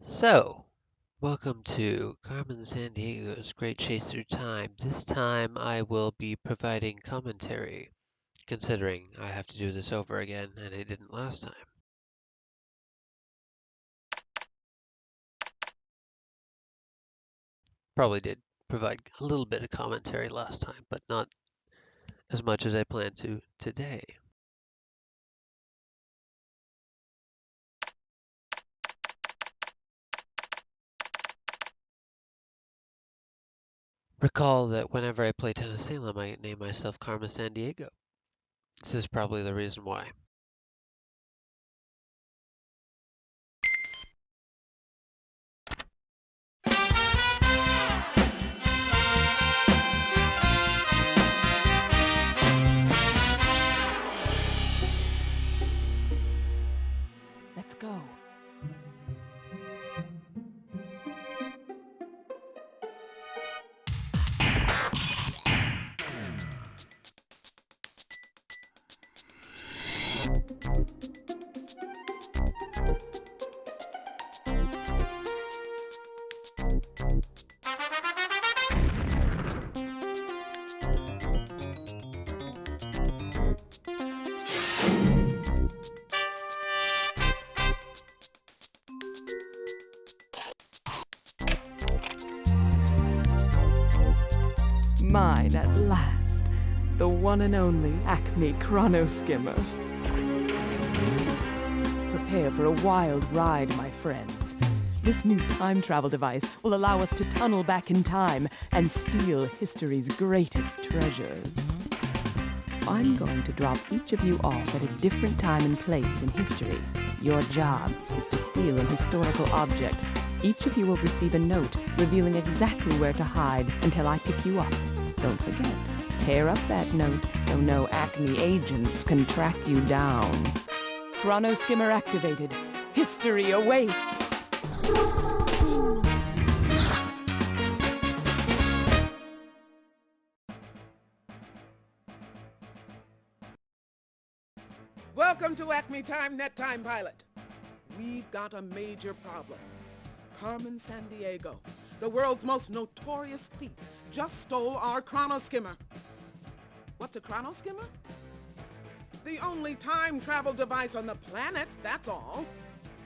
So, welcome to Carmen Sandiego's Great Chase Through Time. This time I will be providing commentary, considering I have to do this over again and I didn't last time. Probably did provide a little bit of commentary last time, but not as much as I plan to today. Recall that whenever I play Salem, I name myself Carmen Sandiego. This is probably the reason why. Let's go. Mine at last. The one and only Acme Chrono Skimmer. Prepare for a wild ride, my friends. This new time travel device will allow us to tunnel back in time and steal history's greatest treasures. I'm going to drop each of you off at a different time and place in history. Your job is to steal an historical object. Each of you will receive a note revealing exactly where to hide until I pick you up. Don't forget, tear up that note so no Acme agents can track you down. Chrono Skimmer activated. History awaits! Welcome to Acme Time Net Time Pilot. We've got a major problem. Carmen Sandiego, the world's most notorious thief, just stole our Chrono Skimmer. What's a Chrono Skimmer? The only time travel device on the planet, that's all.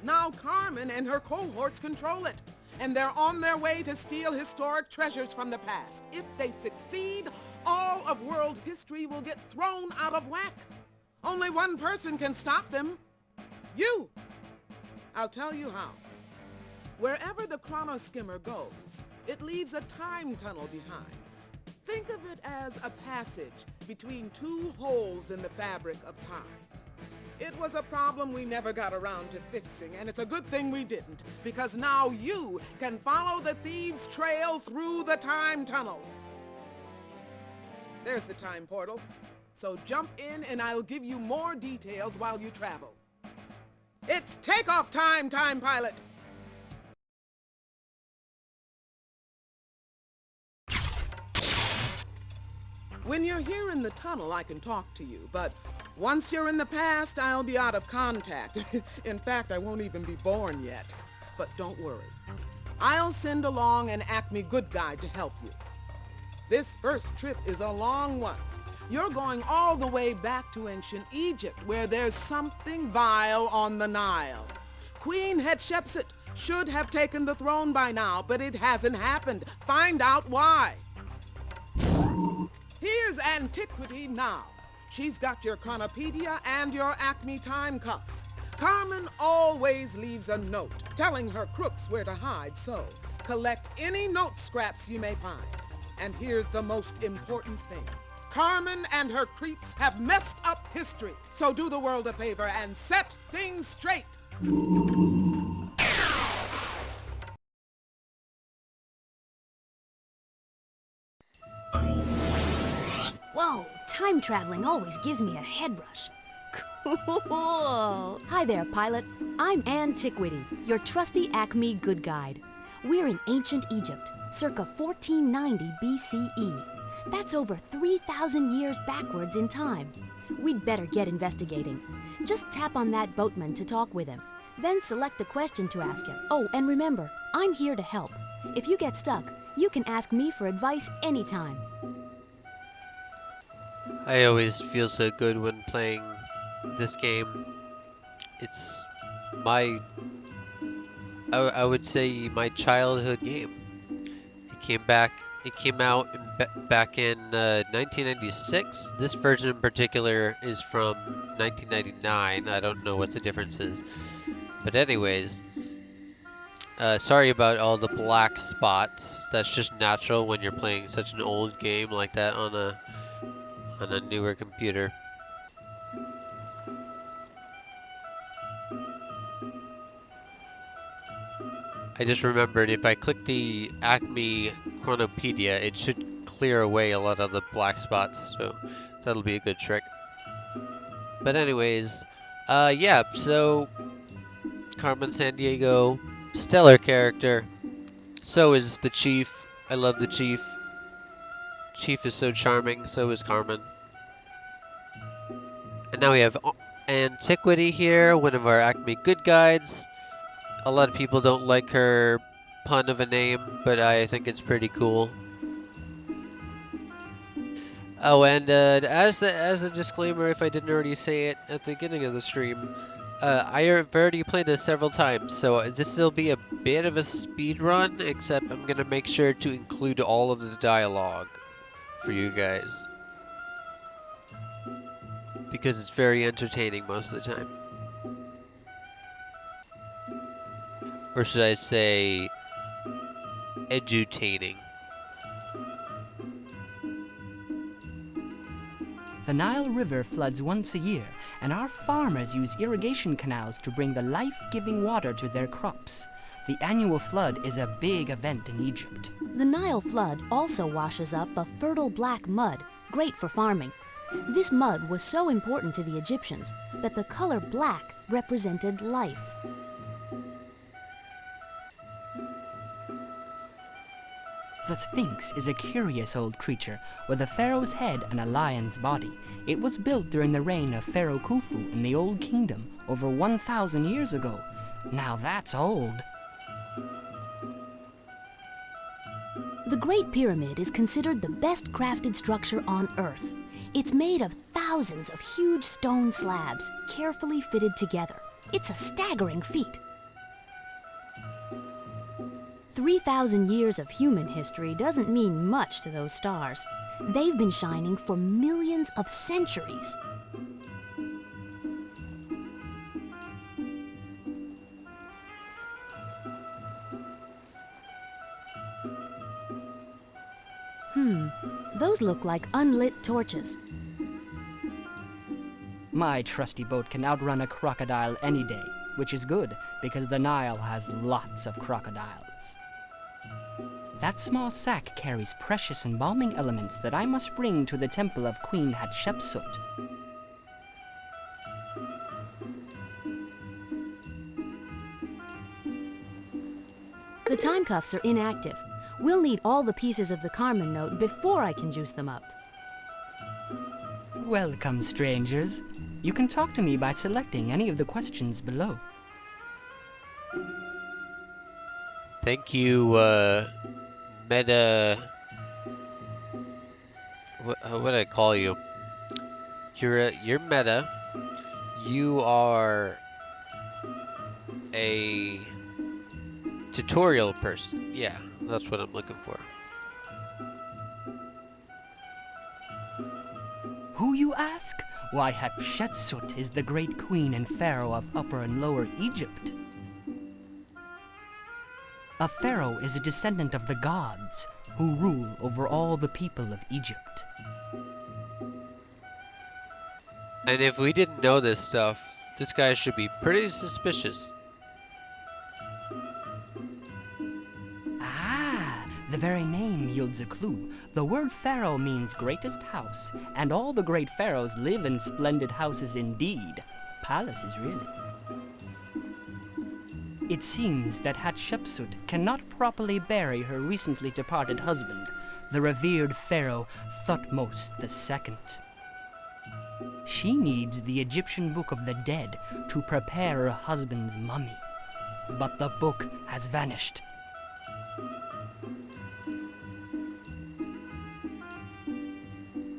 Now Carmen and her cohorts control it, and they're on their way to steal historic treasures from the past. If they succeed, all of world history will get thrown out of whack. Only one person can stop them. You! I'll tell you how. Wherever the Chrono Skimmer goes, it leaves a time tunnel behind. Think of it as a passage between two holes in the fabric of time. It was a problem we never got around to fixing, and it's a good thing we didn't, because now you can follow the thieves' trail through the time tunnels. There's the time portal. So jump in and I'll give you more details while you travel. It's takeoff time, Time Pilot! When you're here in the tunnel, I can talk to you, but once you're in the past, I'll be out of contact. In fact, I won't even be born yet. But don't worry. I'll send along an Acme good guide to help you. This first trip is a long one. You're going all the way back to ancient Egypt, where there's something vile on the Nile. Queen Hatshepsut should have taken the throne by now, but it hasn't happened. Find out why. Here's Antiquity now. She's got your Chronopedia and your Acme time cuffs. Carmen always leaves a note telling her crooks where to hide, so collect any note scraps you may find. And here's the most important thing. Carmen and her creeps have messed up history, so do the world a favor and set things straight. Whoa, time traveling always gives me a head rush. Cool! Hi there, pilot. I'm Antiquity, your trusty Acme good guide. We're in ancient Egypt, circa 1490 BCE. That's over 3,000 years backwards in time. We'd better get investigating. Just tap on that boatman to talk with him. Then select a question to ask him. Oh, and remember, I'm here to help. If you get stuck, you can ask me for advice anytime. I always feel so good when playing this game. It's my, I would say my childhood game. It came out back in 1996. This version in particular is from 1999. I don't know what the difference is. But anyways, sorry about all the black spots. That's just natural when you're playing such an old game like that on a newer computer. I just remembered if I click the Acme Chronopedia, it should clear away a lot of the black spots, so that'll be a good trick. But anyways, yeah, so Carmen Sandiego, stellar character. So is the Chief. I love the Chief. Chief is so charming, so is Carmen. And now we have Antiquity here, one of our Acme good guides. A lot of people don't like her pun of a name, but I think it's pretty cool. Oh, and as a disclaimer, if I didn't already say it at the beginning of the stream, I have already played this several times, so this will be a bit of a speed run, except I'm gonna make sure to include all of the dialogue for you guys, because it's very entertaining most of the time. Or should I say, edutaining. The Nile River floods once a year, and our farmers use irrigation canals to bring the life-giving water to their crops. The annual flood is a big event in Egypt. The Nile flood also washes up a fertile black mud, great for farming. This mud was so important to the Egyptians that the color black represented life. The Sphinx is a curious old creature with a pharaoh's head and a lion's body. It was built during the reign of Pharaoh Khufu in the Old Kingdom over 1,000 years ago. Now that's old. The Great Pyramid is considered the best crafted structure on Earth. It's made of thousands of huge stone slabs, carefully fitted together. It's a staggering feat. 3,000 years of human history doesn't mean much to those stars. They've been shining for millions of centuries. Those look like unlit torches. My trusty boat can outrun a crocodile any day, which is good because the Nile has lots of crocodiles. That small sack carries precious embalming elements that I must bring to the temple of Queen Hatshepsut. The time cuffs are inactive. We'll need all the pieces of the Carmen note before I can juice them up. Welcome, strangers. You can talk to me by selecting any of the questions below. Thank you, Meta. What do I call you? You're Meta. You are a tutorial person. Yeah, that's what I'm looking for. Who, you ask? Why, Hatshepsut is the great queen and pharaoh of Upper and Lower Egypt. A pharaoh is a descendant of the gods who rule over all the people of Egypt. And if we didn't know this stuff, this guy should be pretty suspicious. Ah, the very name yields a clue. The word pharaoh means greatest house, and all the great pharaohs live in splendid houses indeed. Palaces, really. It seems that Hatshepsut cannot properly bury her recently departed husband, the revered pharaoh Thutmose II. She needs the Egyptian Book of the Dead to prepare her husband's mummy. But the book has vanished.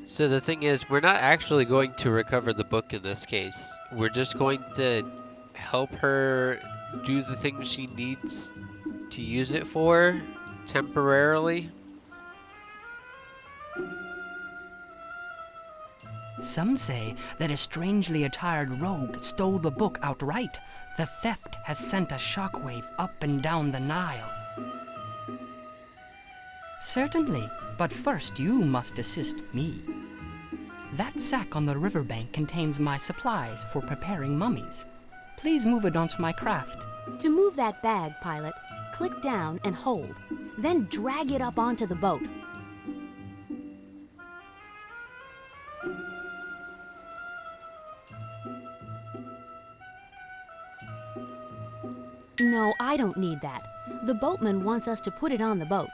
So the thing is, we're not actually going to recover the book in this case. We're just going to help her do the things she needs to use it for temporarily. Some say that a strangely attired rogue stole the book outright. The theft has sent a shockwave up and down the Nile. Certainly, but first you must assist me. That sack on the riverbank contains my supplies for preparing mummies. Please move it onto my craft. To move that bag, pilot, click down and hold. Then drag it up onto the boat. No, I don't need that. The boatman wants us to put it on the boat.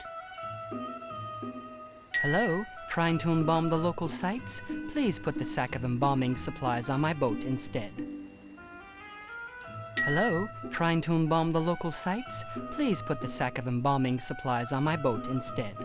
Hello? Trying to embalm the local sites? Please put the sack of embalming supplies on my boat instead. Hello? Trying to embalm the local sites? Please put the sack of embalming supplies on my boat instead.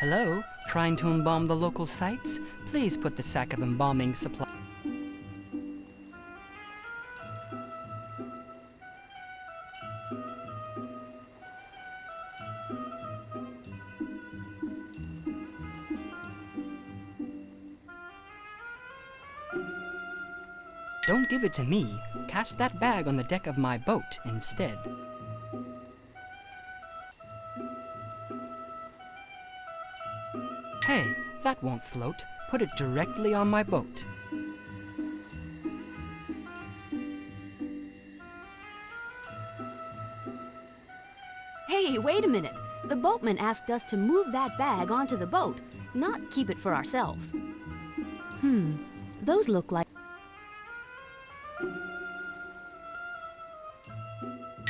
Hello? Trying to embalm the local sites? Please put the sack of embalming supplies. Don't give it to me. Cast that bag on the deck of my boat instead. Hey, that won't float. Put it directly on my boat. Hey, wait a minute. The boatman asked us to move that bag onto the boat, not keep it for ourselves. Those look like...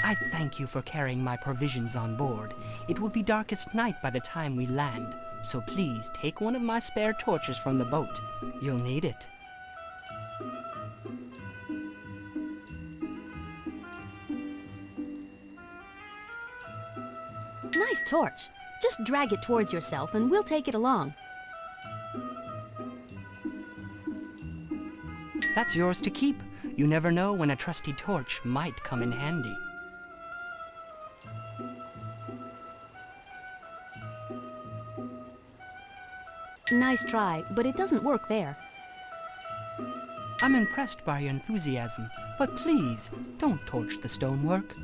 I thank you for carrying my provisions on board. It will be darkest night by the time we land, so please take one of my spare torches from the boat. You'll need it. Nice torch. Just drag it towards yourself and we'll take it along. That's yours to keep. You never know when a trusty torch might come in handy. Nice try, but it doesn't work there. I'm impressed by your enthusiasm, but please, don't torch the stonework.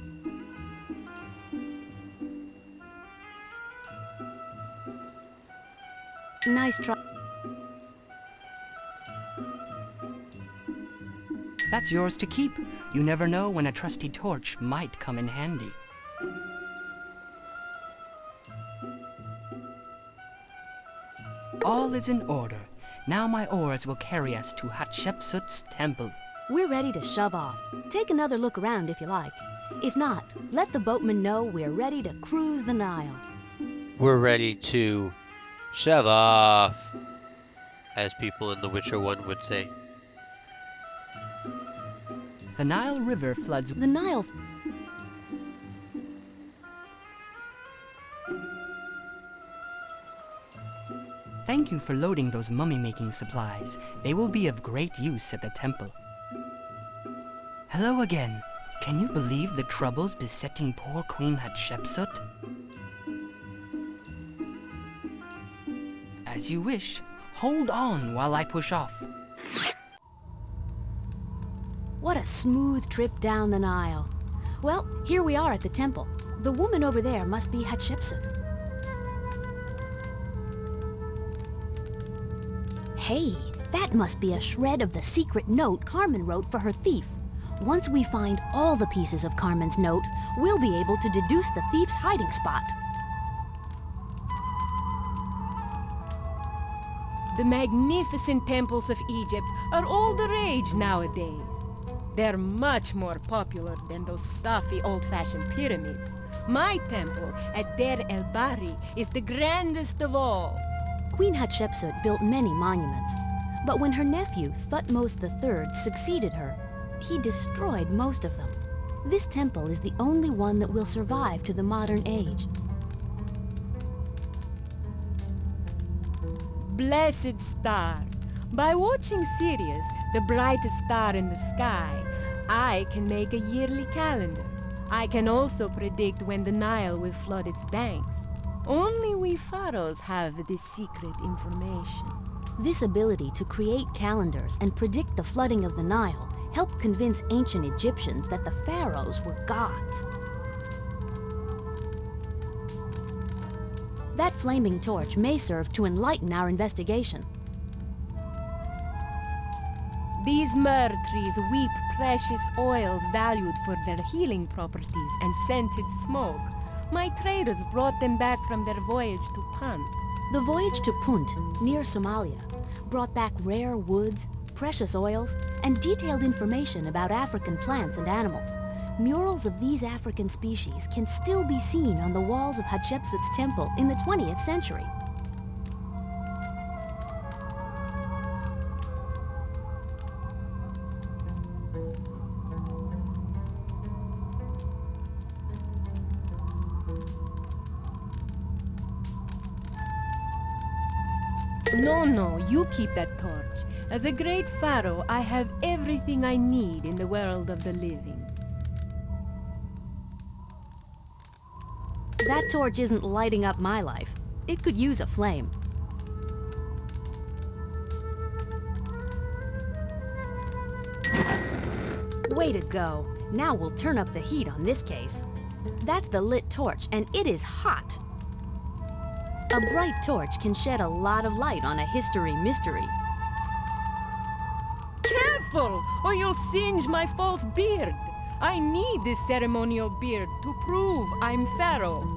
Nice try. That's yours to keep. You never know when a trusty torch might come in handy. All is in order. Now my oars will carry us to Hatshepsut's temple. We're ready to shove off. Take another look around if you like. If not, let the boatman know we're ready to cruise the Nile. We're ready to shove off, as people in The Witcher 1 would say. The Nile River floods... The Nile... Thank you for loading those mummy-making supplies. They will be of great use at the temple. Hello again. Can you believe the troubles besetting poor Queen Hatshepsut? As you wish. Hold on while I push off. What a smooth trip down the Nile. Well, here we are at the temple. The woman over there must be Hatshepsut. Hey, that must be a shred of the secret note Carmen wrote for her thief. Once we find all the pieces of Carmen's note, we'll be able to deduce the thief's hiding spot. The magnificent temples of Egypt are all the rage nowadays. They're much more popular than those stuffy old-fashioned pyramids. My temple at Der El Bahri is the grandest of all. Queen Hatshepsut built many monuments, but when her nephew Thutmose III succeeded her, he destroyed most of them. This temple is the only one that will survive to the modern age. Blessed star! By watching Sirius, the brightest star in the sky, I can make a yearly calendar. I can also predict when the Nile will flood its banks. Only we pharaohs have this secret information. This ability to create calendars and predict the flooding of the Nile helped convince ancient Egyptians that the pharaohs were gods. That flaming torch may serve to enlighten our investigation. These myrrh trees weep precious oils valued for their healing properties and scented smoke. My traders brought them back from their voyage to Punt. The voyage to Punt, near Somalia, brought back rare woods, precious oils, and detailed information about African plants and animals. Murals of these African species can still be seen on the walls of Hatshepsut's temple in the 20th century. No, you keep that torch. As a great pharaoh, I have everything I need in the world of the living. That torch isn't lighting up my life. It could use a flame. Way to go. Now we'll turn up the heat on this case. That's the lit torch, and it is hot. A bright torch can shed a lot of light on a history mystery. Careful, or you'll singe my false beard. I need this ceremonial beard to prove I'm pharaoh.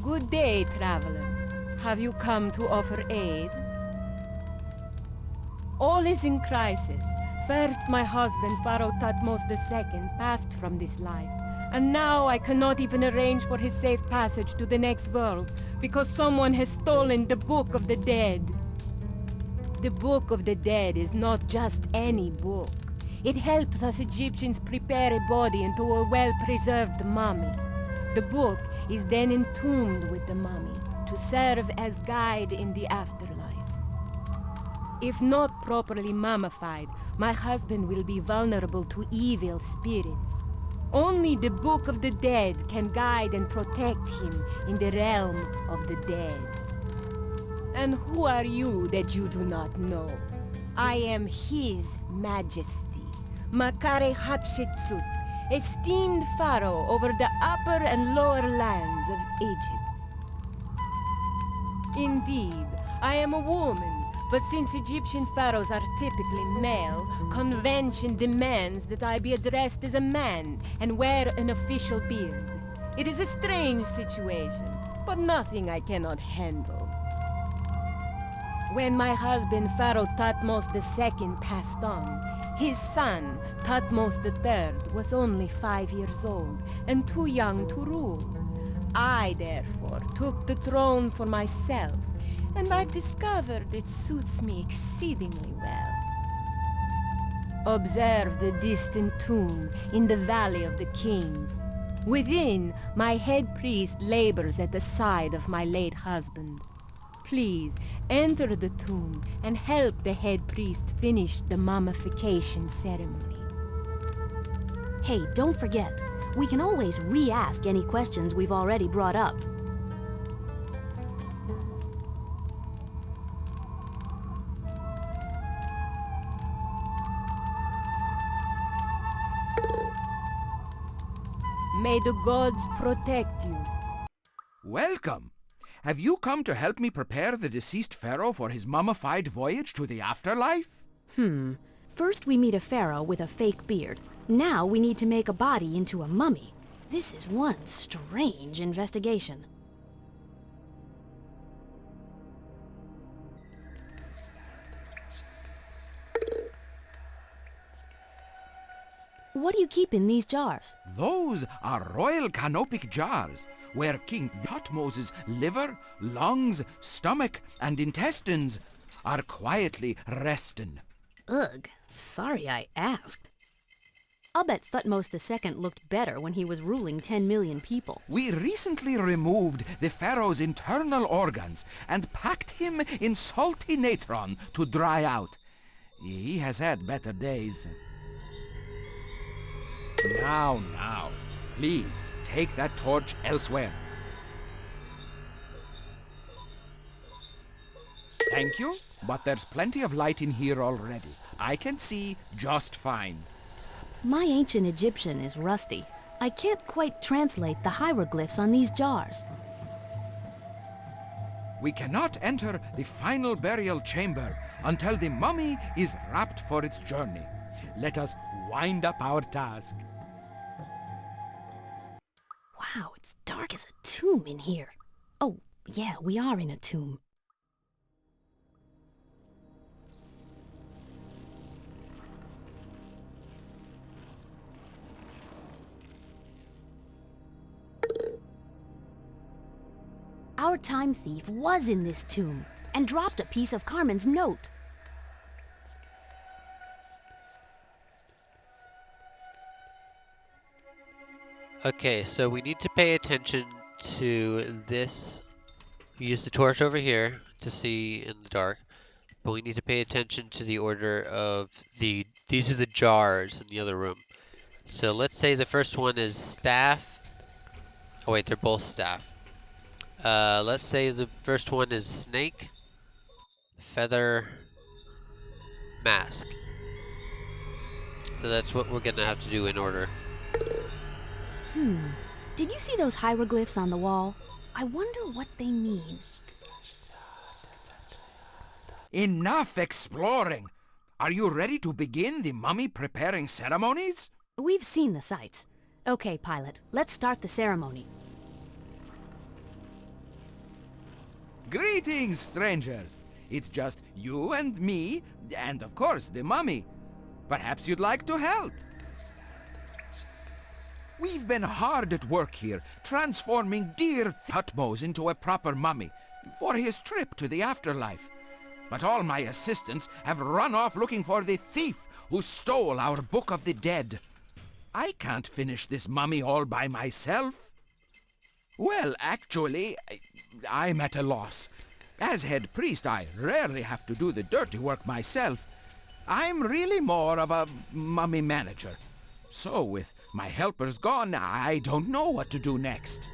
Good day, travelers. Have you come to offer aid? All is in crisis. First, my husband, Pharaoh Thutmose II, passed from this life. And now I cannot even arrange for his safe passage to the next world because someone has stolen the Book of the Dead. The Book of the Dead is not just any book. It helps us Egyptians prepare a body into a well-preserved mummy. The book is then entombed with the mummy to serve as guide in the afterlife. If not properly mummified, my husband will be vulnerable to evil spirits. Only the Book of the Dead can guide and protect him in the realm of the dead. And who are you that you do not know? I am His Majesty, Makare Hatshepsut, esteemed pharaoh over the upper and lower lands of Egypt. Indeed, I am a woman. But since Egyptian pharaohs are typically male, convention demands that I be addressed as a man and wear an official beard. It is a strange situation, but nothing I cannot handle. When my husband Pharaoh Thutmose II passed on, his son, Thutmose III, was only 5 years old and too young to rule. I, therefore, took the throne for myself, and I've discovered it suits me exceedingly well. Observe the distant tomb in the Valley of the Kings. Within, my head priest labors at the side of my late husband. Please, enter the tomb and help the head priest finish the mummification ceremony. Hey, don't forget, we can always re-ask any questions we've already brought up. May the gods protect you. Welcome. Have you come to help me prepare the deceased pharaoh for his mummified voyage to the afterlife? First we meet a pharaoh with a fake beard. Now we need to make a body into a mummy. This is one strange investigation. What do you keep in these jars? Those are royal canopic jars, where King Thutmose's liver, lungs, stomach, and intestines are quietly resting. Ugh, sorry I asked. I'll bet Thutmose II looked better when he was ruling 10 million people. We recently removed the pharaoh's internal organs and packed him in salty natron to dry out. He has had better days. Now, please take that torch elsewhere. Thank you, but there's plenty of light in here already. I can see just fine. My ancient Egyptian is rusty. I can't quite translate the hieroglyphs on these jars. We cannot enter the final burial chamber until the mummy is wrapped for its journey. Let us wind up our task. Wow, it's dark as a tomb in here. Oh, yeah, we are in a tomb. Our time thief was in this tomb and dropped a piece of Carmen's note. Okay, so we need to pay attention to this. Use the torch over here to see in the dark, but we need to pay attention to the order of these are the jars in the other room. So let's say the first one is staff. Oh wait, they're both staff. Let's say the first one is snake, feather, mask. So that's what we're gonna have to do in order. Did you see those hieroglyphs on the wall? I wonder what they mean. Enough exploring! Are you ready to begin the mummy preparing ceremonies? We've seen the sights. Okay, pilot, let's start the ceremony. Greetings, strangers. It's just you and me, and of course the mummy. Perhaps you'd like to help. We've been hard at work here, transforming dear Thutmose into a proper mummy for his trip to the afterlife. But all my assistants have run off looking for the thief who stole our Book of the Dead. I can't finish this mummy all by myself. Well, actually, I'm at a loss. As head priest, I rarely have to do the dirty work myself. I'm really more of a mummy manager. So, with my helpers gone, I don't know what to do next.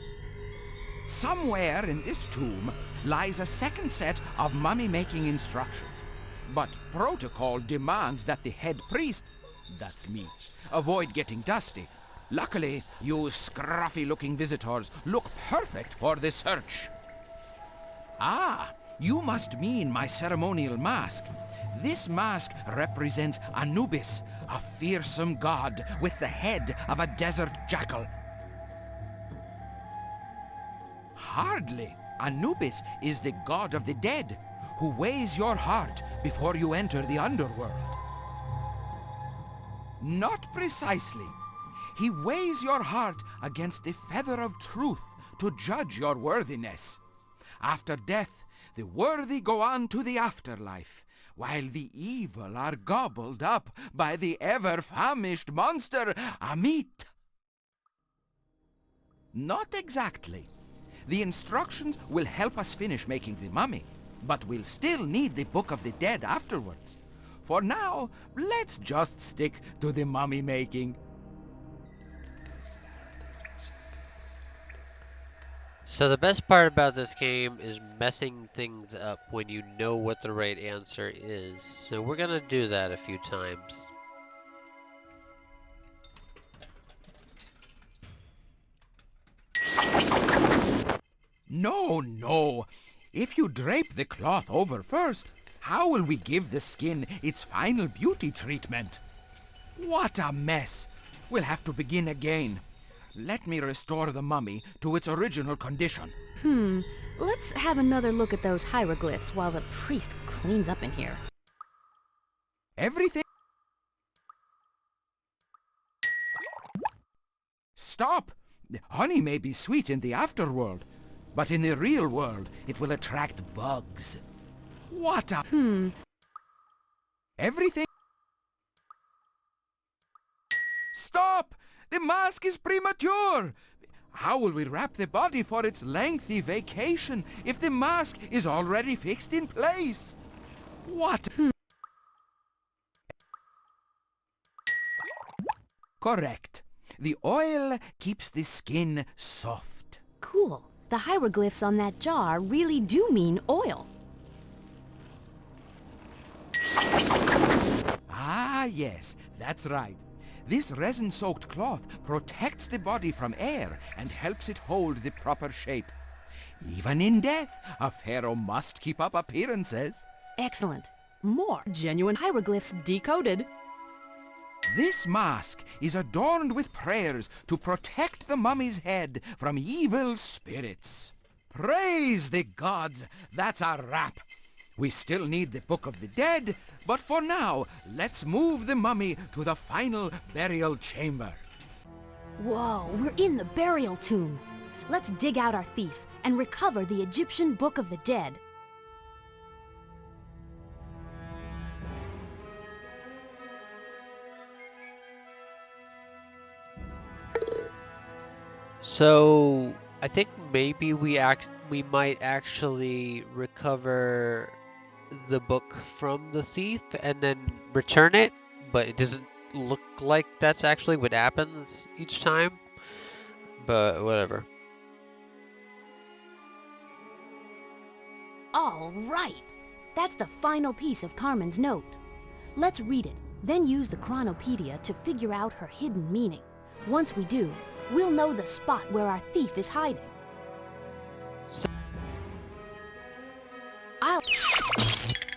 Somewhere in this tomb lies a second set of mummy-making instructions. But protocol demands that the head priest, that's me, avoid getting dusty. Luckily, you scruffy-looking visitors look perfect for the search. Ah, you must mean my ceremonial mask. This mask represents Anubis, a fearsome god with the head of a desert jackal. Hardly. Anubis is the god of the dead, who weighs your heart before you enter the underworld. Not precisely. He weighs your heart against the feather of truth to judge your worthiness. After death, the worthy go on to the afterlife, while the evil are gobbled up by the ever-famished monster, Amit. Not exactly. The instructions will help us finish making the mummy, but we'll still need the Book of the Dead afterwards. For now, let's just stick to the mummy making. So the best part about this game is messing things up when you know what the right answer is. So we're gonna do that a few times. No. If you drape the cloth over first, how will we give the skin its final beauty treatment? What a mess! We'll have to begin again. Let me restore the mummy to its original condition. Let's have another look at those hieroglyphs while the priest cleans up in here. Everything... Stop! Honey may be sweet in the afterworld, but in the real world it will attract bugs. What a... Everything... Stop! The mask is premature! How will we wrap the body for its lengthy vacation if the mask is already fixed in place? What? Correct. The oil keeps the skin soft. Cool. The hieroglyphs on that jar really do mean oil. Ah, yes, that's right. This resin-soaked cloth protects the body from air and helps it hold the proper shape. Even in death, a pharaoh must keep up appearances. Excellent. More genuine hieroglyphs decoded. This mask is adorned with prayers to protect the mummy's head from evil spirits. Praise the gods! That's a wrap. We still need the Book of the Dead, but for now, let's move the mummy to the final burial chamber. Whoa, we're in the burial tomb. Let's dig out our thief and recover the Egyptian Book of the Dead. So I think maybe we might actually recover the book from the thief and then return it, but it doesn't look like that's actually what happens each time. But whatever. All right. That's the final piece of Carmen's note. Let's read it, then use the Chronopedia to figure out her hidden meaning. Once we do, we'll know the spot where our thief is hiding.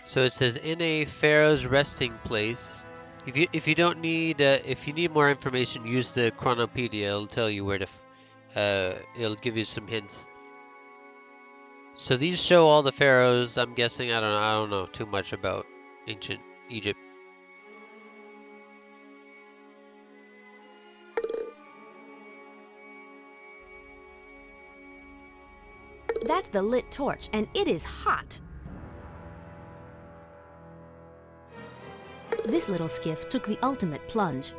So it says in a pharaoh's resting place. If you need more information, use the Chronopedia. It'll tell you where to. It'll give you some hints. So these show all the pharaohs. I'm guessing. I don't know too much about ancient Egypt. That's the lit torch, and it is hot. This little skiff took the ultimate plunge.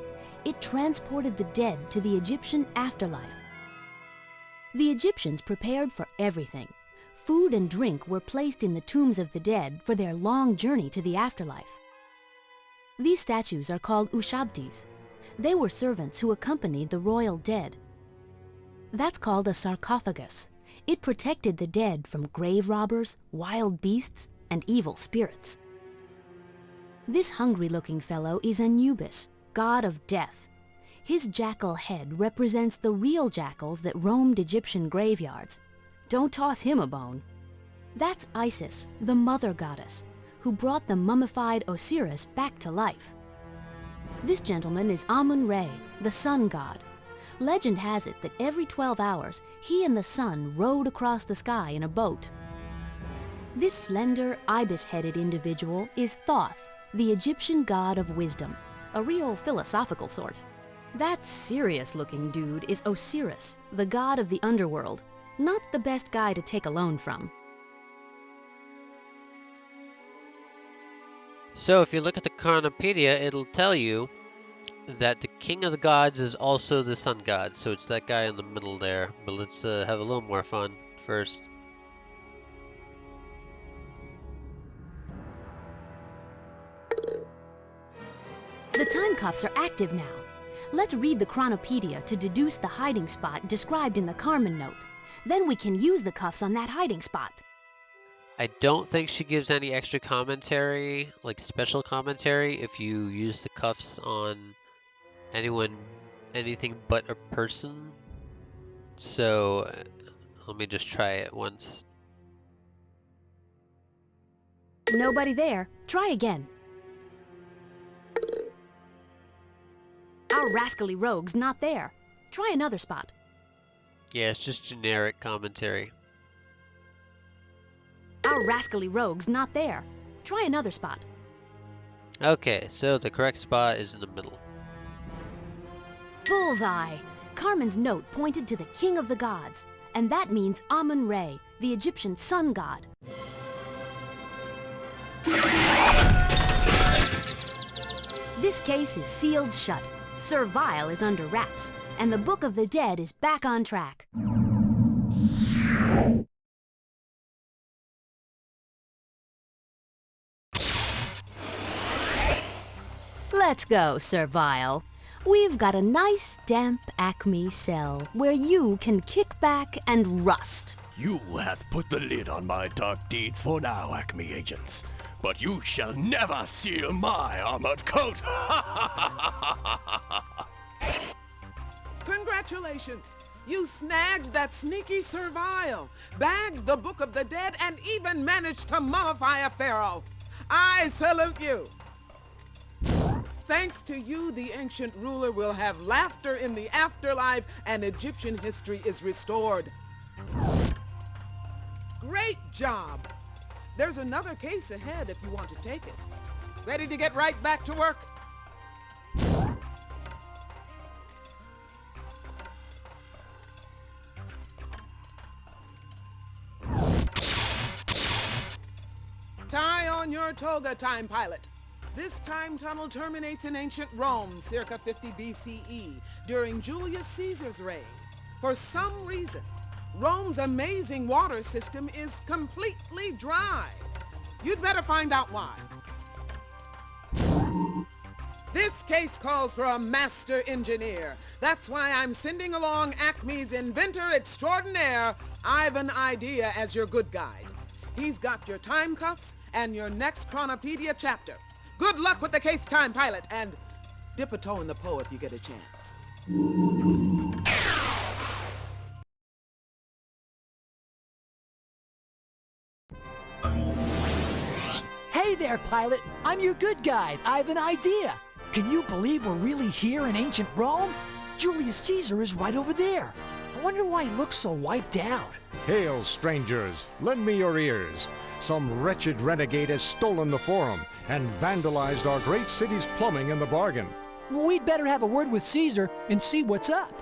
It transported the dead to the Egyptian afterlife. The Egyptians prepared for everything. Food and drink were placed in the tombs of the dead for their long journey to the afterlife. These statues are called ushabtis. They were servants who accompanied the royal dead. That's called a sarcophagus. It protected the dead from grave robbers, wild beasts, and evil spirits. This hungry-looking fellow is Anubis, god of death. His jackal head represents the real jackals that roamed Egyptian graveyards. Don't toss him a bone. That's Isis, the mother goddess, who brought the mummified Osiris back to life. This gentleman is Amun-Re, the sun god. Legend has it that every 12 hours, he and the sun rode across the sky in a boat. This slender, ibis-headed individual is Thoth, the Egyptian god of wisdom, a real philosophical sort. That serious-looking dude is Osiris, the god of the underworld, not the best guy to take a loan from. So if you look at the Chronopedia, it'll tell you that the king of the gods is also the sun god. So it's that guy in the middle there. But let's have a little more fun first. The time cuffs are active now. Let's read the Chronopedia to deduce the hiding spot described in the Carmen note. Then we can use the cuffs on that hiding spot. I don't think she gives any extra commentary, like special commentary, if you use the cuffs on anything but a person. So let me just try it once. Nobody there. Try again. Our rascally rogue's not there. Try another spot. Yeah, it's just generic commentary. Our rascally rogue's not there. Try another spot. Okay, so the correct spot is in the middle. Bullseye! Carmen's note pointed to the king of the gods, and that means Amun-Re, the Egyptian sun god. This case is sealed shut. Sir Vile is under wraps, and the Book of the Dead is back on track. Let's go, Sir Vile. We've got a nice, damp Acme cell where you can kick back and rust. You have put the lid on my dark deeds for now, Acme agents. But you shall never seal my armored coat! Congratulations! You snagged that sneaky Sir Vile, bagged the Book of the Dead, and even managed to mummify a pharaoh. I salute you! Thanks to you, the ancient ruler will have laughter in the afterlife and Egyptian history is restored. Great job! There's another case ahead if you want to take it. Ready to get right back to work? Tie on your toga, time pilot. This time tunnel terminates in ancient Rome, circa 50 BCE, during Julius Caesar's reign. For some reason, Rome's amazing water system is completely dry. You'd better find out why. This case calls for a master engineer. That's why I'm sending along Acme's inventor extraordinaire, Ivan Idea, as your good guide. He's got your time cuffs and your next Chronopedia chapter. Good luck with the case, time pilot, and dip a toe in the Po if you get a chance. Hey there, pilot. I'm your good guide, Ivan Idea. Can you believe we're really here in ancient Rome? Julius Caesar is right over there. I wonder why he looks so wiped out. Hail, strangers! Lend me your ears. Some wretched renegade has stolen the Forum and vandalized our great city's plumbing in the bargain. Well, we'd better have a word with Caesar and see what's up.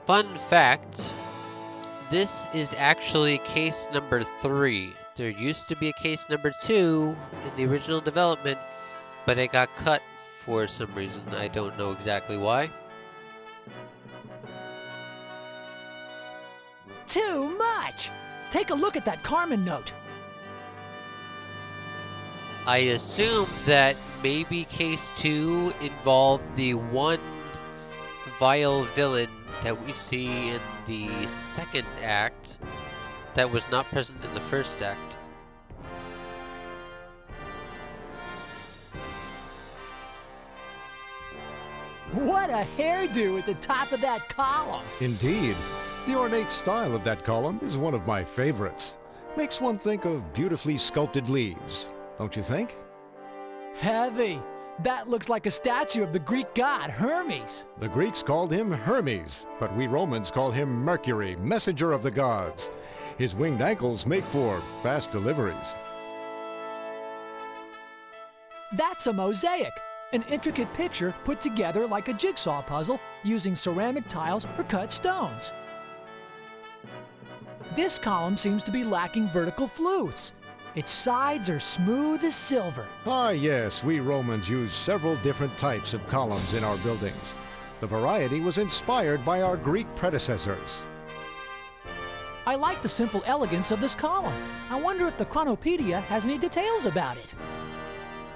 Fun fact, this is actually case number 3. There used to be a case number 2 in the original development, but it got cut for some reason. I don't know exactly why. Too much! Take a look at that Carmen note. I assume that maybe case 2 involved the one vile villain that we see in the second act that was not present in the first act. What a hairdo at the top of that column! Indeed. The ornate style of that column is one of my favorites. Makes one think of beautifully sculpted leaves, don't you think? Heavy. That looks like a statue of the Greek god Hermes. The Greeks called him Hermes, but we Romans call him Mercury, messenger of the gods. His winged ankles make for fast deliveries. That's a mosaic, an intricate picture put together like a jigsaw puzzle using ceramic tiles or cut stones. This column seems to be lacking vertical flutes. Its sides are smooth as silver. Ah, yes, we Romans used several different types of columns in our buildings. The variety was inspired by our Greek predecessors. I like the simple elegance of this column. I wonder if the Chronopedia has any details about it.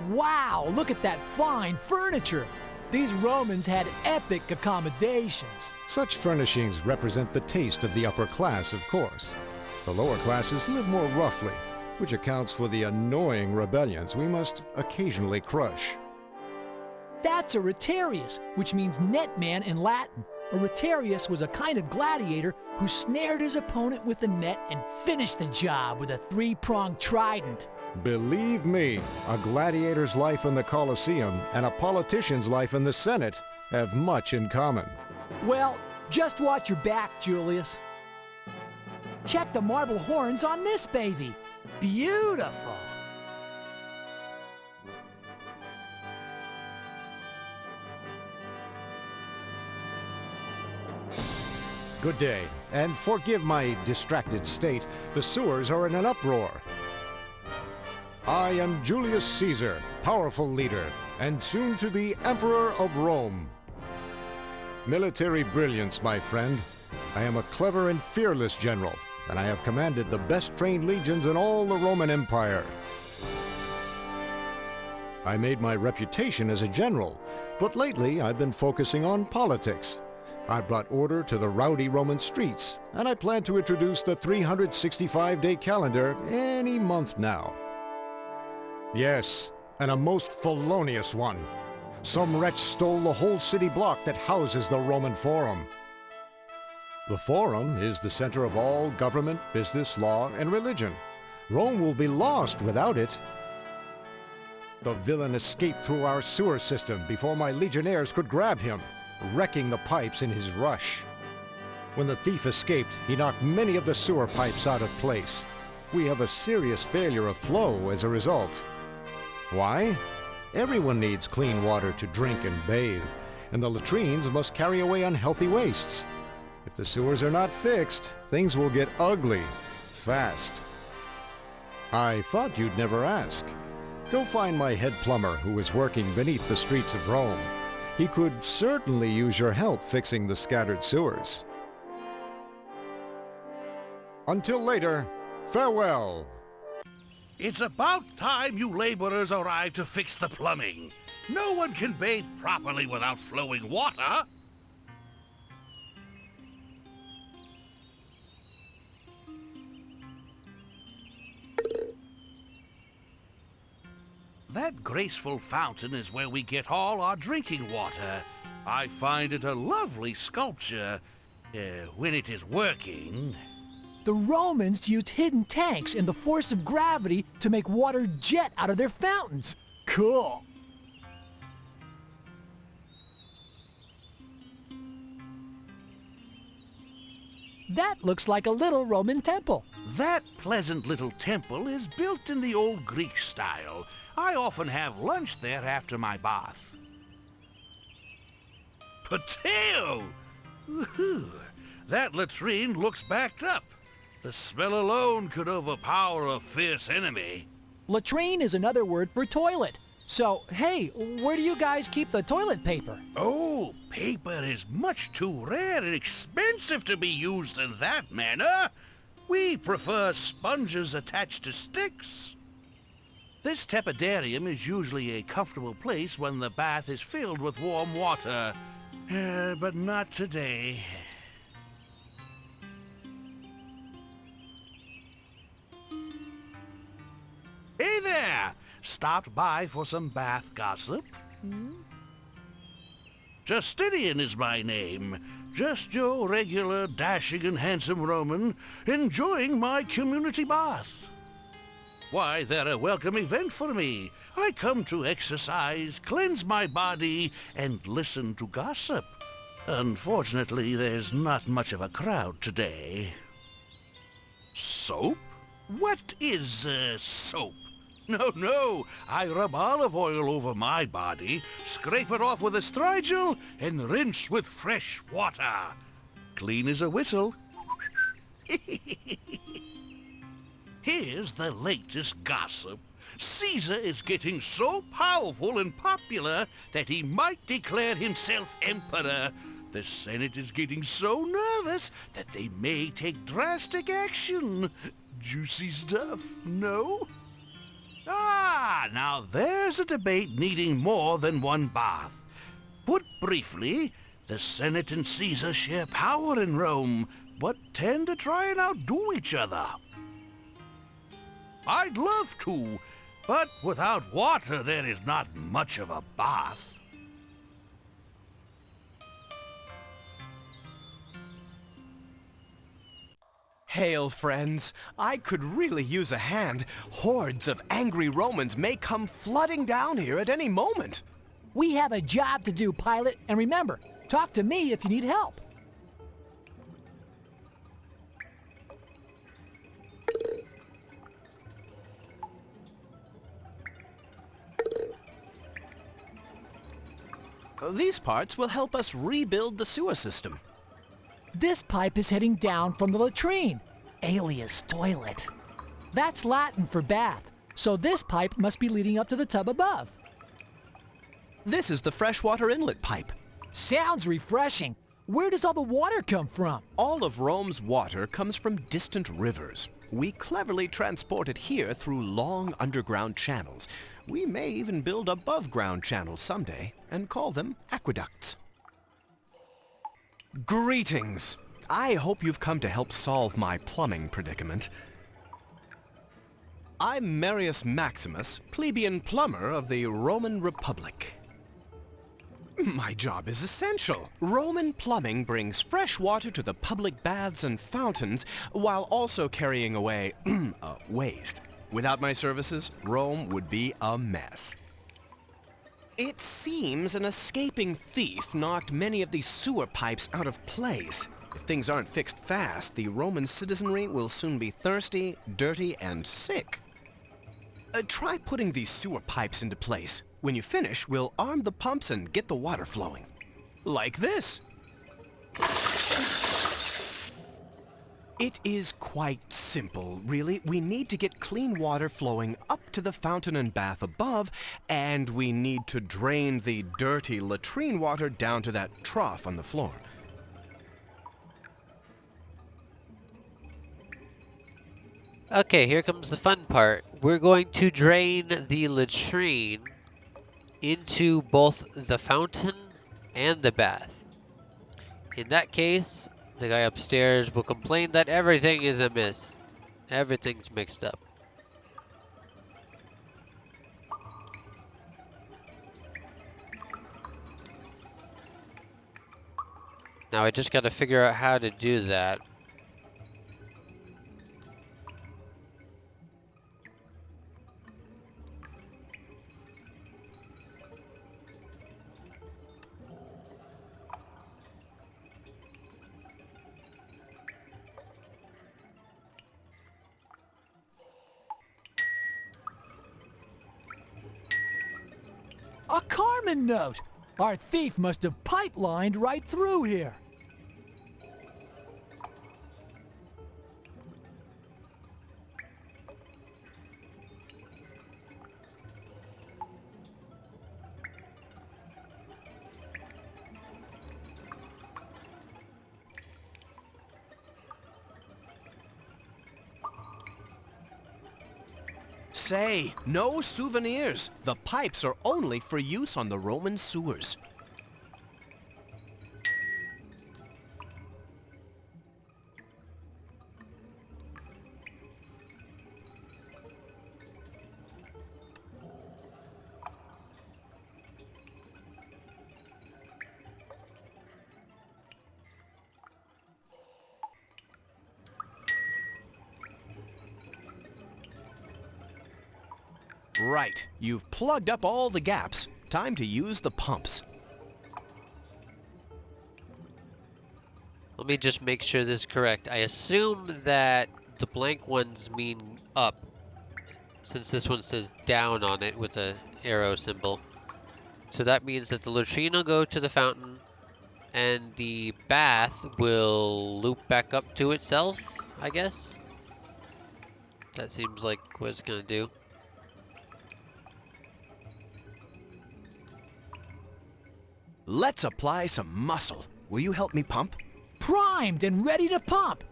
Wow, look at that fine furniture. These Romans had epic accommodations. Such furnishings represent the taste of the upper class, of course. The lower classes live more roughly, which accounts for the annoying rebellions we must occasionally crush. That's a rotarius, which means net man in Latin. A rotarius was a kind of gladiator who snared his opponent with a net and finished the job with a three-pronged trident. Believe me, a gladiator's life in the Colosseum and a politician's life in the Senate have much in common. Well, just watch your back, Julius. Check the marble horns on this baby. Beautiful. Good day, and forgive my distracted state. The sewers are in an uproar. I am Julius Caesar, powerful leader, and soon to be Emperor of Rome. Military brilliance, my friend. I am a clever and fearless general, and I have commanded the best trained legions in all the Roman Empire. I made my reputation as a general, but lately I've been focusing on politics. I brought order to the rowdy Roman streets, and I plan to introduce the 365-day calendar any month now. Yes, and a most felonious one. Some wretch stole the whole city block that houses the Roman Forum. The Forum is the center of all government, business, law, and religion. Rome will be lost without it. The villain escaped through our sewer system before my legionnaires could grab him, wrecking the pipes in his rush. When the thief escaped, he knocked many of the sewer pipes out of place. We have a serious failure of flow as a result. Why? Everyone needs clean water to drink and bathe, and the latrines must carry away unhealthy wastes. If the sewers are not fixed, things will get ugly, fast. I thought you'd never ask. Go find my head plumber who is working beneath the streets of Rome. He could certainly use your help fixing the scattered sewers. Until later, farewell. It's about time you laborers arrive to fix the plumbing. No one can bathe properly without flowing water. That graceful fountain is where we get all our drinking water. I find it a lovely sculpture when it is working. The Romans used hidden tanks and the force of gravity to make water jet out of their fountains. Cool. That looks like a little Roman temple. That pleasant little temple is built in the old Greek style. I often have lunch there after my bath. Potato! That latrine looks backed up. The smell alone could overpower a fierce enemy. Latrine is another word for toilet. So, hey, where do you guys keep the toilet paper? Oh, paper is much too rare and expensive to be used in that manner. We prefer sponges attached to sticks. This tepidarium is usually a comfortable place when the bath is filled with warm water. But not today. Hey there! Stopped by for some bath gossip? Justinian is my name. Just your regular, dashing and handsome Roman, enjoying my community bath. Why, they're a welcome event for me. I come to exercise, cleanse my body, and listen to gossip. Unfortunately, there's not much of a crowd today. Soap? What is soap? No, I rub olive oil over my body, scrape it off with a strigil, and rinse with fresh water. Clean as a whistle. Here's the latest gossip. Caesar is getting so powerful and popular that he might declare himself emperor. The Senate is getting so nervous that they may take drastic action. Juicy stuff, no? Ah, now there's a debate needing more than one bath. Put briefly, the Senate and Caesar share power in Rome, but tend to try and outdo each other. I'd love to, but without water there is not much of a bath. Hail, friends. I could really use a hand. Hordes of angry Romans may come flooding down here at any moment. We have a job to do, pilot, and remember, talk to me if you need help. These parts will help us rebuild the sewer system. This pipe is heading down from the latrine, alias toilet. That's Latin for bath, so this pipe must be leading up to the tub above. This is the freshwater inlet pipe. Sounds refreshing. Where does all the water come from? All of Rome's water comes from distant rivers. We cleverly transport it here through long underground channels. We may even build above-ground channels someday and call them aqueducts. Greetings. I hope you've come to help solve my plumbing predicament. I'm Marius Maximus, plebeian plumber of the Roman Republic. My job is essential. Roman plumbing brings fresh water to the public baths and fountains while also carrying away waste. Without my services, Rome would be a mess. It seems an escaping thief knocked many of these sewer pipes out of place. If things aren't fixed fast, the Roman citizenry will soon be thirsty, dirty, and sick. Try putting these sewer pipes into place. When you finish, we'll arm the pumps and get the water flowing. Like this. It is quite simple, really. We need to get clean water flowing up to the fountain and bath above, and we need to drain the dirty latrine water down to that trough on the floor. Okay, here comes the fun part. We're going to drain the latrine into both the fountain and the bath. In that case, the guy upstairs will complain that everything is amiss. Everything's mixed up. Now I just gotta figure out how to do that. A Carmen note! Our thief must have pipelined right through here. Say, no souvenirs. The pipes are only for use on the Roman sewers. Right, you've plugged up all the gaps. Time to use the pumps. Let me just make sure this is correct. I assume that the blank ones mean up, since this one says down on it with the arrow symbol. So that means that the latrine will go to the fountain, and the bath will loop back up to itself, I guess? That seems like what it's gonna do. Let's apply some muscle. Will you help me pump? Primed and ready to pump.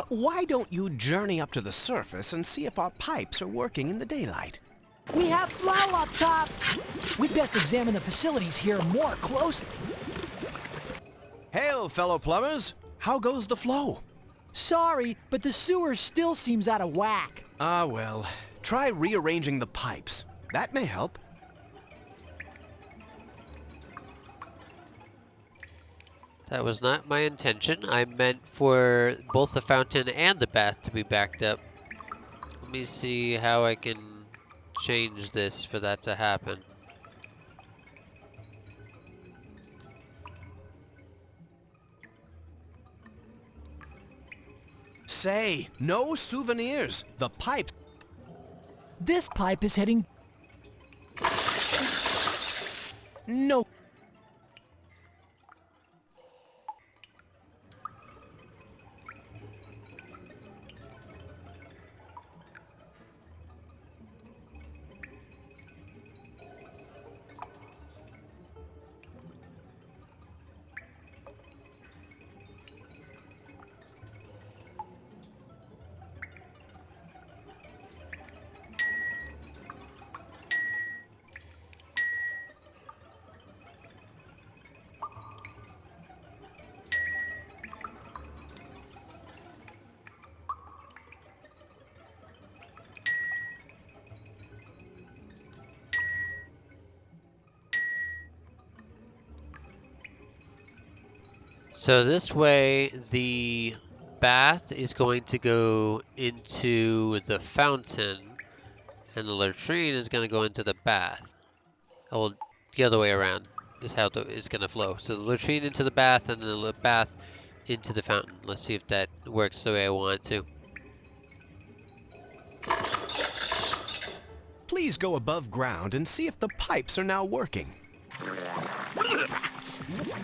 Why don't you journey up to the surface and see if our pipes are working in the daylight? We have flow up top. We'd best examine the facilities here more closely. Hail, fellow plumbers. How goes the flow? Sorry, but the sewer still seems out of whack. Ah, well, try rearranging the pipes. That may help. That was not my intention. I meant for both the fountain and the bath to be backed up. Let me see how I can change this for that to happen. Say, no souvenirs. The pipes. This pipe is heading... No. So this way, the bath is going to go into the fountain, and the latrine is going to go into the bath. Oh, the other way around is how it's going to flow. So the latrine into the bath, and then the bath into the fountain. Let's see if that works the way I want it to. Please go above ground and see if the pipes are now working.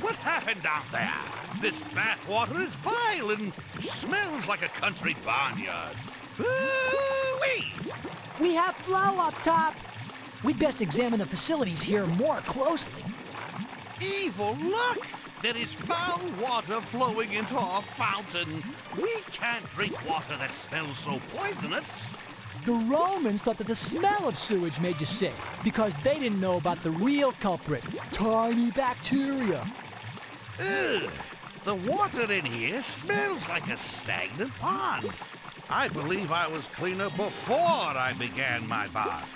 What happened down there? This bathwater is vile and smells like a country barnyard. Ooh-wee! We have flow up top. We'd best examine the facilities here more closely. Evil luck! There is foul water flowing into our fountain. We can't drink water that smells so poisonous. The Romans thought that the smell of sewage made you sick because they didn't know about the real culprit, tiny bacteria. Ugh! The water in here smells like a stagnant pond. I believe I was cleaner before I began my bath.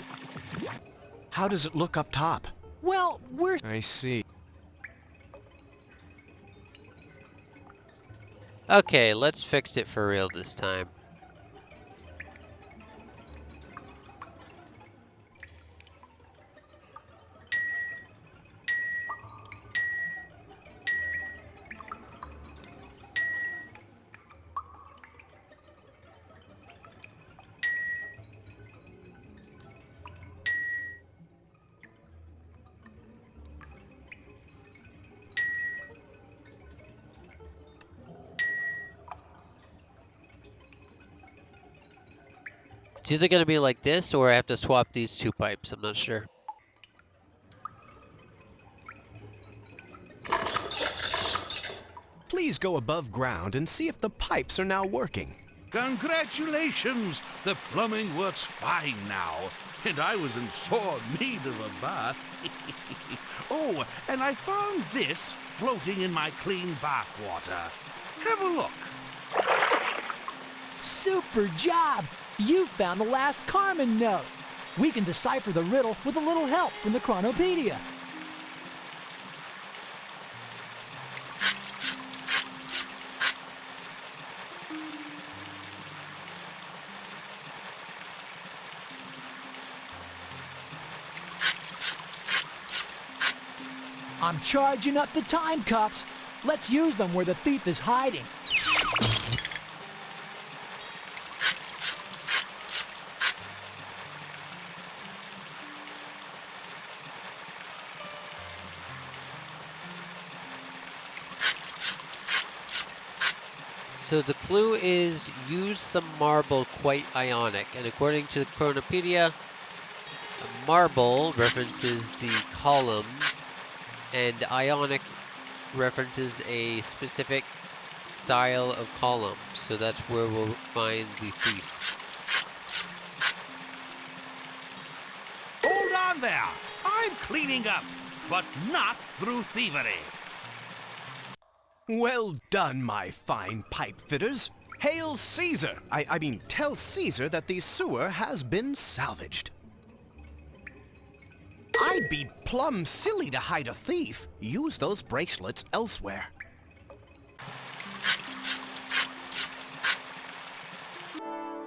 How does it look up top? Well, I see. Okay, let's fix it for real this time. It's either going to be like this, or I have to swap these two pipes. I'm not sure. Please go above ground and see if the pipes are now working. Congratulations! The plumbing works fine now, and I was in sore need of a bath. Oh, and I found this floating in my clean bath water. Have a look. super job! You found the last Carmen note. We can decipher the riddle with a little help from the Chronopedia. I'm charging up the time cuffs. Let's use them where the thief is hiding. So the clue is use some marble quite ionic, and according to the Chronopedia, a marble references the columns, and ionic references a specific style of column. So that's where we'll find the thief. Hold on there! I'm cleaning up, but not through thievery. Well done, my fine pipe fitters. Hail Caesar! I mean, tell Caesar that the sewer has been salvaged. I'd be plumb silly to hide a thief. Use those bracelets elsewhere.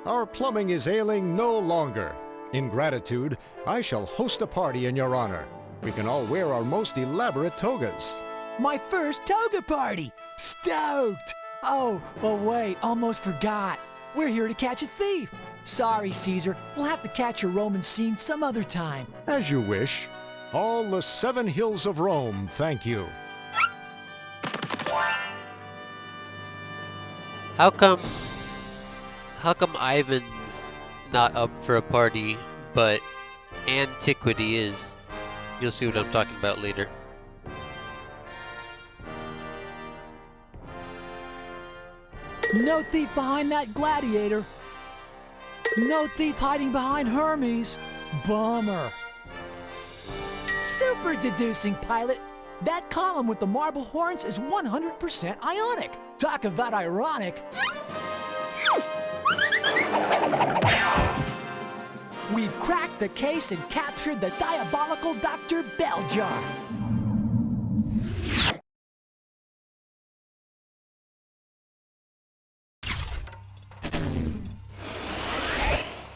Our plumbing is ailing no longer. In gratitude, I shall host a party in your honor. We can all wear our most elaborate togas. My first toga party! Stoked! Oh, but wait, almost forgot. We're here to catch a thief. Sorry, Caesar. We'll have to catch a Roman scene some other time. As you wish. All the 7 hills of Rome, thank you. How come Ivan's not up for a party, but Antiquity is? You'll see what I'm talking about later. No thief behind that gladiator. No thief hiding behind Hermes. Bummer. Super deducing, pilot. That column with the marble horns is 100% ionic. Talk about ironic. We've cracked the case and captured the diabolical Dr. Belljar.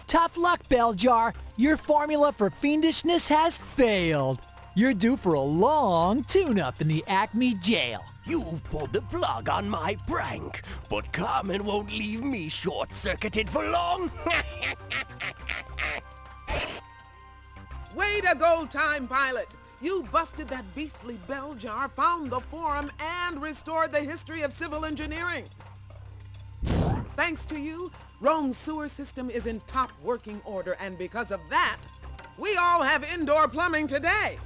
Tough luck, Belljar. Your formula for fiendishness has failed. You're due for a long tune-up in the Acme jail. You've pulled the plug on my prank, but Carmen won't leave me short-circuited for long. Way to go, Time Pilot! You busted that beastly bell jar, found the forum, and restored the history of civil engineering. Thanks to you, Rome's sewer system is in top working order, and because of that, we all have indoor plumbing today.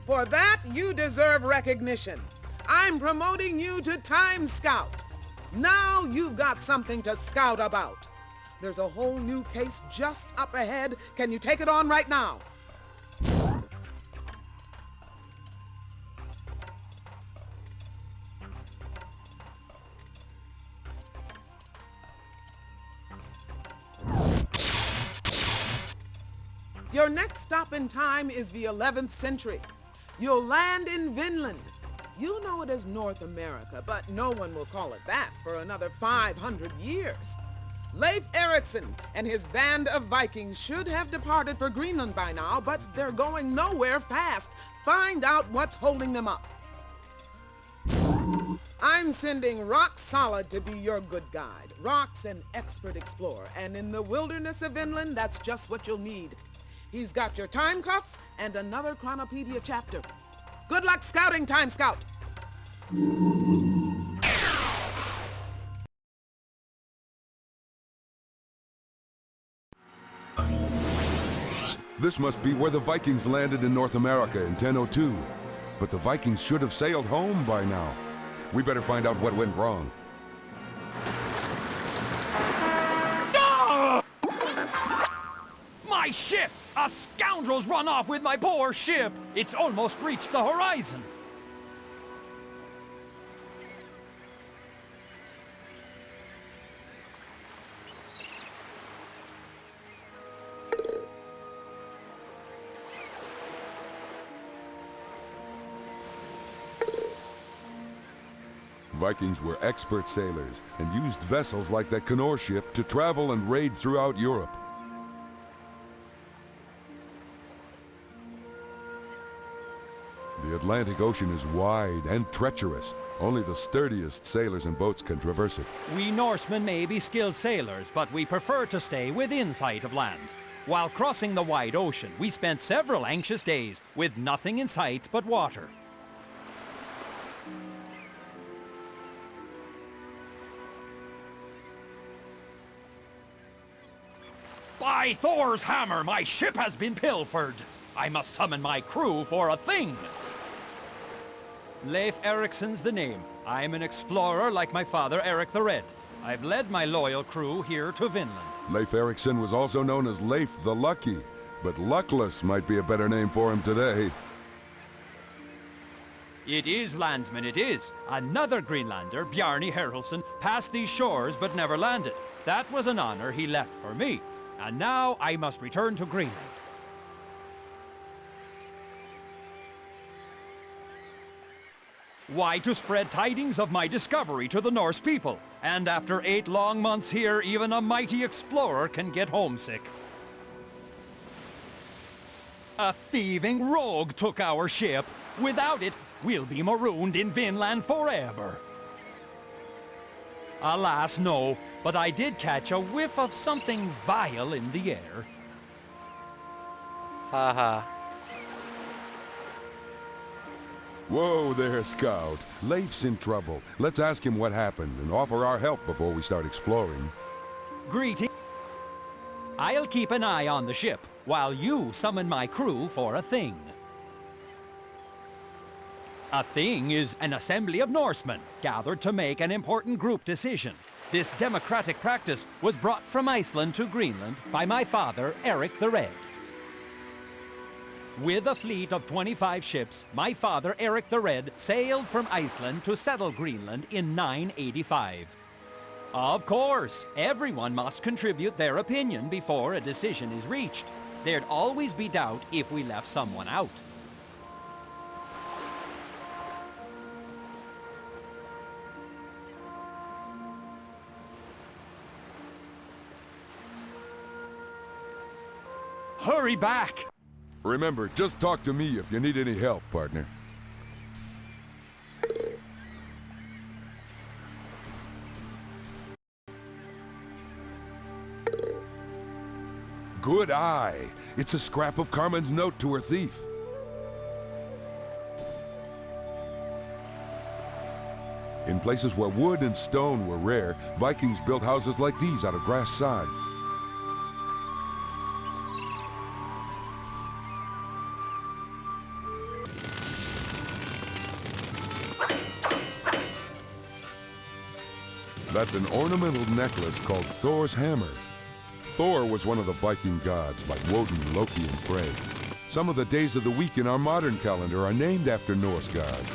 For that, you deserve recognition. I'm promoting you to Time Scout. Now you've got something to scout about. There's a whole new case just up ahead. Can you take it on right now? Your next stop in time is the 11th century. You'll land in Vinland. You know it as North America, but no one will call it that for another 500 years. Leif Erikson and his band of Vikings should have departed for Greenland by now, but they're going nowhere fast. Find out what's holding them up. I'm sending Rock Solid to be your good guide. Rock's an expert explorer, and in the wilderness of Vinland, that's just what you'll need. He's got your time cuffs and another Chronopedia chapter. Good luck scouting, Time Scout! This must be where the Vikings landed in North America in 1002. But the Vikings should have sailed home by now. We better find out what went wrong. My ship! A scoundrel's run off with my poor ship! It's almost reached the horizon! Vikings were expert sailors and used vessels like that Canoe ship to travel and raid throughout Europe. The Atlantic Ocean is wide and treacherous. Only the sturdiest sailors and boats can traverse it. We Norsemen may be skilled sailors, but we prefer to stay within sight of land. While crossing the wide ocean, we spent several anxious days with nothing in sight but water. By Thor's hammer, my ship has been pilfered! I must summon my crew for a thing! Leif Erikson's the name. I'm an explorer like my father, Eric the Red. I've led my loyal crew here to Vinland. Leif Erikson was also known as Leif the Lucky, but Luckless might be a better name for him today. It is, landsman, it is. Another Greenlander, Bjarni Haraldsson, passed these shores but never landed. That was an honor he left for me. And now I must return to Greenland. Why, to spread tidings of my discovery to the Norse people. And after 8 long months here, even a mighty explorer can get homesick. A thieving rogue took our ship. Without it, we'll be marooned in Vinland forever. Alas, no, but I did catch a whiff of something vile in the air. Haha. Whoa there, Scout. Leif's in trouble. Let's ask him what happened and offer our help before we start exploring. Greeting. I'll keep an eye on the ship while you summon my crew for a thing. A thing is an assembly of Norsemen gathered to make an important group decision. This democratic practice was brought from Iceland to Greenland by my father, Eric the Red. With a fleet of 25 ships, my father, Eric the Red, sailed from Iceland to settle Greenland in 985. Of course, everyone must contribute their opinion before a decision is reached. There'd always be doubt if we left someone out. Hurry back! Remember, just talk to me if you need any help, partner. Good eye. It's a scrap of Carmen's note to her thief. In places where wood and stone were rare, Vikings built houses like these out of grass sod. That's an ornamental necklace called Thor's hammer. Thor was one of the Viking gods, like Woden, Loki, and Frey. Some of the days of the week in our modern calendar are named after Norse gods.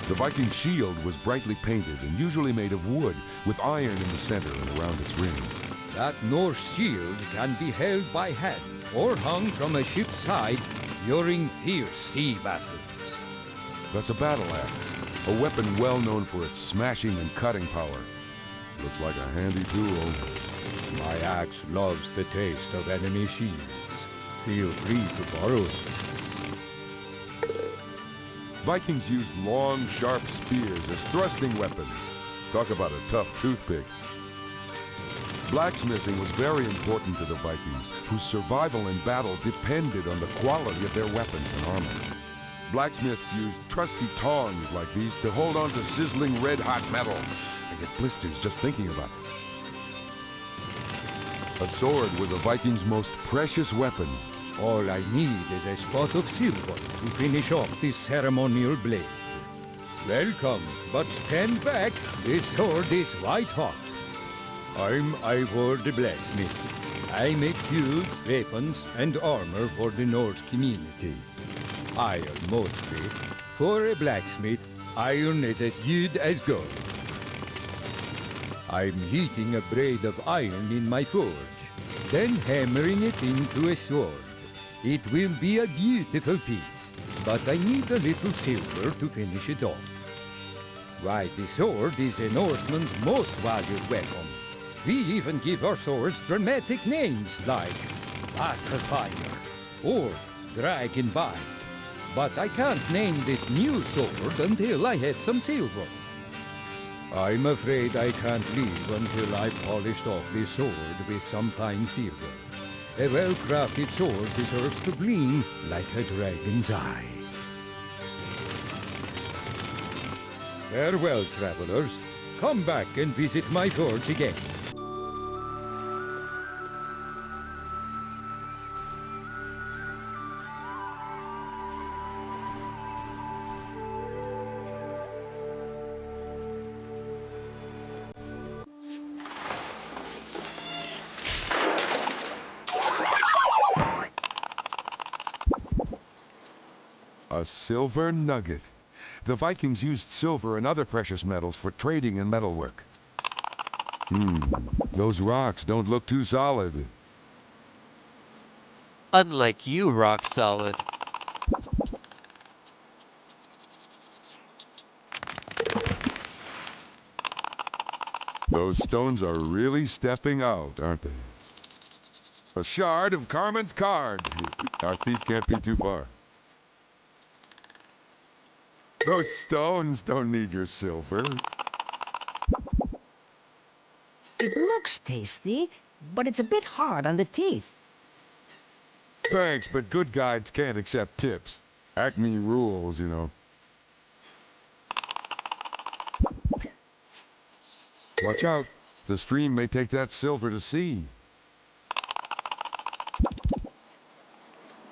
The Viking shield was brightly painted and usually made of wood, with iron in the center and around its ring. That Norse shield can be held by hand or hung from a ship's side during fierce sea battles. That's a battle axe, a weapon well known for its smashing and cutting power. Looks like a handy tool. My axe loves the taste of enemy shields. Feel free to borrow it. Vikings used long, sharp spears as thrusting weapons. Talk about a tough toothpick. Blacksmithing was very important to the Vikings, whose survival in battle depended on the quality of their weapons and armor. Blacksmiths used trusty tongs like these to hold on to sizzling red-hot metal. I get blisters just thinking about it. A sword was a Viking's most precious weapon. All I need is a spot of silver to finish off this ceremonial blade. Welcome, but stand back. This sword is white hot. I'm Ivor the blacksmith. I make tools, weapons, and armor for the Norse community. Iron mostly. For a blacksmith, iron is as good as gold. I'm heating a blade of iron in my forge, then hammering it into a sword. It will be a beautiful piece, but I need a little silver to finish it off. Why, the sword is a Norseman's most valued weapon. We even give our swords dramatic names like Battlefire or Dragonbite. But I can't name this new sword until I have some silver. I'm afraid I can't leave until I've polished off this sword with some fine silver. A well-crafted sword deserves to gleam like a dragon's eye. Farewell, travelers. Come back and visit my forge again. A silver nugget. The Vikings used silver and other precious metals for trading and metalwork. Those rocks don't look too solid. Unlike you, rock solid. Those stones are really stepping out, aren't they? A shard of Carmen's card. Our thief can't be too far. Those stones don't need your silver. It looks tasty, but it's a bit hard on the teeth. Thanks, but good guides can't accept tips. Acme rules, you know. Watch out. The stream may take that silver to sea.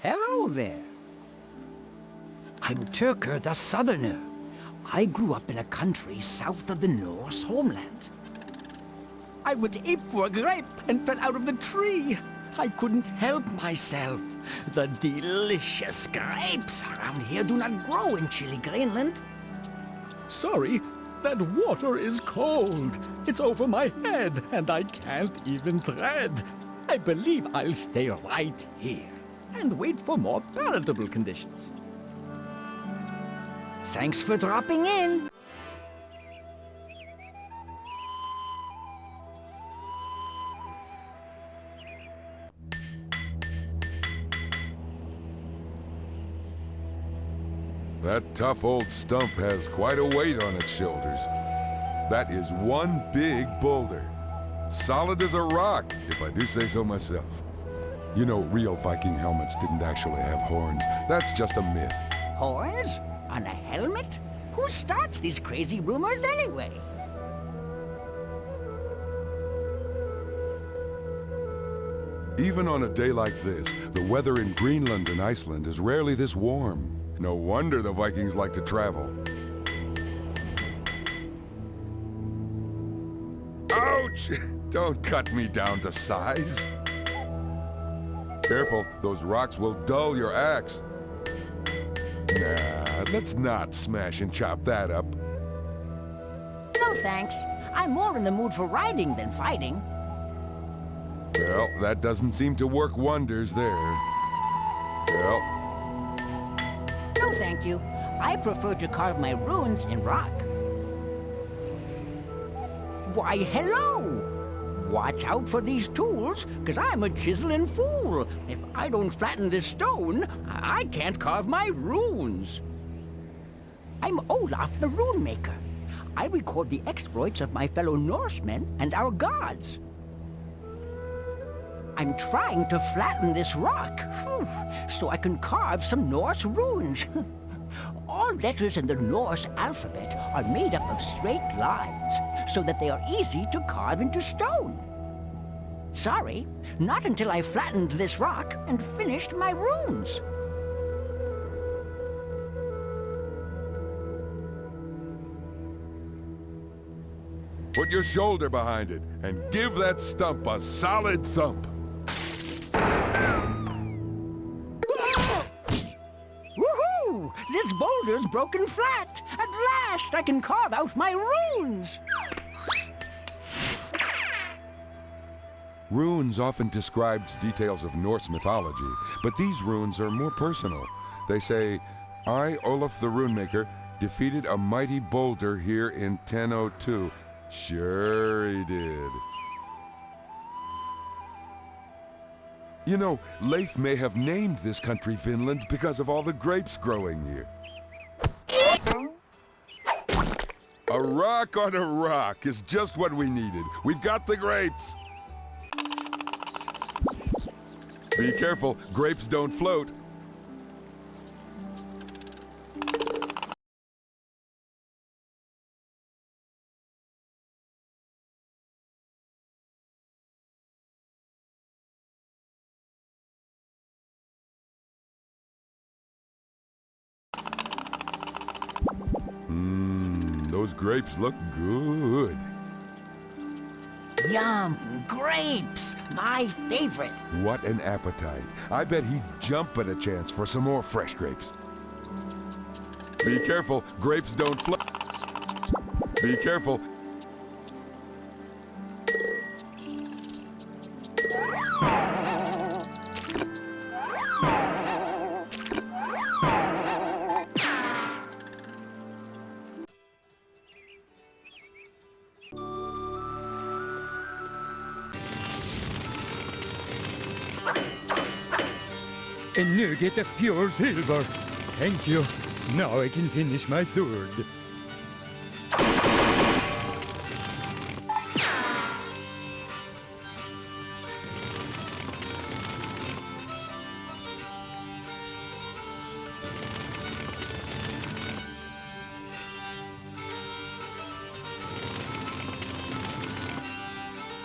Hello there. I'm Turker the Southerner. I grew up in a country south of the Norse homeland. I would ape for a grape and fell out of the tree. I couldn't help myself. The delicious grapes around here do not grow in chilly Greenland. Sorry, that water is cold. It's over my head, and I can't even tread. I believe I'll stay right here and wait for more palatable conditions. Thanks for dropping in. That tough old stump has quite a weight on its shoulders. That is one big boulder. Solid as a rock, if I do say so myself. You know, real Viking helmets didn't actually have horns. That's just a myth. Horns? On a helmet? Who starts these crazy rumors anyway? Even on a day like this, the weather in Greenland and Iceland is rarely this warm. No wonder the Vikings like to travel. Ouch! Don't cut me down to size. Careful, those rocks will dull your axe. Nah, let's not smash and chop that up. No thanks. I'm more in the mood for riding than fighting. Well, that doesn't seem to work wonders there. Well... No, thank you. I prefer to carve my runes in rock. Why, hello! Watch out for these tools, because I'm a chiseling fool. If I don't flatten this stone, I can't carve my runes. I'm Olaf the Rune Maker. I record the exploits of my fellow Norsemen and our gods. I'm trying to flatten this rock, so I can carve some Norse runes. All letters in the Norse alphabet are made up of straight lines, so that they are easy to carve into stone. Sorry, not until I flattened this rock and finished my runes. Put your shoulder behind it and give that stump a solid thump. Woohoo! This boulder's broken flat. At last I can carve out my runes. Runes often described details of Norse mythology, but these runes are more personal. They say, I, Olaf the Rune Maker, defeated a mighty boulder here in 1002. Sure he did. You know, Leif may have named this country Vinland because of all the grapes growing here. A rock on a rock is just what we needed. We've got the grapes. Be careful, grapes don't float. Those grapes look good. Yum! Grapes! My favorite! What an appetite. I bet he'd jump at a chance for some more fresh grapes. Be careful, grapes don't float. Be careful. A nugget of pure silver. Thank you. Now I can finish my sword.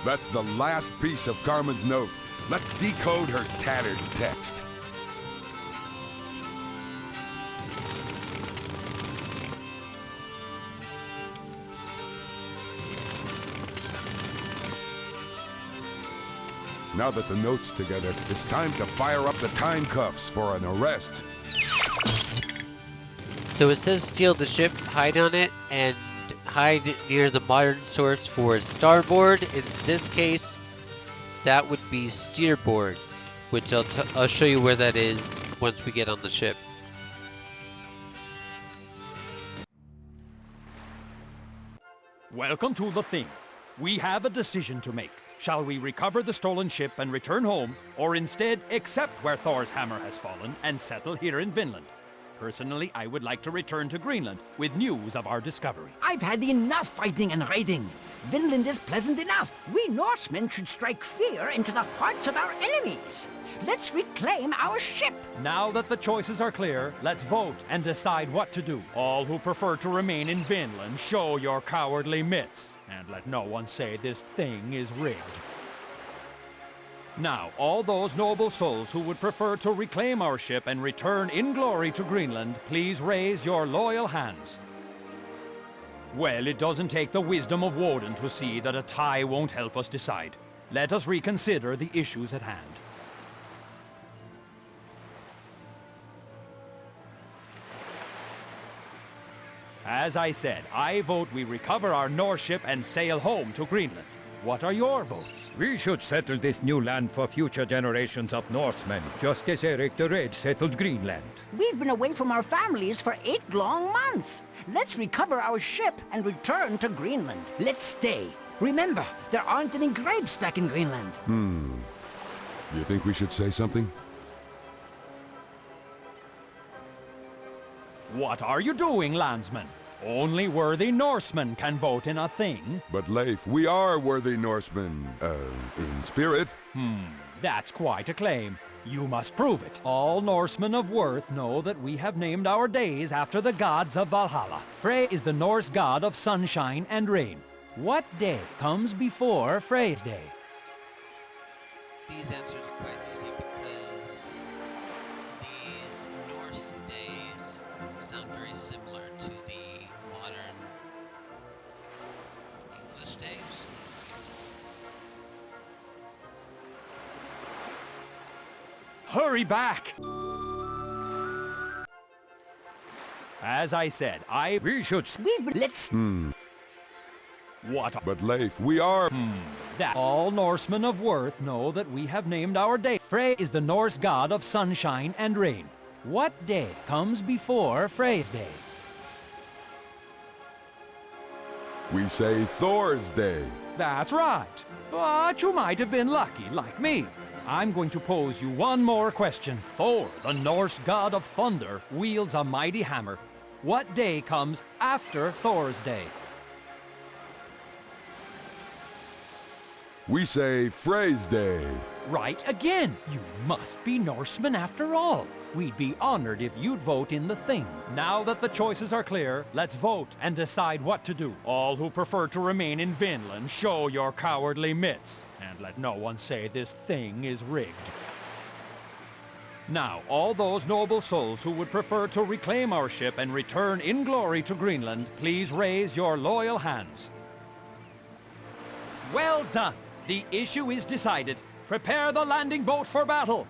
That's the last piece of Carmen's note. Let's decode her tattered text. Now that the note's together, it's time to fire up the time cuffs for an arrest. So it says steal the ship, hide on it, and hide near the modern source for starboard. In this case, that would be steerboard, which I'll show you where that is once we get on the ship. Welcome to the thing. We have a decision to make. Shall we recover the stolen ship and return home, or instead accept where Thor's hammer has fallen and settle here in Vinland? Personally, I would like to return to Greenland with news of our discovery. I've had enough fighting and raiding. Vinland is pleasant enough. We Norsemen should strike fear into the hearts of our enemies. Let's reclaim our ship. Now that the choices are clear, let's vote and decide what to do. All who prefer to remain in Vinland, show your cowardly mitts. And let no one say this thing is rigged. Now, all those noble souls who would prefer to reclaim our ship and return in glory to Greenland, please raise your loyal hands. Well, it doesn't take the wisdom of Woden to see that a tie won't help us decide. Let us reconsider the issues at hand. As I said, I vote we recover our Norse ship and sail home to Greenland. What are your votes? We should settle this new land for future generations of Norsemen, just as Eric the Red settled Greenland. We've been away from our families for 8 long months. Let's recover our ship and return to Greenland. Let's stay. Remember, there aren't any grapes back in Greenland. Do you think we should say something? What are you doing, landsman? Only worthy Norsemen can vote in a thing. But Leif, we are worthy Norsemen, in spirit. That's quite a claim. You must prove it. All Norsemen of worth know that we have named our days after the gods of Valhalla. Frey is the Norse god of sunshine and rain. What day comes before Frey's day? These answers are quite easy because these Norse days sound very similar to the modern English days. Hurry back! As I said, Let's... What? But Leif, we are... That all Norsemen of worth know that we have named our day. Frey is the Norse god of sunshine and rain. What day comes before Frey's day? We say Thor's Day. That's right. But you might have been lucky, like me. I'm going to pose you one more question. Thor, the Norse god of thunder, wields a mighty hammer. What day comes after Thor's day? We say Frey's Day. Right again. You must be Norsemen after all. We'd be honored if you'd vote in the thing. Now that the choices are clear, let's vote and decide what to do. All who prefer to remain in Vinland, show your cowardly mitts. And let no one say this thing is rigged. Now, all those noble souls who would prefer to reclaim our ship and return in glory to Greenland, please raise your loyal hands. Well done. The issue is decided. Prepare the landing boat for battle.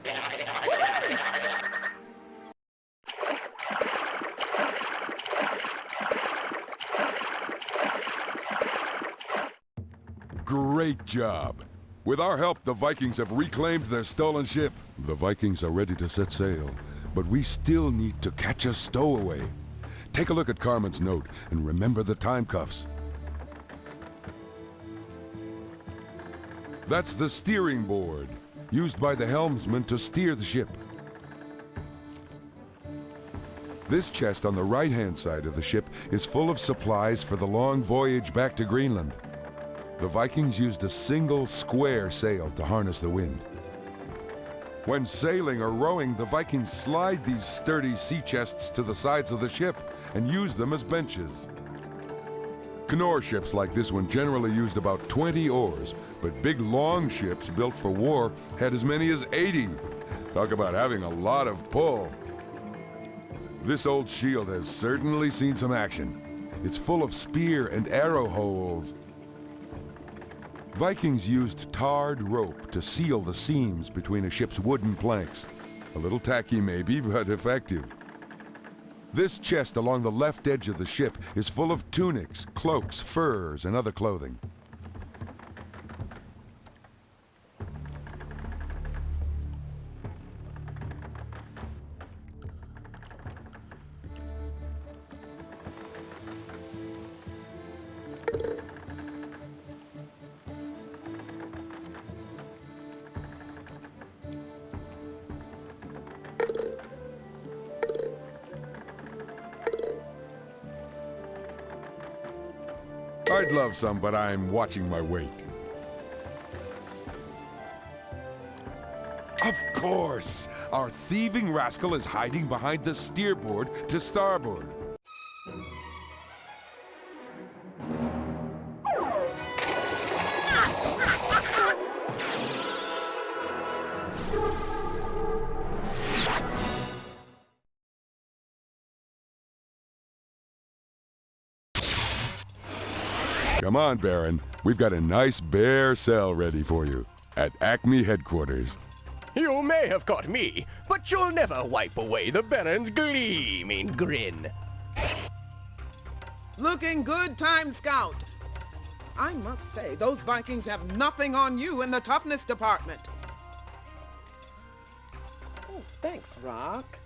Great job. With our help, the Vikings have reclaimed their stolen ship. The Vikings are ready to set sail, but we still need to catch a stowaway. Take a look at Carmen's note and remember the time cuffs. That's the steering board, used by the helmsman to steer the ship. This chest on the right-hand side of the ship is full of supplies for the long voyage back to Greenland. The Vikings used a single square sail to harness the wind. When sailing or rowing, the Vikings slide these sturdy sea chests to the sides of the ship and use them as benches. Knorr ships like this one generally used about 20 oars, but big long ships built for war had as many as 80. Talk about having a lot of pull. This old shield has certainly seen some action. It's full of spear and arrow holes. Vikings used tarred rope to seal the seams between a ship's wooden planks. A little tacky maybe, but effective. This chest along the left edge of the ship is full of tunics, cloaks, furs, and other clothing. I'd love some, but I'm watching my weight. Of course! Our thieving rascal is hiding behind the steerboard to starboard. Come on, Baron. We've got a nice bare cell ready for you at Acme headquarters. You may have caught me, but you'll never wipe away the Baron's gleaming grin. Looking good, Time Scout. I must say, those Vikings have nothing on you in the toughness department. Oh, thanks, Rock.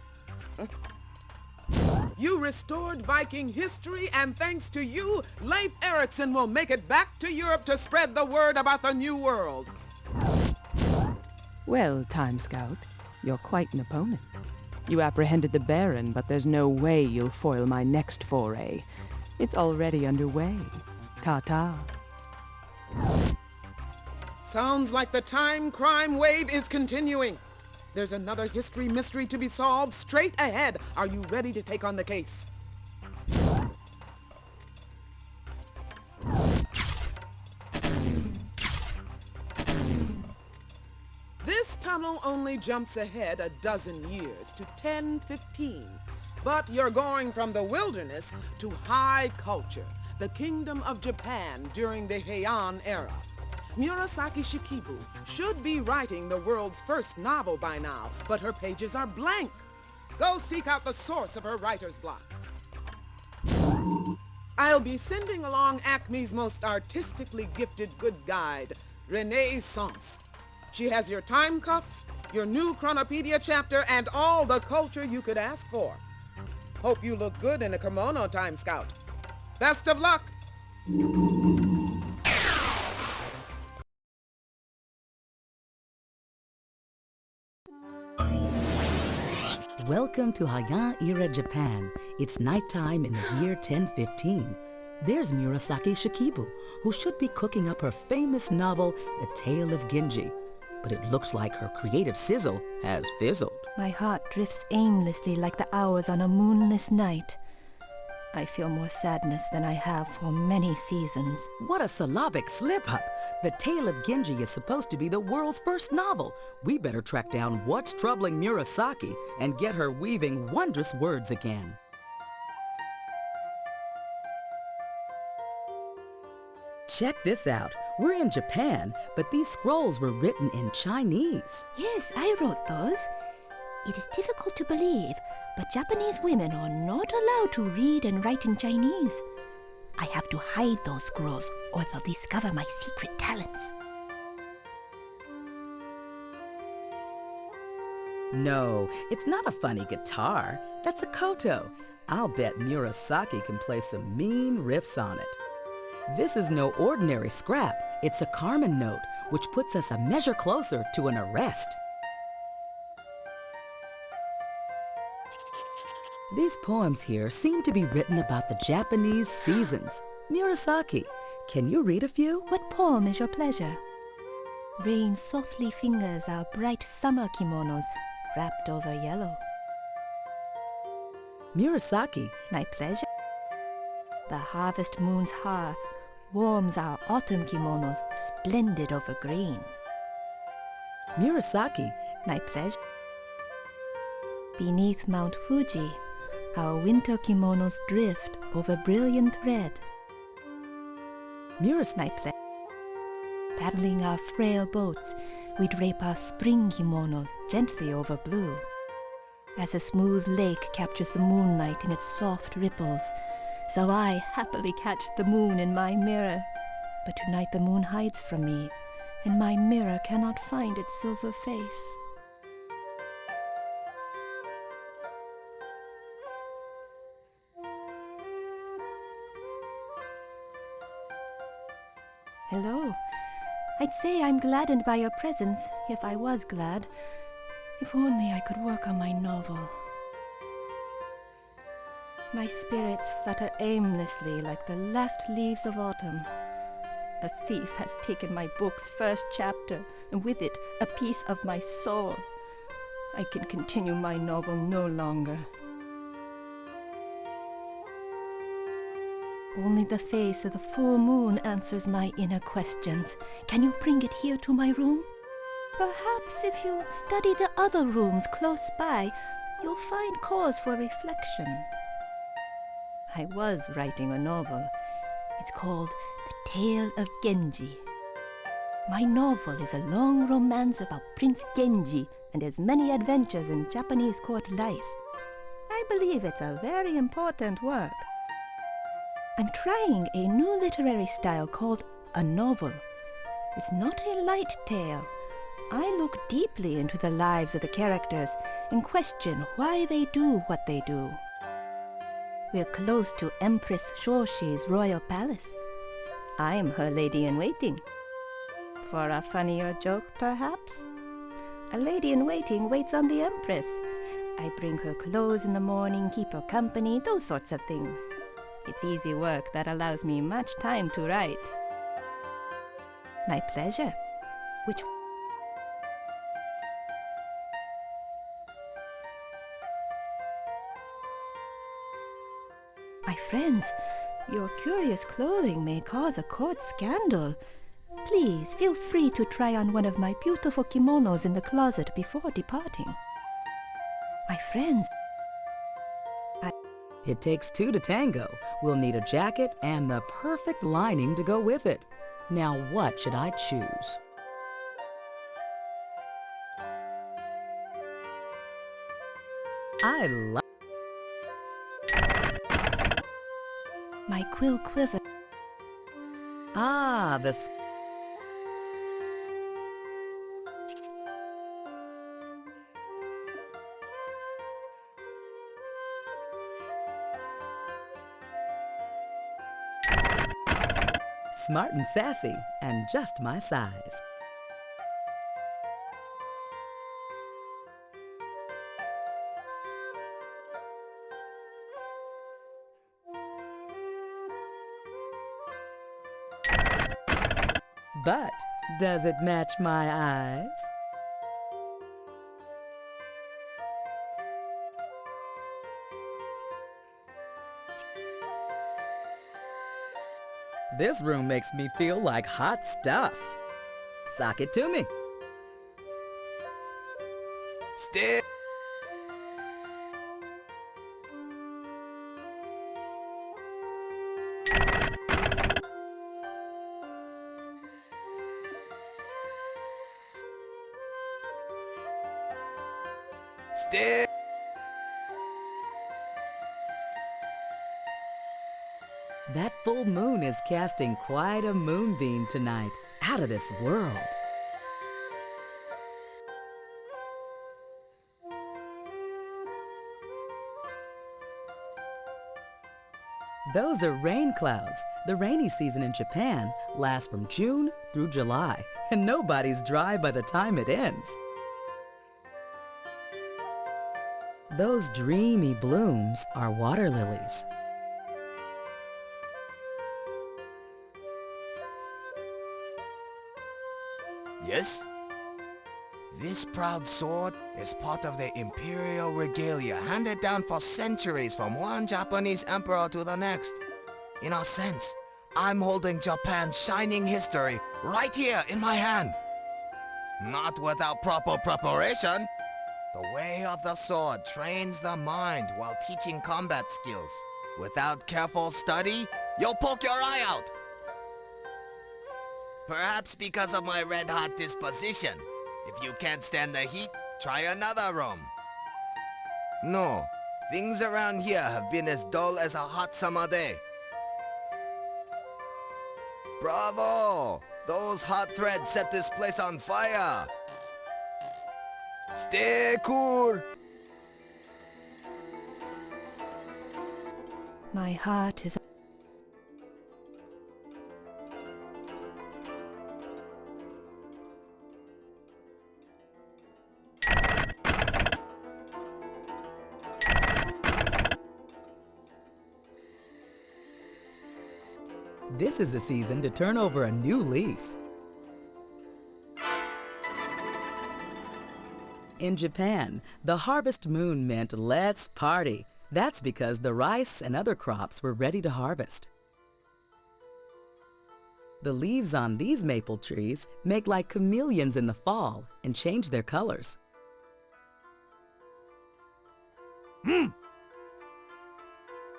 You restored Viking history, and thanks to you, Leif Erikson will make it back to Europe to spread the word about the New World. Well, Time Scout, you're quite an opponent. You apprehended the Baron, but there's no way you'll foil my next foray. It's already underway. Ta-ta. Sounds like the time crime wave is continuing. There's another history mystery to be solved straight ahead. Are you ready to take on the case? This tunnel only jumps ahead a dozen years to 1015. But you're going from the wilderness to high culture, the Kingdom of Japan during the Heian era. Murasaki Shikibu should be writing the world's first novel by now, but her pages are blank. Go seek out the source of her writer's block. I'll be sending along Acme's most artistically gifted good guide, Renaissance. She has your time cuffs, your new Chronopedia chapter, and all the culture you could ask for. Hope you look good in a kimono, Time Scout. Best of luck! Welcome to Heian era Japan. It's nighttime in the year 1015. There's Murasaki Shikibu, who should be cooking up her famous novel, The Tale of Genji. But it looks like her creative sizzle has fizzled. My heart drifts aimlessly like the hours on a moonless night. I feel more sadness than I have for many seasons. What a syllabic slip-up! The Tale of Genji is supposed to be the world's first novel. We better track down what's troubling Murasaki and get her weaving wondrous words again. Check this out. We're in Japan, but these scrolls were written in Chinese. Yes, I wrote those. It is difficult to believe, but Japanese women are not allowed to read and write in Chinese. I have to hide those scrolls, or they'll discover my secret talents. No, it's not a funny guitar. That's a koto. I'll bet Murasaki can play some mean riffs on it. This is no ordinary scrap. It's a Carmen note, which puts us a measure closer to an arrest. These poems here seem to be written about the Japanese seasons. Murasaki, can you read a few? What poem is your pleasure? Rain softly fingers our bright summer kimonos wrapped over yellow. Murasaki. My pleasure. The harvest moon's hearth warms our autumn kimonos splendid over green. Murasaki, My pleasure. Beneath Mount Fuji, our winter kimonos drift over brilliant red. My pleasure. Paddling our frail boats, we drape our spring kimonos gently over blue. As a smooth lake captures the moonlight in its soft ripples, so I happily catch the moon in my mirror. But tonight the moon hides from me, and my mirror cannot find its silver face. Hello. I'd say I'm gladdened by your presence, if I was glad. If only I could work on my novel. My spirits flutter aimlessly like the last leaves of autumn. A thief has taken my book's first chapter, and with it a piece of my soul. I can continue my novel no longer. Only the face of the full moon answers my inner questions. Can you bring it here to my room? Perhaps if you study the other rooms close by, you'll find cause for reflection. I was writing a novel. It's called The Tale of Genji. My novel is a long romance about Prince Genji and his many adventures in Japanese court life. I believe it's a very important work. I'm trying a new literary style called a novel. It's not a light tale. I look deeply into the lives of the characters and question why they do what they do. We're close to Empress Shoshi's royal palace. I'm her lady-in-waiting. For a funnier joke, perhaps? A lady-in-waiting waits on the Empress. I bring her clothes in the morning, keep her company, those sorts of things. It's easy work that allows me much time to write. My pleasure. Which... My friends, your curious clothing may cause a court scandal. Please feel free to try on one of my beautiful kimonos in the closet before departing. My friends, It takes two to tango. We'll need a jacket and the perfect lining to go with it. Now what should I choose? I love... My quill quiver. Ah, the... Smart and sassy, and just my size. But does it match my eyes? This room makes me feel like hot stuff. Sock it to me. Still. Still. That full moon is casting quite a moonbeam tonight, out of this world. Those are rain clouds. The rainy season in Japan lasts from June through July, and nobody's dry by the time it ends. Those dreamy blooms are water lilies. Yes? This proud sword is part of the imperial regalia handed down for centuries from one Japanese emperor to the next. In a sense, I'm holding Japan's shining history right here in my hand. Not without proper preparation. The way of the sword trains the mind while teaching combat skills. Without careful study, you'll poke your eye out. Perhaps because of my red-hot disposition. If you can't stand the heat, try another room. No, things around here have been as dull as a hot summer day. Bravo! Those hot threads set this place on fire! Stay cool! My heart is... This is the season to turn over a new leaf. In Japan, the harvest moon meant let's party. That's because the rice and other crops were ready to harvest. The leaves on these maple trees make like chameleons in the fall and change their colors.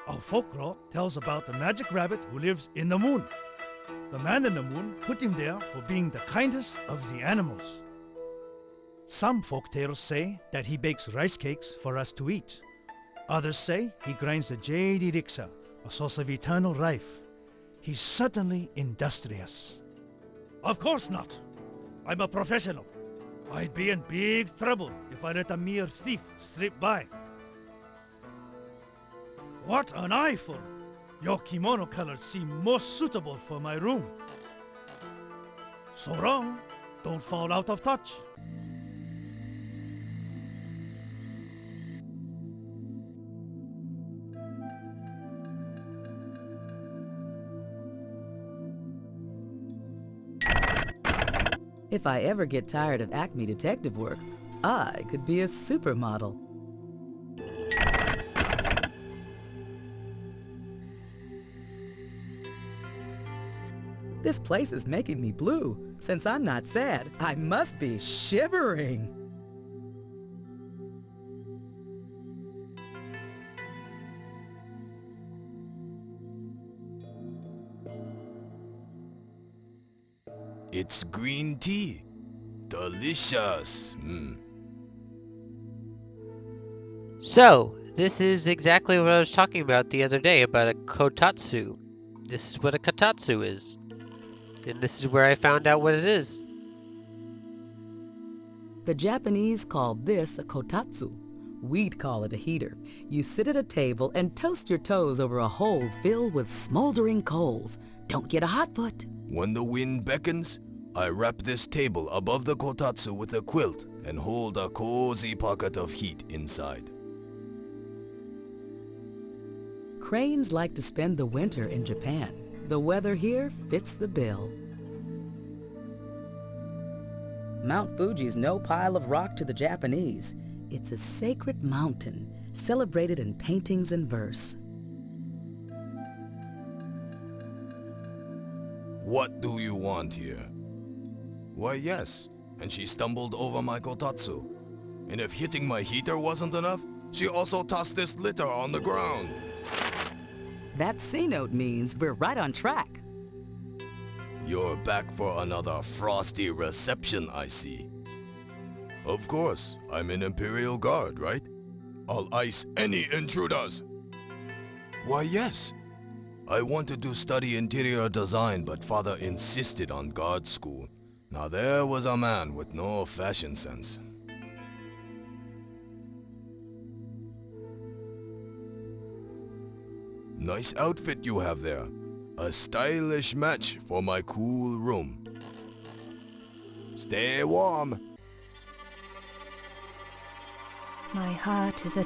Our folklore tells about the magic rabbit who lives in the moon. The man in the moon put him there for being the kindest of the animals. Some folktales say that he bakes rice cakes for us to eat. Others say he grinds the jade elixir, a source of eternal life. He's certainly industrious. Of course not. I'm a professional. I'd be in big trouble if I let a mere thief slip by. What an eyeful! Your kimono colors seem most suitable for my room. So long, don't fall out of touch. If I ever get tired of Acme detective work, I could be a supermodel. This place is making me blue. Since I'm not sad, I must be shivering. It's green tea. Delicious. So, this is exactly what I was talking about the other day about a kotatsu. This is what a kotatsu is. And this is where I found out what it is. The Japanese call this a kotatsu. We'd call it a heater. You sit at a table and toast your toes over a hole filled with smoldering coals. Don't get a hot foot. When the wind beckons, I wrap this table above the kotatsu with a quilt and hold a cozy pocket of heat inside. Cranes like to spend the winter in Japan. The weather here fits the bill. Mount Fuji's no pile of rock to the Japanese. It's a sacred mountain, celebrated in paintings and verse. What do you want here? Why, yes. And she stumbled over my kotatsu. And if hitting my heater wasn't enough, she also tossed this litter on the ground. That C note means we're right on track. You're back for another frosty reception, I see. Of course, I'm an Imperial Guard, right? I'll ice any intruders. Why, yes. I wanted to study interior design, but father insisted on guard school. Now there was a man with no fashion sense. Nice outfit you have there. A stylish match for my cool room. Stay warm. My heart is a...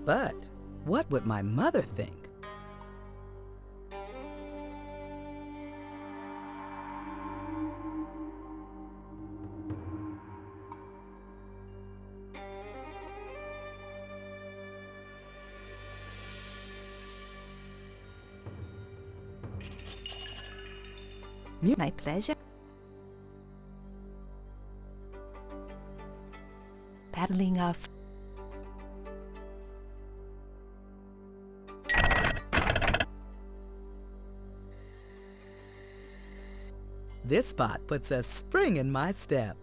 But what would my mother think? My pleasure. Paddling off. This spot puts a spring in my step.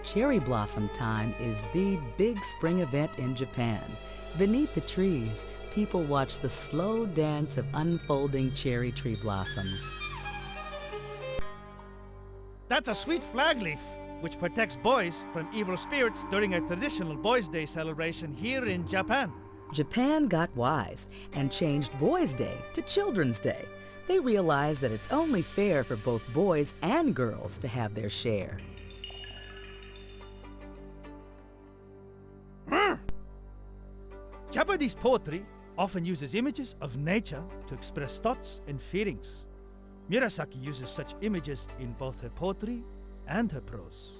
Cherry blossom time is the big spring event in Japan. Beneath the trees, people watch the slow dance of unfolding cherry tree blossoms. That's a sweet flag leaf, which protects boys from evil spirits during a traditional Boys' Day celebration here in Japan. Japan got wise and changed Boys' Day to Children's Day. They realized that it's only fair for both boys and girls to have their share. Japanese poetry often uses images of nature to express thoughts and feelings. Murasaki uses such images in both her poetry and her prose.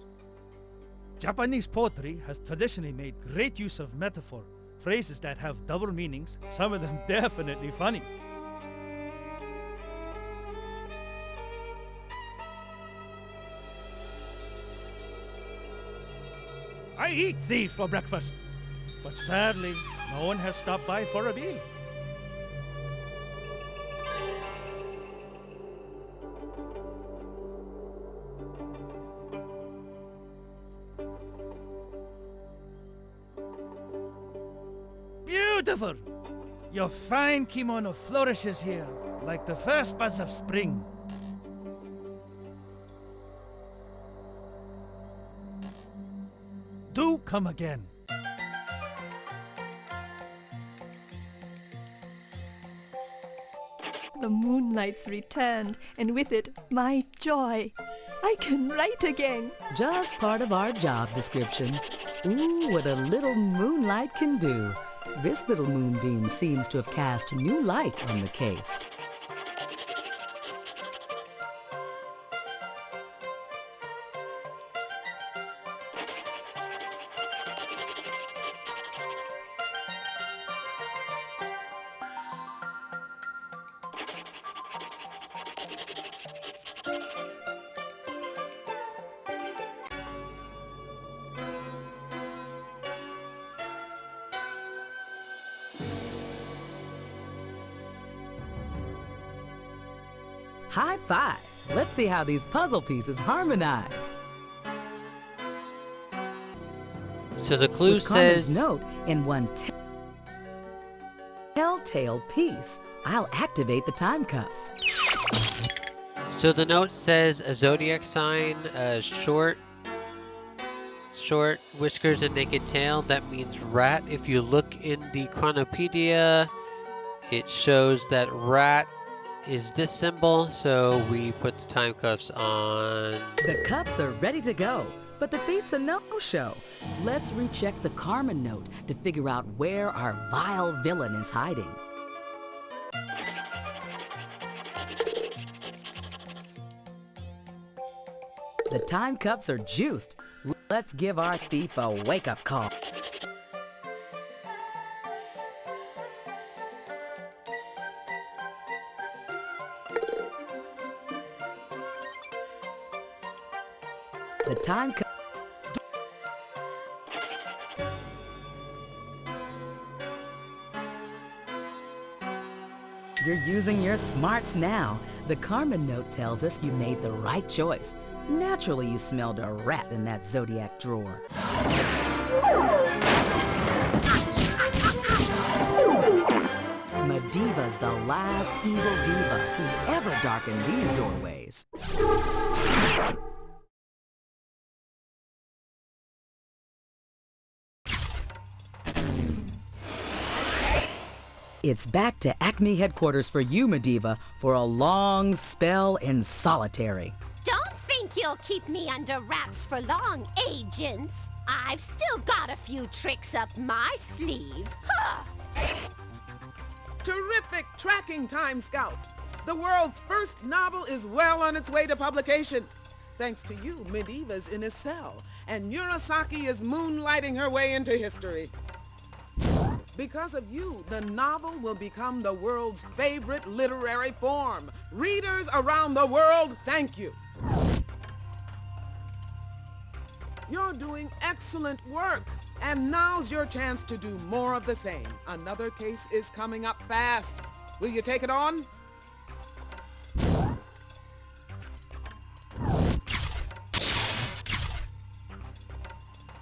Japanese poetry has traditionally made great use of metaphor, phrases that have double meanings, some of them definitely funny. I eat thief for breakfast, but sadly, no one has stopped by for a meal. Beautiful! Your fine kimono flourishes here like the first buzz of spring. Do come again. The moonlight's returned, and with it, my joy. I can write again. Just part of our job description. Ooh, what a little moonlight can do. This little moonbeam seems to have cast new light on the case. High five! Let's see how these puzzle pieces harmonize. So the clue With Carmen's says... note in one telltale piece, I'll activate the time cuffs. So the note says a zodiac sign, short whiskers and naked tail. That means rat. If you look in the Chronopedia, it shows that rat is this symbol, so we put the time cuffs on. The cuffs are ready to go, but the thief's a no-show. Let's recheck the Carmen note to figure out where our vile villain is hiding. The time cuffs are juiced. Let's give our thief a wake-up call. The time cuff. You're using your smarts now. The Carmen note tells us you made the right choice. Naturally, you smelled a rat in that zodiac drawer. Mediva's the last evil diva who ever darkened these doorways. It's back to Acme headquarters for you, Mediva, for a long spell in solitary. Don't think you'll keep me under wraps for long, agents. I've still got a few tricks up my sleeve. Huh. Terrific tracking time, Scout. The world's first novel is well on its way to publication. Thanks to you, Mediva's in a cell, and Murasaki is moonlighting her way into history. Because of you, the novel will become the world's favorite literary form. Readers around the world, thank you. You're doing excellent work, and now's your chance to do more of the same. Another case is coming up fast. Will you take it on?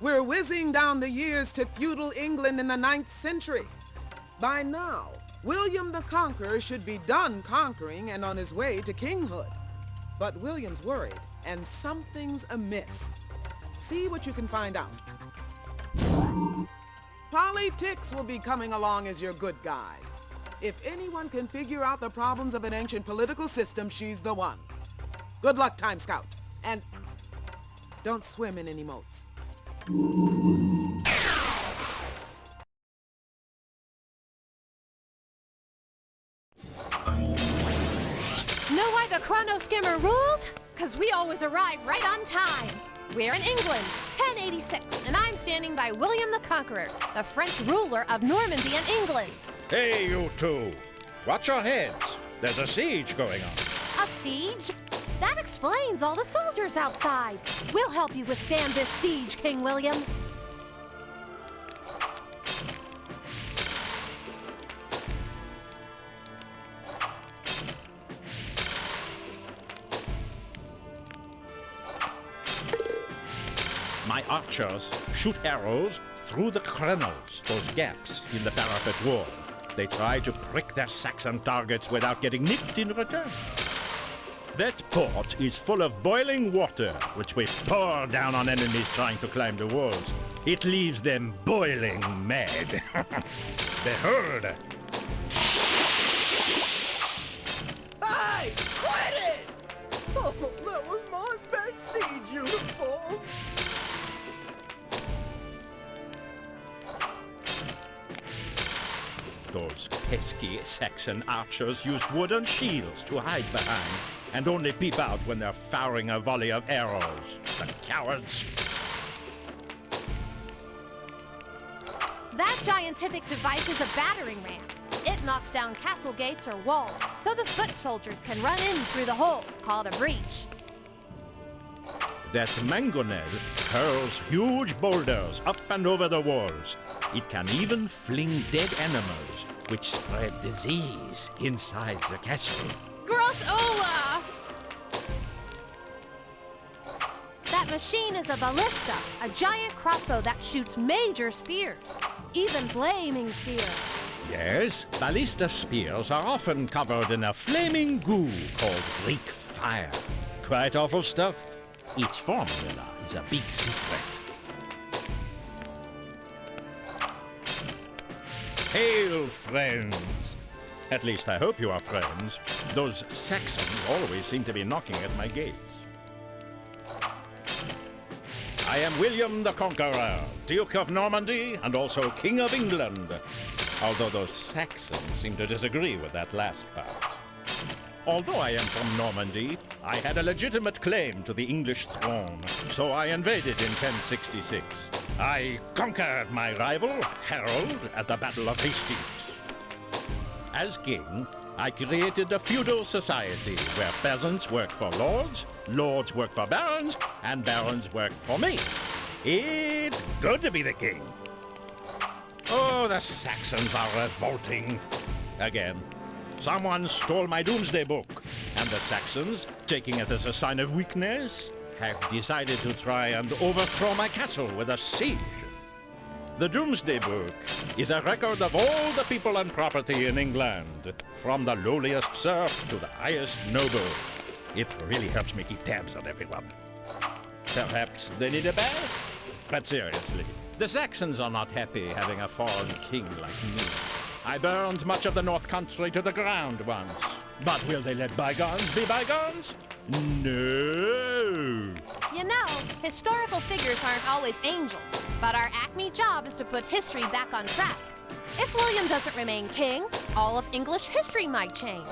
We're whizzing down the years to feudal England in the 9th century. By now, William the Conqueror should be done conquering and on his way to kinghood. But William's worried, and something's amiss. See what you can find out. Politics will be coming along as your good guide. If anyone can figure out the problems of an ancient political system, she's the one. Good luck, Time Scout. And don't swim in any moats. Know why the Chrono Skimmer rules? 'Cause we always arrive right on time. We're in England, 1086, and I'm standing by William the Conqueror, the French ruler of Normandy and England. Hey, you two! Watch your heads. There's a siege going on. A siege? That explains all the soldiers outside. We'll help you withstand this siege, King William. My archers shoot arrows through the crenels, those gaps in the parapet wall. They try to prick their Saxon targets without getting nicked in return. That pot is full of boiling water, which we pour down on enemies trying to climb the walls. It leaves them boiling mad. Behold! Hey! Quit it! Oh, that was my best siege uniform! Those pesky Saxon archers use wooden shields to hide behind, and only peep out when they're firing a volley of arrows. The cowards! That giantific device is a battering ram. It knocks down castle gates or walls, so the foot soldiers can run in through the hole, called a breach. That mangonel hurls huge boulders up and over the walls. It can even fling dead animals, which spread disease inside the castle. Grossola! That machine is a ballista, a giant crossbow that shoots major spears, even flaming spears. Yes, ballista spears are often covered in a flaming goo called Greek fire. Quite awful stuff. Its formula is a big secret. Hail, friends! At least I hope you are friends. Those Saxons always seem to be knocking at my gates. I am William the Conqueror, Duke of Normandy and also King of England. Although those Saxons seem to disagree with that last part. Although I am from Normandy, I had a legitimate claim to the English throne, so I invaded in 1066. I conquered my rival, Harold, at the Battle of Hastings. As king, I created a feudal society where peasants worked for lords, lords worked for barons, and barons worked for me. It's good to be the king. Oh, the Saxons are revolting. Again. Someone stole my doomsday book, and the Saxons, taking it as a sign of weakness, have decided to try and overthrow my castle with a siege. The Doomsday Book is a record of all the people and property in England, from the lowliest serf to the highest noble. It really helps me keep tabs on everyone. Perhaps they need a bath? But seriously, the Saxons are not happy having a foreign king like me. I burned much of the North Country to the ground once. But will they let bygones be bygones? No! You know, historical figures aren't always angels, but our Acme job is to put history back on track. If William doesn't remain king, all of English history might change.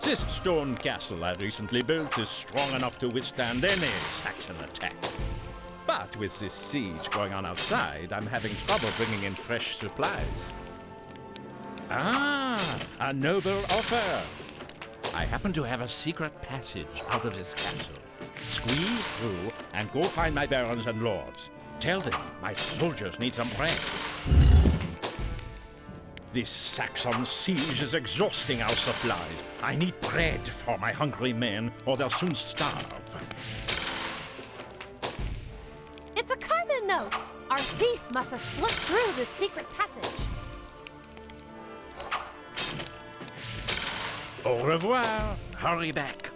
This stone castle I recently built is strong enough to withstand any Saxon attack. But with this siege going on outside, I'm having trouble bringing in fresh supplies. Ah, a noble offer. I happen to have a secret passage out of this castle. Squeeze through and go find my barons and lords. Tell them my soldiers need some bread. This Saxon siege is exhausting our supplies. I need bread for my hungry men, or they'll soon starve. It's a Carmen note. Our thief must have slipped through this secret passage. Au revoir. Hurry back.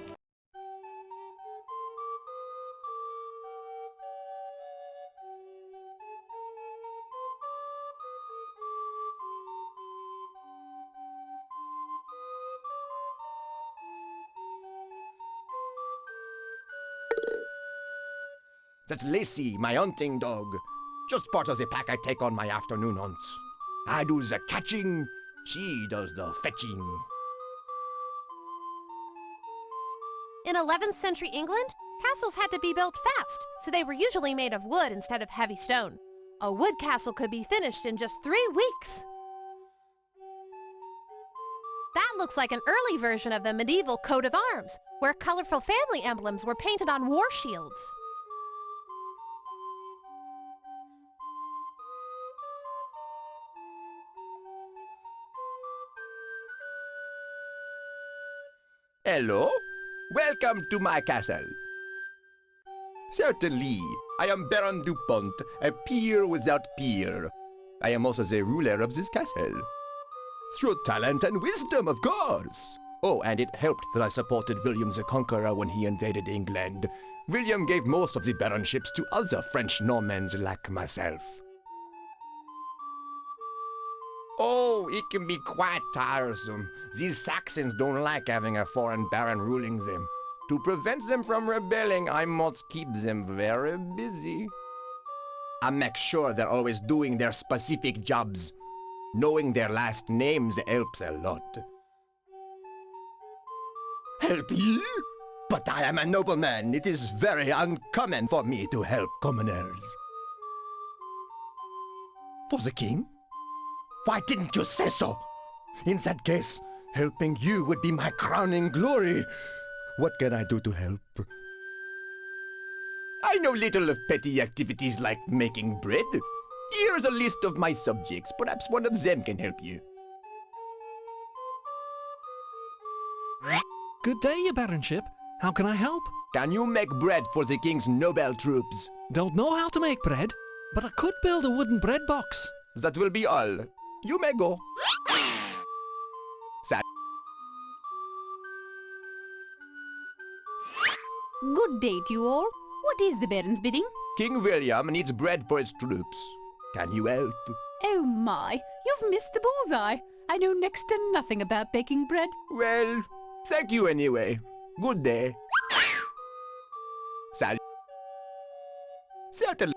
That's Lacey, my hunting dog. Just part of the pack I take on my afternoon hunts. I do the catching, she does the fetching. In 11th century England, castles had to be built fast, so they were usually made of wood instead of heavy stone. A wood castle could be finished in just 3 weeks. That looks like an early version of the medieval coat of arms, where colorful family emblems were painted on war shields. Hello? Welcome to my castle. Certainly, I am Baron Dupont, a peer without peer. I am also the ruler of this castle. Through talent and wisdom, of course. Oh, and it helped that I supported William the Conqueror when he invaded England. William gave most of the baronships to other French Normans like myself. Oh, it can be quite tiresome. These Saxons don't like having a foreign baron ruling them. To prevent them from rebelling, I must keep them very busy. I make sure they're always doing their specific jobs. Knowing their last names helps a lot. Help you? But I am a nobleman. It is very uncommon for me to help commoners. For the king? Why didn't you say so? In that case, helping you would be my crowning glory. What can I do to help? I know little of petty activities like making bread. Here's a list of my subjects. Perhaps one of them can help you. Good day, your baronship. How can I help? Can you make bread for the king's noble troops? Don't know how to make bread, but I could build a wooden bread box. That will be all. You may go. Good day to you all. What is the Baron's bidding? King William needs bread for his troops. Can you help? Oh my, you've missed the bullseye. I know next to nothing about baking bread. Well, thank you anyway. Good day. Certainly.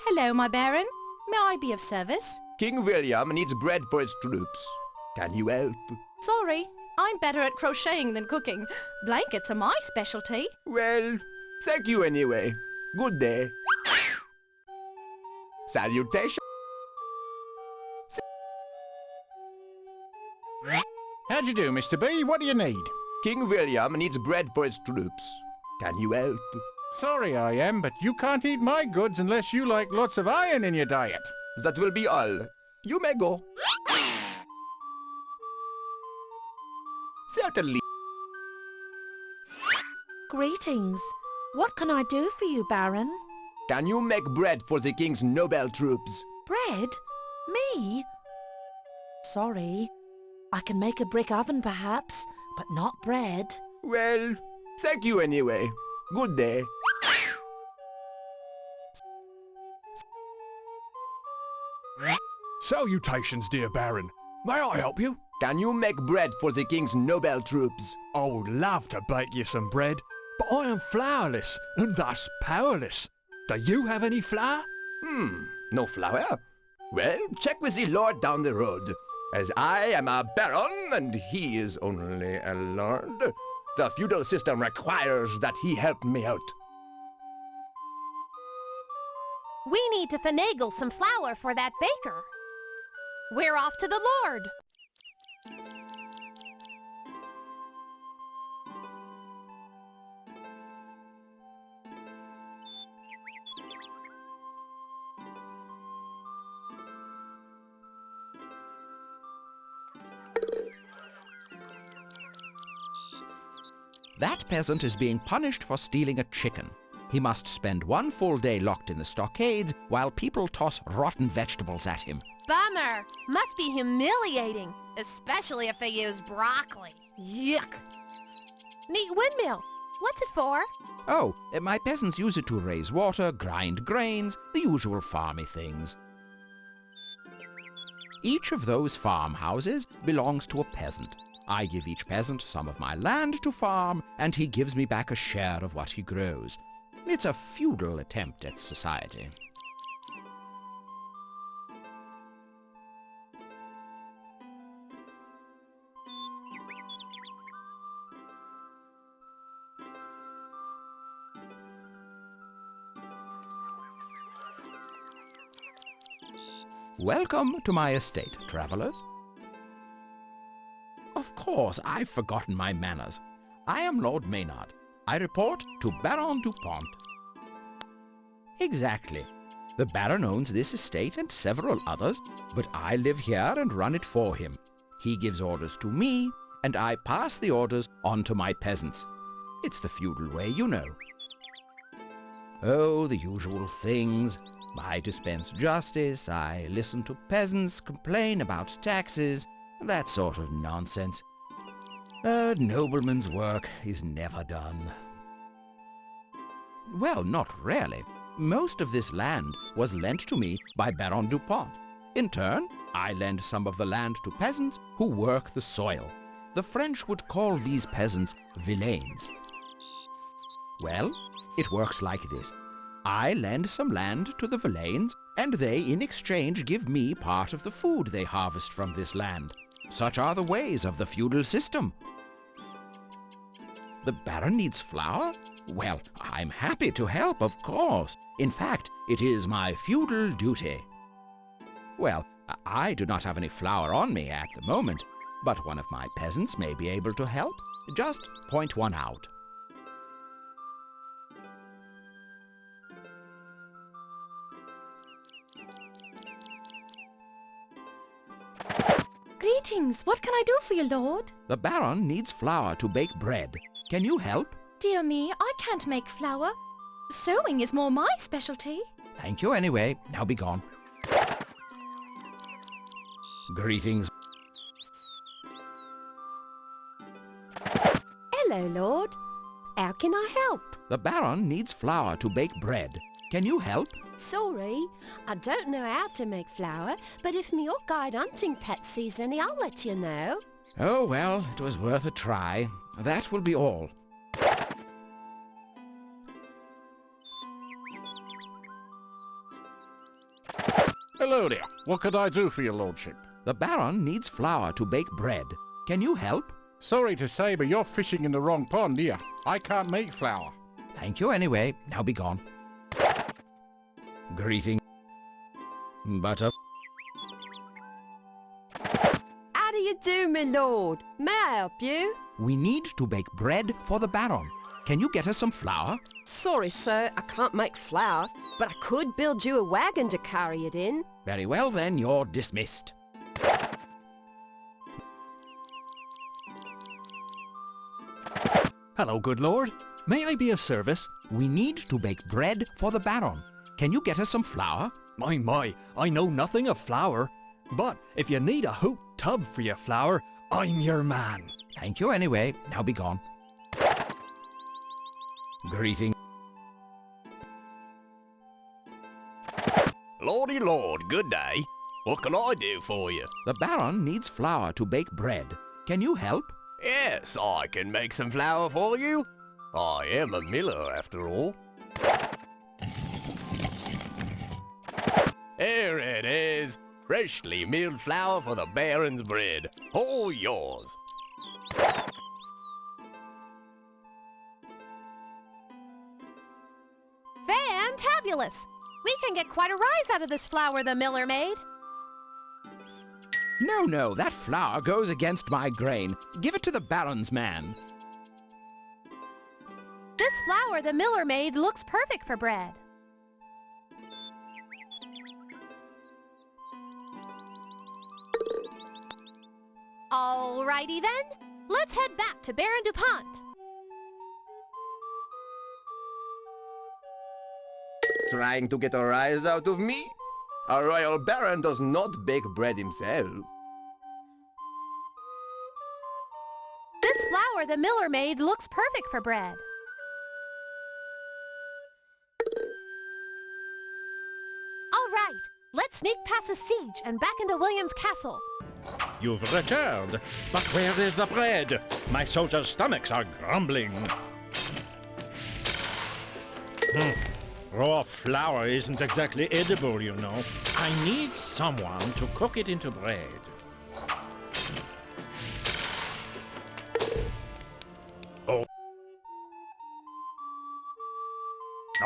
Hello, my Baron. May I be of service? King William needs bread for his troops. Can you help? Sorry, I'm better at crocheting than cooking. Blankets are my specialty. Well, thank you anyway. Good day. Salutation. How'd you do, Mr. B? What do you need? King William needs bread for his troops. Can you help? Sorry I am, but you can't eat my goods unless you like lots of iron in your diet. That will be all. You may go. Certainly. Greetings. What can I do for you, Baron? Can you make bread for the king's noble troops? Bread? Me? Sorry. I can make a brick oven, perhaps, but not bread. Well, thank you anyway. Good day. Salutations, dear Baron. May I help you? Can you make bread for the king's noble troops? I would love to bake you some bread, but I am flourless and thus powerless. Do you have any flour? No flour? Well, check with the lord down the road. As I am a baron and he is only a lord, the feudal system requires that he help me out. We need to finagle some flour for that baker. We're off to the Lord. That peasant is being punished for stealing a chicken. He must spend 1 full day locked in the stockades while people toss rotten vegetables at him. Bummer. Must be humiliating, especially if they use broccoli. Yuck. Neat windmill. What's it for? Oh, my peasants use it to raise water, grind grains, the usual farmy things. Each of those farmhouses belongs to a peasant. I give each peasant some of my land to farm, and he gives me back a share of what he grows. It's a feudal attempt at society. Welcome to my estate, travelers. Of course, I've forgotten my manners. I am Lord Maynard. I report to Baron Dupont. Exactly. The Baron owns this estate and several others, but I live here and run it for him. He gives orders to me, and I pass the orders on to my peasants. It's the feudal way, you know. Oh, the usual things. I dispense justice, I listen to peasants complain about taxes, that sort of nonsense. A nobleman's work is never done. Well, not really. Most of this land was lent to me by Baron Dupont. In turn, I lend some of the land to peasants who work the soil. The French would call these peasants villeins. Well, it works like this. I lend some land to the villeins, and they in exchange give me part of the food they harvest from this land. Such are the ways of the feudal system. The Baron needs flour? Well, I'm happy to help, of course. In fact, it is my feudal duty. Well, I do not have any flour on me at the moment, but one of my peasants may be able to help. Just point one out. Greetings. What can I do for you, Lord? The Baron needs flour to bake bread. Can you help? Dear me, I can't make flour. Sewing is more my specialty. Thank you anyway. Now be gone. Greetings. Hello, Lord. How can I help? The Baron needs flour to bake bread. Can you help? Sorry, I don't know how to make flour, but if me guide hunting pet sees any, I'll let you know. Oh, well, it was worth a try. That will be all. Hello there. What could I do for your lordship? The Baron needs flour to bake bread. Can you help? Sorry to say, but you're fishing in the wrong pond here. I can't make flour. Thank you anyway. Now be gone. Greeting. Butter. How do you do, my lord? May I help you? We need to bake bread for the Baron. Can you get us some flour? Sorry, sir, I can't make flour, but I could build you a wagon to carry it in. Very well then, you're dismissed. Hello, good lord. May I be of service? We need to bake bread for the Baron. Can you get us some flour? My, I know nothing of flour. But if you need a hoop tub for your flour, I'm your man. Thank you anyway. Now be gone. Greeting. Lordy lord, good day. What can I do for you? The Baron needs flour to bake bread. Can you help? Yes, I can make some flour for you. I am a miller, after all. Here it is. Freshly milled flour for the Baron's bread. All yours. Fantabulous! We can get quite a rise out of this flour the miller made. No, that flour goes against my grain. Give it to the Baron's man. This flour the miller made looks perfect for bread. Alrighty then, let's head back to Baron DuPont. Trying to get a rise out of me? A royal baron does not bake bread himself. This flour the miller made looks perfect for bread. All right, let's sneak past the siege and back into William's castle. You've returned, but where is the bread? My soldiers' stomachs are grumbling. Raw flour isn't exactly edible, you know. I need someone to cook it into bread.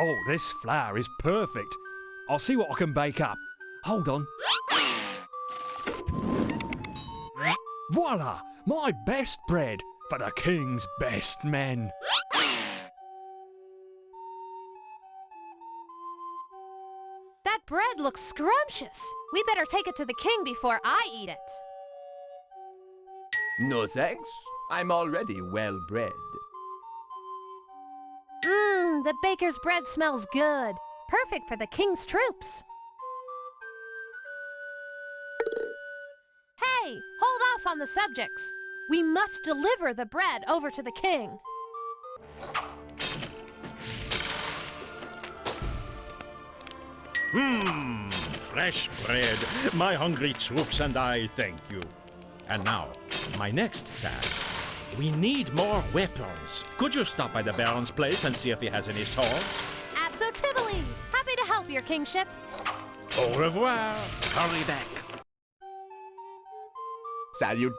Oh, this flour is perfect. I'll see what I can bake up. Hold on. Voila! My best bread for the king's best men. That bread looks scrumptious. We better take it to the king before I eat it. No thanks. I'm already well bred. The baker's bread smells good. Perfect for the king's troops. Hey, hold off on the subjects. We must deliver the bread over to the king. Fresh bread. My hungry troops and I thank you. And now, my next task. We need more weapons. Could you stop by the Baron's place and see if he has any swords? Absolutely. Happy to help, your kingship. Au revoir. Hurry back. Salute.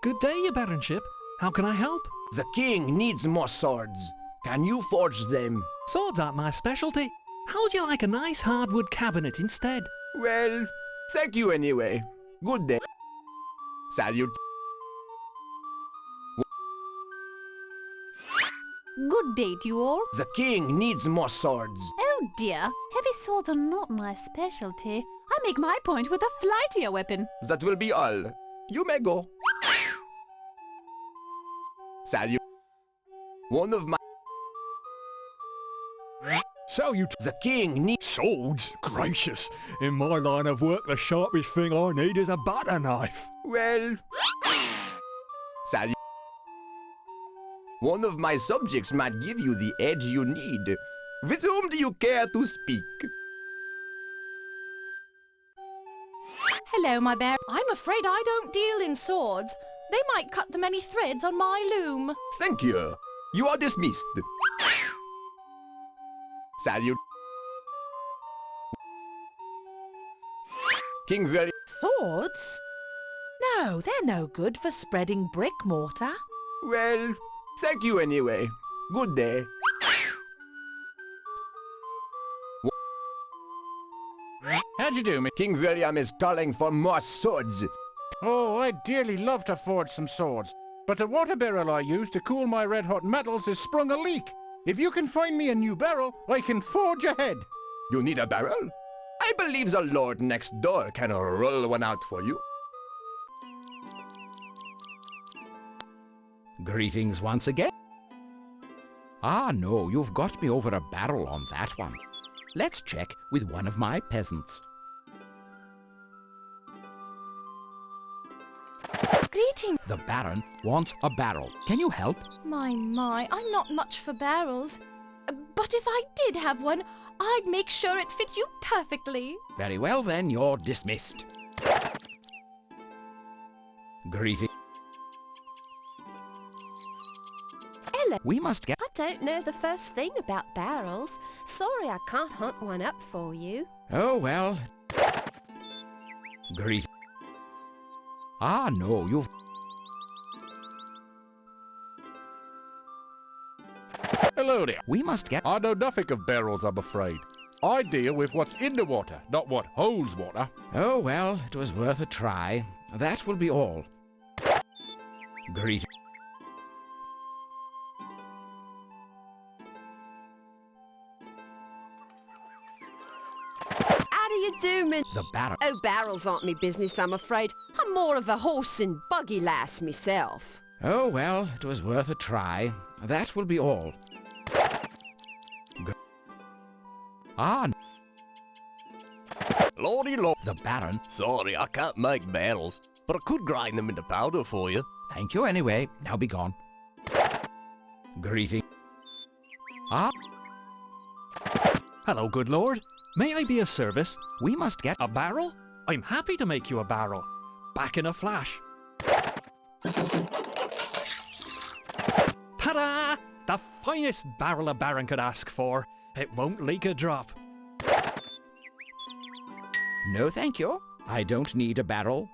Good day, your baronship. How can I help? The king needs more swords. Can you forge them? Swords aren't my specialty. How would you like a nice hardwood cabinet instead? Well, thank you anyway. Good day. Salute. Good day to you all. The king needs more swords. Oh dear, heavy swords are not my specialty. I make my point with a flightier weapon. That will be all. You may go. Salute. One of my... The king needs swords? Gracious. In my line of work, the sharpest thing I need is a butter knife. Well... Salute. One of my subjects might give you the edge you need. With whom do you care to speak? Hello, my bear. I'm afraid I don't deal in swords. They might cut the many threads on my loom. Thank you. You are dismissed. Salute. King very... Swords? No, they're no good for spreading brick mortar. Well, thank you anyway. Good day. How'd you do, me? King William is calling for more swords. Oh, I'd dearly love to forge some swords, but the water barrel I use to cool my red-hot metals has sprung a leak. If you can find me a new barrel, I can forge ahead. You need a barrel? I believe the lord next door can roll one out for you. Greetings once again. Ah, no, you've got me over a barrel on that one. Let's check with one of my peasants. Greetings. The Baron wants a barrel. Can you help? My, I'm not much for barrels. But if I did have one, I'd make sure it fit you perfectly. Very well then, you're dismissed. Greetings. Hello. We must get... I don't know the first thing about barrels. Sorry I can't hunt one up for you. Oh, well. Greetings. Ah, no, you've... Hello there. We must get... I know nothing of barrels, I'm afraid. I deal with what's in the water, not what holds water. Oh, well, it was worth a try. That will be all. Greet. How do you do, man? The barrel. Oh, barrels aren't me business, I'm afraid. I'm more of a horse and buggy lass myself. Oh, well, it was worth a try. That will be all. Ah, Lordy lord. The Baron. Sorry, I can't make barrels, but I could grind them into powder for you. Thank you anyway. Now be gone. Greeting. Ah. Hello, good lord. May I be of service? We must get... A barrel? I'm happy to make you a barrel. Back in a flash. Ta-da! The finest barrel a baron could ask for. It won't leak a drop. No, thank you. I don't need a barrel.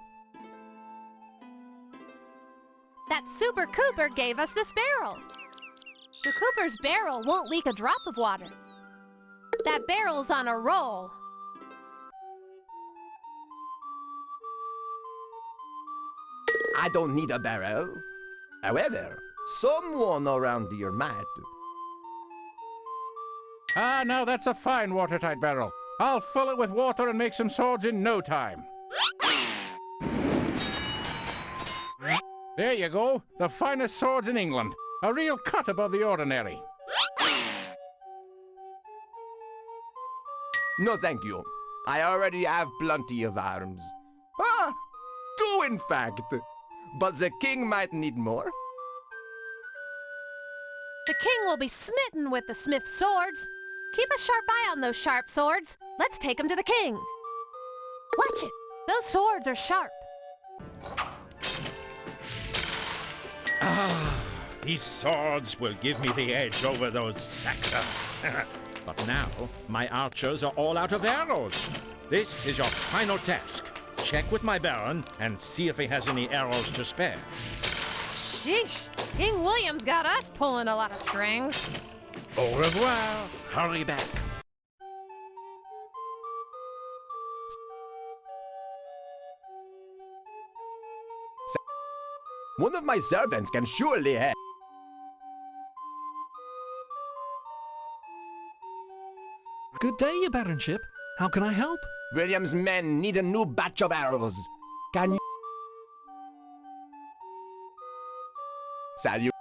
That Super Cooper gave us this barrel. The Cooper's barrel won't leak a drop of water. That barrel's on a roll. I don't need a barrel. However, someone around here might. Ah, now that's a fine watertight barrel. I'll fill it with water and make some swords in no time. There you go. The finest swords in England. A real cut above the ordinary. No, thank you. I already have plenty of arms. Ah, two in fact. But the king might need more. The king will be smitten with the smith's swords. Keep a sharp eye on those sharp swords. Let's take them to the king. Watch it. Those swords are sharp. These swords will give me the edge over those Saxons. But now, my archers are all out of arrows. This is your final task. Check with my baron and see if he has any arrows to spare. Sheesh. King William's got us pulling a lot of strings. Au revoir. Hurry back. One of my servants can surely help. Good day, your baronship. How can I help? William's men need a new batch of arrows. Can you... Salute.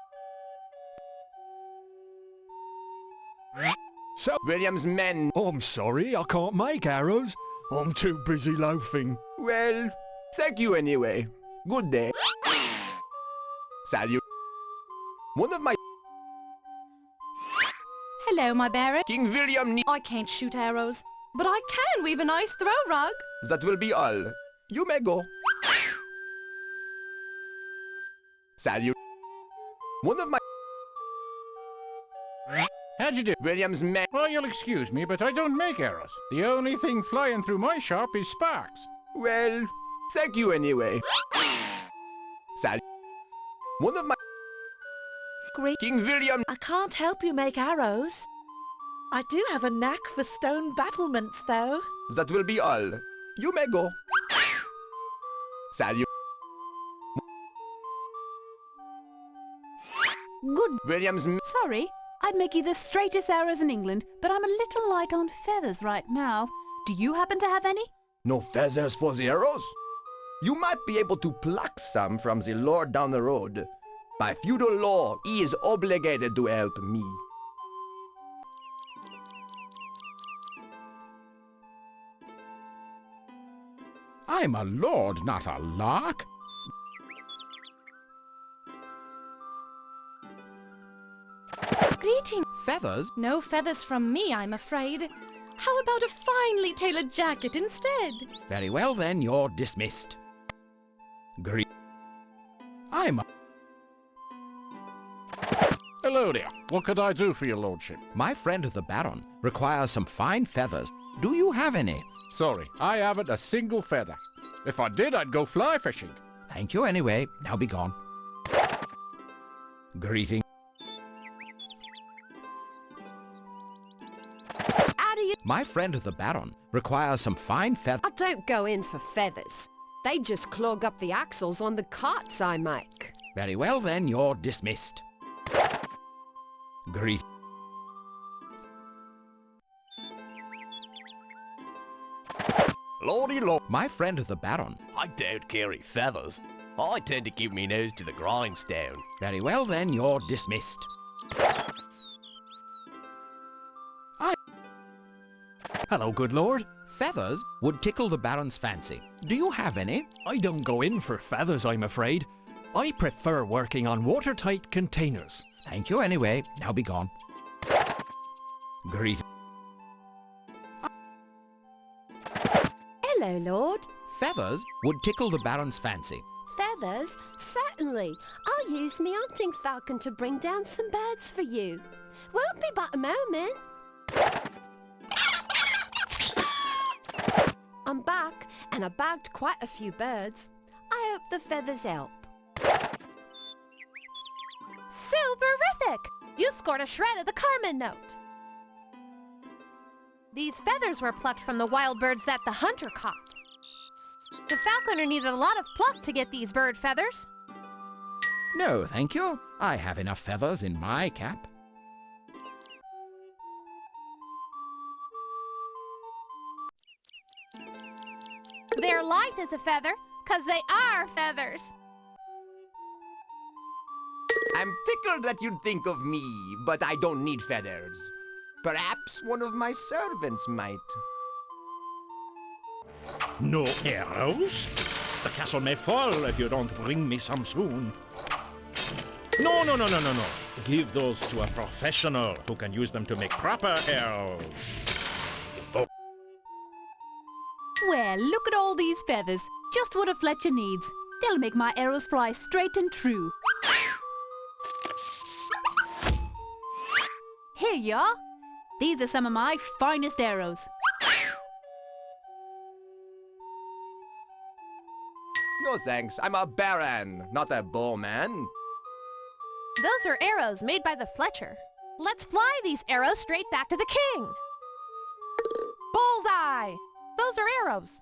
So, William's men... I'm sorry, I can't make arrows. I'm too busy loafing. Well, thank you anyway. Good day. Salute. One of my... Hello, my baron. King William need... I can't shoot arrows, but I can weave a nice throw rug. That will be all. You may go. Salute. One of my... How'd you do? William's men... Well, you'll excuse me, but I don't make arrows. The only thing flying through my shop is sparks. Well, thank you anyway. Salute. One of my... Great. King William... I can't help you make arrows. I do have a knack for stone battlements, though. That will be all. You may go. Salute. Good. William's... Sorry, I'd make you the straightest arrows in England, but I'm a little light on feathers right now. Do you happen to have any? No feathers for the arrows? You might be able to pluck some from the lord down the road. By feudal law, he is obligated to help me. I'm a lord, not a lark. Greeting. Feathers? No feathers from me, I'm afraid. How about a finely tailored jacket instead? Very well then, you're dismissed. I'm a... Hello there. What could I do for your lordship? My friend the Baron requires some fine feathers. Do you have any? Sorry, I haven't a single feather. If I did, I'd go fly fishing. Thank you anyway. Now be gone. Greeting. My friend the Baron requires some fine feathers. I don't go in for feathers. They just clog up the axles on the carts I make. Very well then, you're dismissed. Greet. Lordy lord. My friend the Baron. I don't carry feathers. I tend to keep me nose to the grindstone. Very well then, you're dismissed. Hello, good lord. Feathers would tickle the Baron's fancy. Do you have any? I don't go in for feathers, I'm afraid. I prefer working on watertight containers. Thank you anyway. Now be gone. Greet. Hello, Lord. Feathers would tickle the Baron's fancy. Feathers? Certainly. I'll use me hunting falcon to bring down some birds for you. Won't be but a moment. I'm back, and I bagged quite a few birds. I hope the feathers help. Silverific! You scored a shred of the Carmen note. These feathers were plucked from the wild birds that the hunter caught. The falconer needed a lot of pluck to get these bird feathers. No, thank you. I have enough feathers in my cap. They're light as a feather, 'cause they are feathers. I'm tickled that you'd think of me, but I don't need feathers. Perhaps one of my servants might. No arrows? The castle may fall if you don't bring me some soon. No. Give those to a professional who can use them to make proper arrows. Well, look at all these feathers. Just what a Fletcher needs. They'll make my arrows fly straight and true. Here you are. These are some of my finest arrows. No thanks, I'm a baron, not a bowman. Those are arrows made by the Fletcher. Let's fly these arrows straight back to the king. Bullseye! Those are arrows.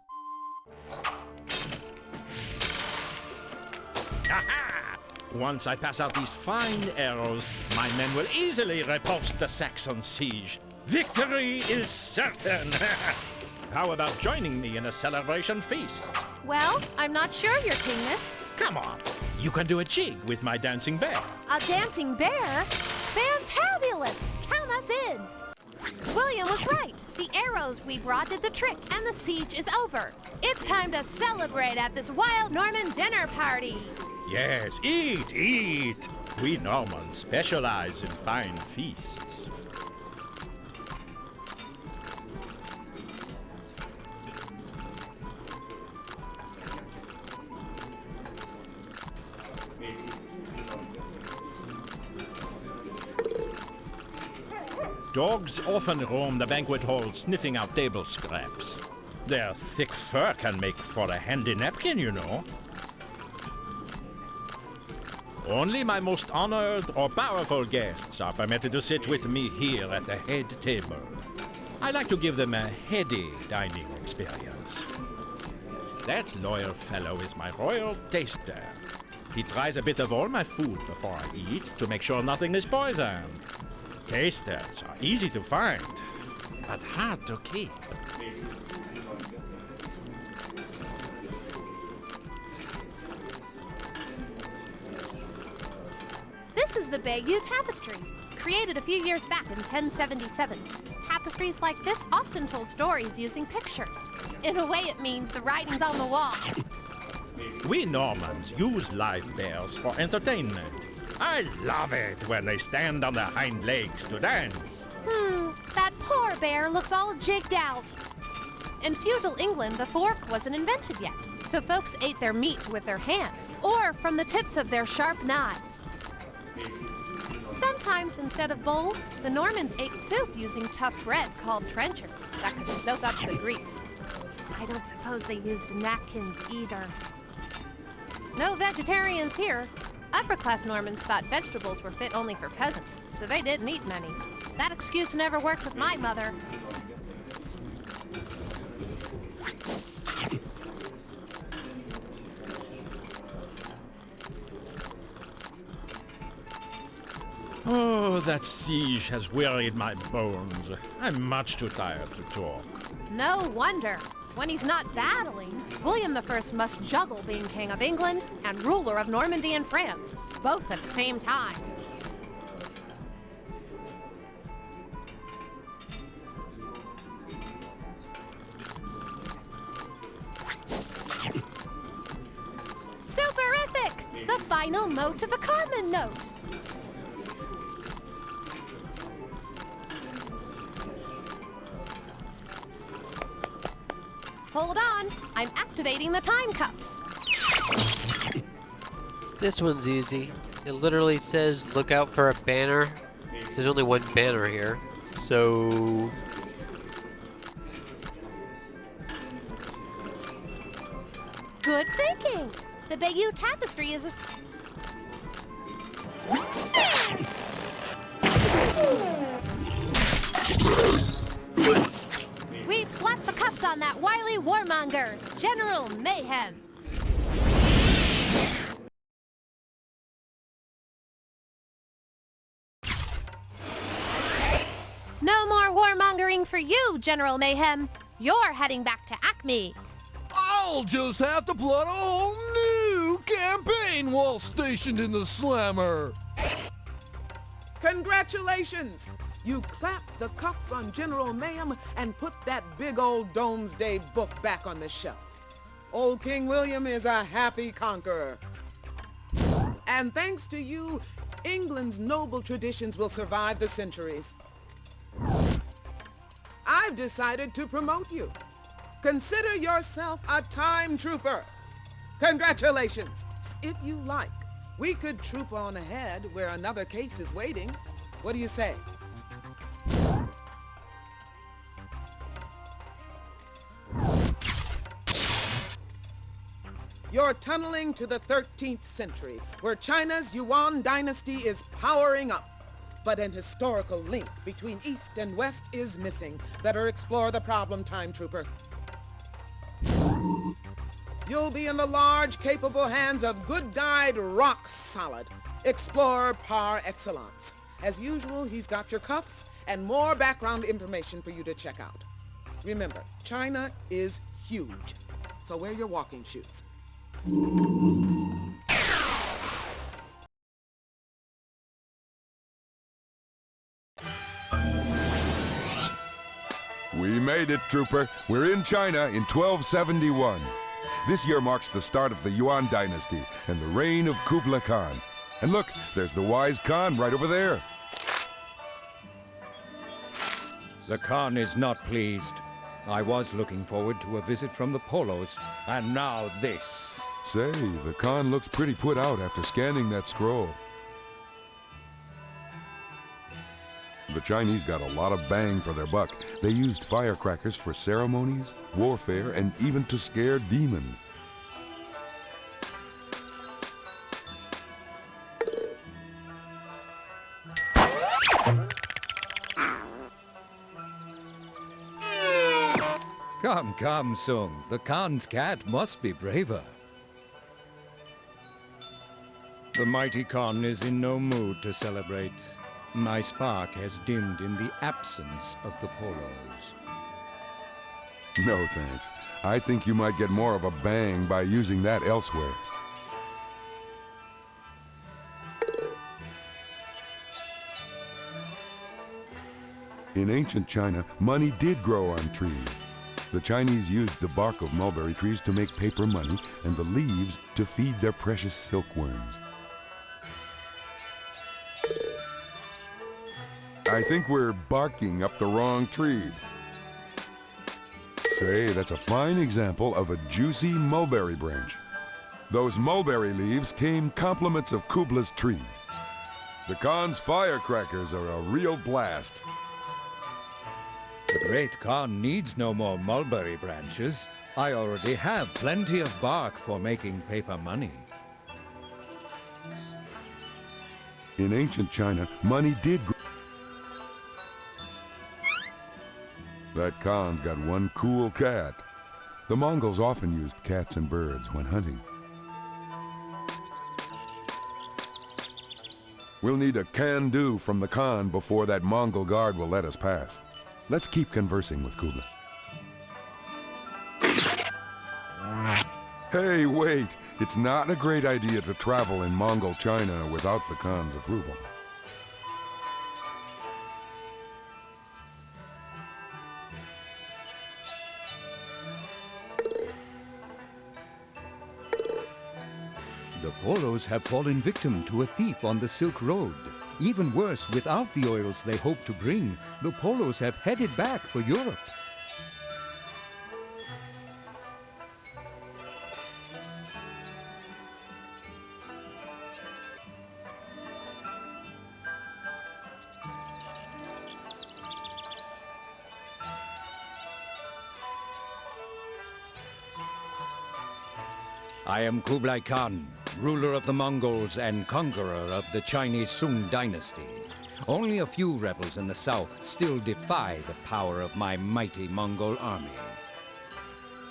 Aha! Once I pass out these fine arrows, my men will easily repulse the Saxon siege. Victory is certain! How about joining me in a celebration feast? Well, I'm not sure, your kingness. Come on, you can do a jig with my dancing bear. A dancing bear? Fantabulous! Count us in! William was right. The arrows we brought did the trick, and the siege is over. It's time to celebrate at this wild Norman dinner party. Yes, eat! We Normans specialize in fine feasts. Dogs often roam the banquet hall sniffing out table scraps. Their thick fur can make for a handy napkin, you know. Only my most honored or powerful guests are permitted to sit with me here at the head table. I like to give them a heady dining experience. That loyal fellow is my royal taster. He tries a bit of all my food before I eat to make sure nothing is poisoned. Tasters are easy to find, but hard to keep. This is the Bayeux Tapestry, created a few years back in 1077. Tapestries like this often told stories using pictures. In a way, it means the writing's on the wall. We Normans use live bears for entertainment. I love it when they stand on their hind legs to dance. That poor bear looks all jigged out. In feudal England, the fork wasn't invented yet, so folks ate their meat with their hands, or from the tips of their sharp knives. Sometimes, instead of bowls, the Normans ate soup using tough bread called trenchers that could soak up the grease. I don't suppose they used napkins either. No vegetarians here. Upper-class Normans thought vegetables were fit only for peasants, so they didn't eat many. That excuse never worked with my mother. Oh, that siege has wearied my bones. I'm much too tired to talk. No wonder. When he's not battling, William I must juggle being King of England and ruler of Normandy and France, both at the same time. Superific! The final note of a Carmen note. Hold on, I'm activating the time cuffs. This one's easy. It literally says look out for a banner. There's only one banner here, so... Good thinking. The Bayeux Tapestry is... We've slapped the cuffs on that wily warmonger, General Mayhem. No more warmongering for you, General Mayhem. You're heading back to Acme. I'll just have to plot a whole new campaign while stationed in the slammer. Congratulations! You clapped the cuffs on General Mayhem and put that big old Domesday book back on the shelf. Old King William is a happy conqueror. And thanks to you, England's noble traditions will survive the centuries. I've decided to promote you. Consider yourself a time trooper. Congratulations! If you like, we could troop on ahead where another case is waiting. What do you say? You're tunneling to the 13th century, where China's Yuan Dynasty is powering up. But an historical link between East and West is missing. Better explore the problem, Time Trooper. You'll be in the large, capable hands of good guide Rock Solid, explorer par excellence. As usual, he's got your cuffs and more background information for you to check out. Remember, China is huge, so wear your walking shoes. We made it, Trooper. We're in China in 1271. This year marks the start of the Yuan Dynasty and the reign of Kublai Khan. And look, there's the wise Khan right over there. The Khan is not pleased. I was looking forward to a visit from the Polos, and now this. Say, the Khan looks pretty put out after scanning that scroll. The Chinese got a lot of bang for their buck. They used firecrackers for ceremonies, warfare, and even to scare demons. Come, come, Sung. The Khan's cat must be braver. The mighty Khan is in no mood to celebrate. My spark has dimmed in the absence of the Polos. No, thanks. I think you might get more of a bang by using that elsewhere. In ancient China, money did grow on trees. The Chinese used the bark of mulberry trees to make paper money and the leaves to feed their precious silkworms. I think we're barking up the wrong tree. Say, that's a fine example of a juicy mulberry branch. Those mulberry leaves came compliments of Kublai's tree. The Khan's firecrackers are a real blast. The great Khan needs no more mulberry branches. I already have plenty of bark for making paper money. In ancient China, money did grow. That Khan's got one cool cat. The Mongols often used cats and birds when hunting. We'll need a can-do from the Khan before that Mongol guard will let us pass. Let's keep conversing with Kublai. Hey, wait! It's not a great idea to travel in Mongol China without the Khan's approval. The Polos have fallen victim to a thief on the Silk Road. Even worse, without the oils they hope to bring, the Polos have headed back for Europe. I am Kublai Khan, ruler of the Mongols and conqueror of the Chinese Sung Dynasty. Only a few rebels in the south still defy the power of my mighty Mongol army.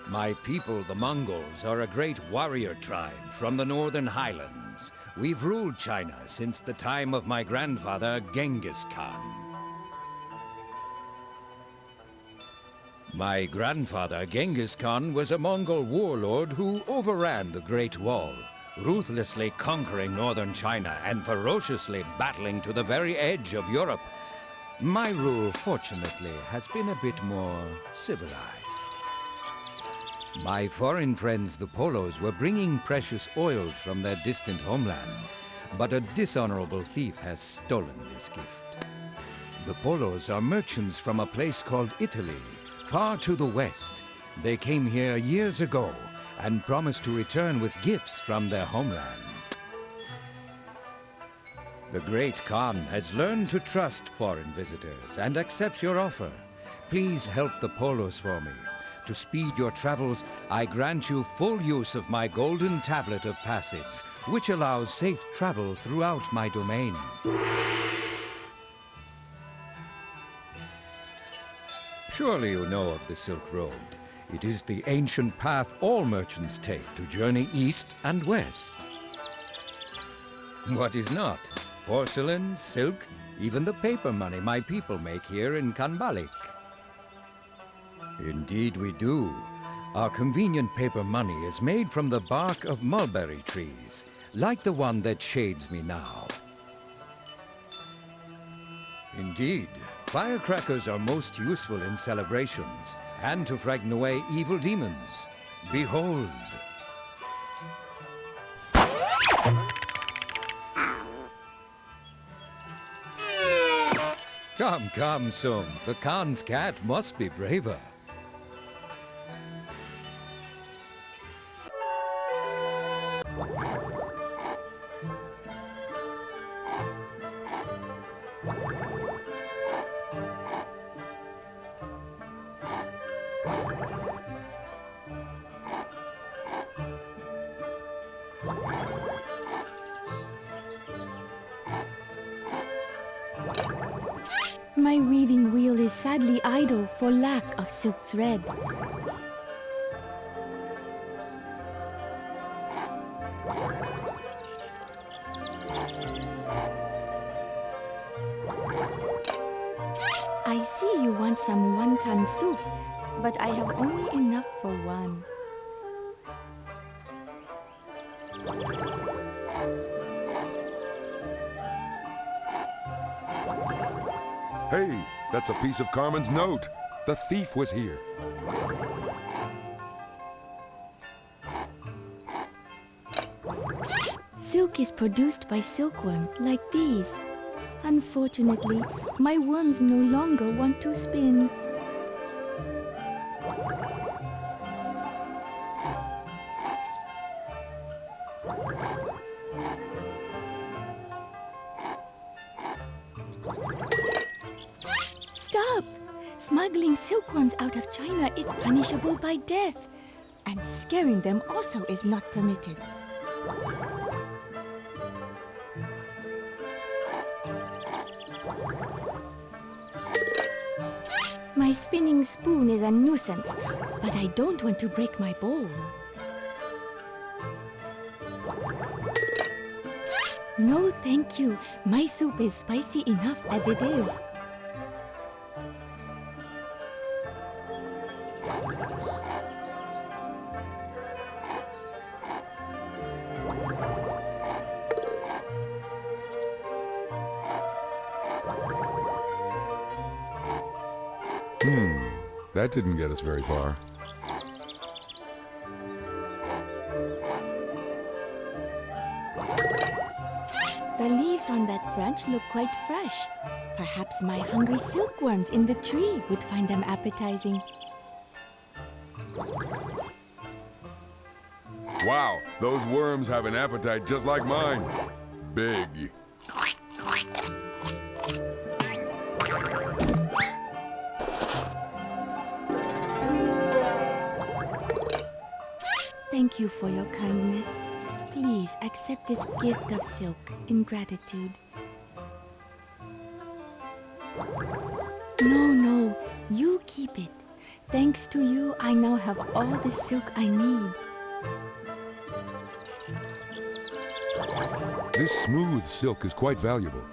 My people, the Mongols, are a great warrior tribe from the northern highlands. We've ruled China since the time of my grandfather, Genghis Khan. My grandfather, Genghis Khan, was a Mongol warlord who overran the Great Wall, ruthlessly conquering northern China and ferociously battling to the very edge of Europe. My rule, fortunately, has been a bit more civilized. My foreign friends, the Polos, were bringing precious oils from their distant homeland, but a dishonorable thief has stolen this gift. The Polos are merchants from a place called Italy, far to the west. They came here years ago and promised to return with gifts from their homeland. The great Khan has learned to trust foreign visitors and accepts your offer. Please help the Polos for me. To speed your travels, I grant you full use of my golden tablet of passage, which allows safe travel throughout my domain. Surely you know of the Silk Road. It is the ancient path all merchants take to journey east and west. What is not? Porcelain, silk, even the paper money my people make here in Kanbalik. Indeed we do. Our convenient paper money is made from the bark of mulberry trees, like the one that shades me now. Indeed, firecrackers are most useful in celebrations and to frighten away evil demons. Behold! Come, come, Sung. The Khan's cat must be braver. My weaving wheel is sadly idle for lack of silk thread. I see you want some wonton soup, but I have only enough for one. Hey, that's a piece of Carmen's note. The thief was here. Silk is produced by silkworms like these. Unfortunately, my worms no longer want to spin. Stop! Smuggling silkworms out of China is punishable by death, and scaring them also is not permitted. My spinning spoon is a nuisance, but I don't want to break my bowl. No, thank you. My soup is spicy enough as it is. That didn't get us very far. The leaves on that branch look quite fresh. Perhaps my hungry silkworms in the tree would find them appetizing. Wow, those worms have an appetite just like mine. Big. Thank you for your kindness. Please accept this gift of silk in gratitude. No, you keep it. Thanks to you, I now have all the silk I need. This smooth silk is quite valuable.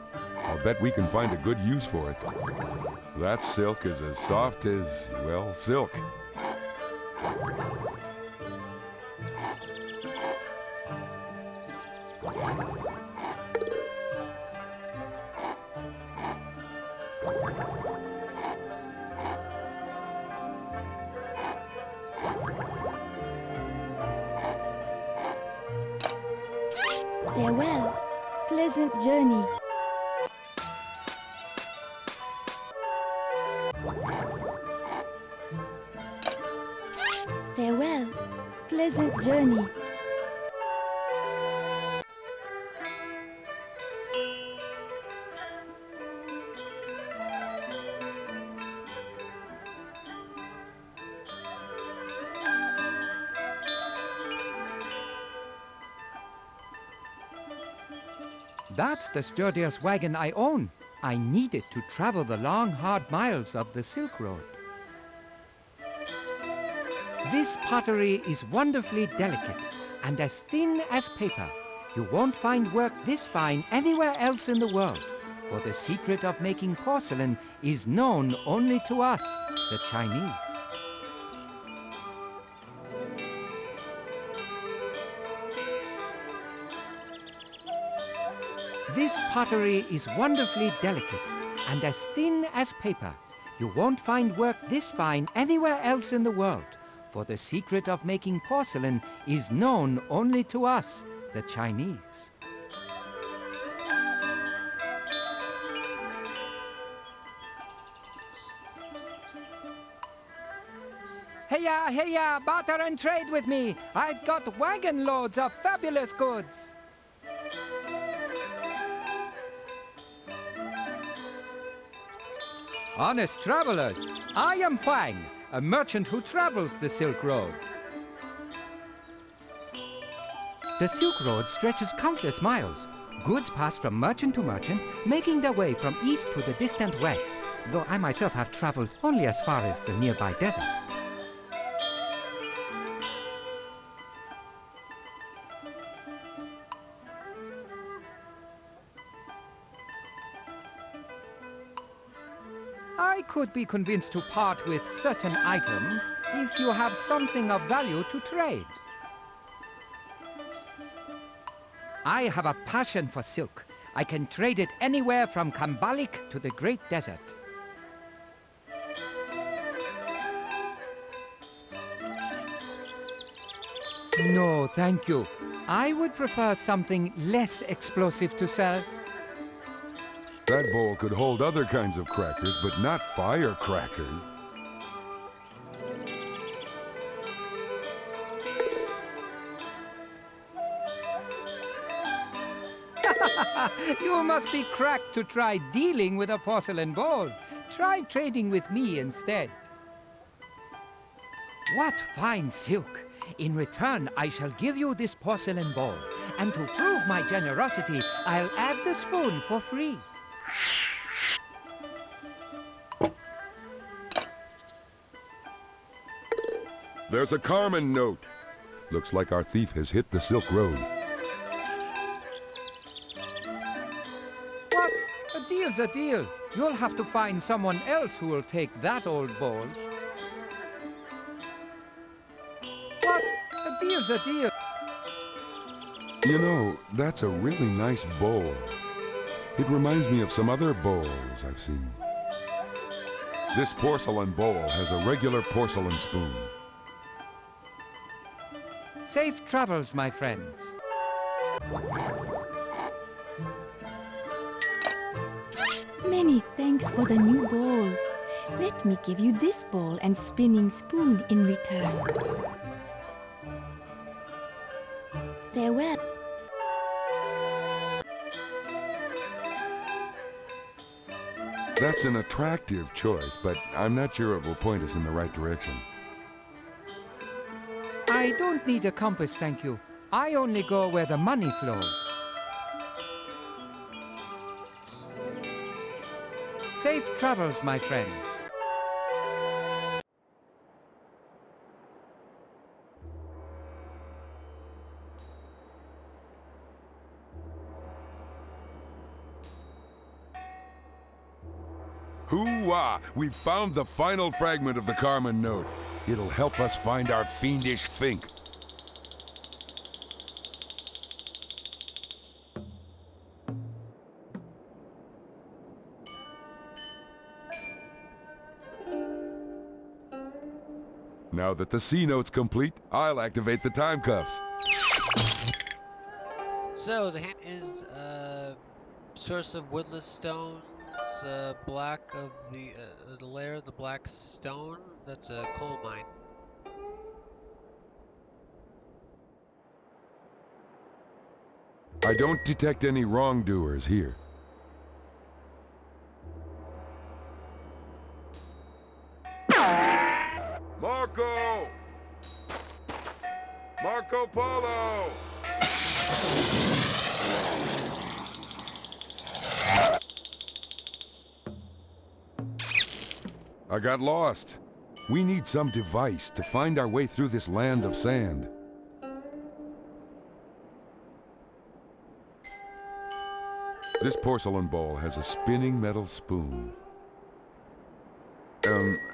I'll bet we can find a good use for it. That silk is as soft as, well, silk. Farewell. Pleasant journey. Farewell. Pleasant journey. That's the sturdiest wagon I own. I need it to travel the long, hard miles of the Silk Road. This pottery is wonderfully delicate and as thin as paper. You won't find work this fine anywhere else in the world, for the secret of making porcelain is known only to us, the Chinese. This pottery is wonderfully delicate and as thin as paper. You won't find work this fine anywhere else in the world, for the secret of making porcelain is known only to us, the Chinese. Heya, heya, barter and trade with me. I've got wagon loads of fabulous goods. Honest travelers, I am Huang, a merchant who travels the Silk Road. The Silk Road stretches countless miles. Goods pass from merchant to merchant, making their way from east to the distant west, though I myself have traveled only as far as the nearby desert. I could be convinced to part with certain items if you have something of value to trade. I have a passion for silk. I can trade it anywhere from Kambalik to the Great Desert. No, thank you. I would prefer something less explosive to sell. That bowl could hold other kinds of crackers, but not firecrackers. You must be cracked to try dealing with a porcelain bowl. Try trading with me instead. What fine silk! In return, I shall give you this porcelain bowl. And to prove my generosity, I'll add the spoon for free. There's a Carmen note. Looks like our thief has hit the Silk Road. deal's a deal. You'll have to find someone else who will take that old bowl. What? A deal's a deal. You know, that's a really nice bowl. It reminds me of some other bowls I've seen. This porcelain bowl has a regular porcelain spoon. Safe travels, my friends. Many thanks for the new bowl. Let me give you this bowl and spinning spoon in return. Farewell. That's an attractive choice, but I'm not sure it will point us in the right direction. I don't need a compass, thank you. I only go where the money flows. Safe travels, my friends. Hoo-wah! We've found the final fragment of the Carmen note. It'll help us find our fiendish Fink. Now that the C note's complete, I'll activate the time cuffs. So the hint is source of woodless stones, black of the layer of the black stone. That's a coal mine. I don't detect any wrongdoers here. Marco! Marco Polo! I got lost. We need some device to find our way through this land of sand. This porcelain bowl has a spinning metal spoon.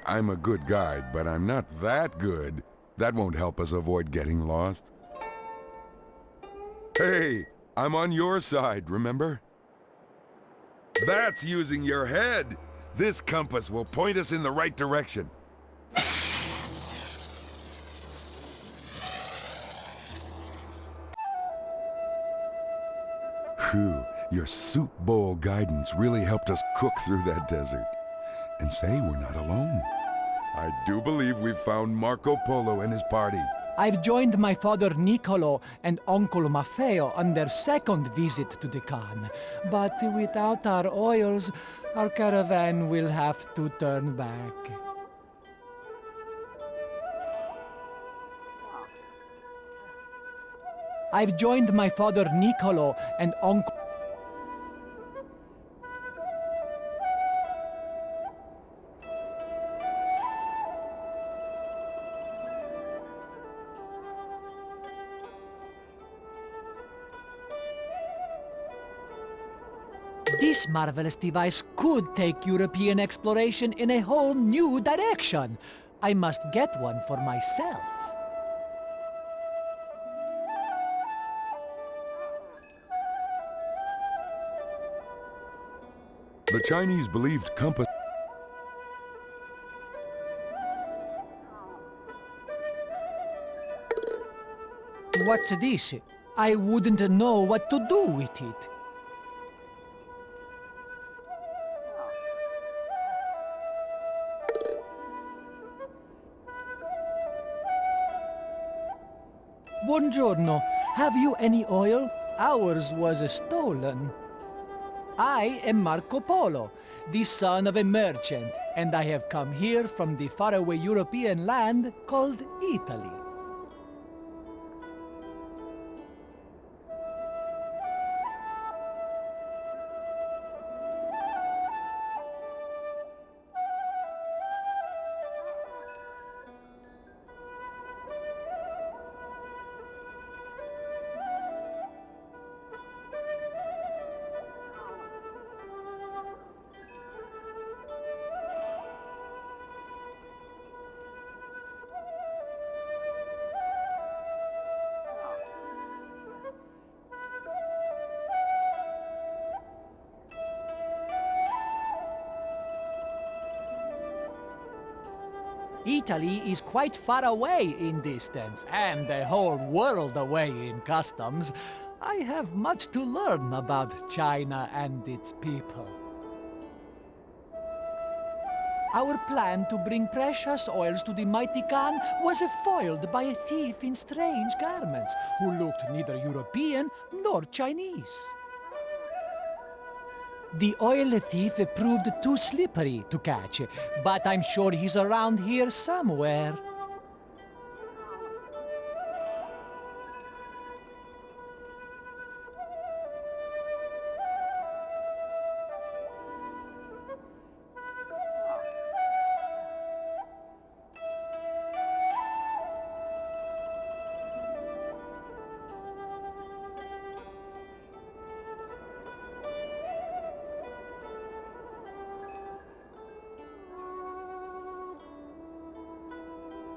I'm a good guide, but I'm not that good. That won't help us avoid getting lost. Hey, I'm on your side, remember? That's using your head. This compass will point us in the right direction. Phew, your soup bowl guidance really helped us cook through that desert. And say we're not alone. I do believe we've found Marco Polo and his party. I've joined my father Niccolo and uncle Maffeo on their second visit to the Khan. But without our oils, our caravan will have to turn back. I've joined my father Niccolo and uncle... This marvelous device could take European exploration in a whole new direction. I must get one for myself. The Chinese believed compass... What's this? I wouldn't know what to do with it. Buongiorno. Have you any oil? Ours was stolen. I am Marco Polo, the son of a merchant, and I have come here from the faraway European land called Italy. Italy is quite far away in distance, and the whole world away in customs. I have much to learn about China and its people. Our plan to bring precious oils to the mighty Khan was foiled by a thief in strange garments who looked neither European nor Chinese. The oil thief proved too slippery to catch, but I'm sure he's around here somewhere.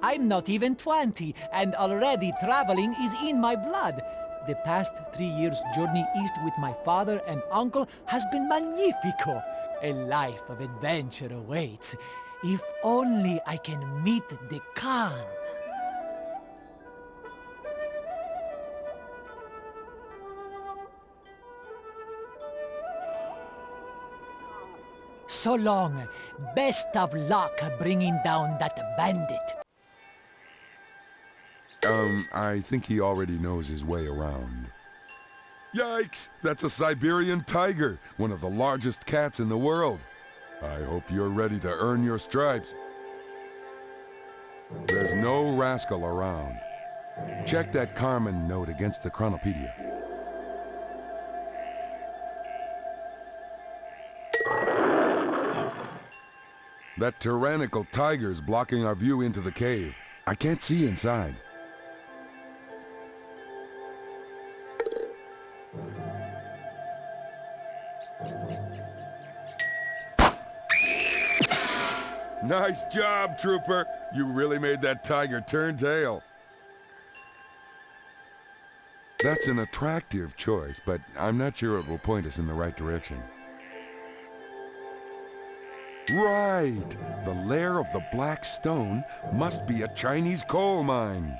I'm not even 20, and already traveling is in my blood. The past 3 years' journey east with my father and uncle has been magnifico. A life of adventure awaits. If only I can meet the Khan. So long. Best of luck bringing down that bandit. I think he already knows his way around. Yikes! That's a Siberian tiger, one of the largest cats in the world. I hope you're ready to earn your stripes. There's no rascal around. Check that Carmen note against the Chronopedia. That tyrannical tiger's blocking our view into the cave. I can't see inside. Nice job, Trooper. You really made that tiger turn tail. That's an attractive choice, but I'm not sure it will point us in the right direction. Right! The lair of the black stone must be a Chinese coal mine.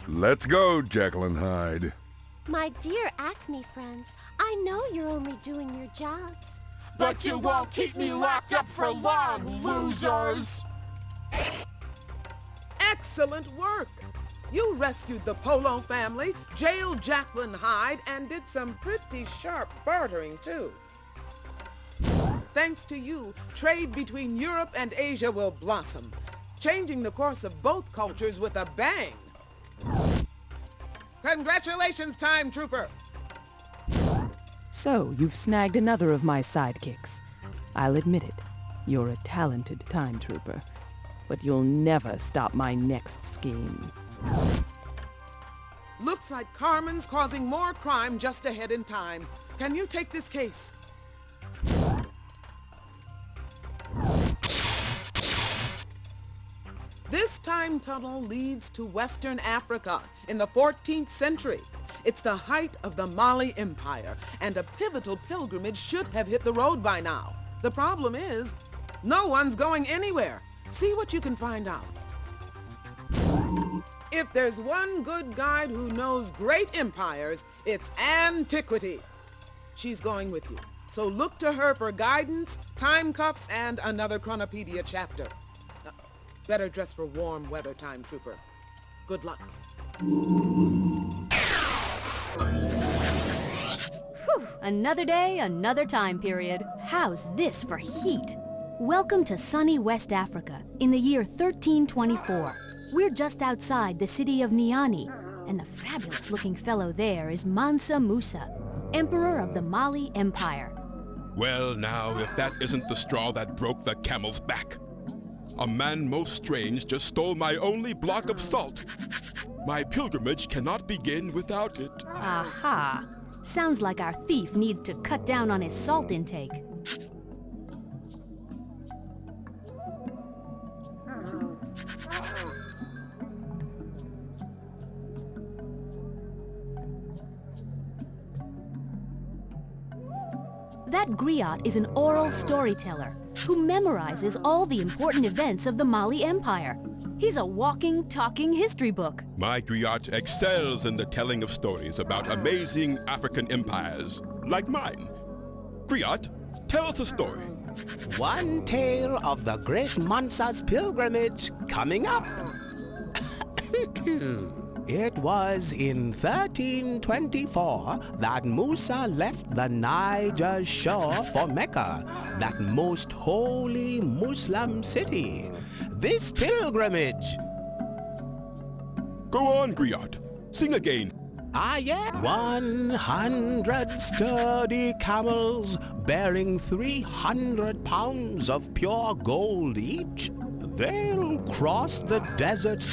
Let's go, Jekyll and Hyde. My dear Acme friends, I know you're only doing your jobs. But you won't keep me locked up for long, losers! Excellent work! You rescued the Polo family, jailed Jacqueline Hyde, and did some pretty sharp bartering, too. Thanks to you, trade between Europe and Asia will blossom, changing the course of both cultures with a bang. Congratulations, Time Trooper! So, you've snagged another of my sidekicks. I'll admit it, you're a talented time trooper. But you'll never stop my next scheme. Looks like Carmen's causing more crime just ahead in time. Can you take this case? This time tunnel leads to Western Africa in the 14th century. It's the height of the Mali Empire, and a pivotal pilgrimage should have hit the road by now. The problem is, no one's going anywhere. See what you can find out. If there's one good guide who knows great empires, it's antiquity. She's going with you, so look to her for guidance, time cuffs, and another Chronopedia chapter. Better dress for warm weather, Time Trooper. Good luck. Whew, another day, another time period. How's this for heat? Welcome to sunny West Africa in the year 1324. We're just outside the city of Niani, and the fabulous-looking fellow there is Mansa Musa, Emperor of the Mali Empire. Well, now, if that isn't the straw that broke the camel's back. A man most strange just stole my only block of salt. My pilgrimage cannot begin without it. Aha! Sounds like our thief needs to cut down on his salt intake. That griot is an oral storyteller who memorizes all the important events of the Mali Empire. He's a walking, talking history book. My griot excels in the telling of stories about amazing African empires, like mine. Griot, tell us a story. One tale of the great Mansa's pilgrimage coming up. It was in 1324 that Musa left the Niger shore for Mecca, that most holy Muslim city. This pilgrimage. Go on, griot. Sing again. Ah, yeah. 100 sturdy camels bearing 300 pounds of pure gold each. They'll cross the desert.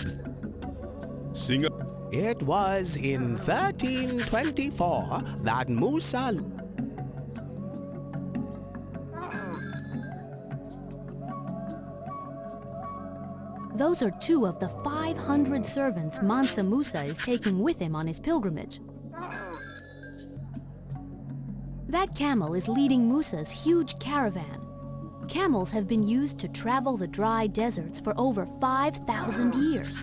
Sing a... It was in 1324 that Musa... Those are 2 of the 500 servants Mansa Musa is taking with him on his pilgrimage. That camel is leading Musa's huge caravan. Camels have been used to travel the dry deserts for over 5,000 years.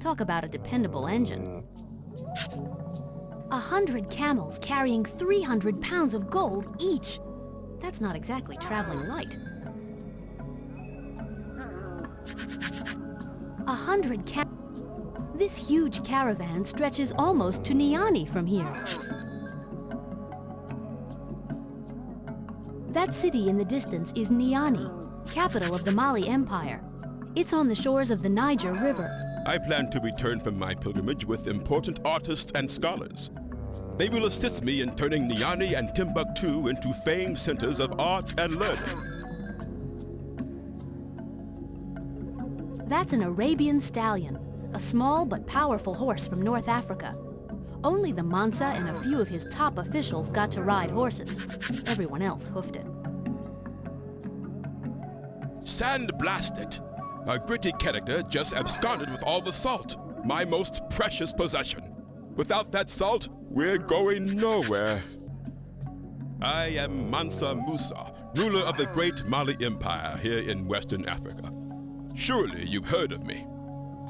Talk about a dependable engine. 100 camels carrying 300 pounds of gold each. That's not exactly traveling light. 100 This huge caravan stretches almost to Niani from here. That city in the distance is Niani, capital of the Mali Empire. It's on the shores of the Niger River. I plan to return from my pilgrimage with important artists and scholars. They will assist me in turning Niani and Timbuktu into famed centers of art and learning. That's an Arabian stallion, a small but powerful horse from North Africa. Only the Mansa and a few of his top officials got to ride horses. Everyone else hoofed it. Sand blast it! A gritty character just absconded with all the salt, my most precious possession. Without that salt, we're going nowhere. I am Mansa Musa, ruler of the great Mali Empire here in Western Africa. Surely you've heard of me.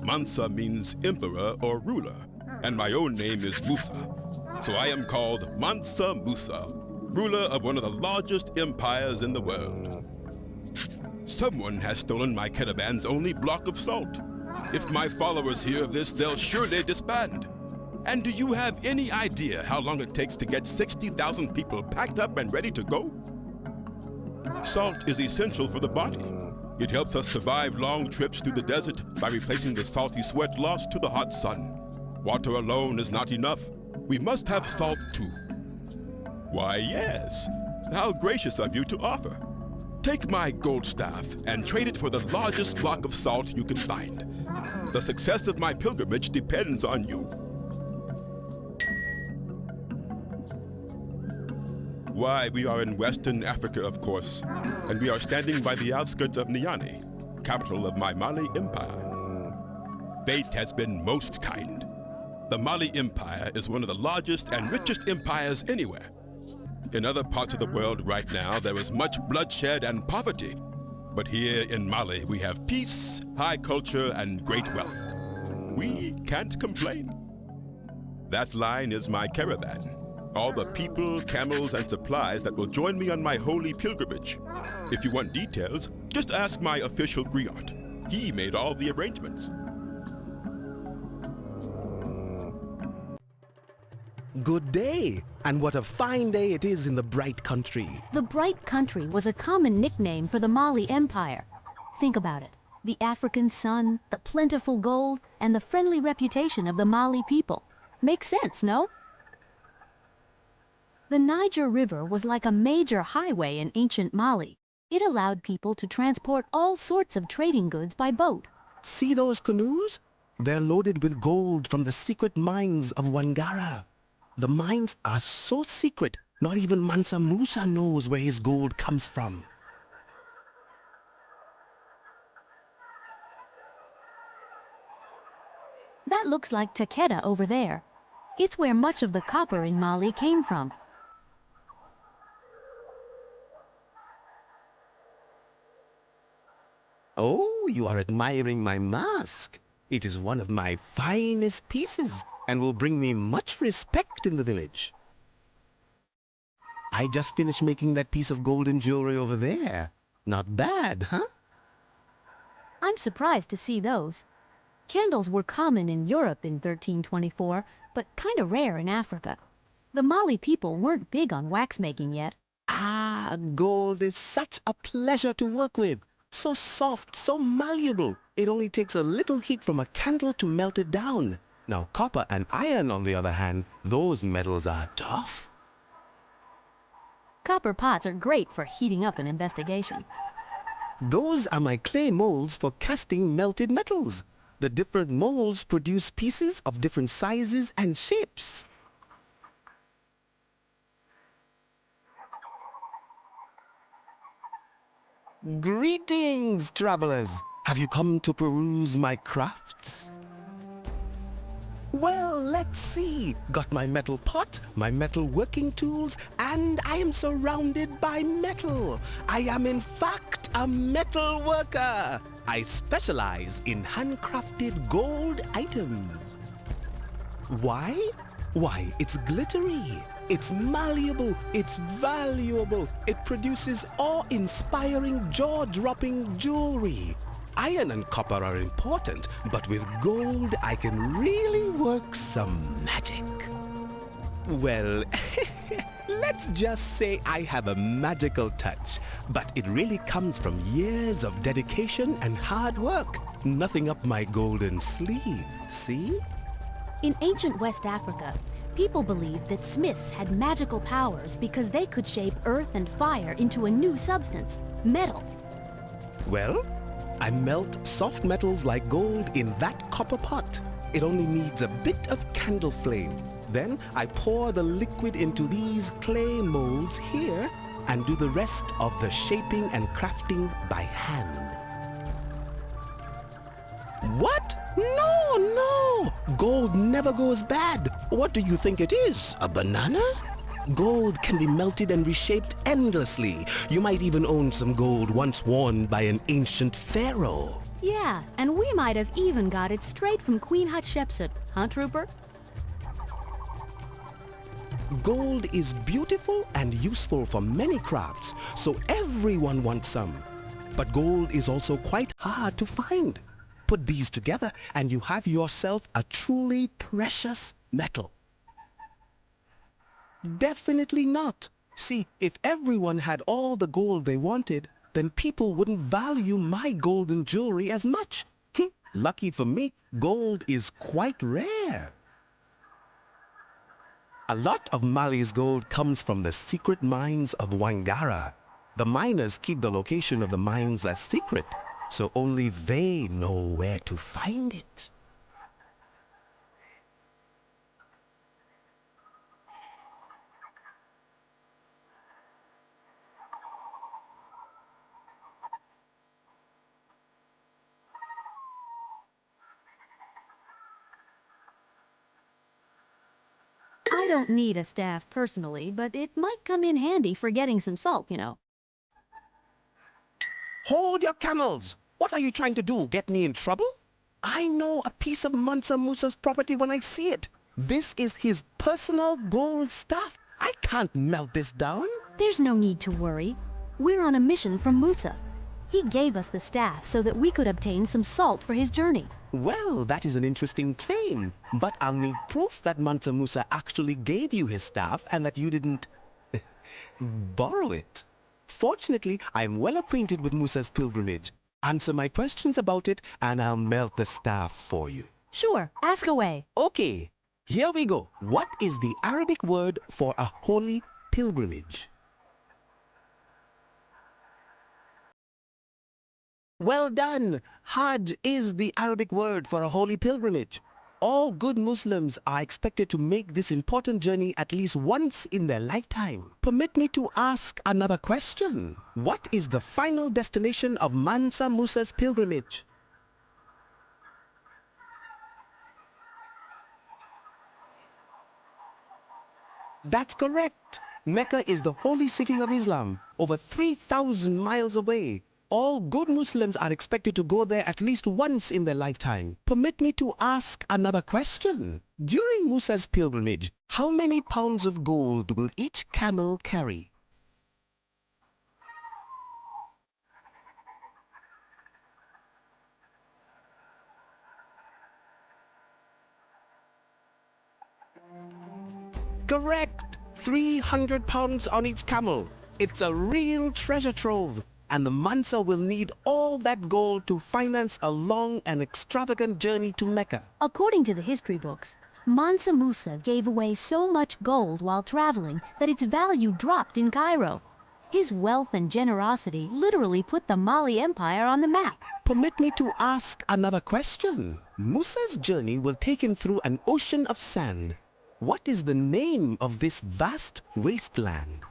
Mansa means emperor or ruler, and my own name is Musa. So I am called Mansa Musa, ruler of one of the largest empires in the world. Someone has stolen my caravan's only block of salt. If my followers hear of this, they'll surely disband. And do you have any idea how long it takes to get 60,000 people packed up and ready to go? Salt is essential for the body. It helps us survive long trips through the desert by replacing the salty sweat lost to the hot sun. Water alone is not enough. We must have salt too. Why, yes. How gracious of you to offer. Take my gold staff and trade it for the largest block of salt you can find. The success of my pilgrimage depends on you. Why, we are in Western Africa, of course, and we are standing by the outskirts of Niani, capital of my Mali Empire. Fate has been most kind. The Mali Empire is one of the largest and richest empires anywhere. In other parts of the world right now, there is much bloodshed and poverty. But here in Mali, we have peace, high culture, and great wealth. We can't complain. That line is my caravan. All the people, camels, and supplies that will join me on my holy pilgrimage. If you want details, just ask my official griot. He made all the arrangements. Good day, and what a fine day it is in the Bright Country. The Bright Country was a common nickname for the Mali Empire. Think about it. The African sun, the plentiful gold, and the friendly reputation of the Mali people. Makes sense, no? The Niger River was like a major highway in ancient Mali. It allowed people to transport all sorts of trading goods by boat. See those canoes? They're loaded with gold from the secret mines of Wangara. The mines are so secret, not even Mansa Musa knows where his gold comes from. That looks like Takeda over there. It's where much of the copper in Mali came from. Oh, you are admiring my mask. It is one of my finest pieces and will bring me much respect in the village. I just finished making that piece of golden jewelry over there. Not bad, huh? I'm surprised to see those. Candles were common in Europe in 1324, but kind of rare in Africa. The Mali people weren't big on wax making yet. Ah, gold is such a pleasure to work with. So soft, so malleable. It only takes a little heat from a candle to melt it down. Now, copper and iron, on the other hand, those metals are tough. Copper pots are great for heating up an investigation. Those are my clay molds for casting melted metals. The different molds produce pieces of different sizes and shapes. Greetings, travelers! Have you come to peruse my crafts? Well, let's see. Got my metal pot, my metal working tools, and I am surrounded by metal. I am in fact a metal worker. I specialize in handcrafted gold items. Why? Why, it's glittery. It's malleable, it's valuable, it produces awe-inspiring, jaw-dropping jewelry. Iron and copper are important, but with gold I can really work some magic. Well, let's just say I have a magical touch, but it really comes from years of dedication and hard work. Nothing up my golden sleeve, see? In ancient West Africa, people believed that smiths had magical powers because they could shape earth and fire into a new substance, metal. Well, I melt soft metals like gold in that copper pot. It only needs a bit of candle flame. Then I pour the liquid into these clay molds here and do the rest of the shaping and crafting by hand. What? No, no! Gold never goes bad. What do you think it is? A banana? Gold can be melted and reshaped endlessly. You might even own some gold once worn by an ancient pharaoh. Yeah, and we might have even got it straight from Queen Hatshepsut, huh, Trooper? Gold is beautiful and useful for many crafts, so everyone wants some. But gold is also quite hard to find. Put these together and you have yourself a truly precious metal. Definitely not. See, if everyone had all the gold they wanted, then people wouldn't value my golden jewelry as much. Lucky for me, gold is quite rare. A lot of Mali's gold comes from the secret mines of Wangara. The miners keep the location of the mines a secret, so only they know where to find it. I don't need a staff personally, but it might come in handy for getting some salt, you know. Hold your camels! What are you trying to do, get me in trouble? I know a piece of Mansa Musa's property when I see it. This is his personal gold staff. I can't melt this down. There's no need to worry. We're on a mission from Musa. He gave us the staff so that we could obtain some salt for his journey. Well, that is an interesting claim, but I'll need proof that Mansa Musa actually gave you his staff and that you didn't borrow it. Fortunately, I'm well acquainted with Musa's pilgrimage. Answer my questions about it and I'll melt the staff for you. Sure, ask away. Okay, here we go. What is the Arabic word for a holy pilgrimage? Well done! Hajj is the Arabic word for a holy pilgrimage. All good Muslims are expected to make this important journey at least once in their lifetime. Permit me to ask another question. What is the final destination of Mansa Musa's pilgrimage? That's correct. Mecca is the holy city of Islam, over 3,000 miles away. all good Muslims are expected to go there at least once in their lifetime. Permit me to ask another question. During Musa's pilgrimage, how many pounds of gold will each camel carry? Correct! 300 pounds on each camel. It's a real treasure trove. And the Mansa will need all that gold to finance a long and extravagant journey to Mecca. According to the history books, Mansa Musa gave away so much gold while traveling that its value dropped in Cairo. His wealth and generosity literally put the Mali Empire on the map. Permit me to ask another question. Musa's journey will take him through an ocean of sand. What is the name of this vast wasteland?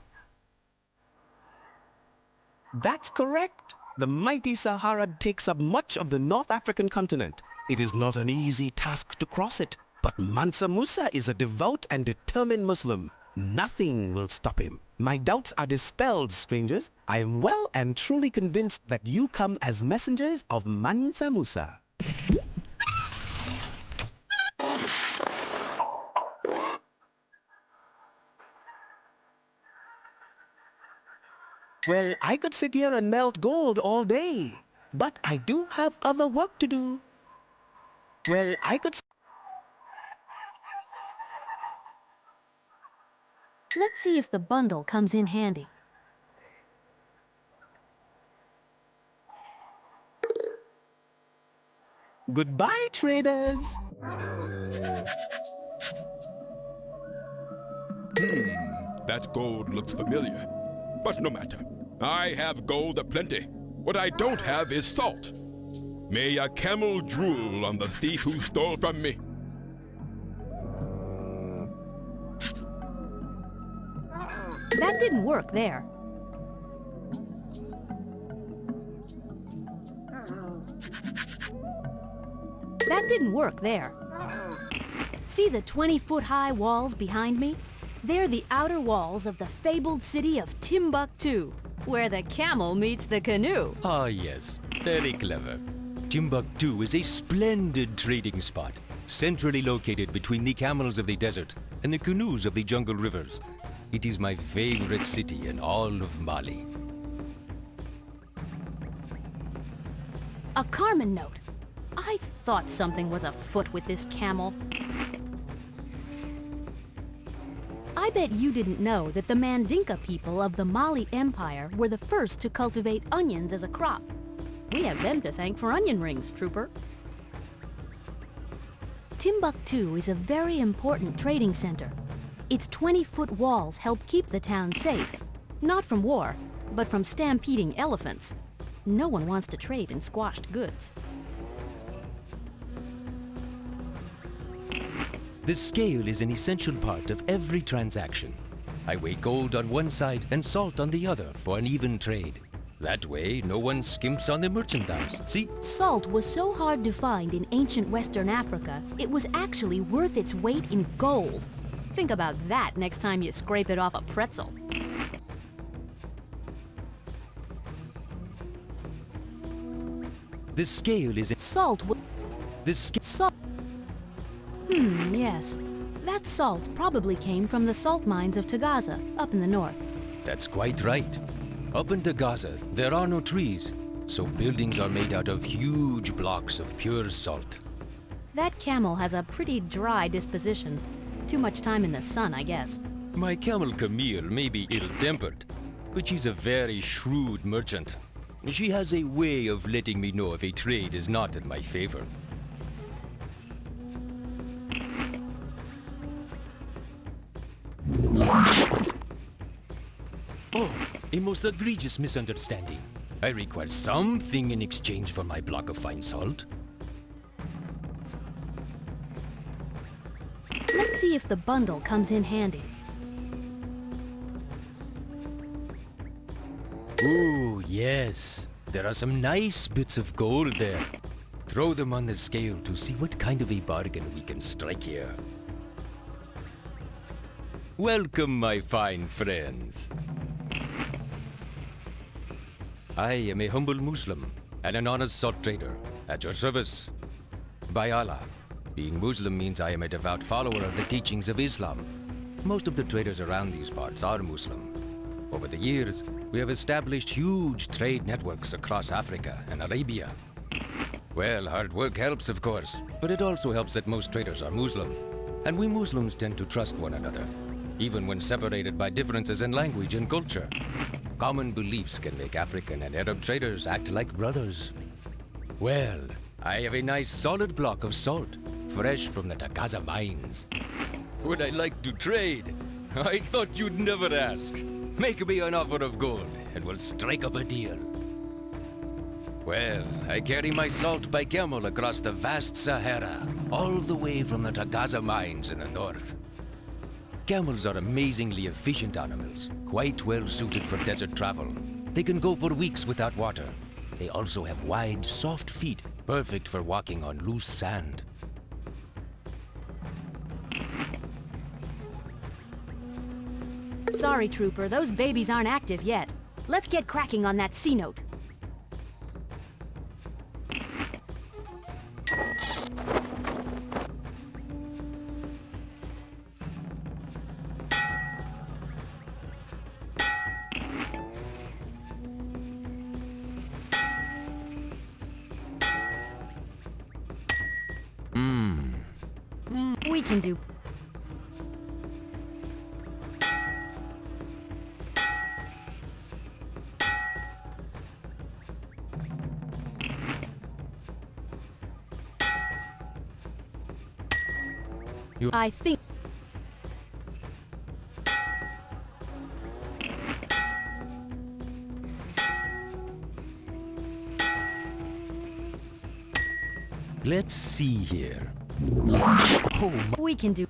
That's correct. The mighty Sahara takes up much of the North African continent. It is not an easy task to cross it, but Mansa Musa is a devout and determined Muslim. Nothing will stop him. My doubts are dispelled, strangers. I am well and truly convinced that you come as messengers of Mansa Musa. Well, I could sit here and melt gold all day, but I do have other work to do. Well, I could... Let's see if the bundle comes in handy. Goodbye, traders. That gold looks familiar. But no matter. I have gold aplenty. What I don't have is salt. May a camel drool on the thief who stole from me. That didn't work there. That didn't work there. See the 20-foot-high walls behind me? They're the outer walls of the fabled city of Timbuktu, where the camel meets the canoe. Ah, yes. Very clever. Timbuktu is a splendid trading spot, centrally located between the camels of the desert and the canoes of the jungle rivers. It is my favorite city in all of Mali. A Carmen note. I thought something was afoot with this camel. I bet you didn't know that the Mandinka people of the Mali Empire were the first to cultivate onions as a crop. We have them to thank for onion rings, Trooper. Timbuktu is a very important trading center. Its 20-foot walls help keep the town safe. Not from war, but from stampeding elephants. No one wants to trade in squashed goods. The scale is an essential part of every transaction. I weigh gold on one side and salt on the other for an even trade. That way, no one skimps on the merchandise. See? Salt was so hard to find in ancient Western Africa, it was actually worth its weight in gold. Think about that next time you scrape it off a pretzel. The scale is... Salt Salt. Yes. That salt probably came from the salt mines of Tagaza, up in the north. That's quite right. Up in Gaza, there are no trees, so buildings are made out of huge blocks of pure salt. That camel has a pretty dry disposition. Too much time in the sun, I guess. My camel Camille may be ill-tempered, but she's a very shrewd merchant. She has a way of letting me know if a trade is not in my favor. Oh, a most egregious misunderstanding. I require something in exchange for my block of fine salt. Let's see if the bundle comes in handy. Ooh, yes. There are some nice bits of gold there. Throw them on the scale to see what kind of a bargain we can strike here. Welcome, my fine friends. I am a humble Muslim and an honest salt trader. At your service. By Allah, being Muslim means I am a devout follower of the teachings of Islam. Most of the traders around these parts are Muslim. Over the years, we have established huge trade networks across Africa and Arabia. Well, hard work helps, of course, but it also helps that most traders are Muslim. And we Muslims tend to trust one another, even when separated by differences in language and culture. Common beliefs can make African and Arab traders act like brothers. Well, I have a nice solid block of salt, fresh from the Tagaza mines. Would I like to trade? I thought you'd never ask. Make me an offer of gold, and we'll strike up a deal. Well, I carry my salt by camel across the vast Sahara, all the way from the Tagaza mines in the north. Camels are amazingly efficient animals, quite well suited for desert travel. They can go for weeks without water. They also have wide, soft feet, perfect for walking on loose sand. Sorry, Trooper, those babies aren't active yet. Let's get cracking on that C note. We can do. I think. Let's see here. We can do.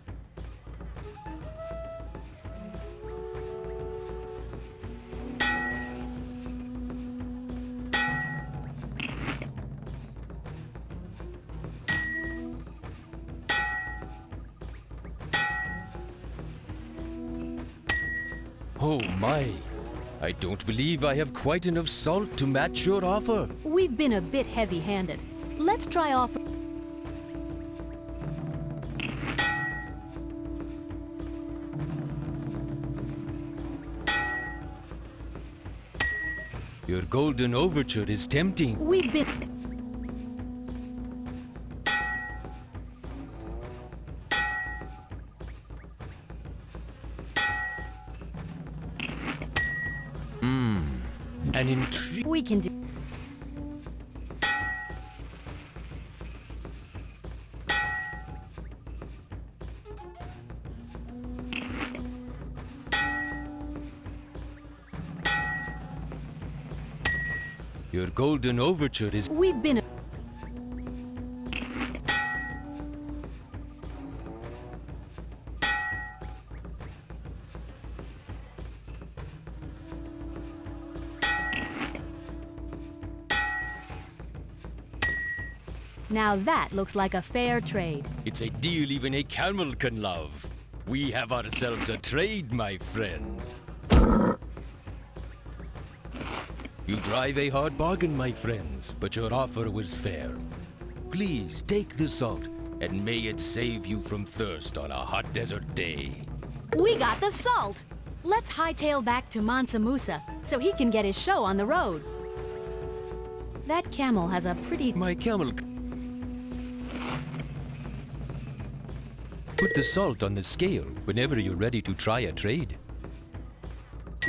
Oh my! I don't believe I have quite enough salt to match your offer. We've been a bit heavy-handed. Let's try off. Your golden overture is tempting. We've been. An intrigue. We can do. Your golden overture is. We've been. Now that looks like a fair trade. It's a deal even a camel can love. We have ourselves a trade, my friends. You drive a hard bargain, my friends, but your offer was fair. Please take the salt, and may it save you from thirst on a hot desert day. We got the salt! Let's hightail back to Mansa Musa, so he can get his show on the road. That camel has a pretty... My camel... Put the salt on the scale whenever you're ready to try a trade.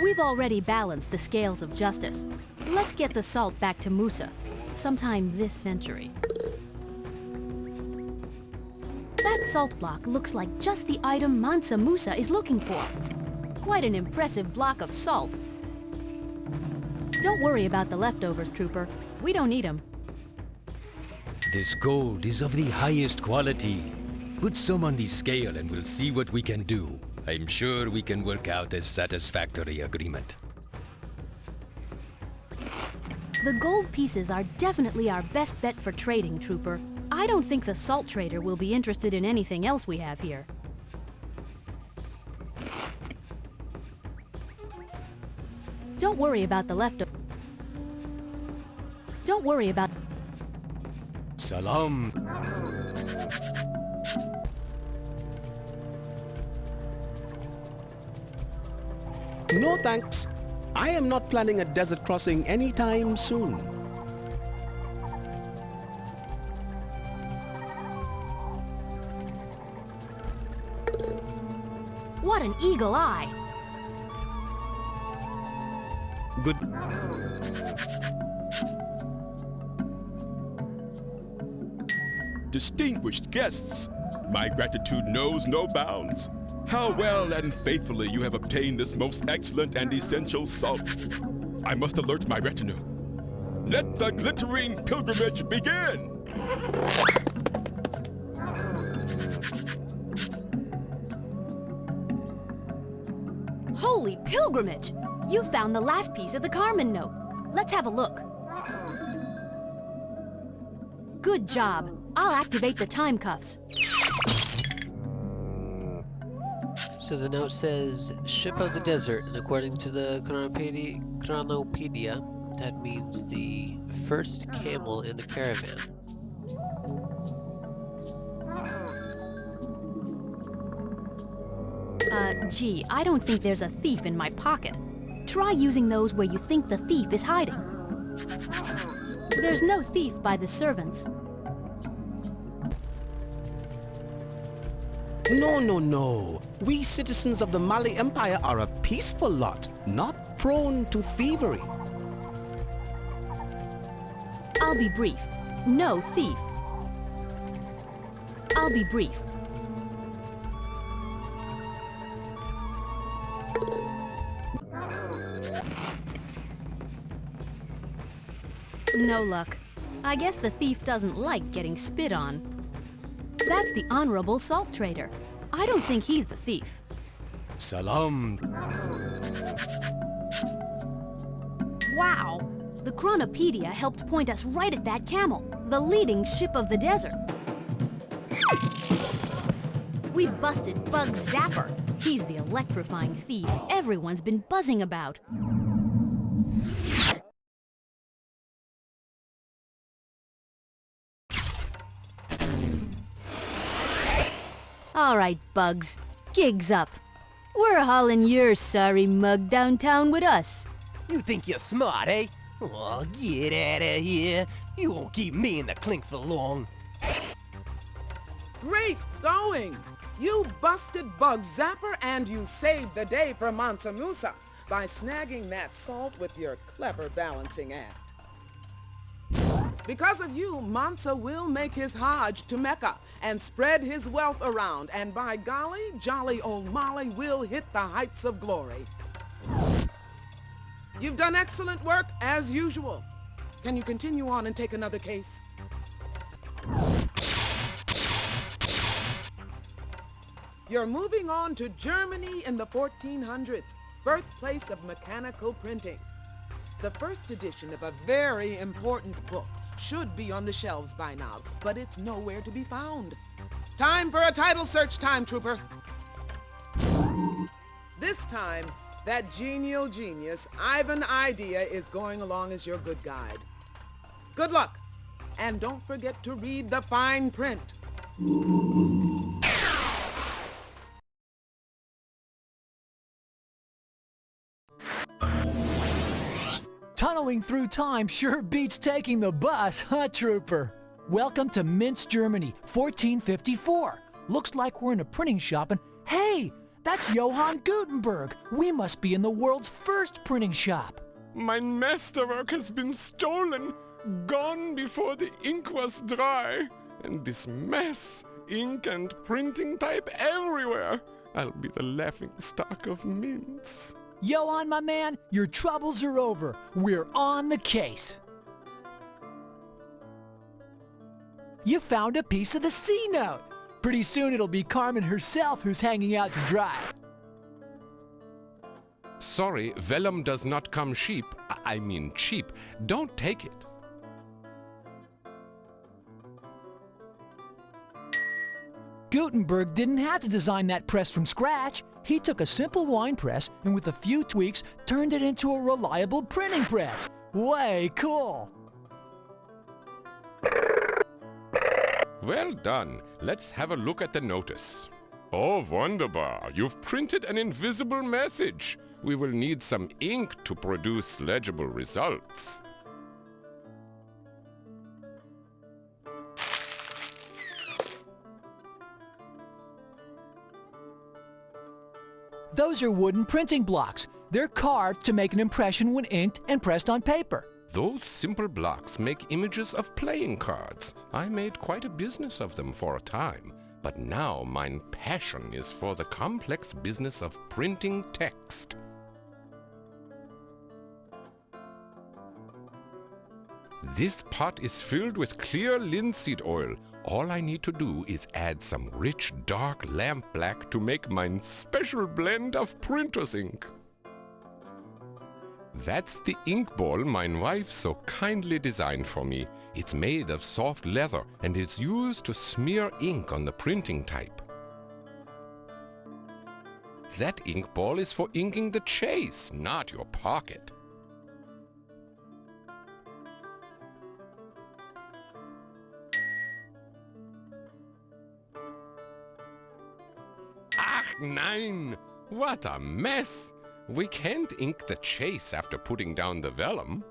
We've already balanced the scales of justice. Let's get the salt back to Musa, sometime this century. That salt block looks like just the item Mansa Musa is looking for. Quite an impressive block of salt. Don't worry about the leftovers, Trooper. We don't need them. This gold is of the highest quality. Put some on the scale and we'll see what we can do. I'm sure we can work out a satisfactory agreement. The gold pieces are definitely our best bet for trading, Trooper. I don't think the salt trader will be interested in anything else we have here. Don't worry about the leftovers. Don't worry about... Salam. No thanks. I am not planning a desert crossing anytime soon. What an eagle eye! Good. Distinguished guests, my gratitude knows no bounds. How well and faithfully you have obtained this most excellent and essential salt. I must alert my retinue. Let the glittering pilgrimage begin! Holy pilgrimage! You found the last piece of the Carmen note. Let's have a look. Good job. I'll activate the time cuffs. So the note says, Ship of the Desert, and according to the Chronopedia, that means the first camel in the caravan. Gee, I don't think there's a thief in my pocket. Try using those where you think the thief is hiding. There's no thief by the servants. No, no, no. We citizens of the Mali Empire are a peaceful lot, not prone to thievery. I'll be brief. No thief. I'll be brief. No luck. I guess the thief doesn't like getting spit on. That's the honorable salt trader. I don't think he's the thief. Salam. Wow! The Chronopedia helped point us right at that camel, the leading ship of the desert. We've busted Bug Zapper. He's the electrifying thief everyone's been buzzing about. All right, Bugs. Gigs up. We're hauling your sorry mug downtown with us. You think you're smart, eh? Oh, get out of here. You won't keep me in the clink for long. Great going! You busted Bug Zapper and you saved the day for Mansa Musa by snagging that salt with your clever balancing act. Because of you, Mansa will make his Hajj to Mecca and spread his wealth around, and by golly, jolly old Molly will hit the heights of glory. You've done excellent work, as usual. Can you continue on and take another case? You're moving on to Germany in the 1400s, birthplace of mechanical printing. The first edition of a very important book should be on the shelves by now, but it's nowhere to be found. Time for a title search, Time Trooper. This time, that genial genius, Ivan Idea, is going along as your good guide. Good luck, and don't forget to read the fine print. Tunneling through time sure beats taking the bus, huh, Trooper? Welcome to Minsk, Germany, 1454. Looks like we're in a printing shop and, hey, that's Johann Gutenberg. We must be in the world's first printing shop. My masterwork has been stolen, gone before the ink was dry. And this mess, ink and printing type everywhere. I'll be the laughingstock of Minsk. Johann, my man, your troubles are over. We're on the case. You found a piece of the C note. Pretty soon it'll be Carmen herself who's hanging out to dry. Sorry, vellum does not come cheap. I mean cheap. Don't take it. Gutenberg didn't have to design that press from scratch. He took a simple wine press and with a few tweaks turned it into a reliable printing press. Way cool! Well done. Let's have a look at the notice. Oh, wunderbar. You've printed an invisible message. We will need some ink to produce legible results. Those are wooden printing blocks. They're carved to make an impression when inked and pressed on paper. Those simple blocks make images of playing cards. I made quite a business of them for a time, but now mine passion is for the complex business of printing text. This pot is filled with clear linseed oil. All I need to do is add some rich, dark lamp black to make mine special blend of printer's ink. That's the ink ball mine wife so kindly designed for me. It's made of soft leather and it's used to smear ink on the printing type. That ink ball is for inking the chase, not your pocket. Ach nein! What a mess! We can't ink the chase after putting down the vellum.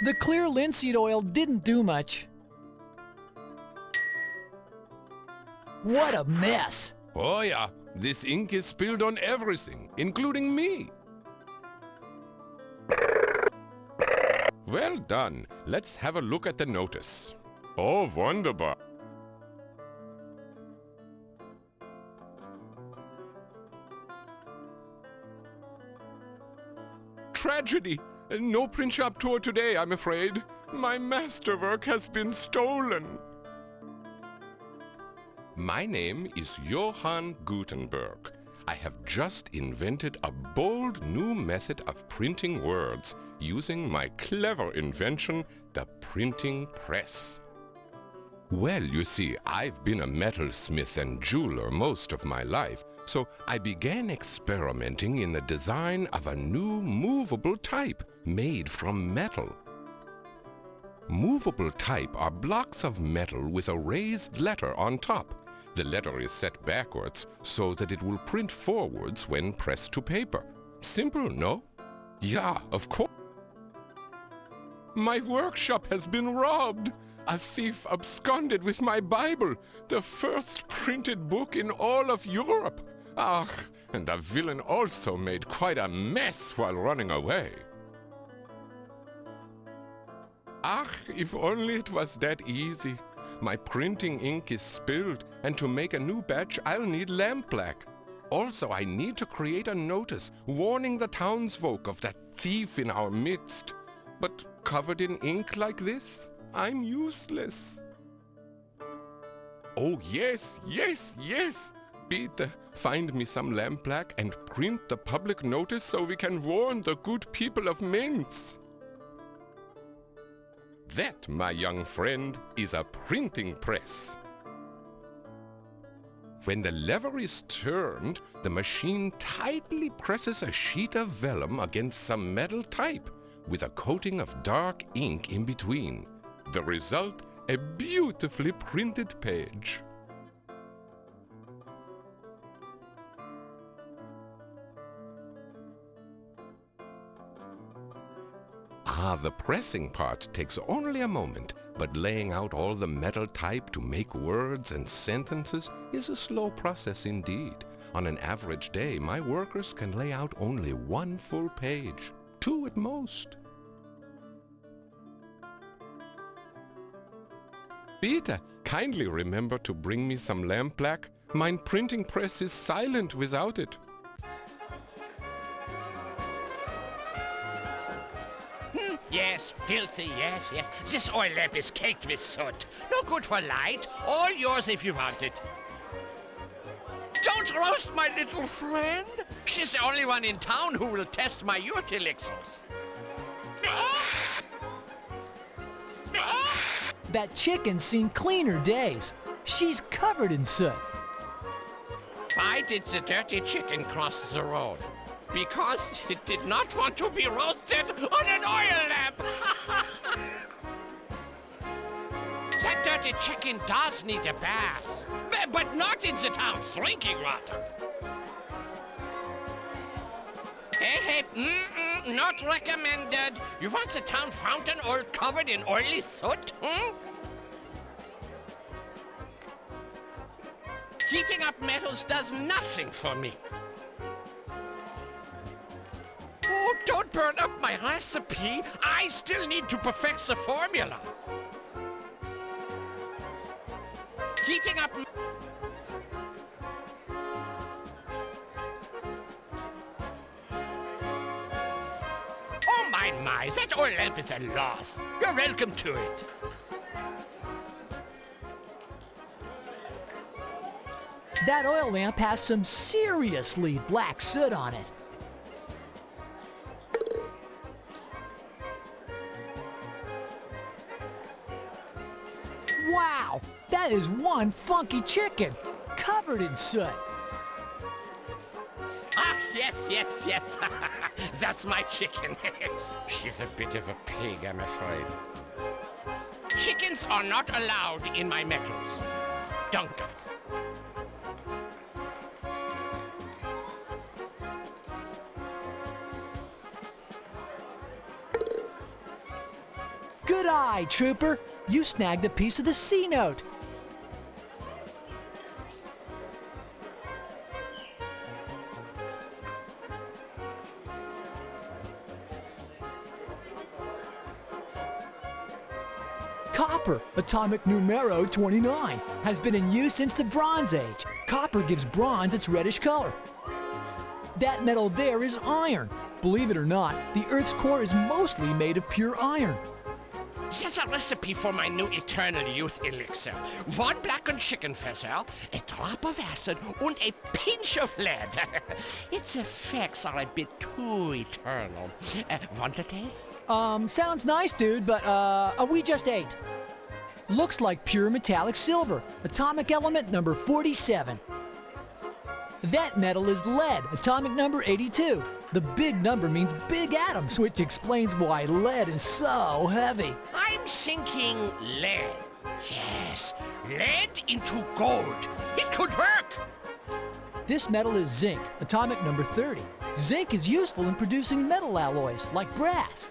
The clear linseed oil didn't do much. What a mess! Oh yeah, this ink is spilled on everything, including me. Well done. Let's have a look at the notice. Oh, wunderbar. Tragedy! No print shop tour today, I'm afraid. My masterwork has been stolen. My name is Johann Gutenberg. I have just invented a bold new method of printing words using my clever invention, the printing press. Well, you see, I've been a metalsmith and jeweler most of my life, so I began experimenting in the design of a new movable type made from metal. Movable type are blocks of metal with a raised letter on top. The letter is set backwards so that it will print forwards when pressed to paper. Simple, no? Yeah, of course. My workshop has been robbed. A thief absconded with my Bible, the first printed book in all of Europe. Ah, and the villain also made quite a mess while running away. Ah, if only it was that easy. My printing ink is spilled, and to make a new batch, I'll need lampblack. Also, I need to create a notice warning the townsfolk of that thief in our midst. But covered in ink like this, I'm useless. Oh, yes, yes, yes! Bitte, find me some lampblack and print the public notice so we can warn the good people of Mainz. That, my young friend, is a printing press. When the lever is turned, the machine tightly presses a sheet of vellum against some metal type with a coating of dark ink in between. The result, a beautifully printed page. Ah, the pressing part takes only a moment, but laying out all the metal type to make words and sentences is a slow process indeed. On an average day, my workers can lay out only one full page, 2 at most. Bitte, kindly remember to bring me some lampblack. Mine printing press is silent without it. Yes, filthy, yes, yes. This oil lamp is caked with soot. No good for light. All yours if you want it. Don't roast my little friend. She's the only one in town who will test my youth elixirs. That chicken's seen cleaner days. She's covered in soot. Why did the dirty chicken cross the road? because it did not want to be roasted on an oil lamp. That dirty chicken does need a bath, but not in the town's drinking water. Hey, not recommended. You want the town fountain all covered in oily soot, Heating up metals does nothing for me. Oh, don't burn up my recipe. I still need to perfect the formula. Heating up... Oh, my, that oil lamp is a loss. You're welcome to it. That oil lamp has some seriously black soot on it. Wow, that is one funky chicken, covered in soot. Ah, yes. That's my chicken. She's a bit of a pig, I'm afraid. Chickens are not allowed in my metals. Duncan. Good eye, Trooper. You snagged a piece of the C note. Copper, atomic numero 29, has been in use since the Bronze Age. Copper gives bronze its reddish color. That metal there is iron. Believe it or not, the Earth's core is mostly made of pure iron. There's a recipe for my new eternal youth elixir. 1 blackened chicken feather, a drop of acid, and a pinch of lead. Its effects are a bit too eternal. Want a taste? Sounds nice, dude, but, we just ate. Looks like pure metallic silver, atomic element number 47. That metal is lead, atomic number 82. The big number means big atoms, which explains why lead is so heavy. I'm thinking lead. Yes, lead into gold. It could work. This metal is zinc, atomic number 30. Zinc is useful in producing metal alloys, like brass.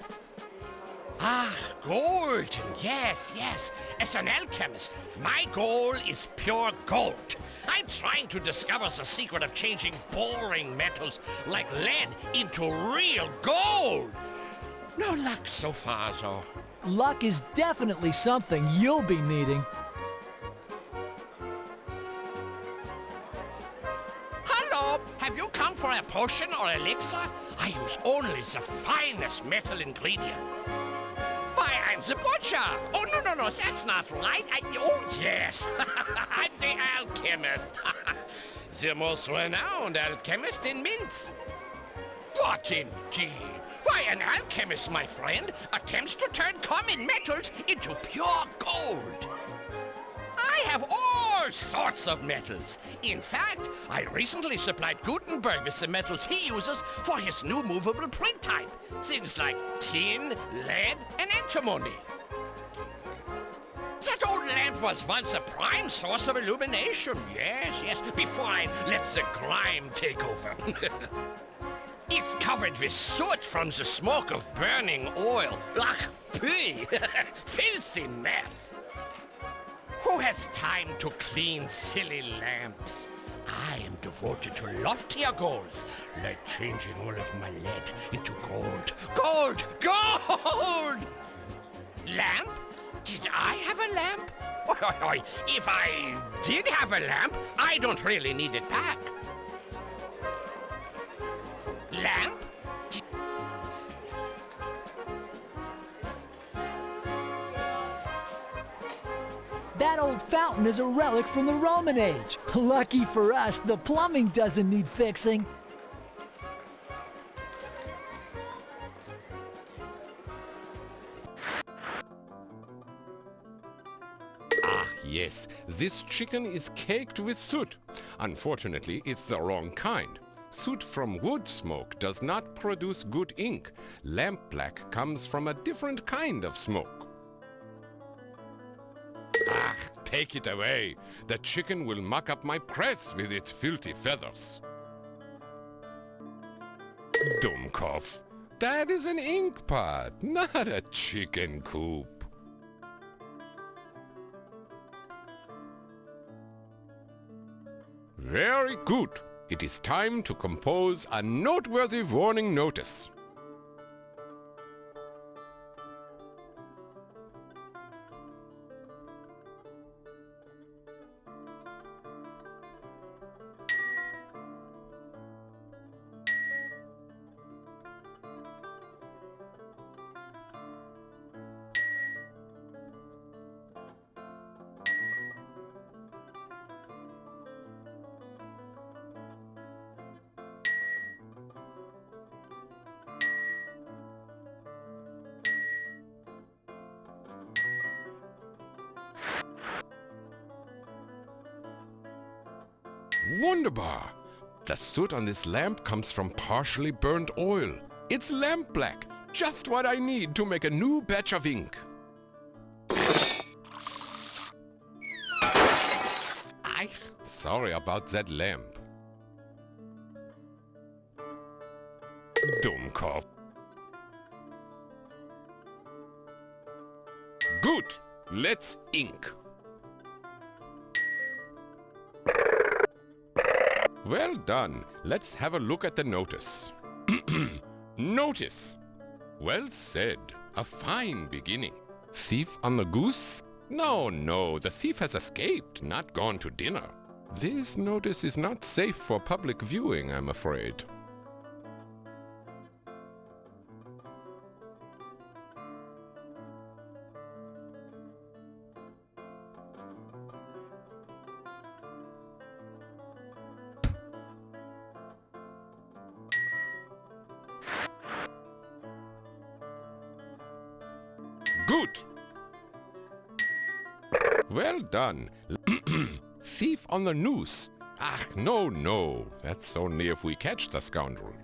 Ah, gold. Yes. As an alchemist, my goal is pure gold. I'm trying to discover the secret of changing boring metals like lead into real gold. No luck so far, though. Luck is definitely something you'll be needing. Hello, have you come for a potion or elixir? I use only the finest metal ingredients. Why, I'm the butcher. Oh, no, that's not right. Oh, yes. I'm the alchemist. The most renowned alchemist in Minsk. What indeed? Why, an alchemist, my friend, attempts to turn common metals into pure gold. I have all sorts of metals. In fact, I recently supplied Gutenberg with the metals he uses for his new movable print type. Things like tin, lead, and antimony. That old lamp was once a prime source of illumination. Yes, before I let the grime take over. It's covered with soot from the smoke of burning oil. Ugh, pee! Filthy mess. Who has time to clean silly lamps? I am devoted to loftier goals, like changing all of my lead into gold. Gold! Lamp? Did I have a lamp? If I did have a lamp, I don't really need it back. Lamp? That old fountain is a relic from the Roman age. Lucky for us, the plumbing doesn't need fixing. Ah, yes, this chicken is caked with soot. Unfortunately, it's the wrong kind. Soot from wood smoke does not produce good ink. Lamp black comes from a different kind of smoke. Ah, take it away. The chicken will muck up my press with its filthy feathers. Dummkopf. That is an ink pot, not a chicken coop. Very good. It is time to compose a noteworthy warning notice. Wunderbar! The soot on this lamp comes from partially burnt oil. It's lamp black, just what I need to make a new batch of ink. Sorry about that lamp. Dummkopf. Good, let's ink. Well done. Let's have a look at the notice. Notice. Well said. A fine beginning. Thief on the goose? No, no. The thief has escaped, not gone to dinner. This notice is not safe for public viewing, I'm afraid. Good. Well done. Thief on the noose. Ah, no, no. That's only if we catch the scoundrel.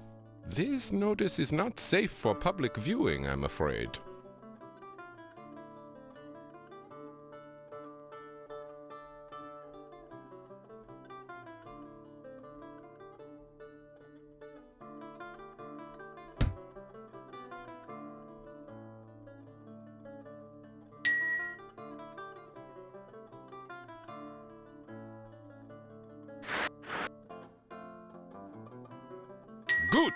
This notice is not safe for public viewing, I'm afraid. Good.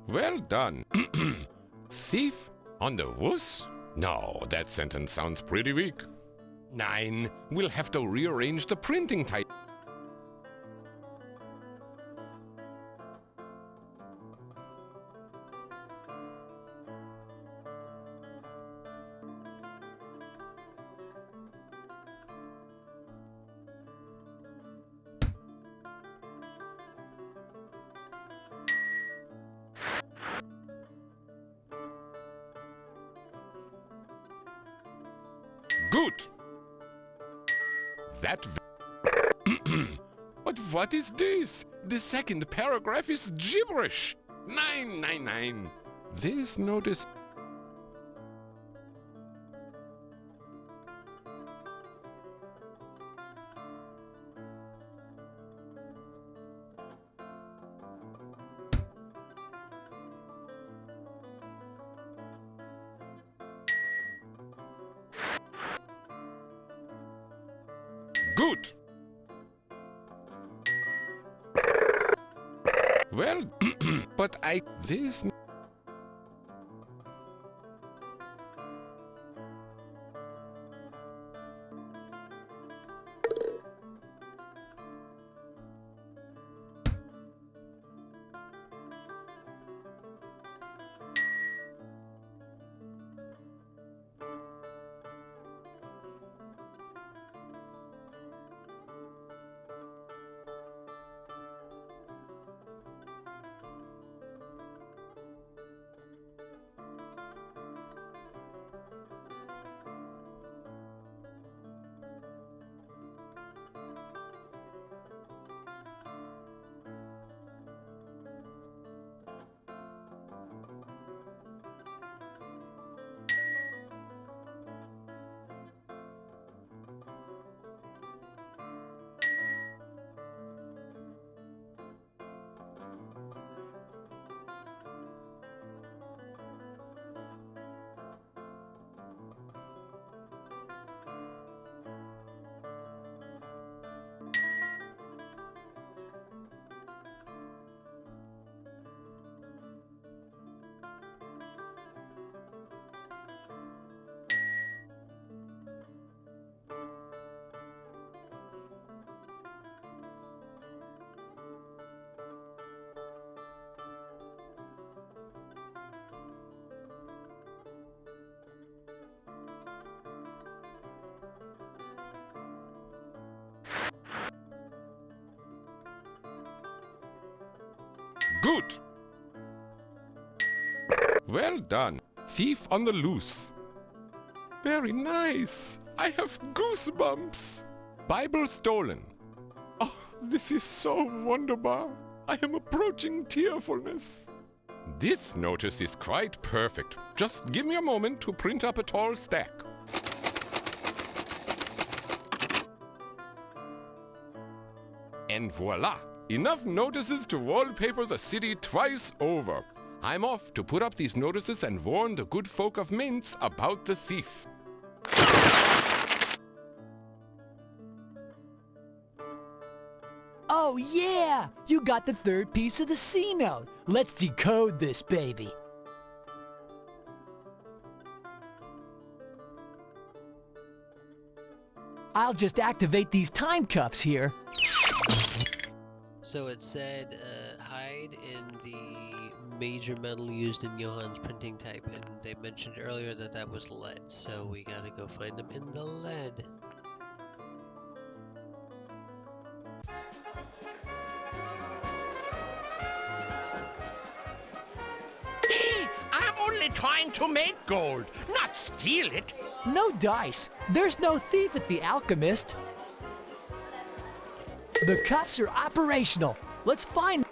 Well done. Thief on the wuss? No, that sentence sounds pretty weak. Nein, we'll have to rearrange the printing type. Good. That. But what is this? The second paragraph is gibberish. Nine. This notice. Good. Well, but this. Good. Well done. Thief on the loose. Very nice. I have goosebumps. Bible stolen. Oh, this is so wonderbar. I am approaching tearfulness. This notice is quite perfect. Just give me a moment to print up a tall stack. And voila! Enough notices to wallpaper the city twice over. I'm off to put up these notices and warn the good folk of Mainz about the thief. Oh yeah! You got the third piece of the C note. Let's decode this baby. I'll just activate these time cuffs here. So it said hide in the major metal used in Johan's printing type, and they mentioned earlier that that was lead, so we gotta go find them in the lead. I'm only trying to make gold, not steal it. No dice. There's no thief at the Alchemist. The cuffs are operational. Let's find...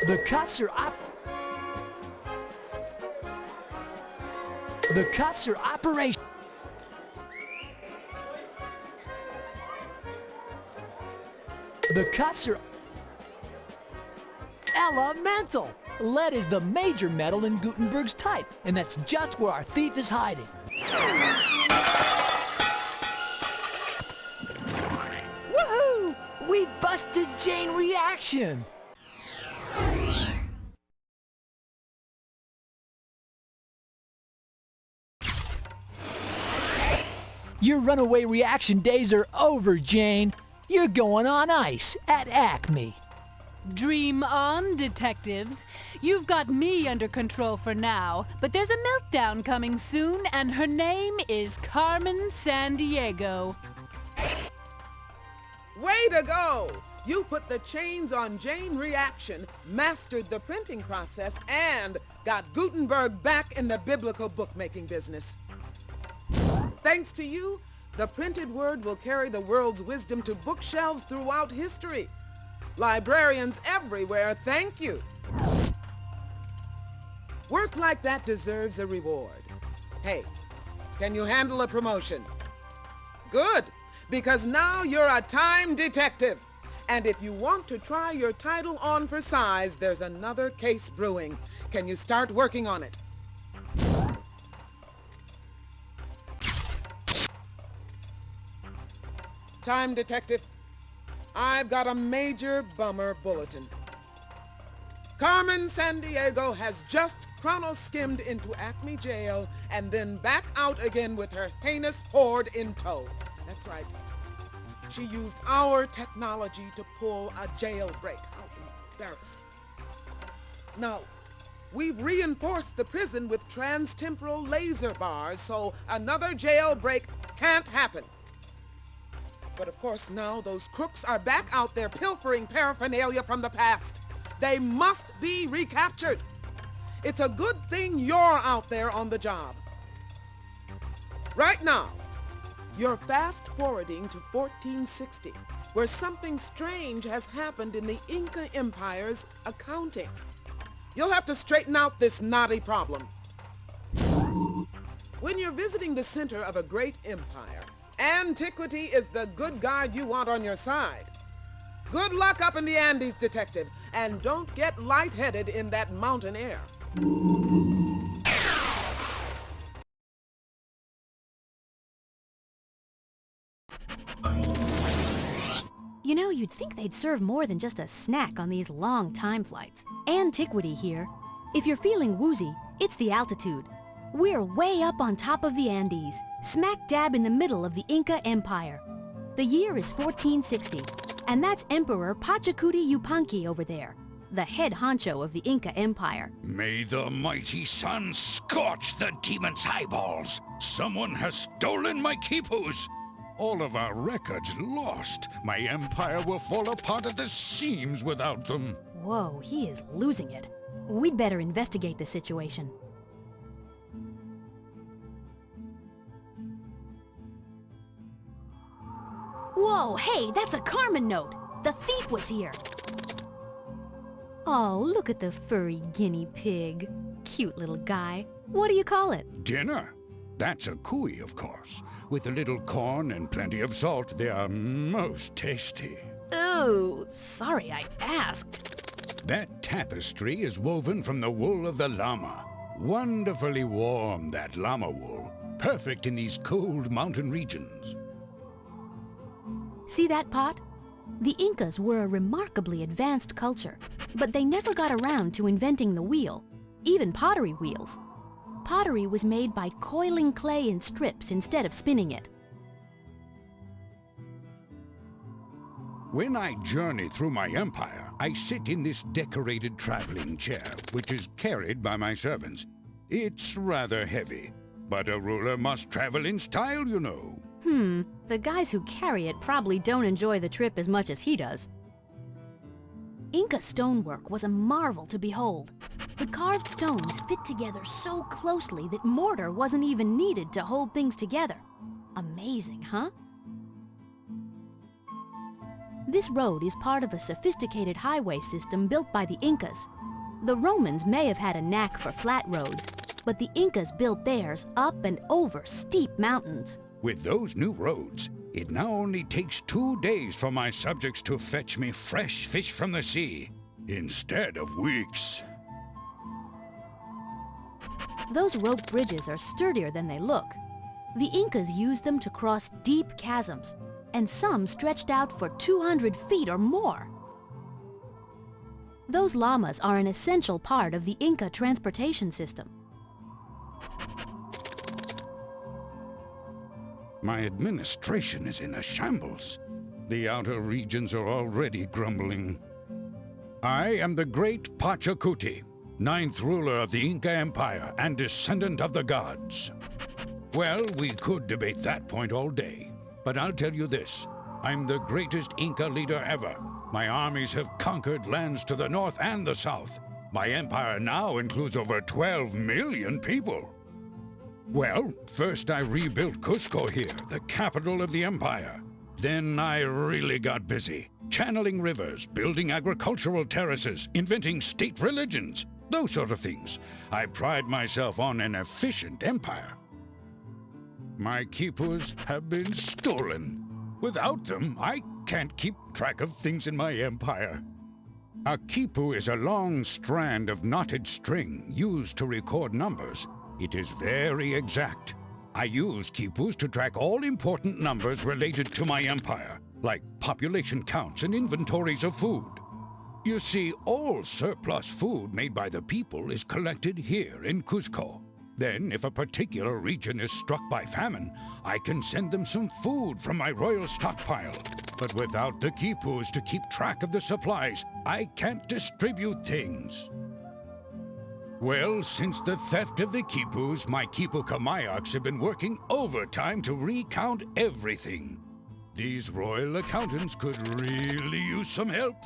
The cuffs are The cuffs are operational. The cuffs are elemental. Lead is the major metal in Gutenberg's type, and that's just where our thief is hiding. Woohoo! We busted chain reaction. Your runaway reaction days are over, Jane. You're going on ice at Acme. Dream on, detectives. You've got me under control for now, but there's a meltdown coming soon, and her name is Carmen Sandiego. Way to go! You put the chains on Jane Reaction, mastered the printing process, and got Gutenberg back in the biblical bookmaking business. Thanks to you, the printed word will carry the world's wisdom to bookshelves throughout history. Librarians everywhere, thank you. Work like that deserves a reward. Hey, can you handle a promotion? Good, because now you're a time detective. And if you want to try your title on for size, there's another case brewing. Can you start working on it? Time detective, I've got a major bummer bulletin. Carmen Sandiego has just chrono-skimmed into Acme jail and then back out again with her heinous horde in tow. That's right. She used our technology to pull a jailbreak. How embarrassing. Now, we've reinforced the prison with trans-temporal laser bars, so another jailbreak can't happen. But of course, now those crooks are back out there pilfering paraphernalia from the past. They must be recaptured. It's a good thing you're out there on the job. Right now, you're fast-forwarding to 1460, where something strange has happened in the Inca Empire's accounting. You'll have to straighten out this knotty problem. When you're visiting the center of a great empire, antiquity is the good guide you want on your side. Good luck up in the Andes, detective, and don't get lightheaded in that mountain air. You know, you'd think they'd serve more than just a snack on these long time flights. Antiquity here. If you're feeling woozy, it's the altitude. We're way up on top of the Andes, smack dab in the middle of the Inca Empire. The year is 1460, and that's Emperor Pachacuti Yupanqui over there, the head honcho of the Inca Empire. May the mighty sun scorch the demon's eyeballs! Someone has stolen my quipus! All of our records lost. My empire will fall apart at the seams without them. Whoa, he is losing it. We'd better investigate the situation. Whoa, hey, that's a Carmen note! The thief was here! Oh, look at the furry guinea pig. Cute little guy. What do you call it? Dinner? That's a cuy, of course. With a little corn and plenty of salt, they are most tasty. Ooh, sorry I asked. That tapestry is woven from the wool of the llama. Wonderfully warm, that llama wool. Perfect in these cold mountain regions. See that pot? The Incas were a remarkably advanced culture, but they never got around to inventing the wheel, even pottery wheels. Pottery was made by coiling clay in strips instead of spinning it. When I journey through my empire, I sit in this decorated traveling chair, which is carried by my servants. It's rather heavy, but a ruler must travel in style, you know. The guys who carry it probably don't enjoy the trip as much as he does. Inca stonework was a marvel to behold. The carved stones fit together so closely that mortar wasn't even needed to hold things together. Amazing, huh? This road is part of a sophisticated highway system built by the Incas. The Romans may have had a knack for flat roads, but the Incas built theirs up and over steep mountains. With those new roads, it now only takes 2 days for my subjects to fetch me fresh fish from the sea, instead of weeks. Those rope bridges are sturdier than they look. The Incas used them to cross deep chasms, and some stretched out for 200 feet or more. Those llamas are an essential part of the Inca transportation system. My administration is in a shambles. The outer regions are already grumbling. I am the great Pachacuti, 9th ruler of the Inca Empire and descendant of the gods. Well, we could debate that point all day, but I'll tell you this. I'm the greatest Inca leader ever. My armies have conquered lands to the north and the south. My empire now includes over 12 million people. Well, first I rebuilt Cusco here, the capital of the empire. Then I really got busy, channeling rivers, building agricultural terraces, inventing state religions, those sort of things. I pride myself on an efficient empire. My quipus have been stolen. Without them, I can't keep track of things in my empire. A quipu is a long strand of knotted string used to record numbers. It is very exact. I use quipus to track all important numbers related to my empire, like population counts and inventories of food. You see, all surplus food made by the people is collected here in Cusco. Then, if a particular region is struck by famine, I can send them some food from my royal stockpile. But without the quipus to keep track of the supplies, I can't distribute things. Well, since the theft of the quipus, my quipu kamayaks have been working overtime to recount everything. These royal accountants could really use some help.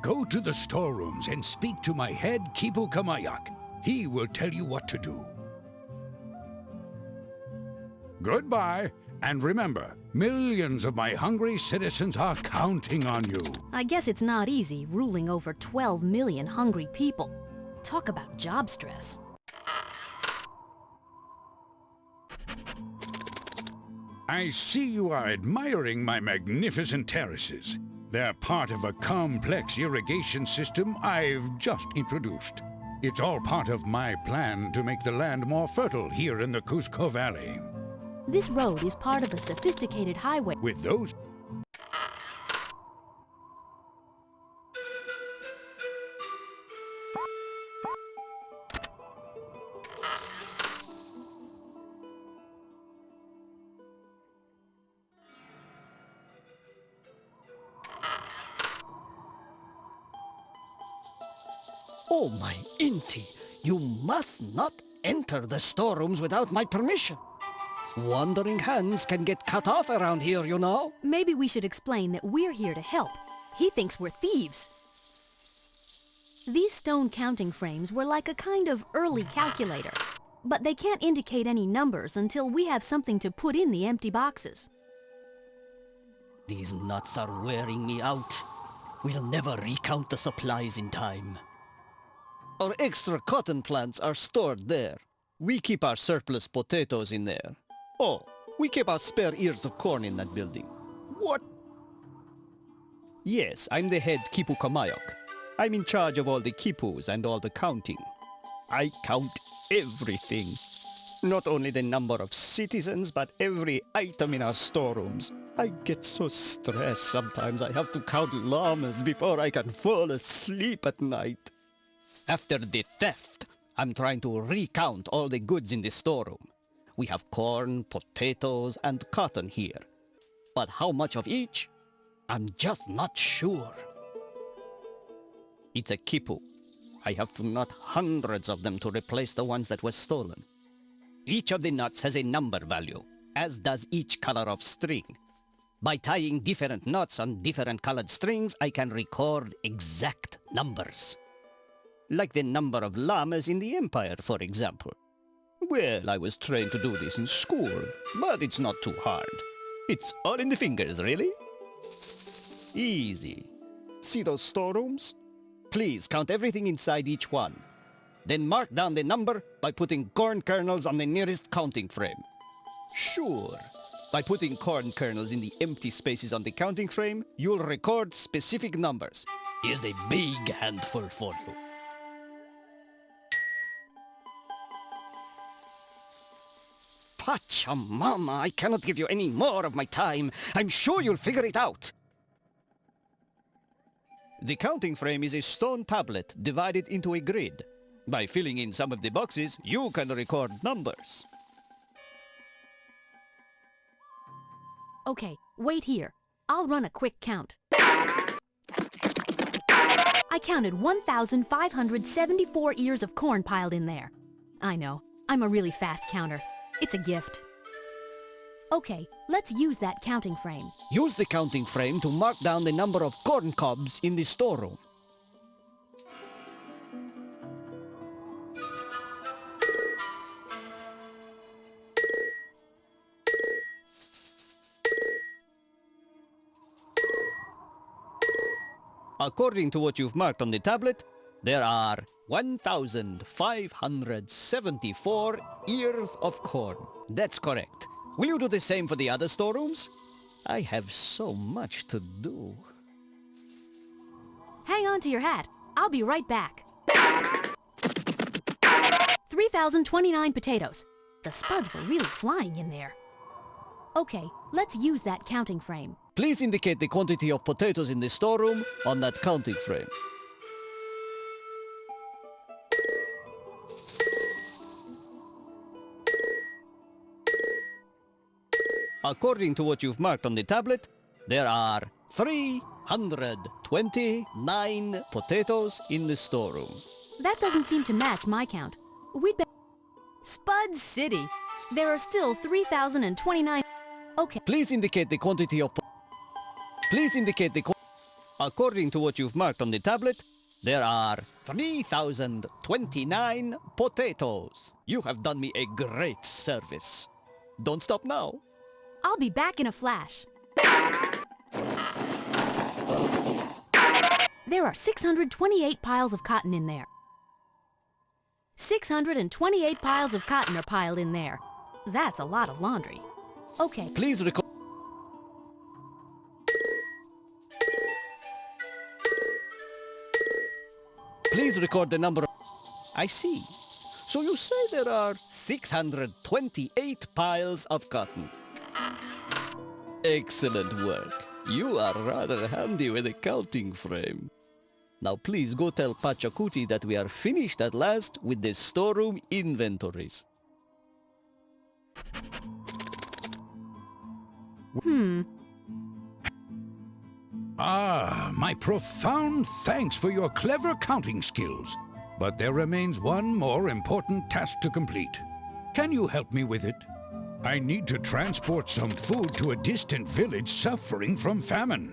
Go to the storerooms and speak to my head quipu kamayak. He will tell you what to do. Goodbye, and remember, millions of my hungry citizens are counting on you. I guess it's not easy ruling over 12 million hungry people. Talk about job stress. I see you are admiring my magnificent terraces. They're part of a complex irrigation system I've just introduced. It's all part of my plan to make the land more fertile here in the Cusco Valley. This road is part of a sophisticated highway. With those... Oh, my Inti, you must not enter the storerooms without my permission. Wandering hands can get cut off around here, you know. Maybe we should explain that we're here to help. He thinks we're thieves. These stone counting frames were like a kind of early calculator, but they can't indicate any numbers until we have something to put in the empty boxes. These nuts are wearing me out. We'll never recount the supplies in time. Our extra cotton plants are stored there. We keep our surplus potatoes in there. Oh, we keep our spare ears of corn in that building. What? Yes, I'm the head Kipu Kamayok. I'm in charge of all the Kipus and all the counting. I count everything. Not only the number of citizens, but every item in our storerooms. I get so stressed sometimes I have to count llamas before I can fall asleep at night. After the theft, I'm trying to recount all the goods in the storeroom. We have corn, potatoes, and cotton here. But how much of each? I'm just not sure. It's a kipu. I have to knot hundreds of them to replace the ones that were stolen. Each of the knots has a number value, as does each color of string. By tying different knots on different colored strings, I can record exact numbers. Like the number of llamas in the Empire, for example. Well, I was trained to do this in school, but it's not too hard. It's all in the fingers, really. Easy. See those storerooms? Please count everything inside each one. Then mark down the number by putting corn kernels on the nearest counting frame. Sure. By putting corn kernels in the empty spaces on the counting frame, you'll record specific numbers. Here's a big handful for you. Pachamama, I cannot give you any more of my time. I'm sure you'll figure it out. The counting frame is a stone tablet divided into a grid. By filling in some of the boxes, you can record numbers. Okay, wait here. I'll run a quick count. I counted 1,574 ears of corn piled in there. I know, I'm a really fast counter. It's a gift. Okay, let's use that counting frame. Use the counting frame to mark down the number of corn cobs in the storeroom. According to what you've marked on the tablet, there are 1,574 ears of corn. That's correct. Will you do the same for the other storerooms? I have so much to do. Hang on to your hat. I'll be right back. 3,029 potatoes. The spuds were really flying in there. Okay, let's use that counting frame. Please indicate the quantity of potatoes in the storeroom on that counting frame. According to what you've marked on the tablet, there are 329 potatoes in the storeroom. That doesn't seem to match my count. We'd better... Spud City. There are still 3,029... Okay. Please indicate the quantity of... According to what you've marked on the tablet, there are 3,029 potatoes. You have done me a great service. Don't stop now. I'll be back in a flash. There are 628 piles of cotton in there. 628 piles of cotton are piled in there. That's a lot of laundry. Okay. Please record. Please record the number. I see. So you say there are 628 piles of cotton. Excellent work. You are rather handy with a counting frame. Now please go tell Pachacuti that we are finished at last with the storeroom inventories. Ah, my profound thanks for your clever counting skills. But there remains one more important task to complete. Can you help me with it? I need to transport some food to a distant village suffering from famine.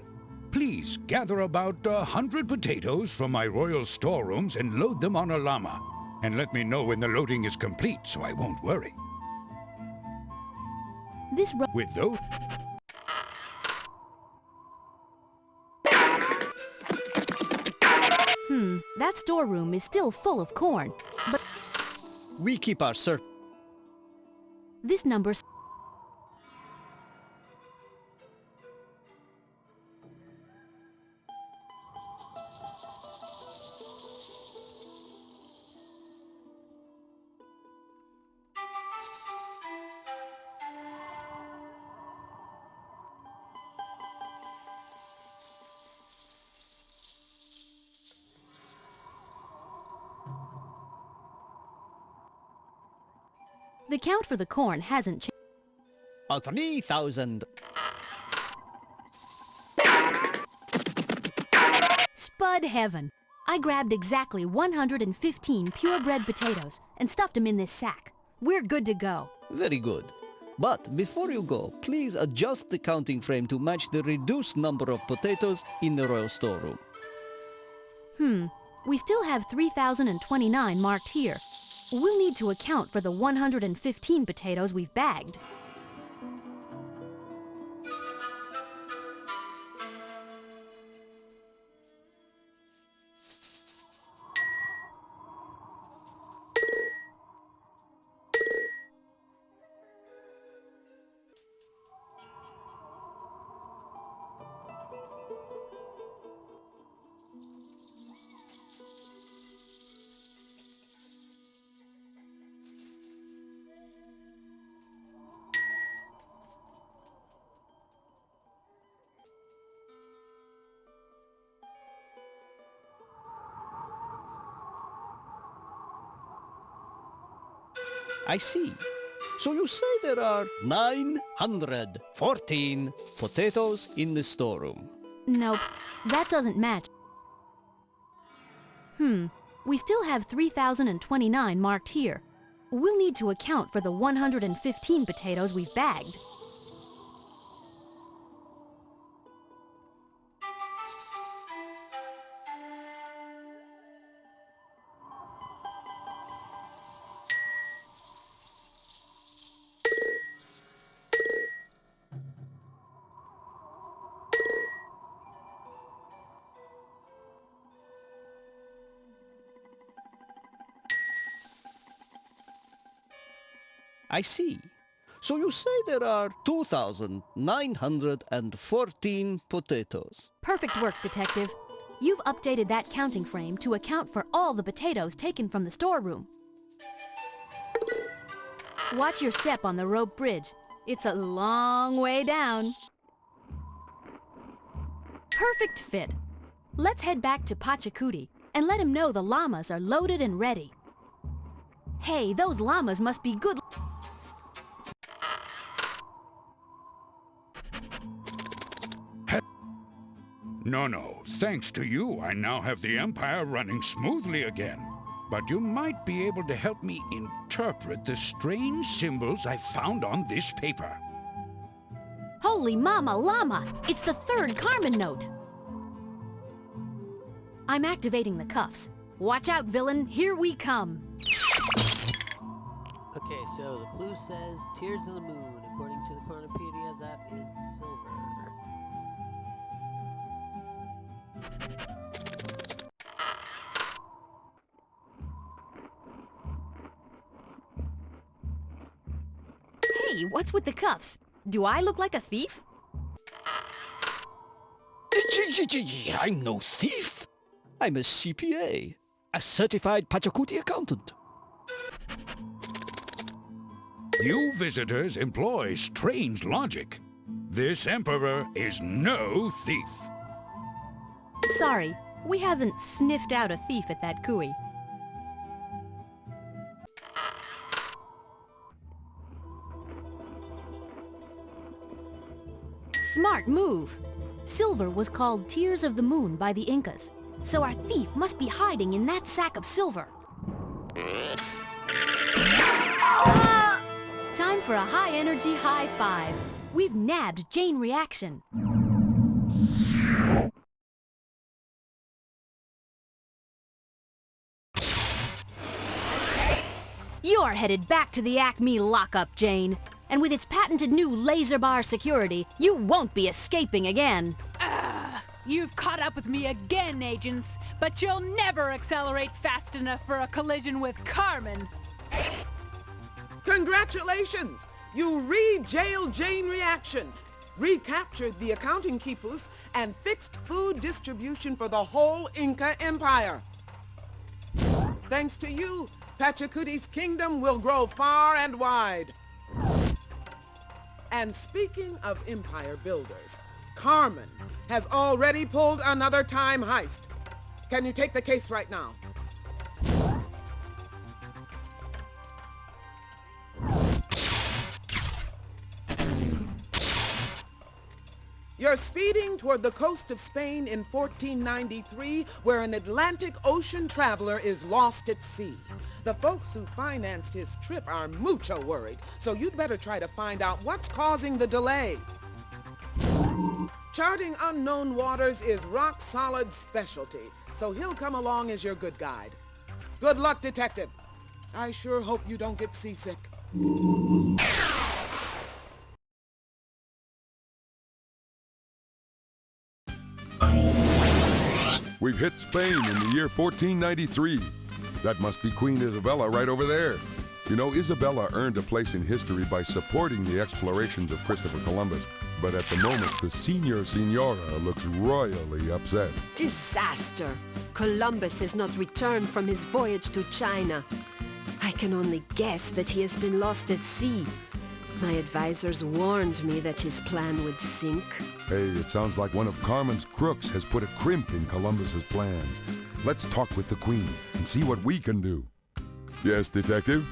Please gather about 100 potatoes from my royal storerooms and load them on a llama. And let me know when the loading is complete so I won't worry. With those... That storeroom is still full of corn, but... We keep our This number... The count for the corn hasn't changed. 3,000. Spud heaven! I grabbed exactly 115 purebred potatoes and stuffed them in this sack. We're good to go. Very good. But before you go, please adjust the counting frame to match the reduced number of potatoes in the royal storeroom. We still have 3,029 marked here. We'll need to account for the 115 potatoes we've bagged. I see. So you say there are 914 potatoes in the storeroom. Nope, that doesn't match. We still have 3,029 marked here. We'll need to account for the 115 potatoes we've bagged. I see. So you say there are 2,914 potatoes. Perfect work, Detective. You've updated that counting frame to account for all the potatoes taken from the storeroom. Watch your step on the rope bridge. It's a long way down. Perfect fit. Let's head back to Pachacuti and let him know the llamas are loaded and ready. Hey, those llamas must be good. No. Thanks to you, I now have the Empire running smoothly again. But you might be able to help me interpret the strange symbols I found on this paper. Holy mama llama! It's the third Carmen note! I'm activating the cuffs. Watch out, villain! Here we come! Okay, so the clue says Tears of the Moon. According to the Cornupedia, that is silver. Hey, what's with the cuffs? Do I look like a thief? I'm no thief. I'm a CPA, a certified Pachacuti accountant. You visitors employ strange logic. This Emperor is no thief. Sorry, we haven't sniffed out a thief at that cooey. Smart move! Silver was called Tears of the Moon by the Incas. So our thief must be hiding in that sack of silver. Time for a high-energy high five. We've nabbed Chain Reaction. You're headed back to the Acme lockup, Jane. And with its patented new laser bar security, you won't be escaping again. You've caught up with me again, agents, but you'll never accelerate fast enough for a collision with Carmen. Congratulations! You re-jailed Chain Reaction, recaptured the accounting quipus, and fixed food distribution for the whole Inca Empire. Thanks to you, Pachacuti's kingdom will grow far and wide. And speaking of empire builders, Carmen has already pulled another time heist. Can you take the case right now? You're speeding toward the coast of Spain in 1493, where an Atlantic Ocean traveler is lost at sea. The folks who financed his trip are mucho worried, so you'd better try to find out what's causing the delay. Charting unknown waters is Rock-Solid's specialty, so he'll come along as your good guide. Good luck, Detective. I sure hope you don't get seasick. We've hit Spain in the year 1493. That must be Queen Isabella right over there. You know, Isabella earned a place in history by supporting the explorations of Christopher Columbus. But at the moment, the Senior Senora looks royally upset. Disaster! Columbus has not returned from his voyage to China. I can only guess that he has been lost at sea. My advisors warned me that his plan would sink. Hey, it sounds like one of Carmen's crooks has put a crimp in Columbus's plans. Let's talk with the Queen and see what we can do. Yes, Detective?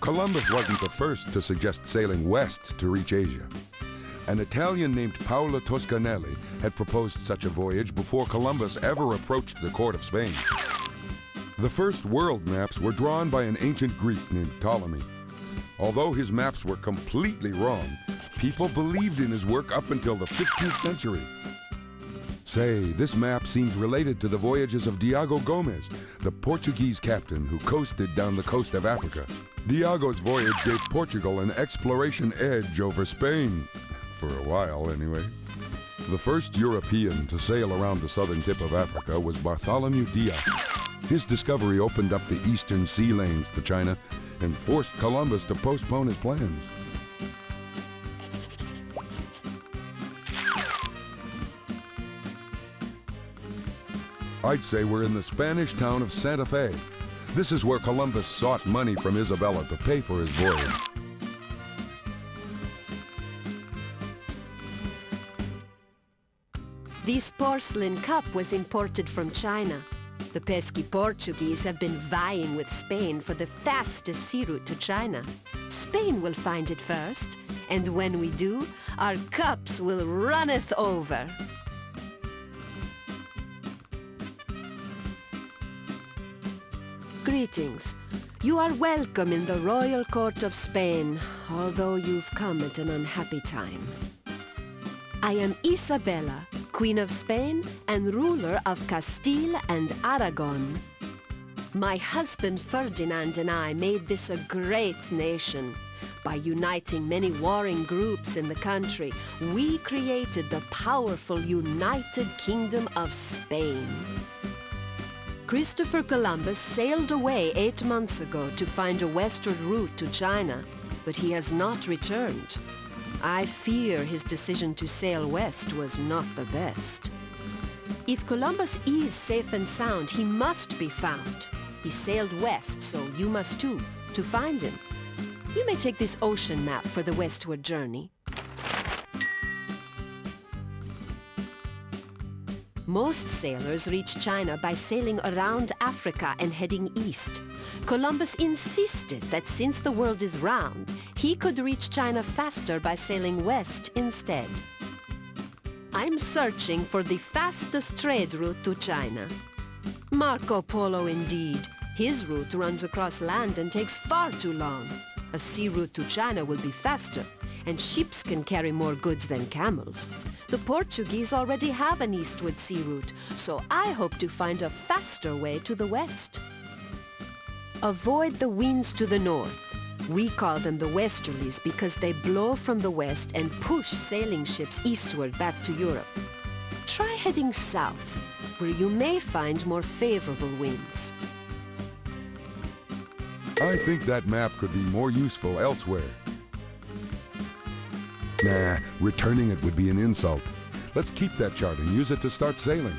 Columbus wasn't the first to suggest sailing west to reach Asia. An Italian named Paolo Toscanelli had proposed such a voyage before Columbus ever approached the court of Spain. The first world maps were drawn by an ancient Greek named Ptolemy. Although his maps were completely wrong, people believed in his work up until the 15th century. Say, this map seems related to the voyages of Diego Gomez, the Portuguese captain who coasted down the coast of Africa. Diego's voyage gave Portugal an exploration edge over Spain, for a while anyway. The first European to sail around the southern tip of Africa was Bartholomew Diaz. His discovery opened up the eastern sea lanes to China and forced Columbus to postpone his plans. I'd say we're in the Spanish town of Santa Fe. This is where Columbus sought money from Isabella to pay for his voyage. This porcelain cup was imported from China. The pesky Portuguese have been vying with Spain for the fastest sea route to China. Spain will find it first, and when we do, our cups will runneth over. Greetings. You are welcome in the royal court of Spain, although you've come at an unhappy time. I am Isabella, Queen of Spain and ruler of Castile and Aragon. My husband Ferdinand and I made this a great nation. By uniting many warring groups in the country, we created the powerful United Kingdom of Spain. Christopher Columbus sailed away 8 months ago to find a westward route to China, but he has not returned. I fear his decision to sail west was not the best. If Columbus is safe and sound, he must be found. He sailed west, so you must too, to find him. You may take this ocean map for the westward journey. Most sailors reach China by sailing around Africa and heading east. Columbus insisted that since the world is round, he could reach China faster by sailing west instead. I'm searching for the fastest trade route to China. Marco Polo indeed. His route runs across land and takes far too long. A sea route to China will be faster, and ships can carry more goods than camels. The Portuguese already have an eastward sea route, so I hope to find a faster way to the west. Avoid the winds to the north. We call them the westerlies because they blow from the west and push sailing ships eastward back to Europe. Try heading south, where you may find more favorable winds. I think that map could be more useful elsewhere. Nah, returning it would be an insult. Let's keep that chart and use it to start sailing.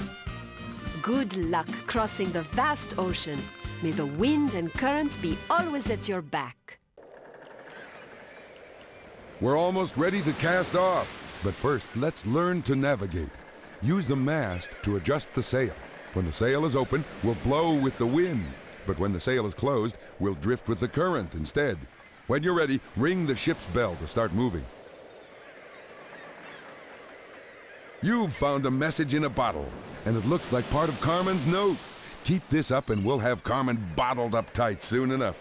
Good luck crossing the vast ocean. May the wind and current be always at your back. We're almost ready to cast off. But first, let's learn to navigate. Use the mast to adjust the sail. When the sail is open, we'll blow with the wind. But when the sail is closed, we'll drift with the current instead. When you're ready, ring the ship's bell to start moving. You've found a message in a bottle, and it looks like part of Carmen's note. Keep this up and we'll have Carmen bottled up tight soon enough.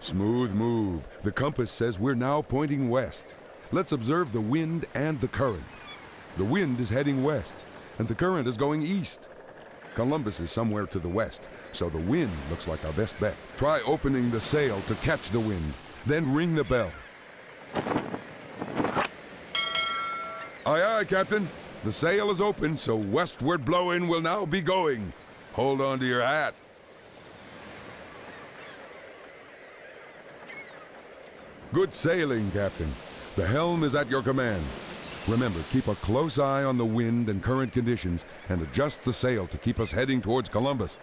Smooth move. The compass says we're now pointing west. Let's observe the wind and the current. The wind is heading west, and the current is going east. Columbus is somewhere to the west, so the wind looks like our best bet. Try opening the sail to catch the wind, then ring the bell. Aye, aye, Captain. The sail is open, so westward blowing will now be going. Hold on to your hat. Good sailing, Captain. The helm is at your command. Remember, keep a close eye on the wind and current conditions and adjust the sail to keep us heading towards Columbus.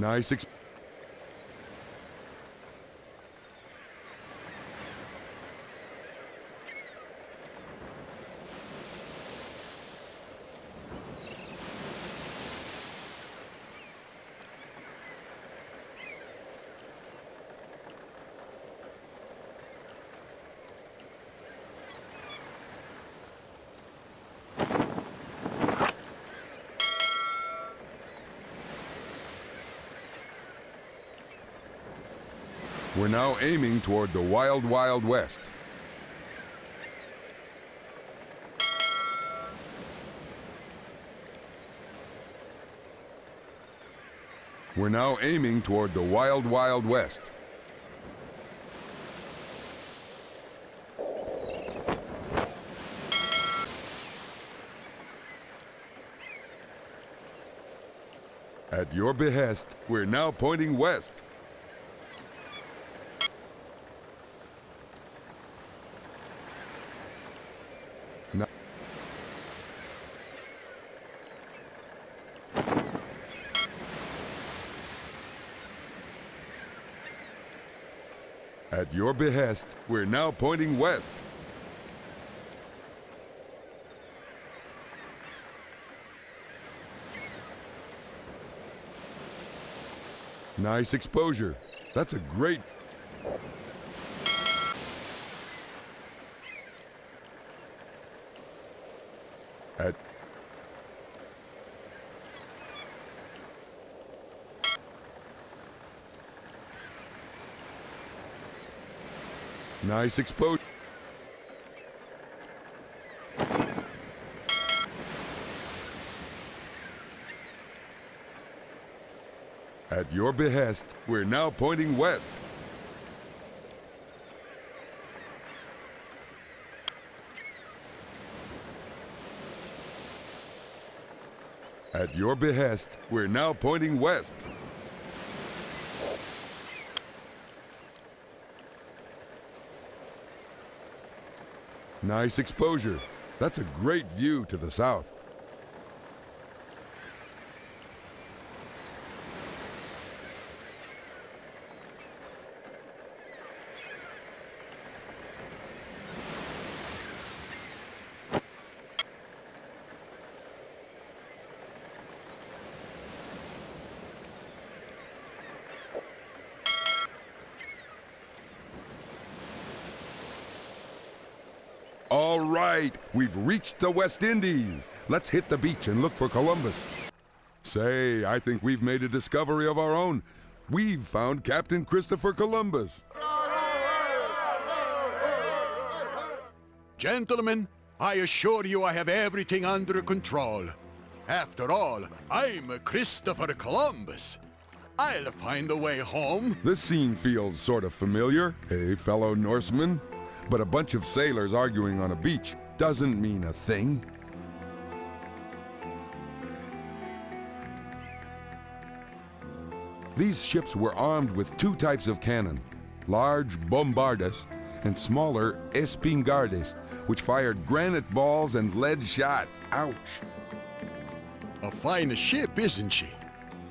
Nice We're now aiming toward the wild, wild west. We're now aiming toward the wild, wild west. At your behest, we're now pointing west. At your behest, we're now pointing west. Nice exposure. That's a great... At... Nice exposure. At your behest, we're now pointing west. At your behest, we're now pointing west. Nice exposure. That's a great view to the south. All right, we've reached the West Indies. Let's hit the beach and look for Columbus. Say, I think we've made a discovery of our own. We've found Captain Christopher Columbus. Gentlemen, I assure you I have everything under control. After all, I'm Christopher Columbus. I'll find a way home. This scene feels sort of familiar, hey, fellow Norsemen? But a bunch of sailors arguing on a beach doesn't mean a thing. These ships were armed with two types of cannon, large bombardas and smaller espingardes, which fired granite balls and lead shot. Ouch! A fine ship, isn't she?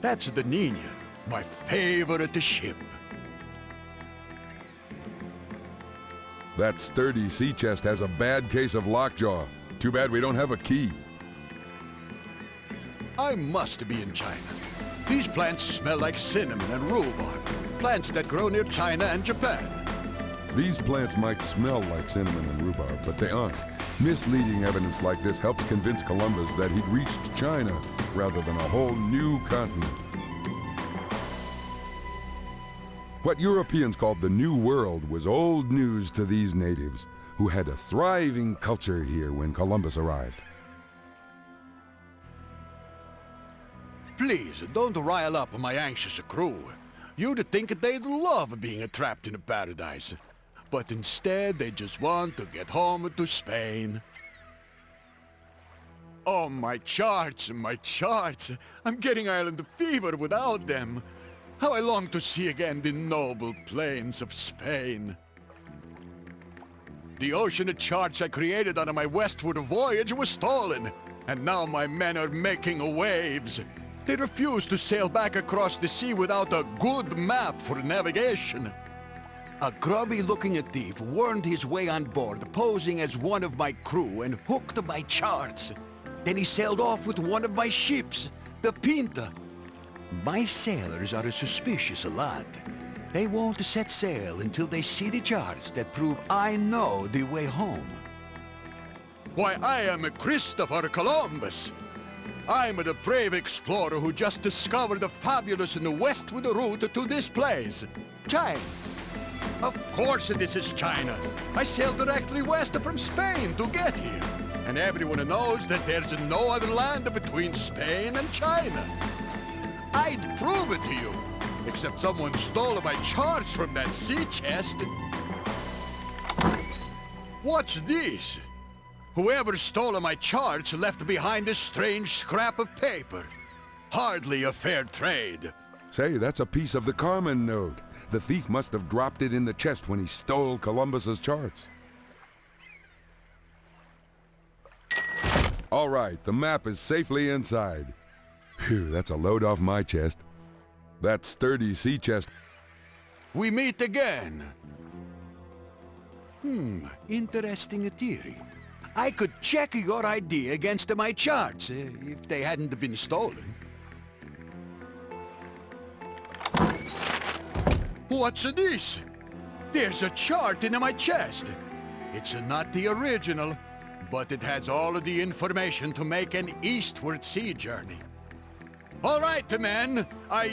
That's the Nina, my favorite ship. That sturdy sea chest has a bad case of lockjaw. Too bad we don't have a key. I must be in China. These plants smell like cinnamon and rhubarb, plants that grow near China and Japan. These plants might smell like cinnamon and rhubarb, but they aren't. Misleading evidence like this helped convince Columbus that he'd reached China rather than a whole new continent. What Europeans called the New World was old news to these natives, who had a thriving culture here when Columbus arrived. Please, don't rile up my anxious crew. You'd think they'd love being trapped in a paradise. But instead, they just want to get home to Spain. Oh, my charts, my charts. I'm getting island fever without them. How I long to see again the noble plains of Spain. The ocean charts I created on my westward voyage was stolen, and now my men are making waves. They refuse to sail back across the sea without a good map for navigation. A grubby-looking thief wormed his way on board, posing as one of my crew, and hooked my charts. Then he sailed off with one of my ships, the Pinta. My sailors are a suspicious lot. They won't set sail until they see the charts that prove I know the way home. Why, I am Christopher Columbus. I'm the brave explorer who just discovered the fabulous and westward route to this place, China. Of course this is China. I sailed directly west from Spain to get here. And everyone knows that there's no other land between Spain and China. I'd prove it to you, except someone stole my charts from that sea chest. What's this? Whoever stole my charts left behind this strange scrap of paper. Hardly a fair trade. Say, that's a piece of the Carmen note. The thief must have dropped it in the chest when he stole Columbus's charts. All right, the map is safely inside. Phew, that's a load off my chest. That sturdy sea chest. We meet again. Interesting theory. I could check your ID against my charts if they hadn't been stolen. What's this? There's a chart in my chest. It's not the original, but it has all of the information to make an eastward sea journey. All right, men. I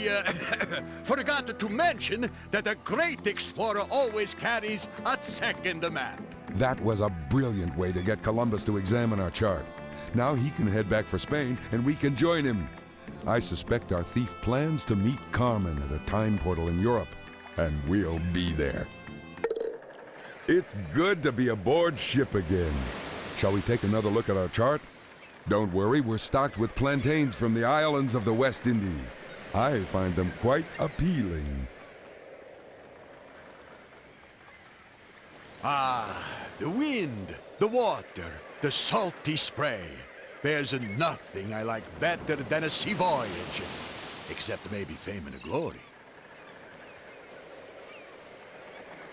forgot to mention that a great explorer always carries a second map. That was a brilliant way to get Columbus to examine our chart. Now he can head back for Spain, and we can join him. I suspect our thief plans to meet Carmen at a time portal in Europe, and we'll be there. It's good to be aboard ship again. Shall we take another look at our chart? Don't worry, we're stocked with plantains from the islands of the West Indies. I find them quite appealing. Ah, the wind, the water, the salty spray. There's nothing I like better than a sea voyage. Except maybe fame and glory.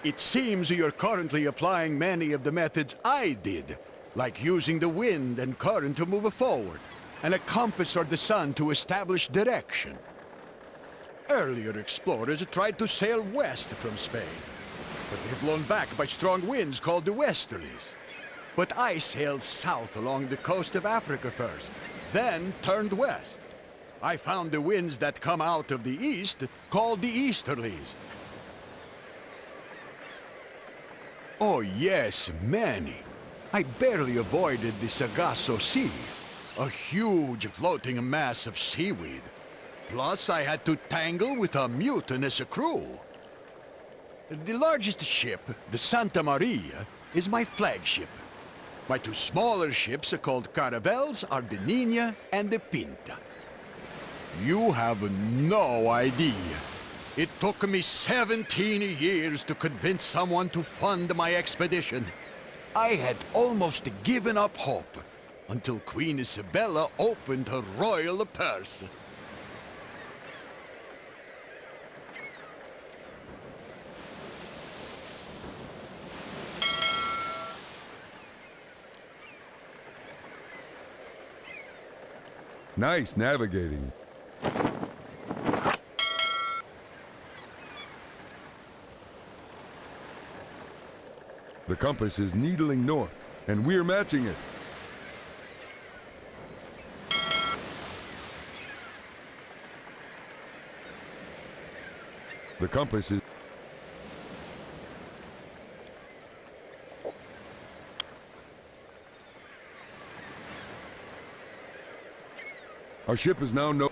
It seems you're currently applying many of the methods I did, like using the wind and current to move forward, and a compass or the sun to establish direction. Earlier explorers tried to sail west from Spain, but were blown back by strong winds called the westerlies. But I sailed south along the coast of Africa first, then turned west. I found the winds that come out of the east called the easterlies. Oh yes, many. I barely avoided the Sargasso Sea, a huge floating mass of seaweed. Plus, I had to tangle with a mutinous crew. The largest ship, the Santa Maria, is my flagship. My two smaller ships called caravels are the Nina and the Pinta. You have no idea. It took me 17 years to convince someone to fund my expedition. I had almost given up hope until Queen Isabella opened her royal purse. Nice navigating. The compass is needling north, and we're matching it. The compass is... Our ship is now no...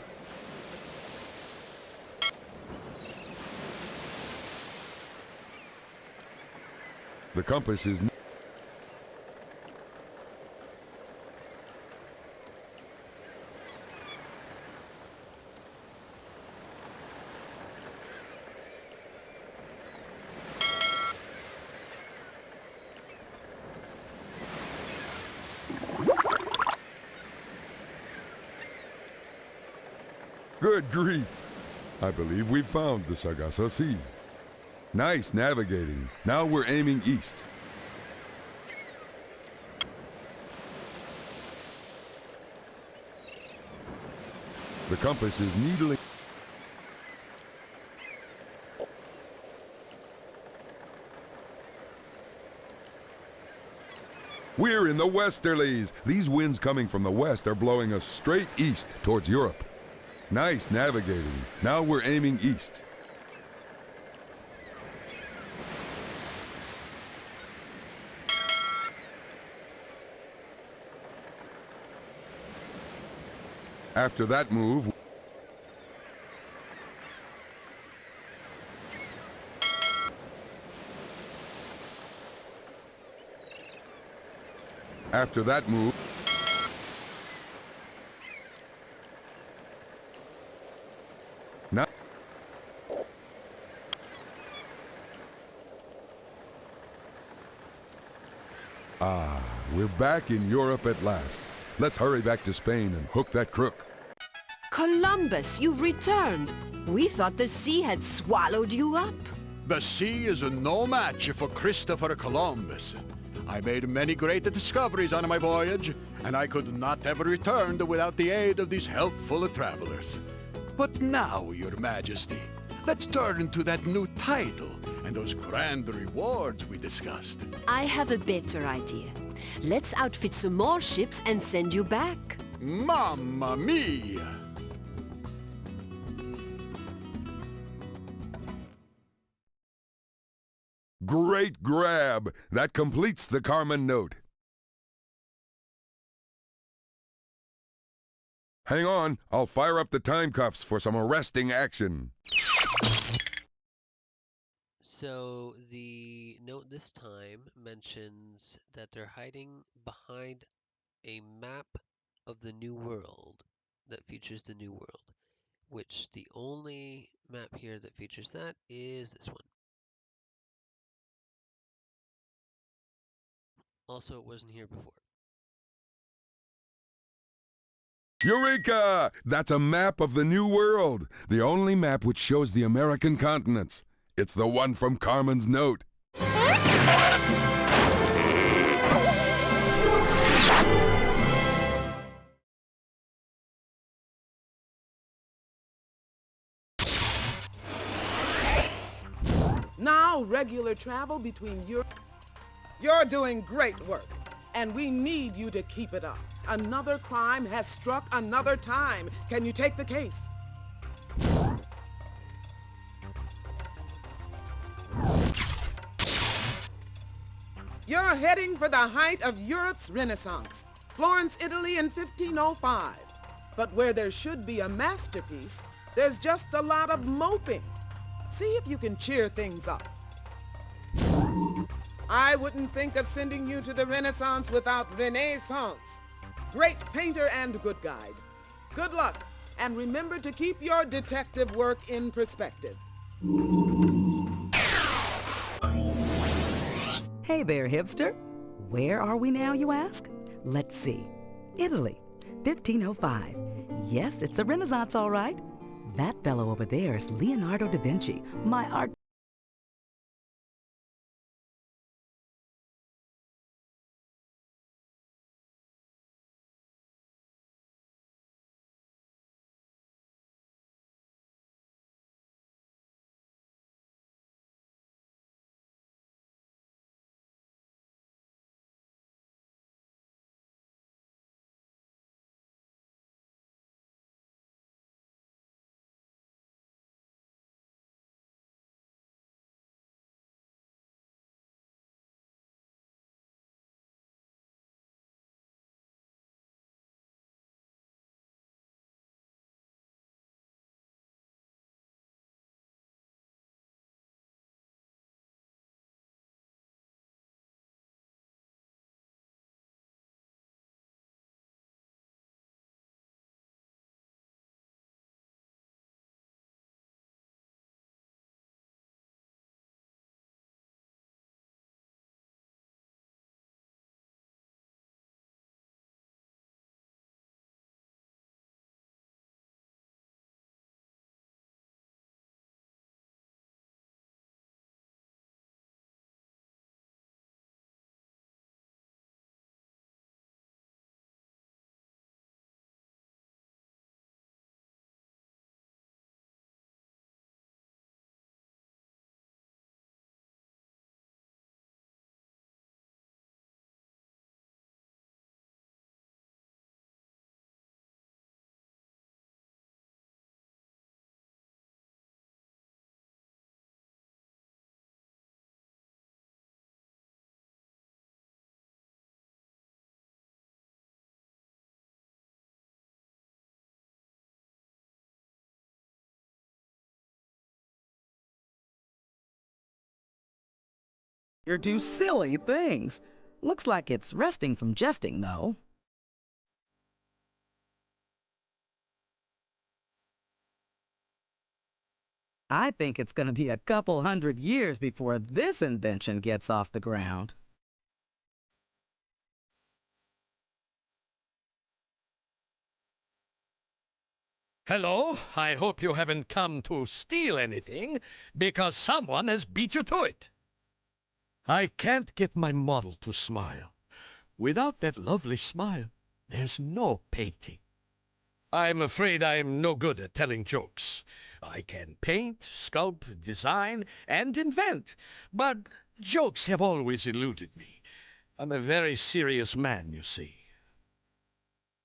The compass is... Good grief! I believe we've found the Sargasso Sea. Nice navigating. Now we're aiming east. The compass is needling... We're in the westerlies. These winds coming from the west are blowing us straight east towards Europe. Nice navigating. Now we're aiming east. After that move... After that move... Now... Ah, we're back in Europe at last. Let's hurry back to Spain and hook that crook. Columbus, you've returned. We thought the sea had swallowed you up. The sea is no match for Christopher Columbus. I made many great discoveries on my voyage, and I could not have returned without the aid of these helpful travelers. But now, Your Majesty, let's turn to that new title and those grand rewards we discussed. I have a better idea. Let's outfit some more ships and send you back. Mamma mia! Great grab! That completes the Carmen note. Hang on, I'll fire up the time cuffs for some arresting action. So the note this time mentions that they're hiding behind a map of the New World that features the New World, which the only map here that features that is this one. Also, it wasn't here before. Eureka! That's a map of the New World, the only map which shows the American continents. It's the one from Carmen's note. Now regular travel between Europe. You're doing great work, and we need you to keep it up. Another crime has struck another time. Can you take the case? You're heading for the height of Europe's Renaissance, Florence, Italy in 1505. But where there should be a masterpiece, there's just a lot of moping. See if you can cheer things up. I wouldn't think of sending you to the Renaissance without Renaissance. Great painter and good guide. Good luck, and remember to keep your detective work in perspective. Hey there, hipster. Where are we now, you ask? Let's see. Italy, 1505. Yes, it's the Renaissance, all right. That fellow over there is Leonardo da Vinci, my art... You do silly things. Looks like it's resting from jesting, though. I think it's going to be a couple hundred years before this invention gets off the ground. Hello, I hope you haven't come to steal anything, because someone has beat you to it. I can't get my model to smile. Without that lovely smile, there's no painting. I'm afraid I'm no good at telling jokes. I can paint, sculpt, design, and invent, but jokes have always eluded me. I'm a very serious man, you see.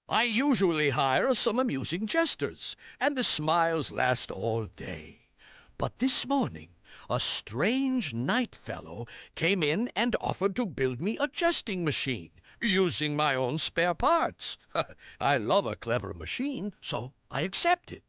I usually hire some amusing jesters, and the smiles last all day. But this morning, a strange night fellow came in and offered to build me a jesting machine, using my own spare parts. I love a clever machine, so I accepted.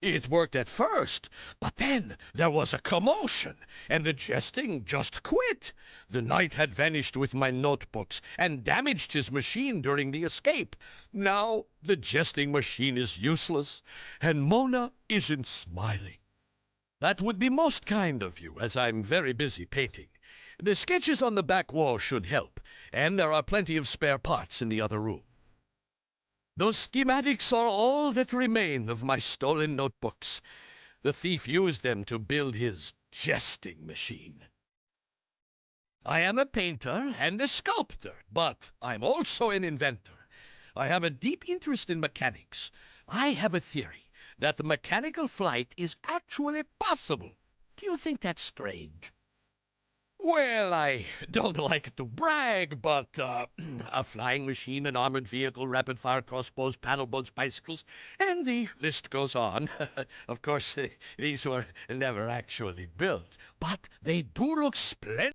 It worked at first, but then there was a commotion, and the jesting just quit. The knight had vanished with my notebooks and damaged his machine during the escape. Now the jesting machine is useless, and Mona isn't smiling. That would be most kind of you, as I'm very busy painting. The sketches on the back wall should help, and there are plenty of spare parts in the other room. Those schematics are all that remain of my stolen notebooks. The thief used them to build his jesting machine. I am a painter and a sculptor, but I'm also an inventor. I have a deep interest in mechanics. I have a theory that the mechanical flight is actually possible. Do you think that's strange? Well, I don't like to brag, but a flying machine, an armored vehicle, rapid-fire crossbows, paddle boats, bicycles, and the list goes on. Of course, these were never actually built, but they do look splendid.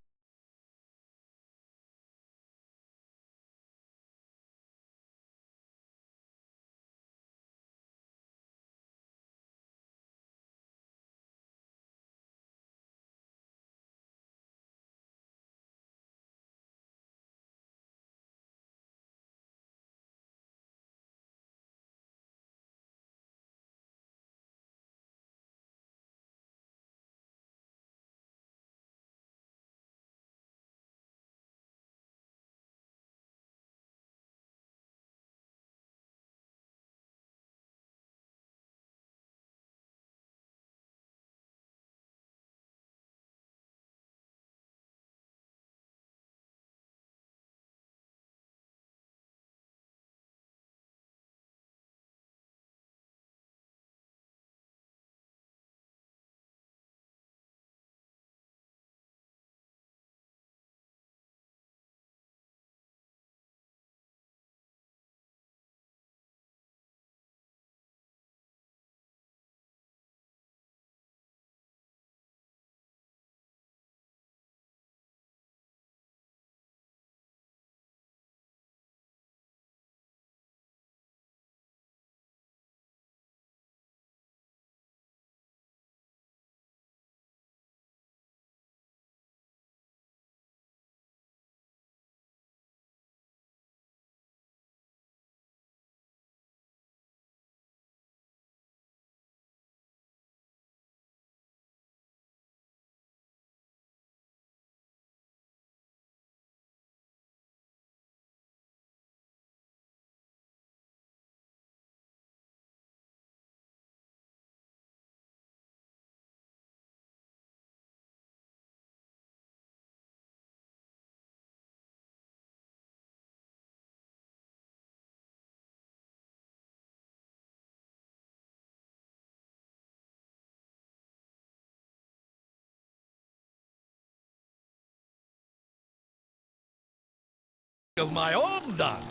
Of my own done.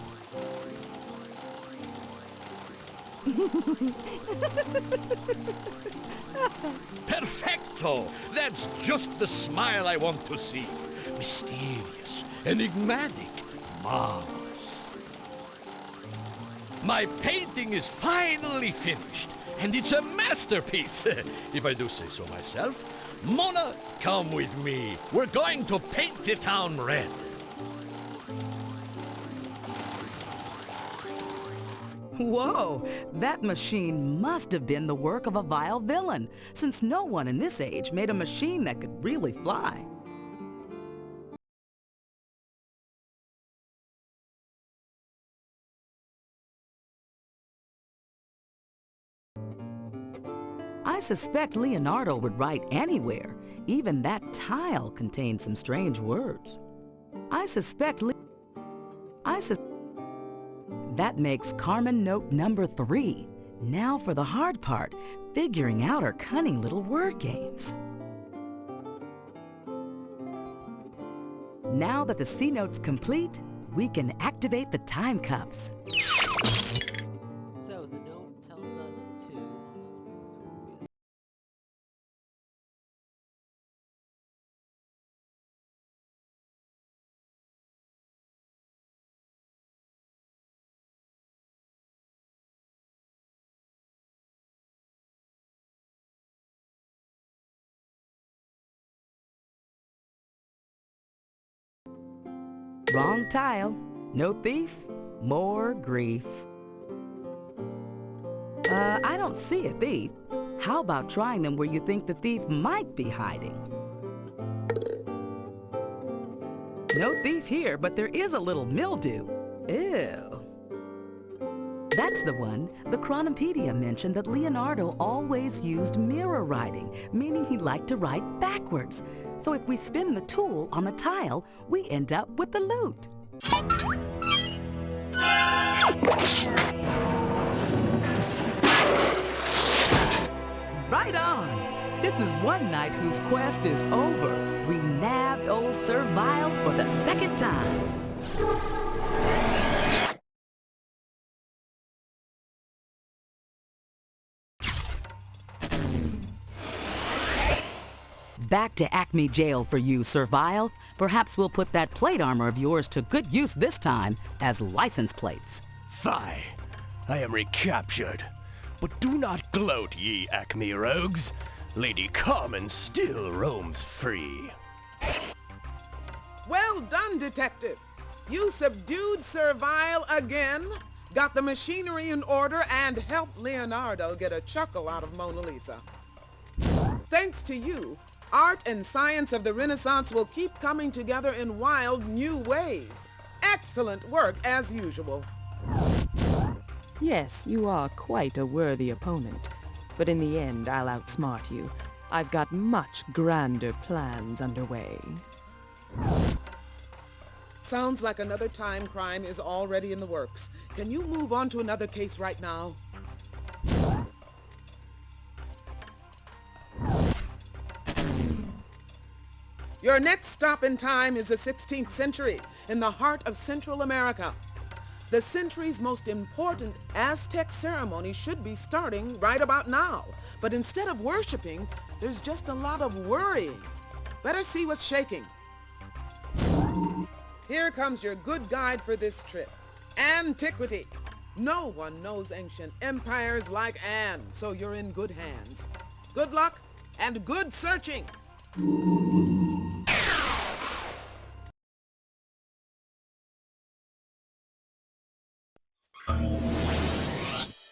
Perfecto! That's just the smile I want to see. Mysterious, enigmatic, marvelous. My painting is finally finished, and it's a masterpiece, if I do say so myself. Mona, come with me. We're going to paint the town red. Whoa! That machine must have been the work of a vile villain, since no one in this age made a machine that could really fly. I suspect Leonardo would write anywhere. Even that tile contains some strange words. That makes Carmen note number 3. Now for the hard part, figuring out her cunning little word games. Now that the C note's complete, we can activate the time cups. So the note tells us to Wrong tile. No thief, more grief. I don't see a thief. How about trying them where you think the thief might be hiding? No thief here, but there is a little mildew. Ew. That's the one. The Chronopedia mentioned that Leonardo always used mirror writing, meaning he liked to write backwards. So if we spin the tool on the tile, we end up with the loot. Right on! This is one knight whose quest is over. We nabbed old Servile for the second time. Back to Acme jail for you, Servile. Perhaps we'll put that plate armor of yours to good use this time as license plates. Fie. I am recaptured. But do not gloat, ye Acme rogues. Lady Carmen still roams free. Well done, Detective. You subdued Servile again, got the machinery in order, and helped Leonardo get a chuckle out of Mona Lisa. Thanks to you, art and science of the Renaissance will keep coming together in wild new ways. Excellent work, as usual. Yes, you are quite a worthy opponent. But in the end, I'll outsmart you. I've got much grander plans underway. Sounds like another time crime is already in the works. Can you move on to another case right now? Your next stop in time is the 16th century, in the heart of Central America. The century's most important Aztec ceremony should be starting right about now. But instead of worshiping, there's just a lot of worrying. Better see what's shaking. Here comes your good guide for this trip. Antiquity. No one knows ancient empires like Anne, so you're in good hands. Good luck and good searching.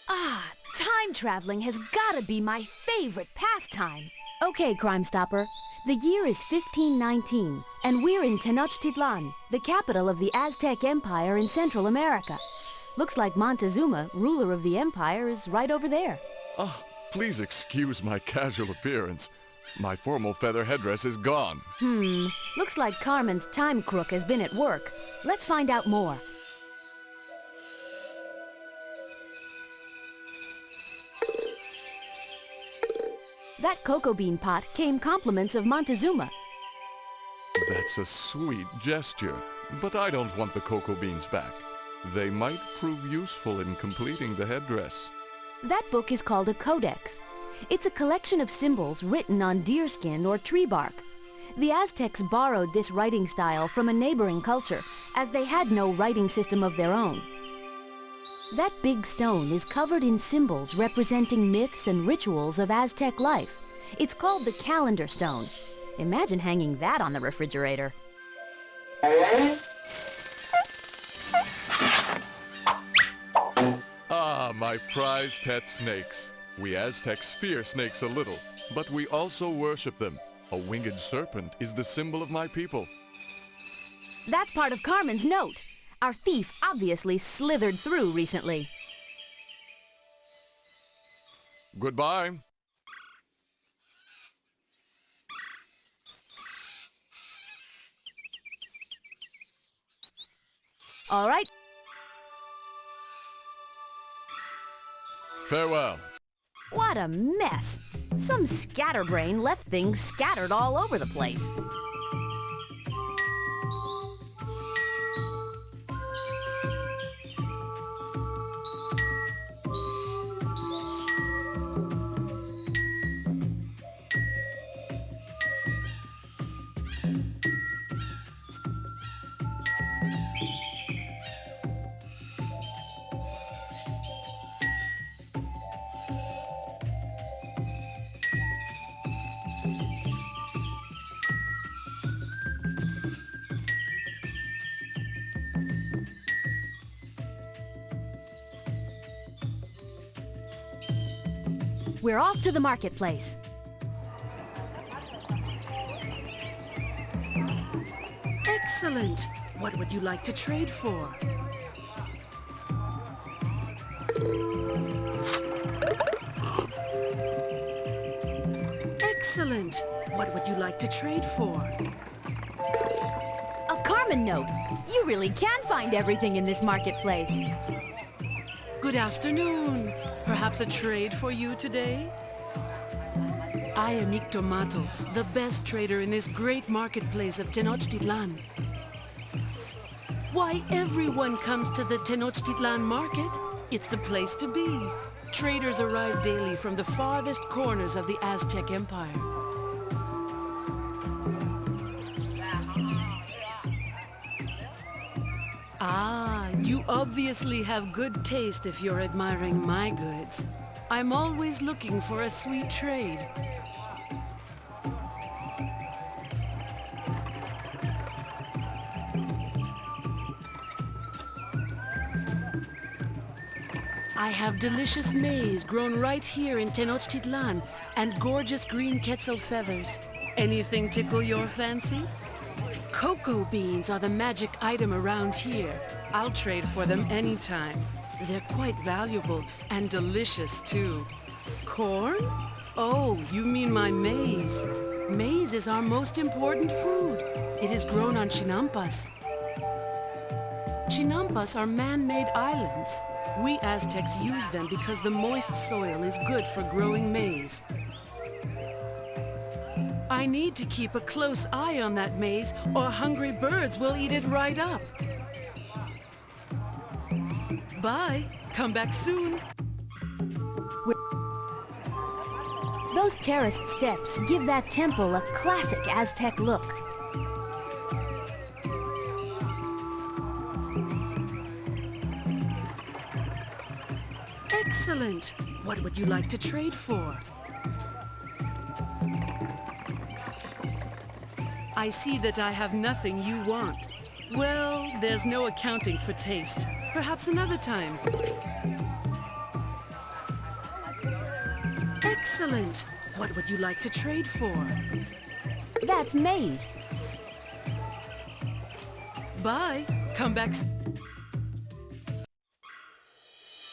Ah, time traveling has gotta be my favorite pastime. Okay, Crime Stopper. The year is 1519, and we're in Tenochtitlan, the capital of the Aztec Empire in Central America. Looks like Montezuma, ruler of the empire, is right over there. Oh, please excuse my casual appearance. My formal feather headdress is gone. Looks like Carmen's time crook has been at work. Let's find out more. That cocoa bean pot came compliments of Montezuma. That's a sweet gesture, but I don't want the cocoa beans back. They might prove useful in completing the headdress. That book is called a codex. It's a collection of symbols written on deerskin or tree bark. The Aztecs borrowed this writing style from a neighboring culture, as they had no writing system of their own. That big stone is covered in symbols representing myths and rituals of Aztec life. It's called the calendar stone. Imagine hanging that on the refrigerator. Ah, my prized pet snakes. We Aztecs fear snakes a little, but we also worship them. A winged serpent is the symbol of my people. That's part of Carmen's note. Our thief obviously slithered through recently. Goodbye. All right. Farewell. What a mess. Some scatterbrain left things scattered all over the place. We're off to the marketplace. Excellent. What would you like to trade for? Excellent. What would you like to trade for? A Carmen note. You really can find everything in this marketplace. Good afternoon. Perhaps a trade for you today? I am Ictomato, the best trader in this great marketplace of Tenochtitlan. Why, everyone comes to the Tenochtitlan market. It's the place to be. Traders arrive daily from the farthest corners of the Aztec Empire. Ah, you obviously have good taste if you're admiring my goods. I'm always looking for a sweet trade. I have delicious maize grown right here in Tenochtitlan and gorgeous green quetzal feathers. Anything tickle your fancy? Cocoa beans are the magic item around here. I'll trade for them anytime. They're quite valuable and delicious too. Corn? Oh, you mean my maize. Maize is our most important food. It is grown on Chinampas. Chinampas are man-made islands. We Aztecs use them because the moist soil is good for growing maize. I need to keep a close eye on that maize, or hungry birds will eat it right up. Bye. Come back soon. Those terraced steps give that temple a classic Aztec look. Excellent. What would you like to trade for? I see that I have nothing you want. Well, there's no accounting for taste. Perhaps another time. Excellent. What would you like to trade for? That's maize. Bye. Come back.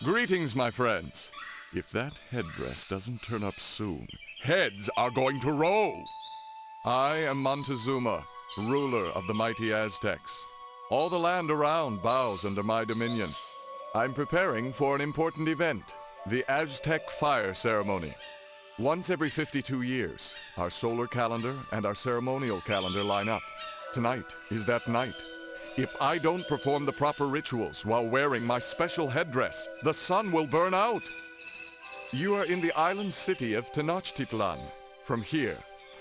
Greetings, my friends. If that headdress doesn't turn up soon, heads are going to roll. I am Montezuma, ruler of the mighty Aztecs. All the land around bows under my dominion. I'm preparing for an important event, the Aztec Fire Ceremony. Once every 52 years, our solar calendar and our ceremonial calendar line up. Tonight is that night. If I don't perform the proper rituals while wearing my special headdress, the sun will burn out. You are in the island city of Tenochtitlan. From here,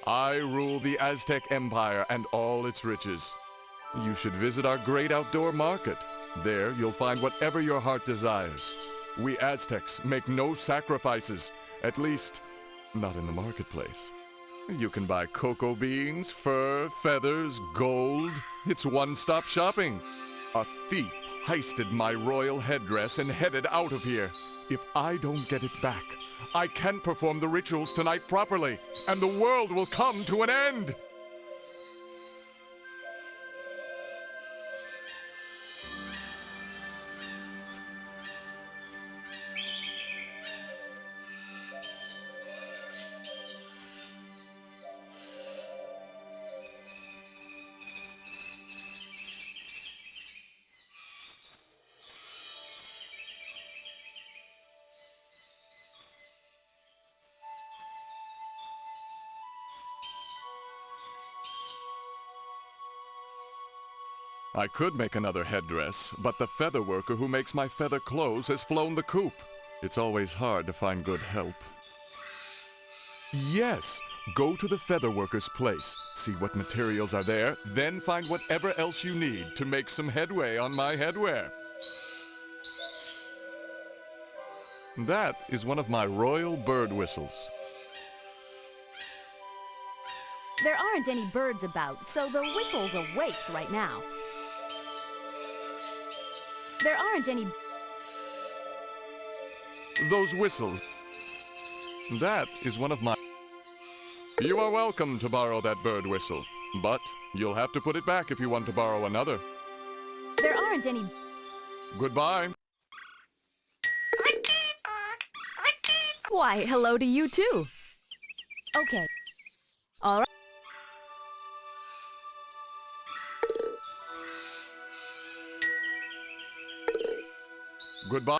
I rule the Aztec Empire and all its riches. You should visit our great outdoor market. There, you'll find whatever your heart desires. We Aztecs make no sacrifices, at least, not in the marketplace. You can buy cocoa beans, fur, feathers, gold. It's one-stop shopping. A thief heisted my royal headdress and headed out of here. If I don't get it back, I can't perform the rituals tonight properly, and the world will come to an end. I could make another headdress, but the feather worker who makes my feather clothes has flown the coop. It's always hard to find good help. Yes, go to the feather worker's place, see what materials are there, then find whatever else you need to make some headway on my headwear. That is one of my royal bird whistles. There aren't any birds about, so the whistle's a waste right now. There aren't any... Those whistles... That is one of my... You are welcome to borrow that bird whistle, but you'll have to put it back if you want to borrow another. There aren't any... Goodbye. Why, hello to you too. Okay. All right. Goodbye.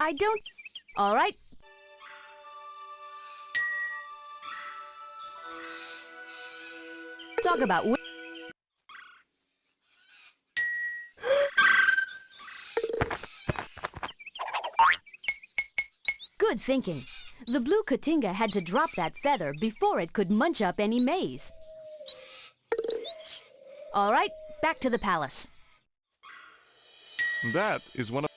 I don't... All right. Talk about... Good thinking. The blue Katinga had to drop that feather before it could munch up any maize. All right, back to the palace. That is one of...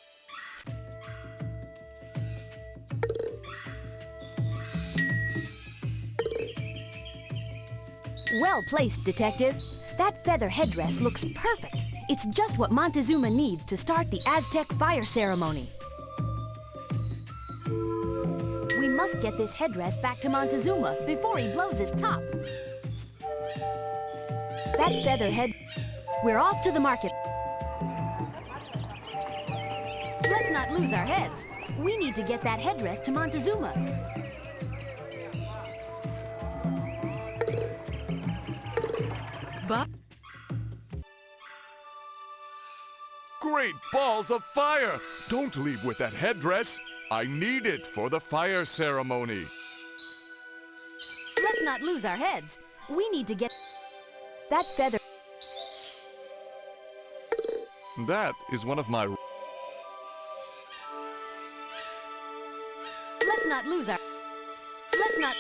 Well placed, Detective. That feather headdress looks perfect. It's just what Montezuma needs to start the Aztec fire ceremony. We must get this headdress back to Montezuma before he blows his top. That feather head... We're off to the market. Let's not lose our heads. We need to get that headdress to Montezuma. But... Great balls of fire! Don't leave with that headdress. I need it for the fire ceremony. Let's not lose our heads. We need to get that feather. That is one of my... Let's not lose our... Let's not...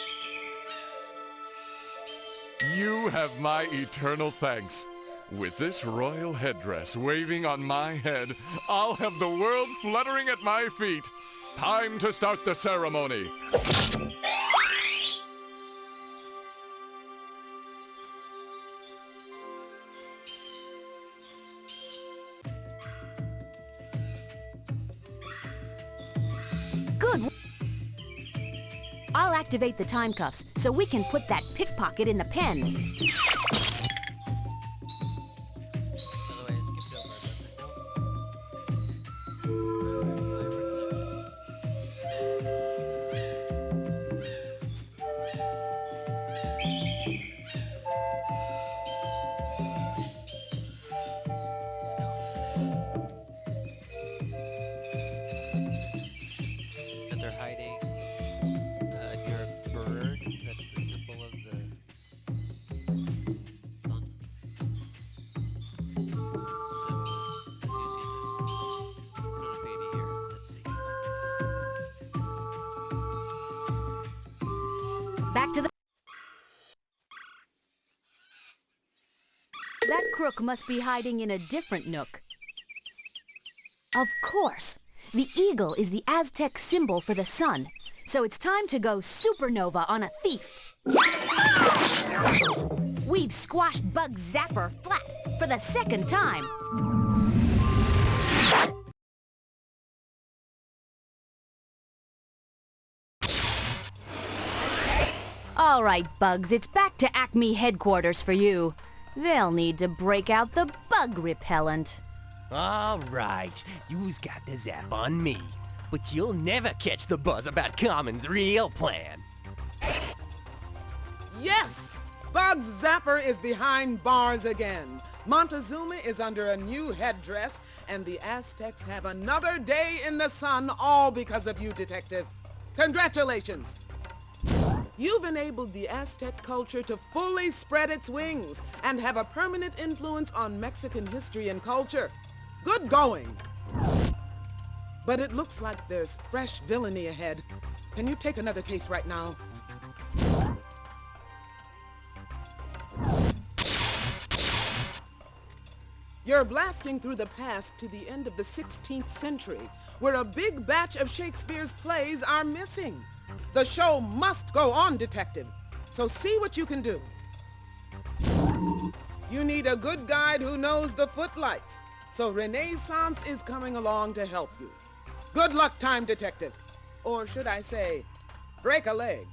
You have my eternal thanks. With this royal headdress waving on my head, I'll have the world fluttering at my feet. Time to start the ceremony. Good. I'll activate the time cuffs so we can put that pickpocket in the pen. Back to the... That crook must be hiding in a different nook. Of course. The eagle is the Aztec symbol for the sun, so it's time to go supernova on a thief. We've squashed Bug Zapper flat for the second time. All right, Bugs, it's back to Acme headquarters for you. They'll need to break out the bug repellent. All right, you's got the zap on me, but you'll never catch the buzz about Carmen's real plan. Yes! Bugs Zapper is behind bars again. Montezuma is under a new headdress, and the Aztecs have another day in the sun, all because of you, Detective. Congratulations! You've enabled the Aztec culture to fully spread its wings and have a permanent influence on Mexican history and culture. Good going! But it looks like there's fresh villainy ahead. Can you take another case right now? You're blasting through the past to the end of the 16th century, where a big batch of Shakespeare's plays are missing. The show must go on, Detective, so see what you can do. You need a good guide who knows the footlights, So Renaissance is coming along to help you. Good luck, time detective. Or should I say, break a leg.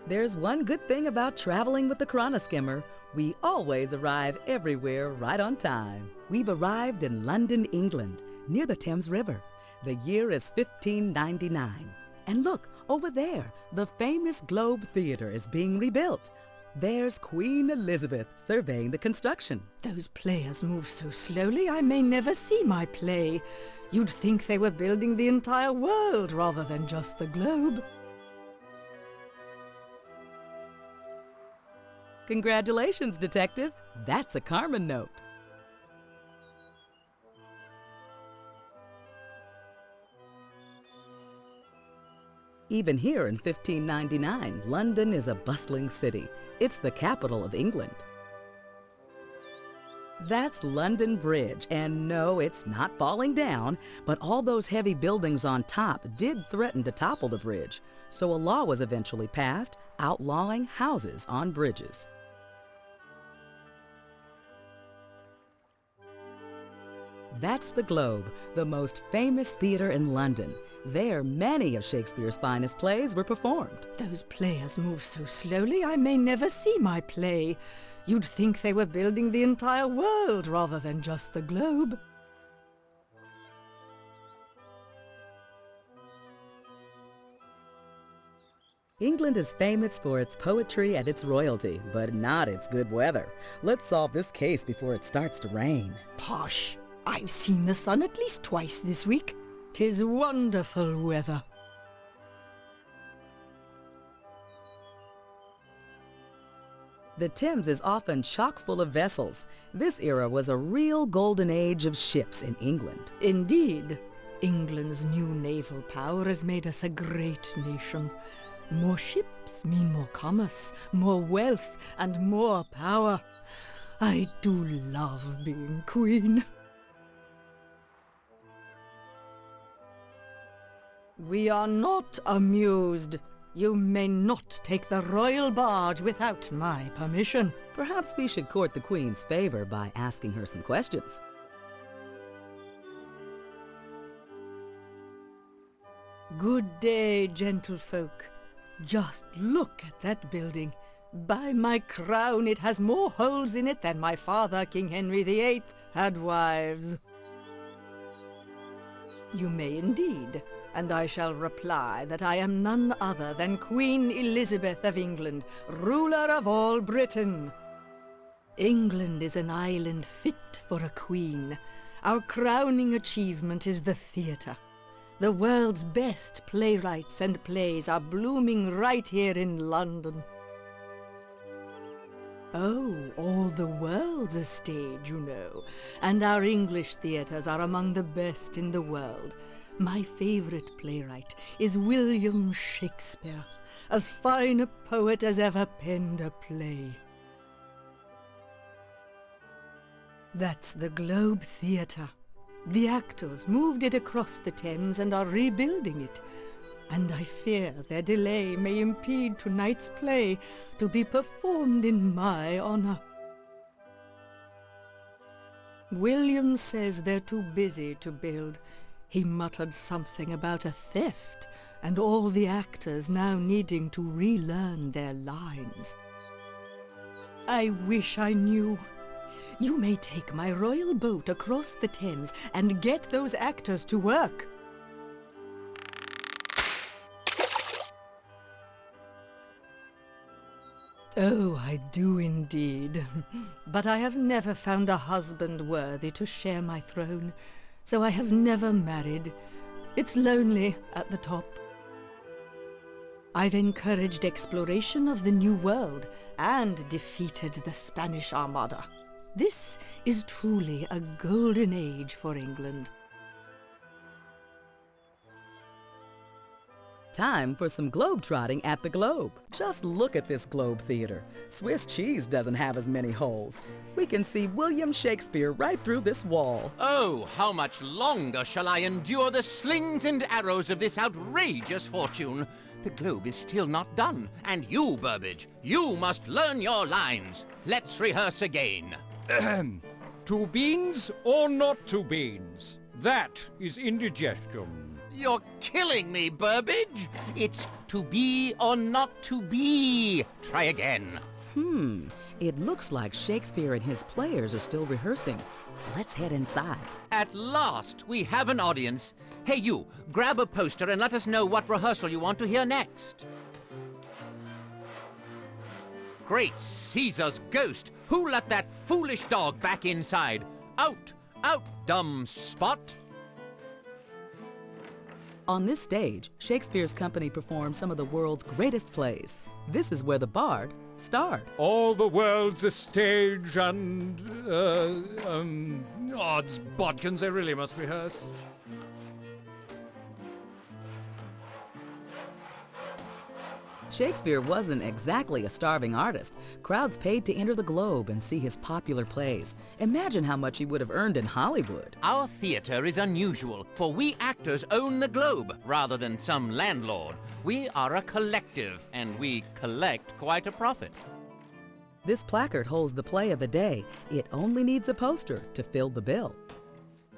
There's one good thing about traveling with the Chronoskimmer. We always arrive everywhere right on time. We've arrived in London, England, near the Thames River. The year is 1599. And look, over there, the famous Globe Theatre is being rebuilt. There's Queen Elizabeth surveying the construction. Those players move so slowly I may never see my play. You'd think they were building the entire world rather than just the globe. Congratulations, Detective. That's a Carmen note. Even here in 1599, London is a bustling city. It's the capital of England. That's London Bridge, and no, it's not falling down, but all those heavy buildings on top did threaten to topple the bridge, so a law was eventually passed outlawing houses on bridges. That's the Globe, the most famous theater in London. There, many of Shakespeare's finest plays were performed. Those players move so slowly I may never see my play. You'd think they were building the entire world rather than just the globe. England is famous for its poetry and its royalty, but not its good weather. Let's solve this case before it starts to rain. Posh! I've seen the sun at least twice this week. 'Tis wonderful weather. The Thames is often chock full of vessels. This era was a real golden age of ships in England. Indeed. England's new naval power has made us a great nation. More ships mean more commerce, more wealth, and more power. I do love being queen. We are not amused. You may not take the royal barge without my permission. Perhaps we should court the Queen's favor by asking her some questions. Good day, gentlefolk. Just look at that building. By my crown, it has more holes in it than my father, King Henry VIII, had wives. You may indeed, and I shall reply that I am none other than Queen Elizabeth of England, ruler of all Britain. England is an island fit for a queen. Our crowning achievement is the theatre. The world's best playwrights and plays are blooming right here in London. Oh, all the world's a stage, you know, and our English theatres are among the best in the world. My favourite playwright is William Shakespeare, as fine a poet as ever penned a play. That's the Globe Theatre. The actors moved it across the Thames and are rebuilding it, and I fear their delay may impede tonight's play to be performed in my honour. William says they're too busy to build. He muttered something about a theft, and all the actors now needing to relearn their lines. I wish I knew. You may take my royal boat across the Thames and get those actors to work. Oh, I do indeed. But I have never found a husband worthy to share my throne, so I have never married. It's lonely at the top. I've encouraged exploration of the New World and defeated the Spanish Armada. This is truly a golden age for England. Time for some globe-trotting at the Globe. Just look at this Globe Theater. Swiss cheese doesn't have as many holes. We can see William Shakespeare right through this wall. Oh, how much longer shall I endure the slings and arrows of this outrageous fortune? The Globe is still not done, and you, Burbage, you must learn your lines. Let's rehearse again. Ahem. 2 beans or not 2 beans? That is indigestion. You're killing me, Burbage. It's to be or not to be. Try again. It looks like Shakespeare and his players are still rehearsing. Let's head inside. At last, we have an audience. Hey, you, grab a poster and let us know what rehearsal you want to hear next. Great Caesar's ghost! Who let that foolish dog back inside? Out! Out, dumb spot! On this stage, Shakespeare's company performed some of the world's greatest plays. This is where the bard starred. All the world's a stage and, odds bodkins, they really must rehearse. Shakespeare wasn't exactly a starving artist. Crowds paid to enter the Globe and see his popular plays. Imagine how much he would have earned in Hollywood. Our theater is unusual, for we actors own the Globe, rather than some landlord. We are a collective, and we collect quite a profit. This placard holds the play of the day. It only needs a poster to fill the bill.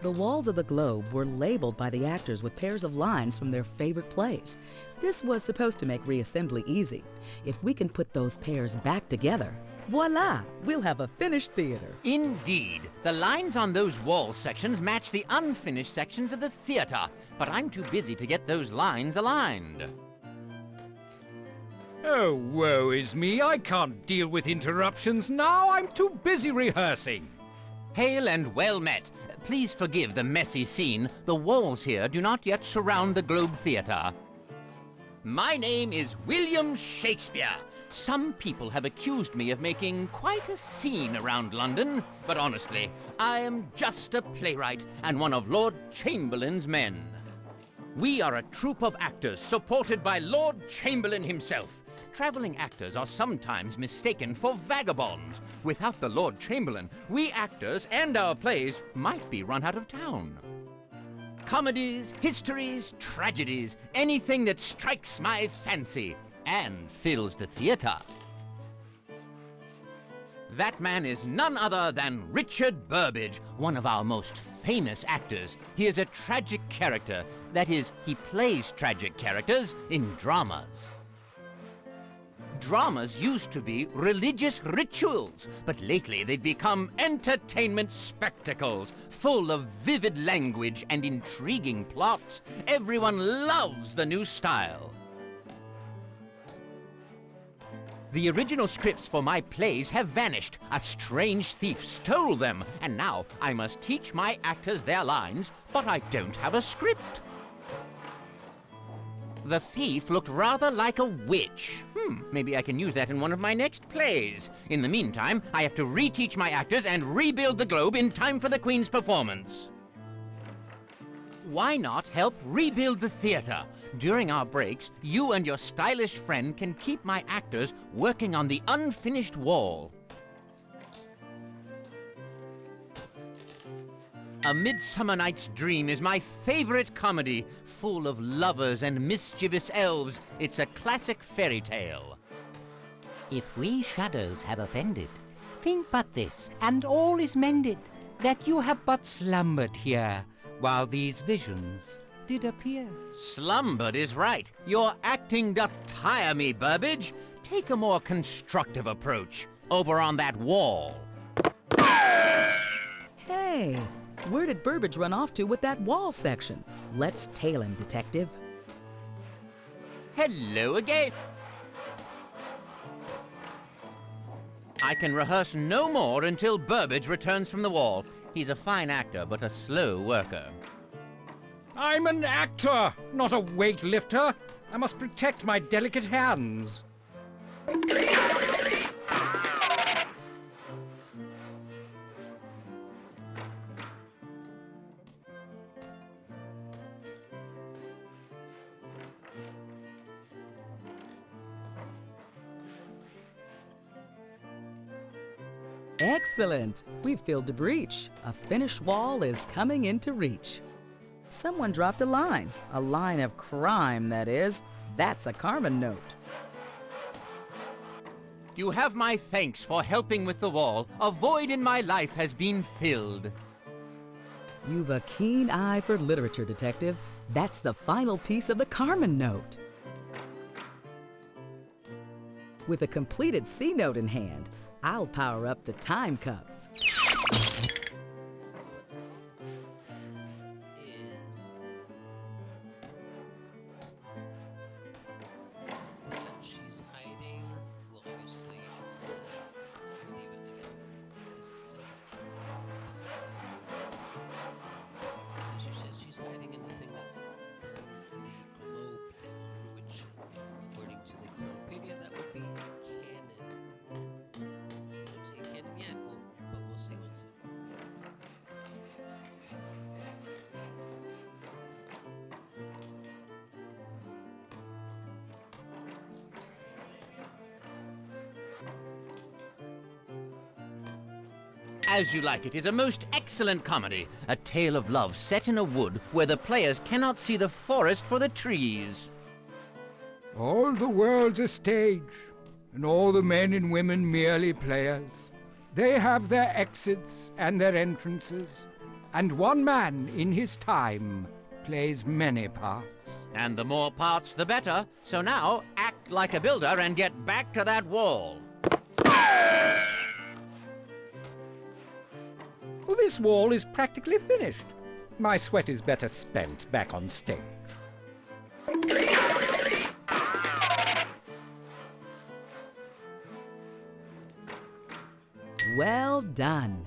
The walls of the Globe were labeled by the actors with pairs of lines from their favorite plays. This was supposed to make reassembly easy. If we can put those pairs back together, voila, we'll have a finished theater. Indeed. The lines on those wall sections match the unfinished sections of the theater, but I'm too busy to get those lines aligned. Oh, woe is me. I can't deal with interruptions now. I'm too busy rehearsing. Hail and well met. Please forgive the messy scene. The walls here do not yet surround the Globe Theater. My name is William Shakespeare. Some people have accused me of making quite a scene around London, but honestly, I am just a playwright and one of Lord Chamberlain's men. We are a troupe of actors supported by Lord Chamberlain himself. Traveling actors are sometimes mistaken for vagabonds. Without the Lord Chamberlain, we actors and our plays might be run out of town. Comedies, histories, tragedies, anything that strikes my fancy and fills the theater. That man is none other than Richard Burbage, one of our most famous actors. He is a tragic character. That is, he plays tragic characters in dramas. Dramas used to be religious rituals, but lately they've become entertainment spectacles, full of vivid language and intriguing plots. Everyone loves the new style. The original scripts for my plays have vanished. A strange thief stole them, and now I must teach my actors their lines, but I don't have a script. The thief looked rather like a witch. Maybe I can use that in one of my next plays. In the meantime, I have to reteach my actors and rebuild the Globe in time for the Queen's performance. Why not help rebuild the theater? During our breaks, you and your stylish friend can keep my actors working on the unfinished wall. A Midsummer Night's Dream is my favorite comedy, full of lovers and mischievous elves. It's a classic fairy tale. If we shadows have offended, think but this, and all is mended, that you have but slumbered here, while these visions did appear. Slumbered is right. Your acting doth tire me, Burbage. Take a more constructive approach. Over on that wall. Hey, where did Burbage run off to with that wall section? Let's tail him, detective. Hello again. I can rehearse no more until Burbage returns from the wall. He's a fine actor, but a slow worker. I'm an actor, not a weightlifter. I must protect my delicate hands. Excellent. We've filled the breach. A finished wall is coming into reach. Someone dropped a line of crime, that is. That's a Carmen note. You have my thanks for helping with the wall. A void in my life has been filled. You've a keen eye for literature, Detective. That's the final piece of the Carmen note. With a completed C note in hand, I'll power up the time cups. She's hiding. Well, obviously it's but even again, it's so she says she's hiding in the thing that burned the globe down, which according to the Chronopedia that would be a cannon. Don't see a cannon yet, but we'll see one soon. As You Like It is a most excellent comedy, a tale of love set in a wood where the players cannot see the forest for the trees. All the world's a stage, and all the men and women merely players. They have their exits and their entrances, and one man in his time plays many parts. And the more parts, the better. So now, act like a builder and get back to that wall. Well, this wall is practically finished. My sweat is better spent back on stage. Well done.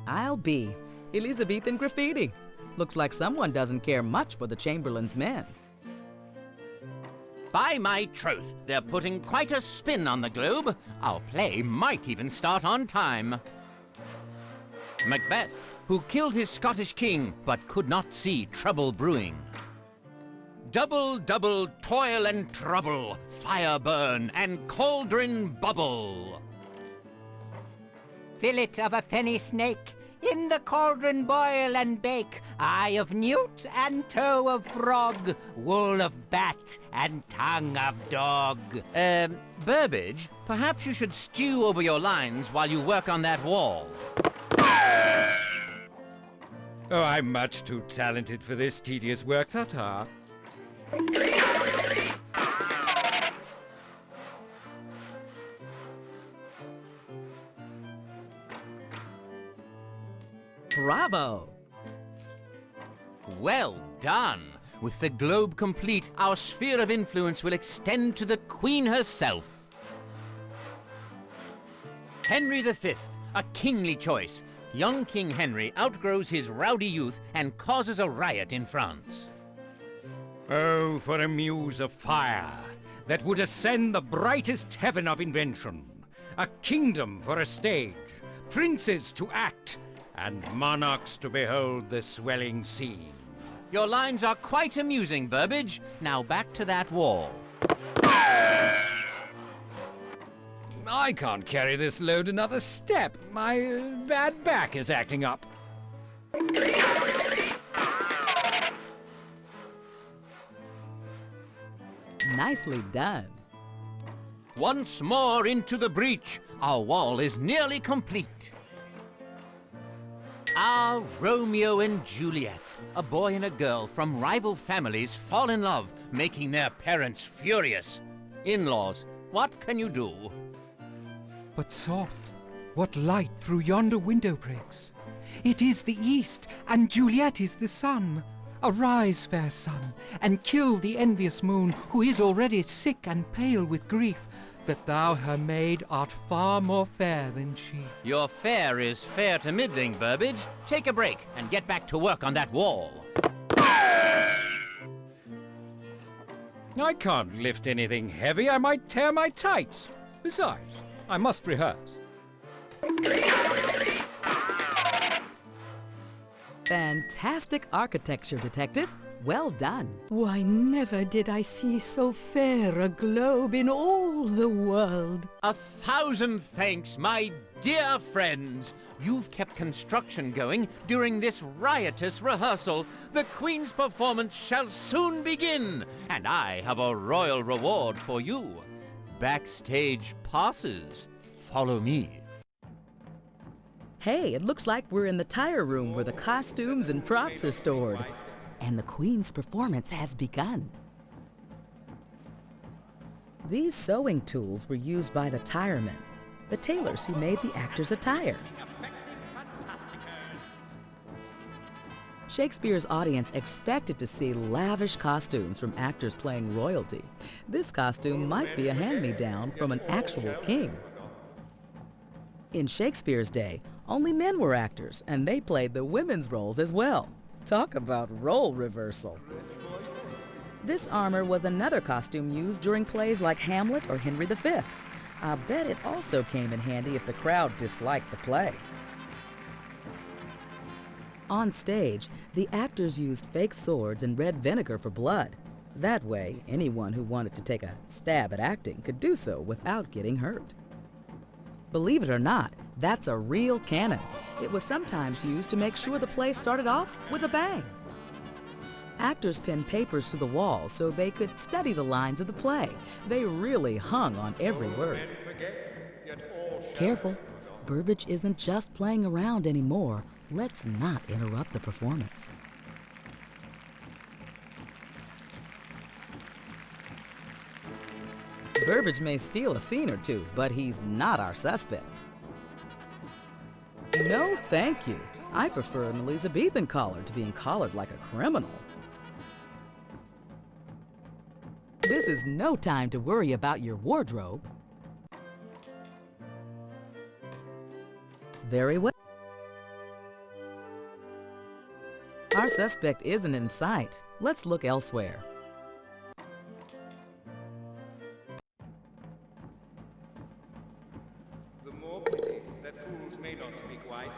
I'll be Elizabethan graffiti. Looks like someone doesn't care much for the Chamberlain's men. By my troth, they're putting quite a spin on the globe. Our play might even start on time. Macbeth, who killed his Scottish king, but could not see trouble brewing. Double, double, toil and trouble, fire burn and cauldron bubble. Fillet of a fenny snake, in the cauldron boil and bake, eye of newt and toe of frog, wool of bat and tongue of dog. Burbage, perhaps you should stew over your lines while you work on that wall. Oh, I'm much too talented for this tedious work, ta-ta. Bravo! Well done! With the globe complete, our sphere of influence will extend to the Queen herself. Henry V, a kingly choice. Young King Henry outgrows his rowdy youth and causes a riot in France. Oh, for a muse of fire that would ascend the brightest heaven of invention. A kingdom for a stage, princes to act, and monarchs to behold the swelling scene. Your lines are quite amusing, Burbage. Now back to that wall. I can't carry this load another step. My bad back is acting up. Nicely done. Once more into the breach. Our wall is nearly complete. Ah, Romeo and Juliet. A boy and a girl from rival families fall in love, making their parents furious. In-laws, what can you do? But soft, what light through yonder window breaks? It is the east, and Juliet is the sun. Arise, fair sun, and kill the envious moon, who is already sick and pale with grief, that thou, her maid, art far more fair than she. Your fare is fair to middling, Burbage. Take a break and get back to work on that wall. I can't lift anything heavy. I might tear my tights. Besides, I must rehearse. Fantastic architecture, Detective. Well done. Why, never did I see so fair a globe in all the world. 1,000 thanks, my dear friends. You've kept construction going during this riotous rehearsal. The Queen's performance shall soon begin, and I have a royal reward for you. Backstage passes. Follow me. Hey, it looks like we're in the tire room where the costumes and props are stored. And the Queen's performance has begun. These sewing tools were used by the tiremen, the tailors who made the actors' attire. Shakespeare's audience expected to see lavish costumes from actors playing royalty. This costume might be a hand-me-down from an actual king. In Shakespeare's day, only men were actors, and they played the women's roles as well. Talk about role reversal. This armor was another costume used during plays like Hamlet or Henry V. I bet it also came in handy if the crowd disliked the play. On stage, the actors used fake swords and red vinegar for blood. That way, anyone who wanted to take a stab at acting could do so without getting hurt. Believe it or not, that's a real cannon. It was sometimes used to make sure the play started off with a bang. Actors pinned papers to the walls so they could study the lines of the play. They really hung on every word. Careful, Burbage isn't just playing around anymore. Let's not interrupt the performance. Burbage may steal a scene or two, but he's not our suspect. No, thank you. I prefer an Elizabethan collar to being collared like a criminal. This is no time to worry about your wardrobe. Very well. Our suspect isn't in sight. Let's look elsewhere. The more pity that fools may not speak wisely.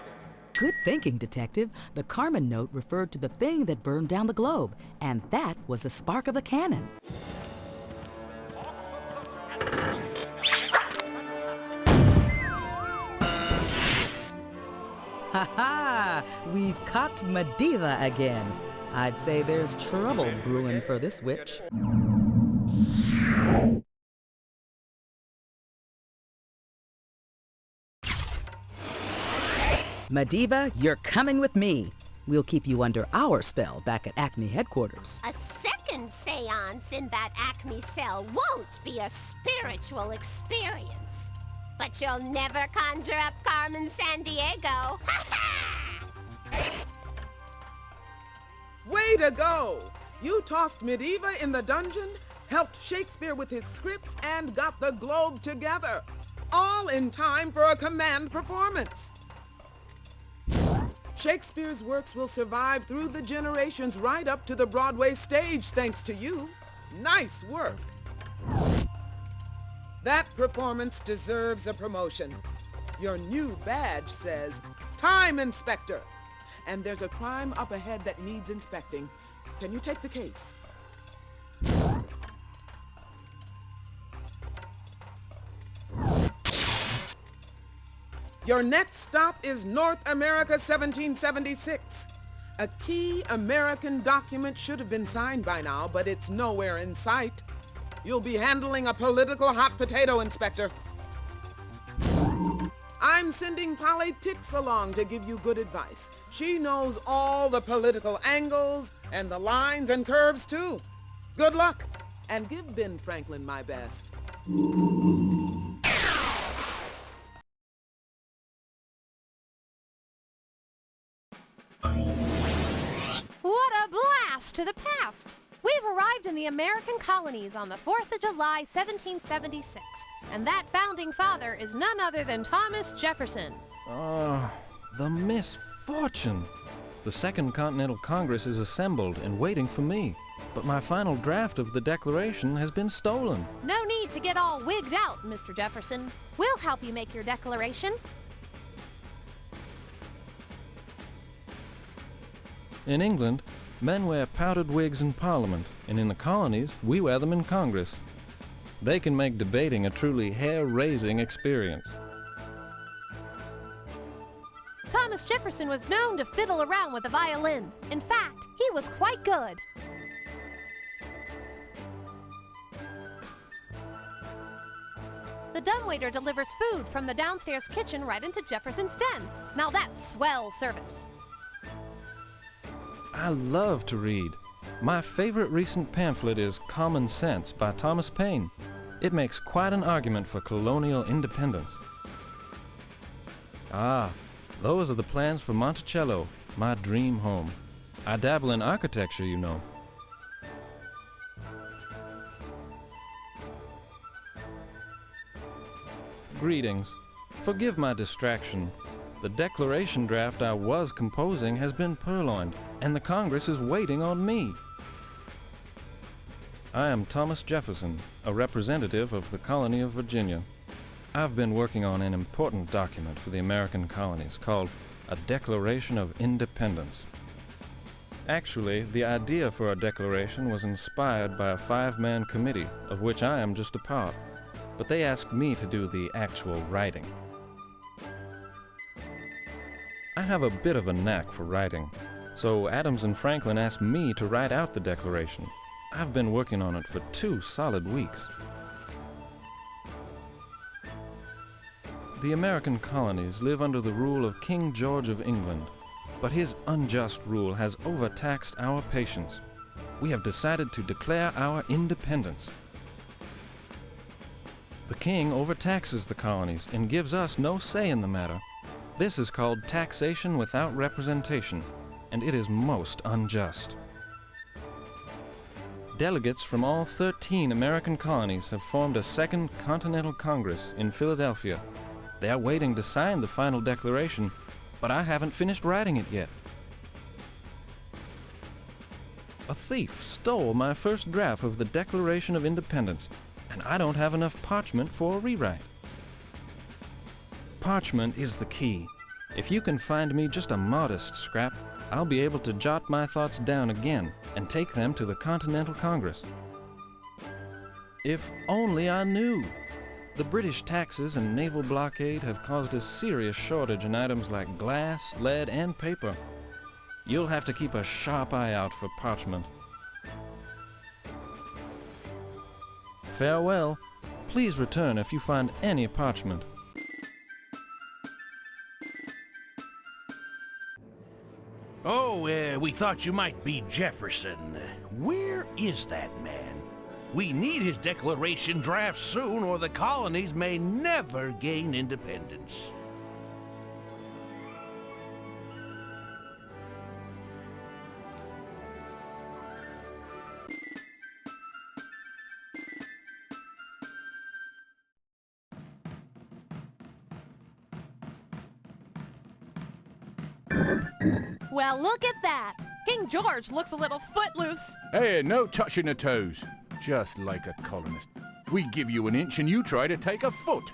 Good thinking, Detective. The Carmen note referred to the thing that burned down the globe, and that was the spark of the cannon. Ha-ha! We've caught Madiva again. I'd say there's trouble brewing for this witch. Madiva, you're coming with me. We'll keep you under our spell back at Acme headquarters. A second seance in that Acme cell won't be a spiritual experience. But you'll never conjure up Carmen Sandiego. Way to go! You tossed Madiva in the dungeon, helped Shakespeare with his scripts, and got the globe together. All in time for a command performance. Shakespeare's works will survive through the generations right up to the Broadway stage thanks to you. Nice work. That performance deserves a promotion. Your new badge says, Time Inspector. And there's a crime up ahead that needs inspecting. Can you take the case? Your next stop is North America 1776. A key American document should have been signed by now, but it's nowhere in sight. You'll be handling a political hot potato, Inspector. I'm sending Polly Tix along to give you good advice. She knows all the political angles and the lines and curves, too. Good luck, and give Ben Franklin my best. What a blast to the past! We've arrived in the American colonies on the 4th of July, 1776, and that founding father is none other than Thomas Jefferson. The misfortune! The Second Continental Congress is assembled and waiting for me, but my final draft of the Declaration has been stolen. No need to get all wigged out, Mr. Jefferson. We'll help you make your declaration. In England, Men wear powdered wigs in Parliament, and in the colonies, we wear them in Congress. They can make debating a truly hair-raising experience. Thomas Jefferson was known to fiddle around with a violin. In fact, he was quite good. The dumbwaiter delivers food from the downstairs kitchen right into Jefferson's den. Now that's swell service. I love to read. My favorite recent pamphlet is Common Sense by Thomas Paine. It makes quite an argument for colonial independence. Ah, those are the plans for Monticello, my dream home. I dabble in architecture, you know. Greetings. Forgive my distraction. The declaration draft I was composing has been purloined, and the Congress is waiting on me. I am Thomas Jefferson, a representative of the colony of Virginia. I've been working on an important document for the American colonies called a Declaration of Independence. Actually, the idea for a declaration was inspired by a 5-man committee, of which I am just a part, but they asked me to do the actual writing. I have a bit of a knack for writing, so Adams and Franklin asked me to write out the Declaration. I've been working on it for 2 solid weeks. The American colonies live under the rule of King George of England, but his unjust rule has overtaxed our patience. We have decided to declare our independence. The king overtaxes the colonies and gives us no say in the matter. This is called taxation without representation, and it is most unjust. Delegates from all 13 American colonies have formed a second Continental Congress in Philadelphia. They are waiting to sign the final declaration, but I haven't finished writing it yet. A thief stole my first draft of the Declaration of Independence, and I don't have enough parchment for a rewrite. Parchment is the key. If you can find me just a modest scrap, I'll be able to jot my thoughts down again and take them to the Continental Congress. If only I knew! The British taxes and naval blockade have caused a serious shortage in items like glass, lead, and paper. You'll have to keep a sharp eye out for parchment. Farewell. Please return if you find any parchment. Oh, we thought you might be Jefferson. Where is that man? We need his declaration draft soon, or the colonies may never gain independence. Well, look at that. King George looks a little footloose. Hey, no touching the toes. Just like a colonist. We give you an inch and you try to take a foot.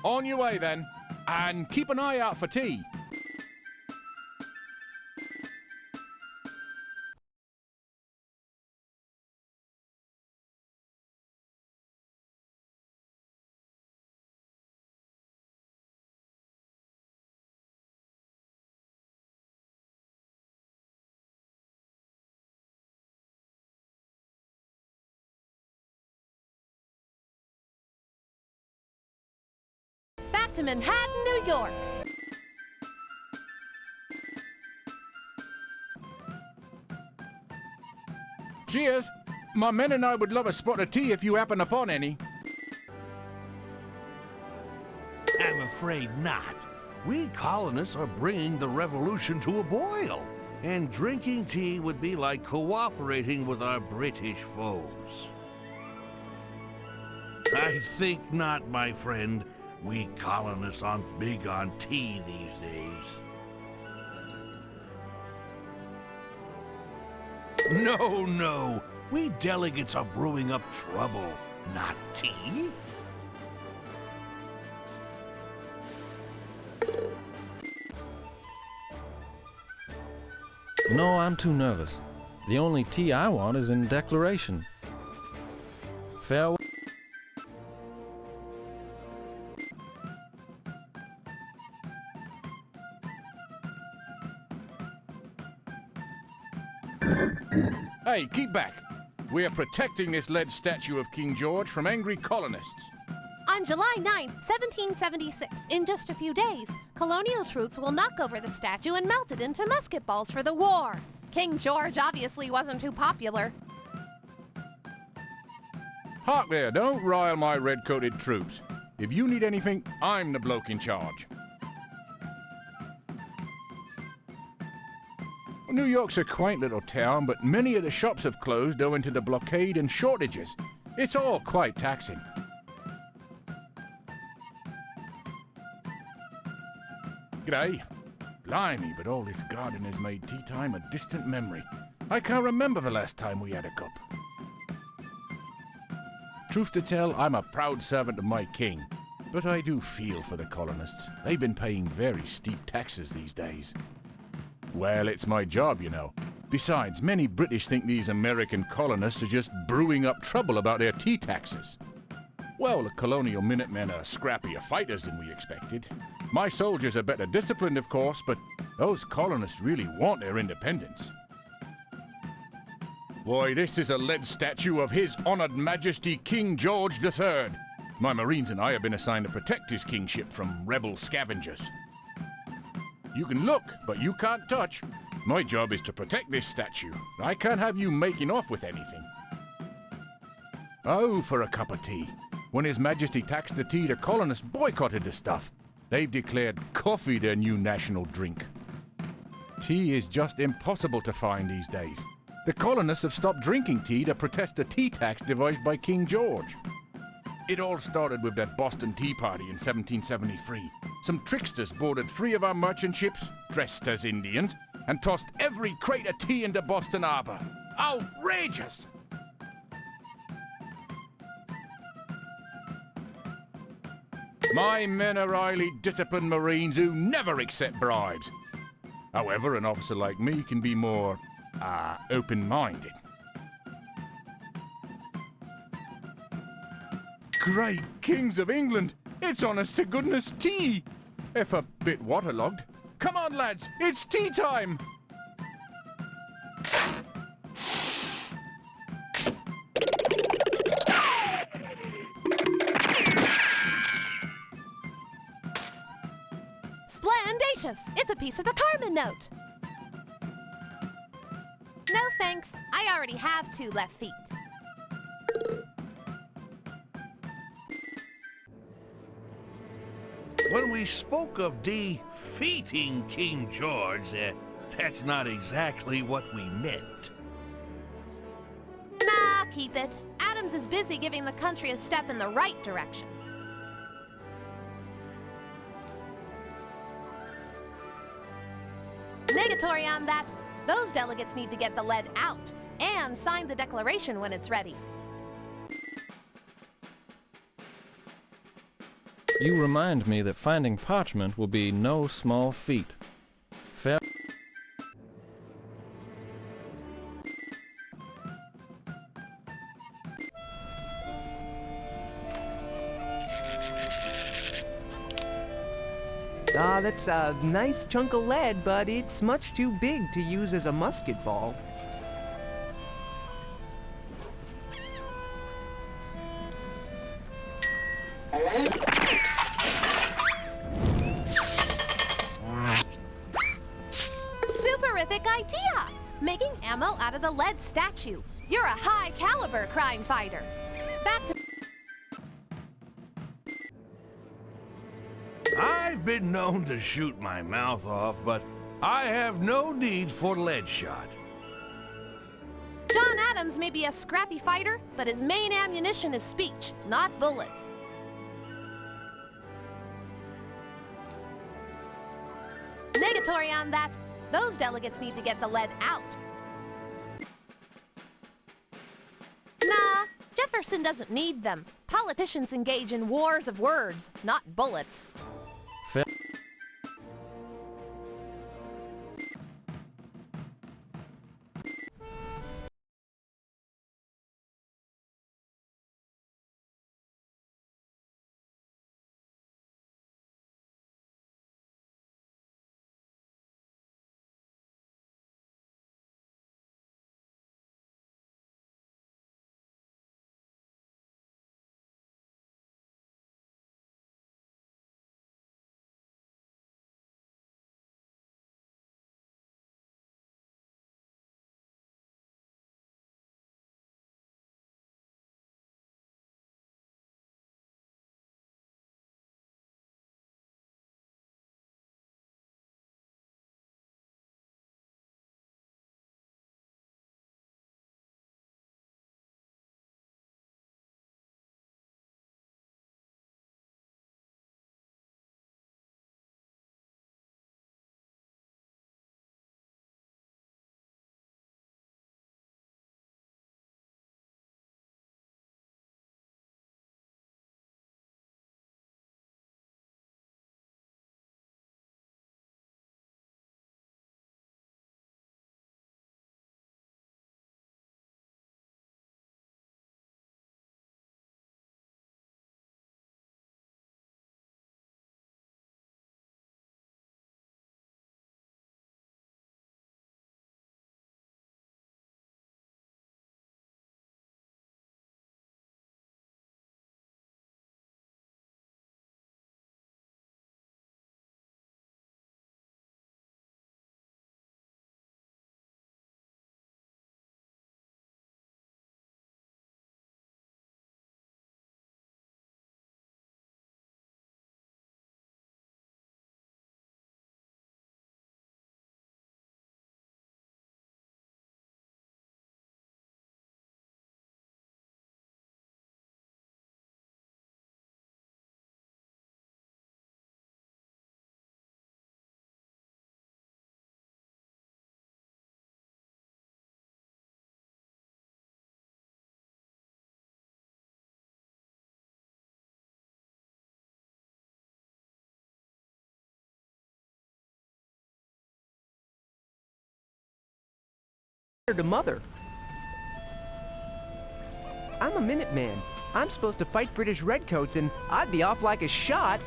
On your way then, and keep an eye out for tea. Back to Manhattan, New York. Cheers. My men and I would love a spot of tea if you happen upon any. I'm afraid not. We colonists are bringing the revolution to a boil, and drinking tea would be like cooperating with our British foes. I think not, my friend. We colonists aren't big on tea these days. No, no. We delegates are brewing up trouble, not tea. No, I'm too nervous. The only tea I want is in declaration. Farewell. Hey, keep back. We are protecting this lead statue of King George from angry colonists. On July 9th, 1776, in just a few days, colonial troops will knock over the statue and melt it into musket balls for the war. King George obviously wasn't too popular. Hark there, don't rile my red-coated troops. If you need anything, I'm the bloke in charge. Well, New York's a quaint little town, but many of the shops have closed owing to the blockade and shortages. It's all quite taxing. G'day. Blimey, but all this garden has made tea time a distant memory. I can't remember the last time we had a cup. Truth to tell, I'm a proud servant of my king. But I do feel for the colonists. They've been paying very steep taxes these days. Well, it's my job, you know. Besides, many British think these American colonists are just brewing up trouble about their tea taxes. Well, the colonial Minutemen are scrappier fighters than we expected. My soldiers are better disciplined, of course, but those colonists really want their independence. Why, this is a lead statue of His Honoured Majesty King George III. My Marines and I have been assigned to protect his kingship from rebel scavengers. You can look, but you can't touch. My job is to protect this statue. I can't have you making off with anything. Oh, for a cup of tea. When His Majesty taxed the tea, the colonists boycotted the stuff. They've declared coffee their new national drink. Tea is just impossible to find these days. The colonists have stopped drinking tea to protest the tea tax devised by King George. It all started with that Boston Tea Party in 1773. Some tricksters boarded 3 of our merchant ships, dressed as Indians, and tossed every crate of tea into Boston Harbor. Outrageous! My men are highly disciplined Marines who never accept bribes. However, an officer like me can be more, open-minded. Great kings of England! It's honest to goodness tea! If a bit waterlogged. Come on, lads! It's tea time! Splendacious! It's a piece of the Carmen note! No thanks. I already have 2 left feet. When we spoke of defeating King George, that's not exactly what we meant. Nah, keep it. Adams is busy giving the country a step in the right direction. Negatory on that. Those delegates need to get the lead out and sign the declaration when it's ready. You remind me that finding parchment will be no small feat. Fair. Ah, that's a nice chunk of lead, but it's much too big to use as a musket ball. Superific idea! Making ammo out of the lead statue. You're a high-caliber crime fighter. Back to... I've been known to shoot my mouth off, but I have no need for lead shot. John Adams may be a scrappy fighter, but his main ammunition is speech, not bullets. Negatory on that. Those delegates need to get the lead out. Nah, Jefferson doesn't need them. Politicians engage in wars of words, not bullets. to Mother. I'm a Minuteman. I'm supposed to fight British Redcoats, and I'd be off like a shot.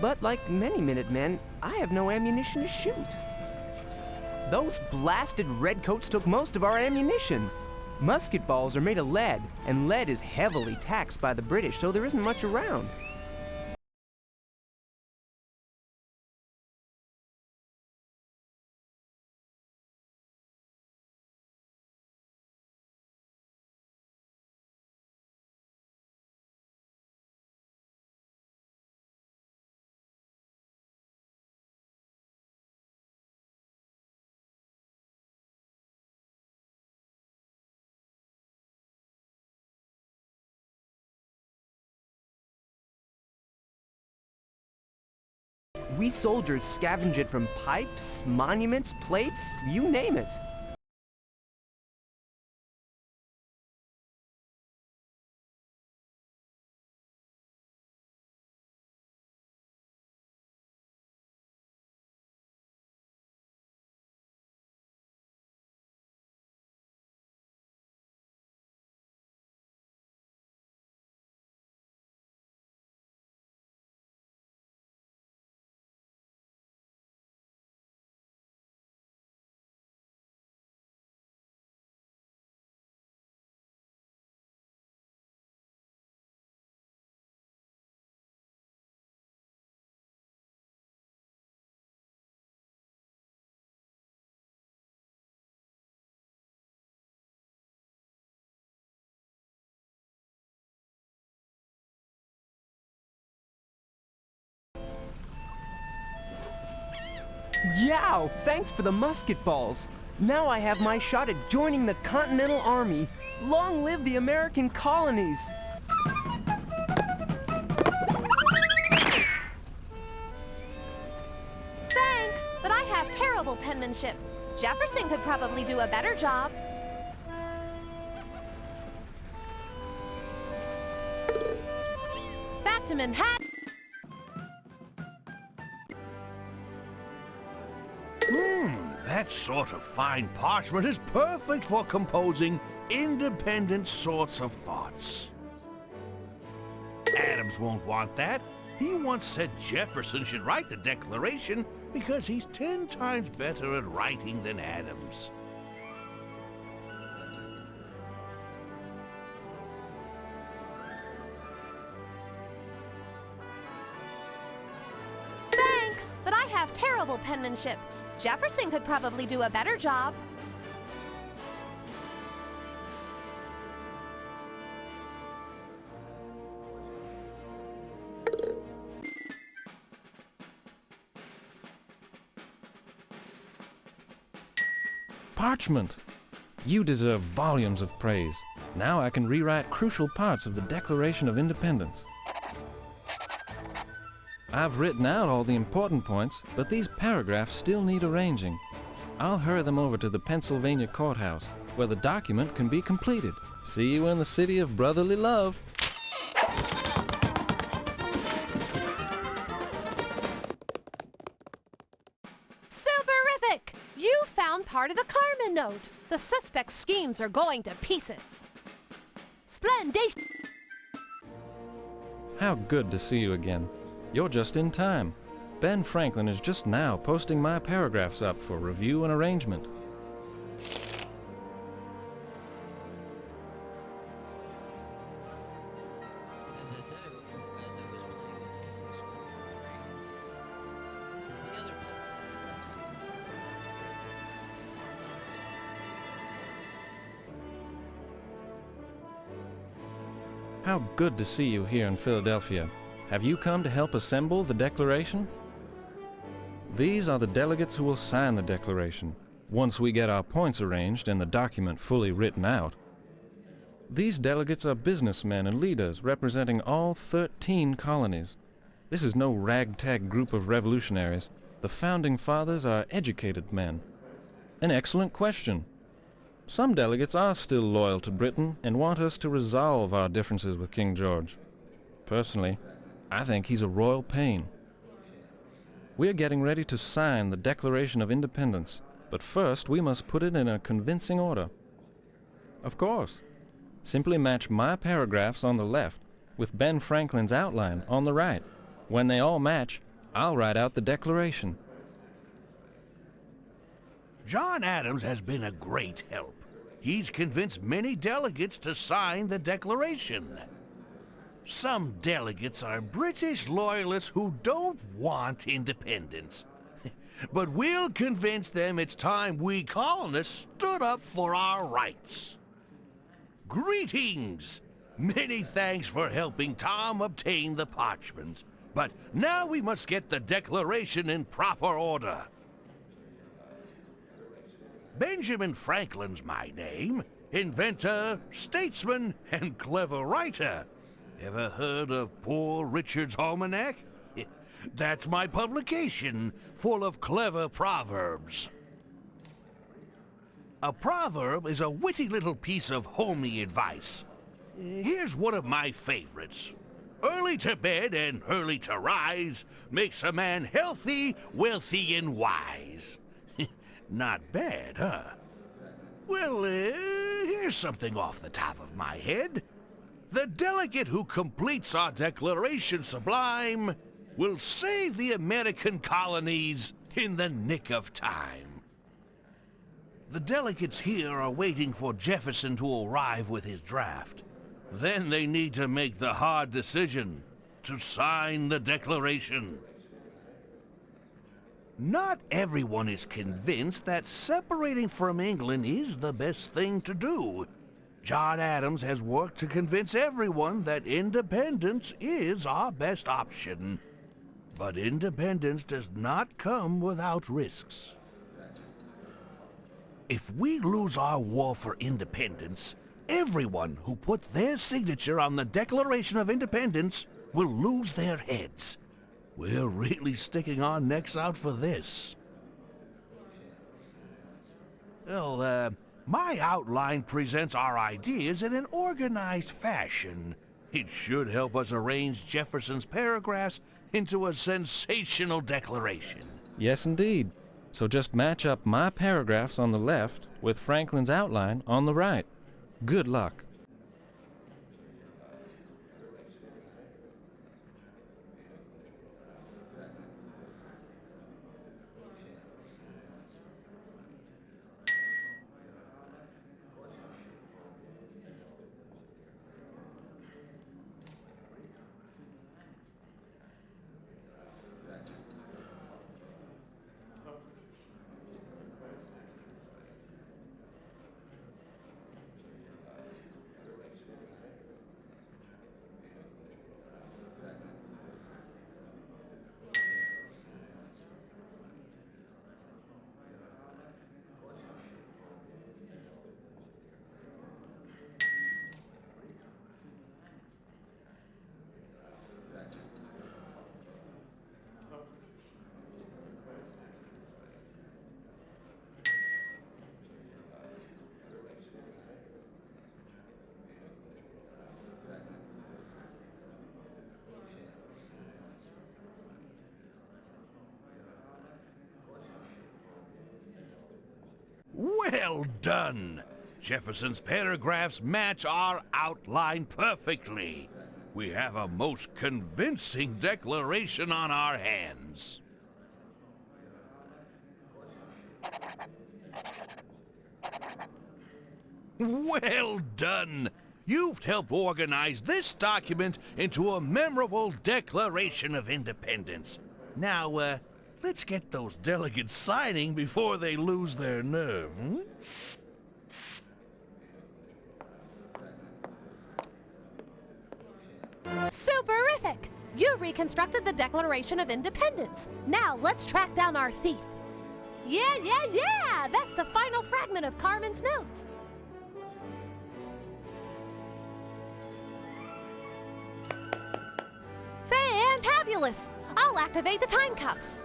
But like many Minutemen, I have no ammunition to shoot. Those blasted Redcoats took most of our ammunition. Musket balls are made of lead, and lead is heavily taxed by the British, so there isn't much around. We soldiers scavenge it from pipes, monuments, plates, you name it. Yow! Thanks for the musket balls. Now I have my shot at joining the Continental Army. Long live the American colonies! Thanks, but I have terrible penmanship. Jefferson could probably do a better job. Back to Manhattan. That sort of fine parchment is perfect for composing independent sorts of thoughts. Adams won't want that. He once said Jefferson should write the Declaration because he's 10 times better at writing than Adams. Thanks, but I have terrible penmanship. Jefferson could probably do a better job. Parchment! You deserve volumes of praise. Now I can rewrite crucial parts of the Declaration of Independence. I've written out all the important points, but these paragraphs still need arranging. I'll hurry them over to the Pennsylvania courthouse, where the document can be completed. See you in the city of brotherly love. Superific! You found part of the Carmen note. The suspect's schemes are going to pieces. Splendid! How good to see you again. You're just in time. Ben Franklin is just now posting my paragraphs up for review and arrangement. As I said, as I was playing Assassin's Creed 3, this is the other place I was playing. How good to see you here in Philadelphia. Have you come to help assemble the Declaration? These are the delegates who will sign the Declaration, once we get our points arranged and the document fully written out. These delegates are businessmen and leaders representing all 13 colonies. This is no ragtag group of revolutionaries. The Founding Fathers are educated men. An excellent question. Some delegates are still loyal to Britain and want us to resolve our differences with King George. Personally, I think he's a royal pain. We're getting ready to sign the Declaration of Independence, but first we must put it in a convincing order. Of course. Simply match my paragraphs on the left with Ben Franklin's outline on the right. When they all match, I'll write out the declaration. John Adams has been a great help. He's convinced many delegates to sign the Declaration. Some delegates are British loyalists who don't want independence. But we'll convince them it's time we colonists stood up for our rights. Greetings! Many thanks for helping Tom obtain the parchment. But now we must get the Declaration in proper order. Benjamin Franklin's my name. Inventor, statesman, and clever writer. Ever heard of Poor Richard's Almanac? That's my publication, full of clever proverbs. A proverb is a witty little piece of homey advice. Here's one of my favorites. Early to bed and early to rise makes a man healthy, wealthy, and wise. Not bad, huh? Well, here's something off the top of my head. The delegate who completes our Declaration Sublime will save the American colonies in the nick of time. The delegates here are waiting for Jefferson to arrive with his draft. Then they need to make the hard decision to sign the Declaration. Not everyone is convinced that separating from England is the best thing to do. John Adams has worked to convince everyone that independence is our best option. But independence does not come without risks. If we lose our war for independence, everyone who put their signature on the Declaration of Independence will lose their heads. We're really sticking our necks out for this. Well, my outline presents our ideas in an organized fashion. It should help us arrange Jefferson's paragraphs into a sensational declaration. Yes, indeed. So just match up my paragraphs on the left with Franklin's outline on the right. Good luck. Well done! Jefferson's paragraphs match our outline perfectly. We have a most convincing declaration on our hands. Well done! You've helped organize this document into a memorable Declaration of Independence. Now, let's get those delegates signing before they lose their nerve, hmm? Superific! You reconstructed the Declaration of Independence. Now let's track down our thief. Yeah! That's the final fragment of Carmen's note. Fantabulous! I'll activate the time cuffs.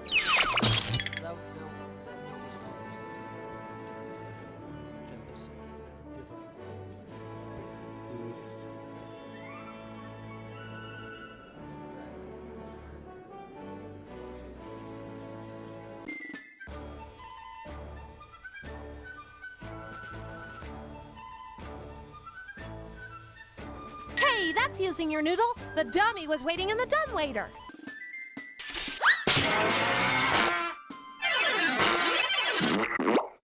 See, that's using your noodle. The dummy was waiting in the dumbwaiter.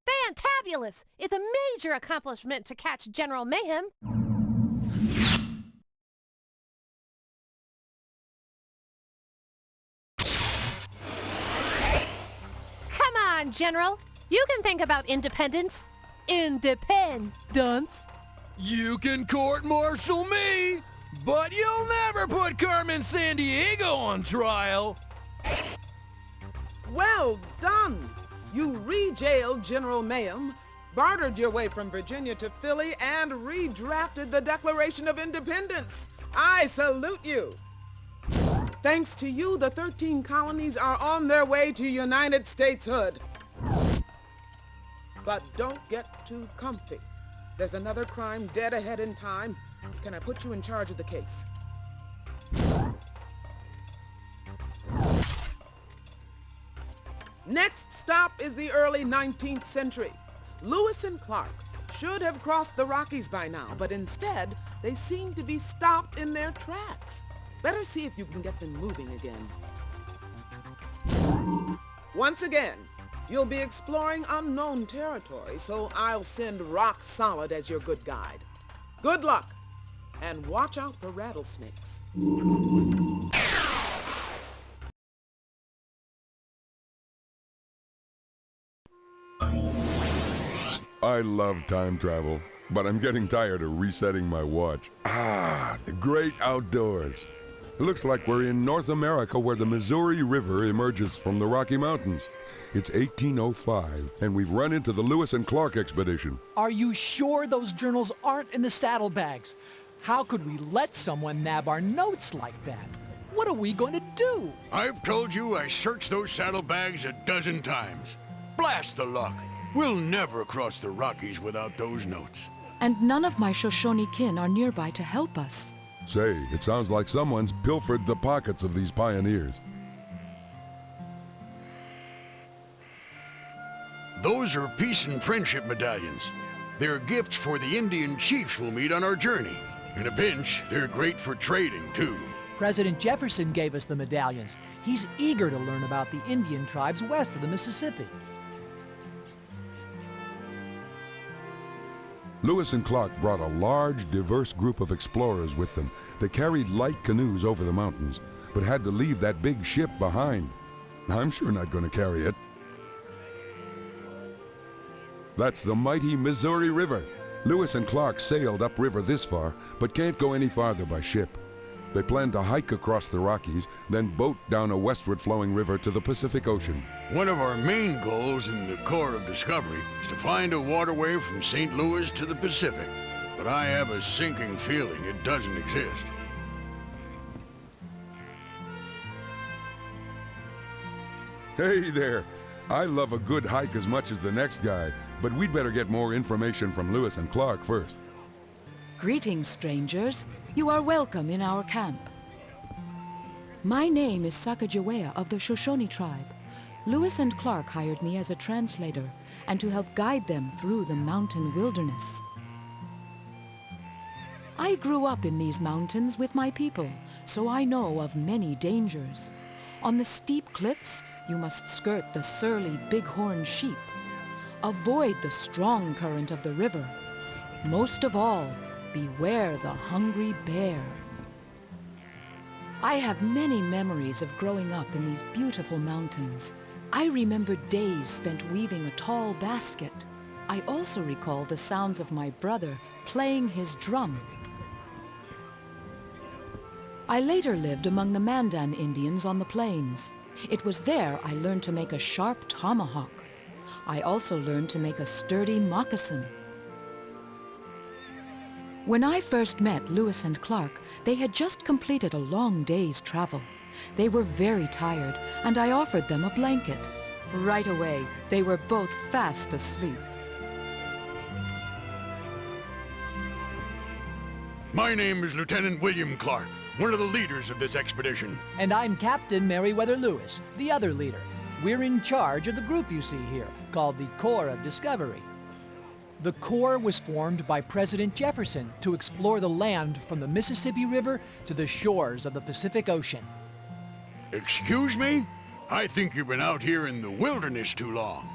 Fantabulous! It's a major accomplishment to catch General Mayhem. Come on, General. You can think about independence. Independence. You can court-martial me, but you'll never put Carmen Sandiego on trial. Well done! You re-jailed General Mayhem, bartered your way from Virginia to Philly, and redrafted the Declaration of Independence. I salute you! Thanks to you, the 13 colonies are on their way to United Stateshood. But don't get too comfy. There's another crime dead ahead in time. Can I put you in charge of the case? Next stop is the early 19th century. Lewis and Clark should have crossed the Rockies by now, but instead, they seem to be stopped in their tracks. Better see if you can get them moving again. Once again, you'll be exploring unknown territory, so I'll send Rock Solid as your good guide. Good luck, and watch out for rattlesnakes. I love time travel, but I'm getting tired of resetting my watch. Ah, the great outdoors. It looks like we're in North America where the Missouri River emerges from the Rocky Mountains. It's 1805, and we've run into the Lewis and Clark expedition. Are you sure those journals aren't in the saddlebags? How could we let someone nab our notes like that? What are we going to do? I've told you I searched those saddlebags a dozen times. Blast the luck. We'll never cross the Rockies without those notes. And none of my Shoshone kin are nearby to help us. Say, it sounds like someone's pilfered the pockets of these pioneers. Those are peace and friendship medallions. They're gifts for the Indian chiefs we'll meet on our journey. In a pinch, they're great for trading, too. President Jefferson gave us the medallions. He's eager to learn about the Indian tribes west of the Mississippi. Lewis and Clark brought a large, diverse group of explorers with them. They carried light canoes over the mountains, but had to leave that big ship behind. I'm sure not going to carry it. That's the mighty Missouri River. Lewis and Clark sailed upriver this far, but can't go any farther by ship. They plan to hike across the Rockies, then boat down a westward flowing river to the Pacific Ocean. One of our main goals in the Corps of Discovery is to find a waterway from St. Louis to the Pacific. But I have a sinking feeling it doesn't exist. Hey there! I love a good hike as much as the next guy, but we'd better get more information from Lewis and Clark first. Greetings, strangers. You are welcome in our camp. My name is Sacagawea of the Shoshone tribe. Lewis and Clark hired me as a translator and to help guide them through the mountain wilderness. I grew up in these mountains with my people, so I know of many dangers. On the steep cliffs, you must skirt the surly bighorn sheep. Avoid the strong current of the river. Most of all, beware the hungry bear. I have many memories of growing up in these beautiful mountains. I remember days spent weaving a tall basket. I also recall the sounds of my brother playing his drum. I later lived among the Mandan Indians on the plains. It was there I learned to make a sharp tomahawk. I also learned to make a sturdy moccasin. When I first met Lewis and Clark, they had just completed a long day's travel. They were very tired, and I offered them a blanket. Right away, they were both fast asleep. My name is Lieutenant William Clark, one of the leaders of this expedition. And I'm Captain Meriwether Lewis, the other leader. We're in charge of the group you see here, called the Corps of Discovery. The Corps was formed by President Jefferson to explore the land from the Mississippi River to the shores of the Pacific Ocean. Excuse me? I think you've been out here in the wilderness too long.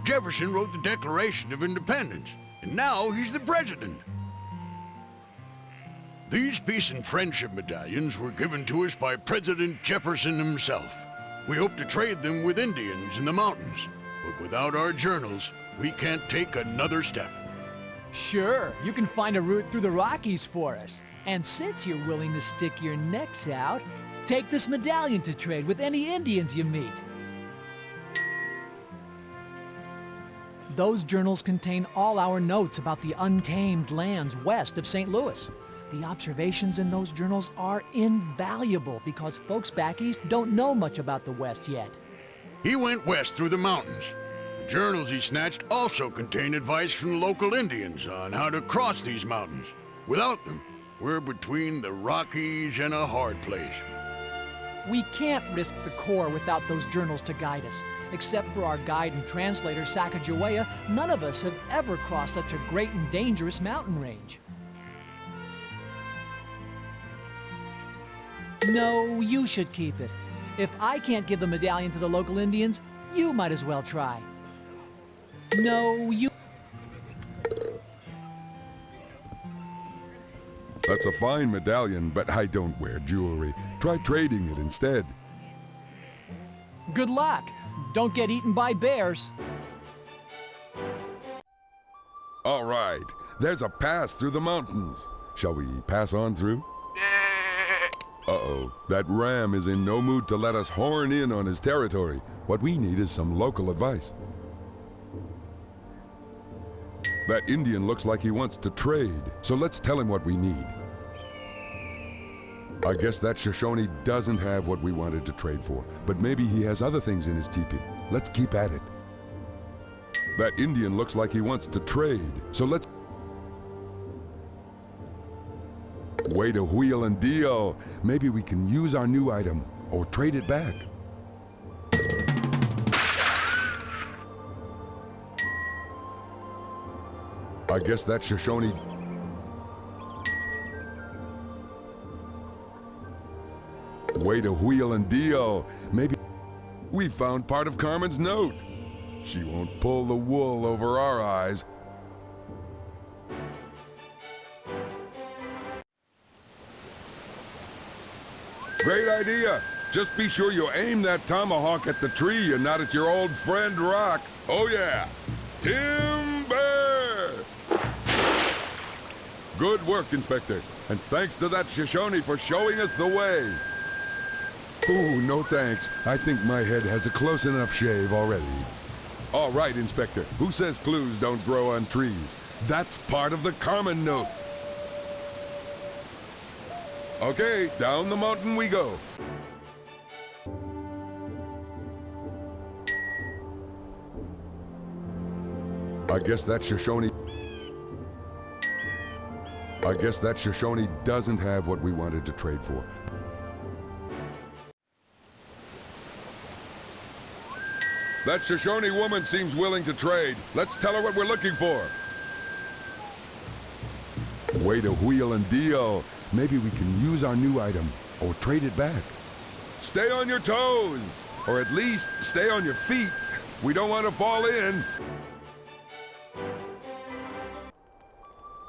Jefferson wrote the Declaration of Independence, and now he's the president. These peace and friendship medallions were given to us by President Jefferson himself. We hope to trade them with Indians in the mountains, but without our journals, we can't take another step. Sure, you can find a route through the Rockies for us. And since you're willing to stick your necks out, take this medallion to trade with any Indians you meet. Those journals contain all our notes about the untamed lands west of St. Louis. The observations in those journals are invaluable because folks back east don't know much about the West yet. He went west through the mountains. The journals he snatched also contain advice from local Indians on how to cross these mountains. Without them, we're between the Rockies and a hard place. We can't risk the Corps without those journals to guide us. Except for our guide and translator, Sacagawea, none of us have ever crossed such a great and dangerous mountain range. No, you should keep it. If I can't give the medallion to the local Indians, you might as well try. No, you... That's a fine medallion, but I don't wear jewelry. Try trading it instead. Good luck. Don't get eaten by bears. All right, there's a pass through the mountains. Shall we pass on through? Uh-oh, that ram is in no mood to let us horn in on his territory. What we need is some local advice. That Indian looks like he wants to trade, so let's tell him what we need. I guess that Shoshone doesn't have what we wanted to trade for, but maybe he has other things in his teepee. Let's keep at it. That Indian looks like he wants to trade, so let's... Way to wheel and deal. Maybe we can use our new item, or trade it back. I guess that Shoshone... Way to wheel and deal. Maybe... We found part of Carmen's note. She won't pull the wool over our eyes. Great idea. Just be sure you aim that tomahawk at the tree and not at your old friend Rock. Oh yeah. Timber! Good work, Inspector. And thanks to that Shoshone for showing us the way. Ooh, no thanks. I think my head has a close enough shave already. All right, Inspector. Who says clues don't grow on trees? That's part of the Carmen note. Okay, down the mountain we go. I guess that Shoshone doesn't have what we wanted to trade for. That Shoshone woman seems willing to trade. Let's tell her what we're looking for. Way to wheel and deal. Maybe we can use our new item, or trade it back. Stay on your toes, or at least stay on your feet. We don't want to fall in.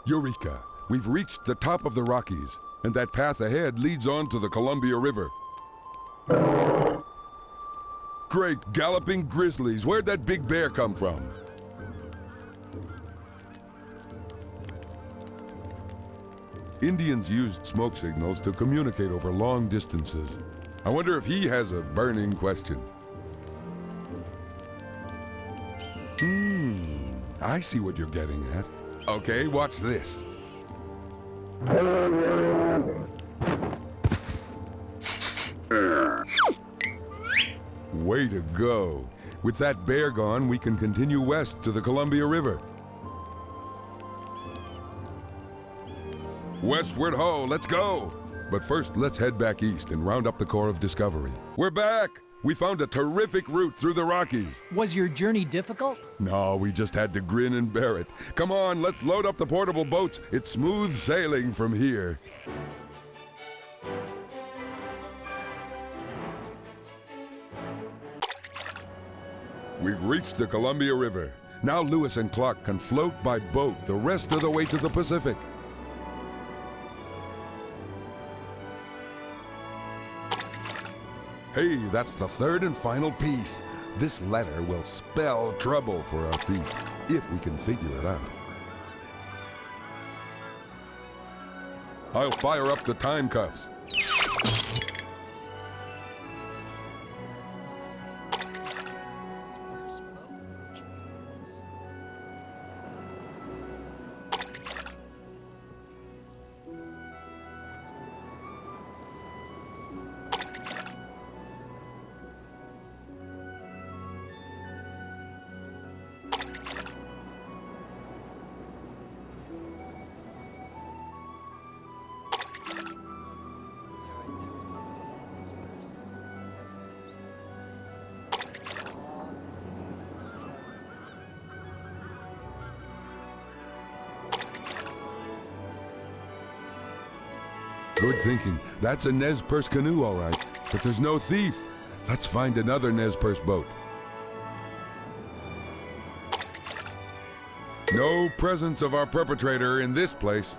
Eureka! We've reached the top of the Rockies, and that path ahead leads on to the Columbia River. Great galloping grizzlies! Where'd that big bear come from? Indians used smoke signals to communicate over long distances. I wonder if he has a burning question. I see what you're getting at. Okay, watch this. Way to go. With that bear gone, we can continue west to the Columbia River. Westward ho, let's go! But first, let's head back east and round up the Corps of Discovery. We're back! We found a terrific route through the Rockies. Was your journey difficult? No, we just had to grin and bear it. Come on, let's load up the portable boats. It's smooth sailing from here. We've reached the Columbia River. Now Lewis and Clark can float by boat the rest of the way to the Pacific. Hey, that's the third and final piece. This letter will spell trouble for our thief, if we can figure it out. I'll fire up the time cuffs. Good thinking. That's a Nez Perce canoe, all right. But there's no thief. Let's find another Nez Perce boat. No presence of our perpetrator in this place.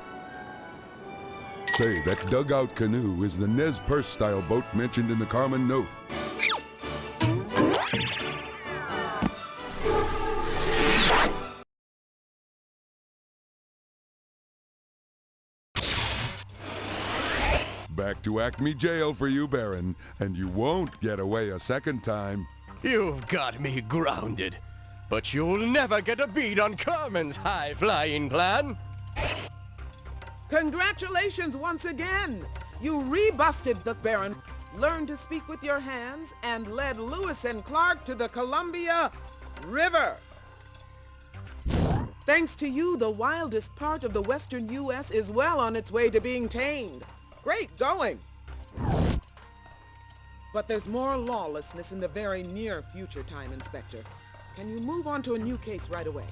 Say, that dugout canoe is the Nez Perce-style boat mentioned in the Carmen note. Back to Acme jail for you, Baron, and you won't get away a second time. You've got me grounded, but you'll never get a beat on Carmen's high-flying plan. Congratulations once again! You rebusted the Baron, learned to speak with your hands, and led Lewis and Clark to the Columbia River. Thanks to you, the wildest part of the western U.S. is well on its way to being tamed. Great going! But there's more lawlessness in the very near future, Time Inspector. Can you move on to a new case right away?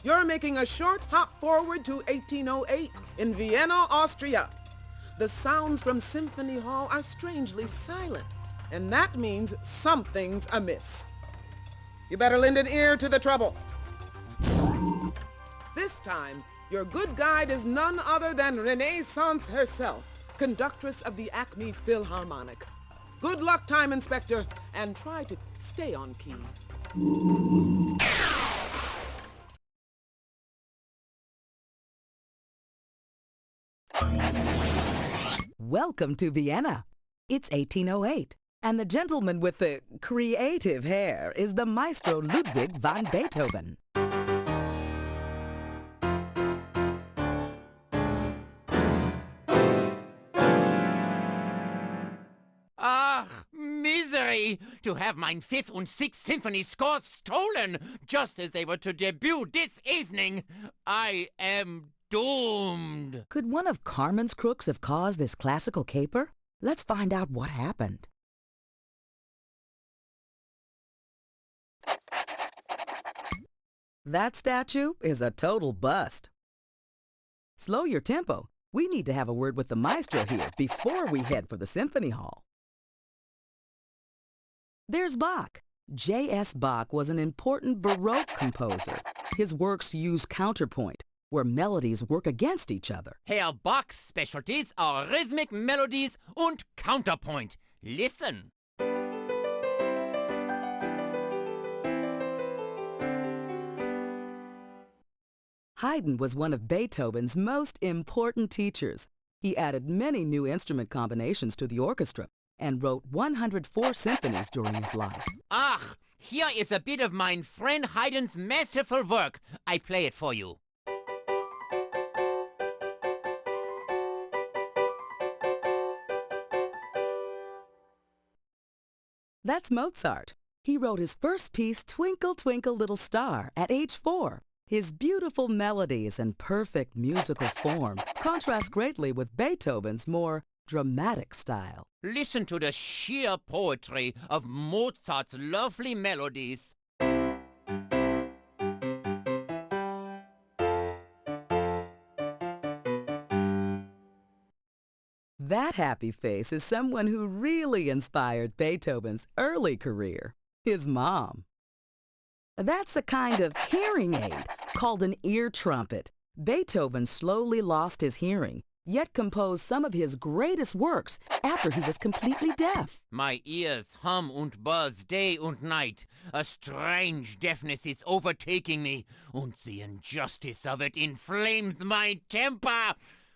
You're making a short hop forward to 1808 in Vienna, Austria. The sounds from Symphony Hall are strangely silent, and that means something's amiss. You better lend an ear to the trouble. This time, your good guide is none other than Renaissance herself, conductress of the Acme Philharmonic. Good luck, Time Inspector, and try to stay on key. Welcome to Vienna. It's 1808, and the gentleman with the creative hair is the maestro Ludwig van Beethoven. Misery! To have mine 5th and 6th Symphony scores stolen, just as they were to debut this evening. I am doomed. Could one of Carmen's crooks have caused this classical caper? Let's find out what happened. That statue is a total bust. Slow your tempo. We need to have a word with the maestro here before we head for the Symphony Hall. There's Bach. J.S. Bach was an important Baroque composer. His works use counterpoint, where melodies work against each other. Herr Bach's specialties are rhythmic melodies und counterpoint. Listen. Haydn was one of Beethoven's most important teachers. He added many new instrument combinations to the orchestra and wrote 104 symphonies during his life. Ach, here is a bit of mine friend Haydn's masterful work. I play it for you. That's Mozart. He wrote his first piece, Twinkle, Twinkle, Little Star, at age 4. His beautiful melodies and perfect musical form contrast greatly with Beethoven's more dramatic style. Listen to the sheer poetry of Mozart's lovely melodies. That happy face is someone who really inspired Beethoven's early career, his mom. That's a kind of hearing aid called an ear trumpet. Beethoven slowly lost his hearing, yet composed some of his greatest works after he was completely deaf. My ears hum und buzz day and night. A strange deafness is overtaking me, and the injustice of it inflames my temper.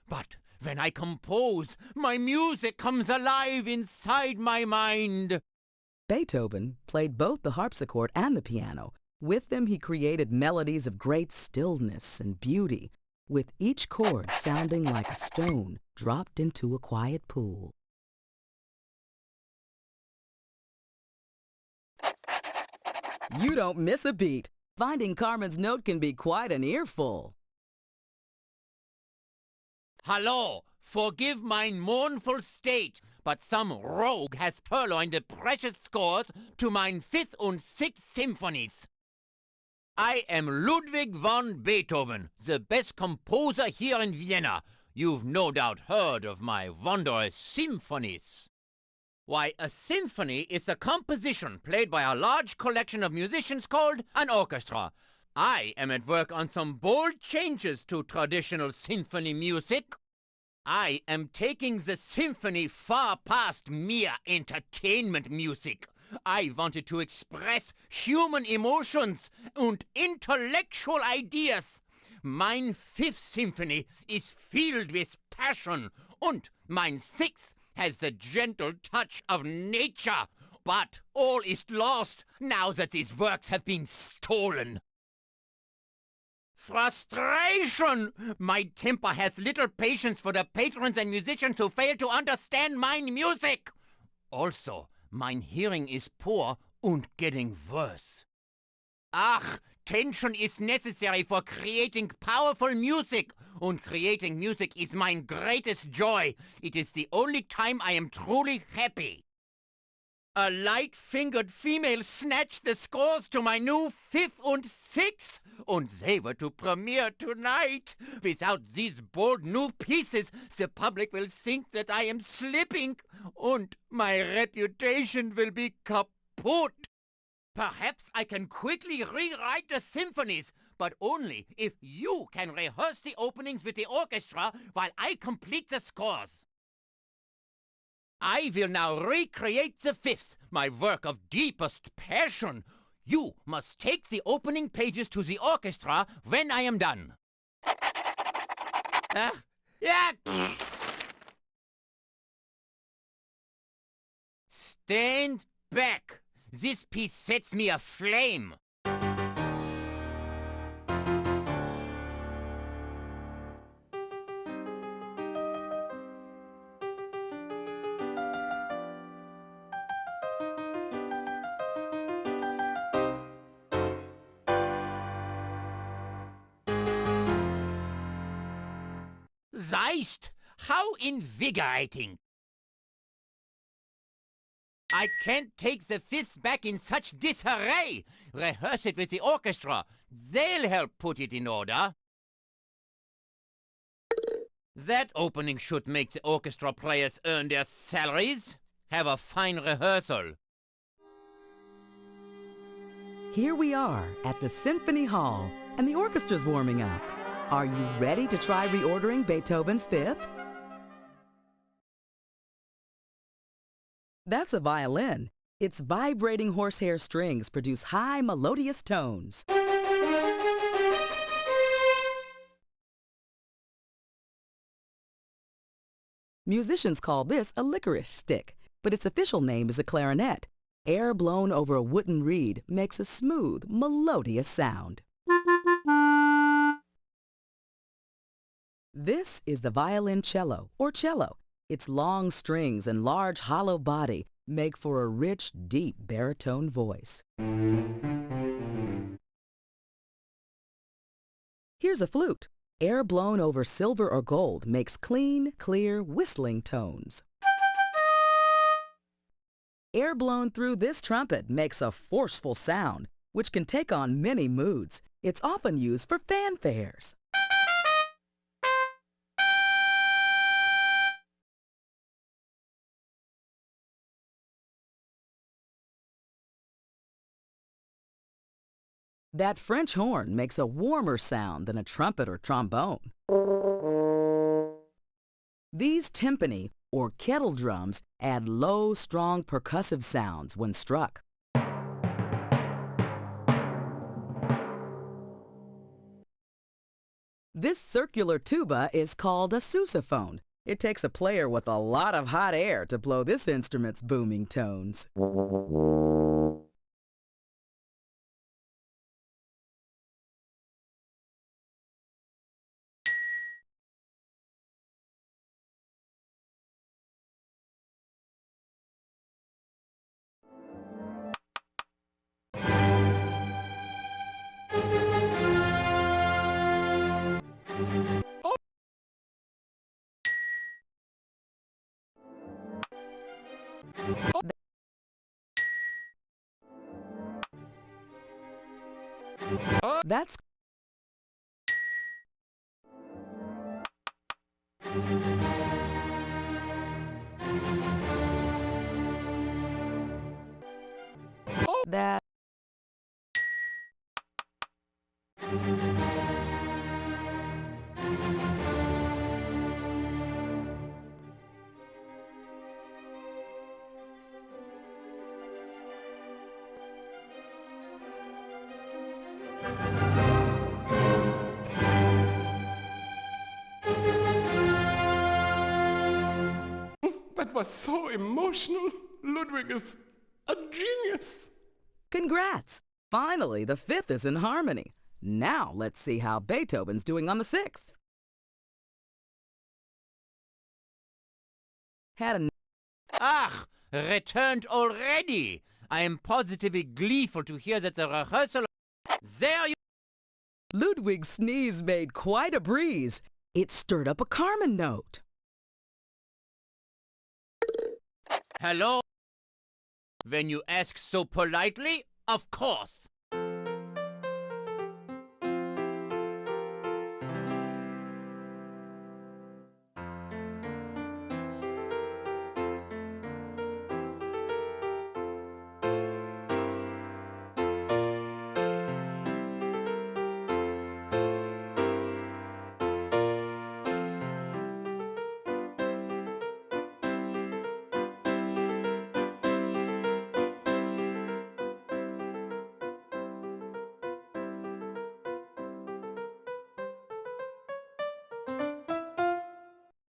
But when I compose, my music comes alive inside my mind. Beethoven played both the harpsichord and the piano. With them he created melodies of great stillness and beauty, with each chord sounding like a stone dropped into a quiet pool. You don't miss a beat. Finding Carmen's note can be quite an earful. Hallo, forgive my mournful state, but some rogue has purloined the precious scores to mine 5th and 6th symphonies. I am Ludwig von Beethoven, the best composer here in Vienna. You've no doubt heard of my wondrous symphonies. Why, a symphony is a composition played by a large collection of musicians called an orchestra. I am at work on some bold changes to traditional symphony music. I am taking the symphony far past mere entertainment music. I wanted to express human emotions and intellectual ideas. Mine 5th symphony is filled with passion, and mine 6th has the gentle touch of nature. But all is lost now that these works have been stolen. Frustration! My temper has little patience for the patrons and musicians who fail to understand mine music. Also, mine hearing is poor and getting worse. Ach, tension is necessary for creating powerful music, and creating music is mine greatest joy. It is the only time I am truly happy. A light-fingered female snatched the scores to my new 5th and 6th, and they were to premiere tonight. Without these bold new pieces, the public will think that I am slipping, and my reputation will be kaput. Perhaps I can quickly rewrite the symphonies, but only if you can rehearse the openings with the orchestra while I complete the scores. I will now recreate the 5th, my work of deepest passion. You must take the opening pages to the orchestra when I am done. Yeah. Stand back. This piece sets me aflame. Zeist! How invigorating! I can't take the 5th back in such disarray! Rehearse it with the orchestra. They'll help put it in order. That opening should make the orchestra players earn their salaries. Have a fine rehearsal. Here we are at the Symphony Hall, and the orchestra's warming up. Are you ready to try reordering Beethoven's 5th? That's a violin. Its vibrating horsehair strings produce high, melodious tones. Musicians call this a licorice stick, but its official name is a clarinet. Air blown over a wooden reed makes a smooth, melodious sound. This is the violoncello, or cello. Its long strings and large hollow body make for a rich, deep baritone voice. Here's a flute. Air blown over silver or gold makes clean, clear, whistling tones. Air blown through this trumpet makes a forceful sound, which can take on many moods. It's often used for fanfares. That French horn makes a warmer sound than a trumpet or trombone. These timpani, or kettle drums, add low, strong percussive sounds when struck. This circular tuba is called a sousaphone. It takes a player with a lot of hot air to blow this instrument's booming tones. That's that. That was so emotional. Ludwig is a genius. Congrats! Finally, the fifth is in harmony. Now let's see how Beethoven's doing on the sixth. Ach, returned already. I am positively gleeful to hear that the rehearsal... There you... Ludwig's sneeze made quite a breeze. It stirred up a Carmen note. Hello? When you ask so politely, of course.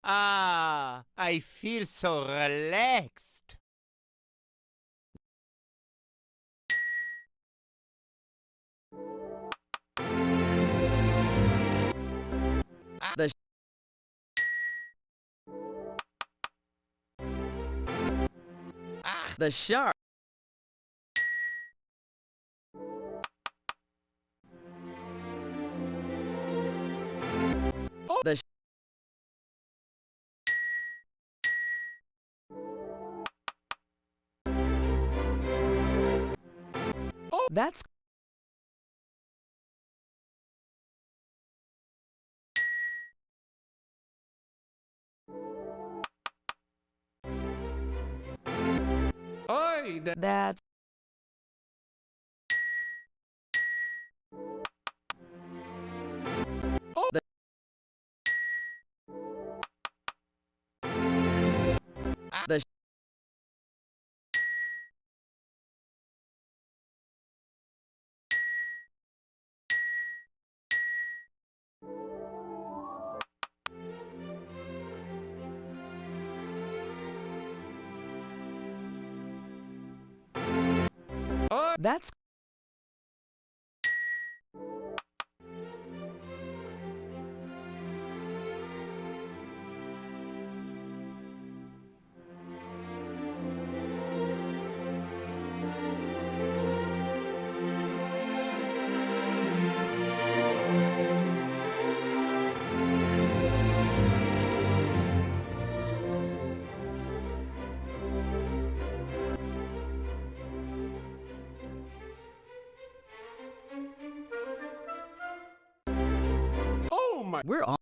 Ah, I feel so relaxed. The shark. The That's that's the that's We're on.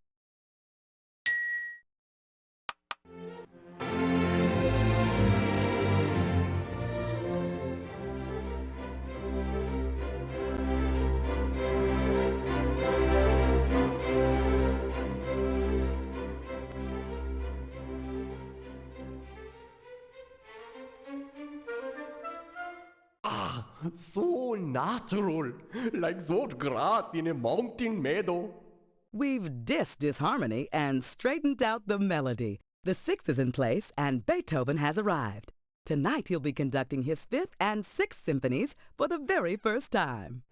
Ah, so natural, like that grass in a mountain meadow. We've dissed disharmony and straightened out the melody. The sixth is in place and Beethoven has arrived. Tonight he'll be conducting his fifth and sixth symphonies for the very first time.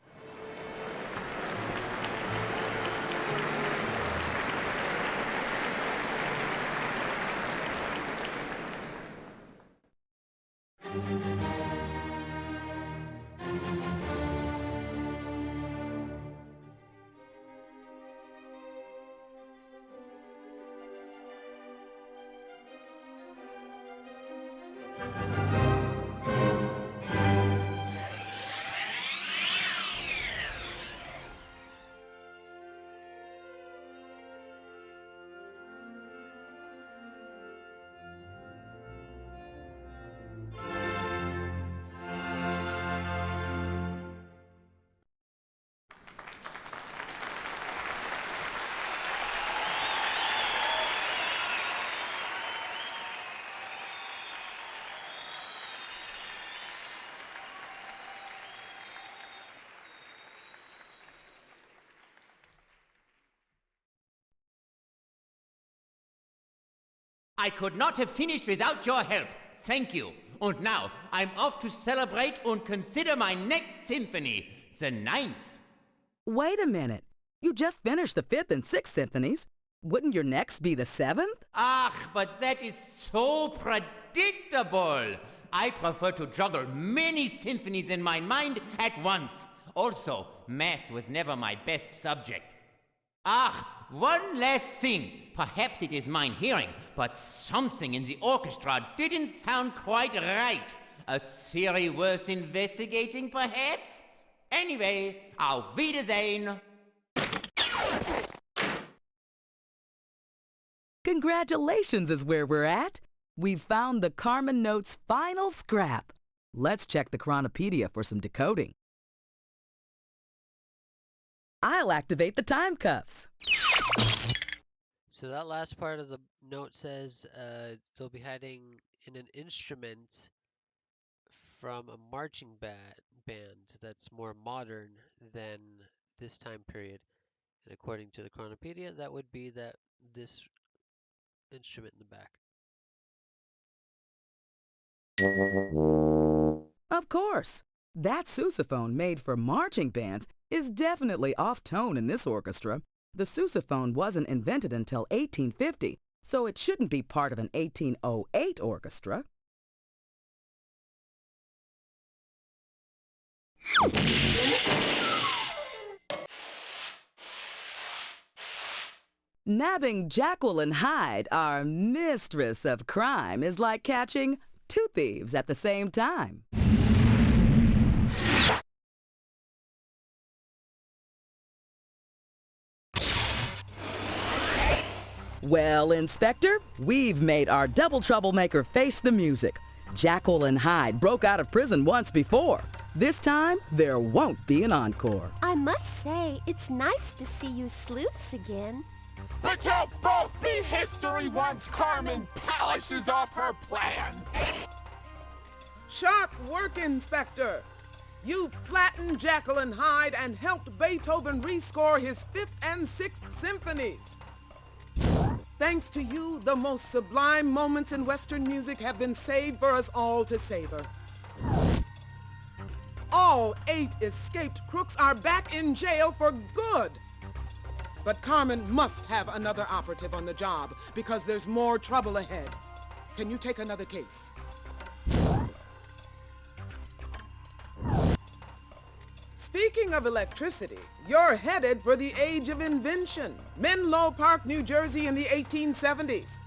I could not have finished without your help. Thank you. And now, I'm off to celebrate and consider my next symphony, the ninth. Wait a minute. You just finished the fifth and sixth symphonies. Wouldn't your next be the seventh? Ah, but that is so predictable. I prefer to juggle many symphonies in my mind at once. Also, math was never my best subject. Ah, one last thing. Perhaps it is mine hearing, but something in the orchestra didn't sound quite right. A theory worth investigating, perhaps? Anyway, auf Wiedersehen. Congratulations is where we're at. We've found the Carmen Note's final scrap. Let's check the Chronopedia for some decoding. I'll activate the time cuffs. So that last part of the note says they'll be hiding in an instrument from a marching band that's more modern than this time period. And according to the Chronopedia, that would be this instrument in the back. Of course. That sousaphone made for marching bands is definitely off tone in this orchestra. The sousaphone wasn't invented until 1850, so it shouldn't be part of an 1808 orchestra. Nabbing Jacqueline Hyde, our mistress of crime, is like catching two thieves at the same time. Well, Inspector, we've made our double troublemaker face the music. Jacqueline Hyde broke out of prison once before. This time, there won't be an encore. I must say, it's nice to see you sleuths again. But you'll both be history once Carmen polishes off her plan. Sharp work, Inspector. You flattened Jacqueline Hyde and helped Beethoven rescore his fifth and sixth symphonies. Thanks to you, the most sublime moments in Western music have been saved for us all to savor. All 8 escaped crooks are back in jail for good. But Carmen must have another operative on the job because there's more trouble ahead. Can you take another case? Speaking of electricity, you're headed for the age of invention, Menlo Park, New Jersey in the 1870s.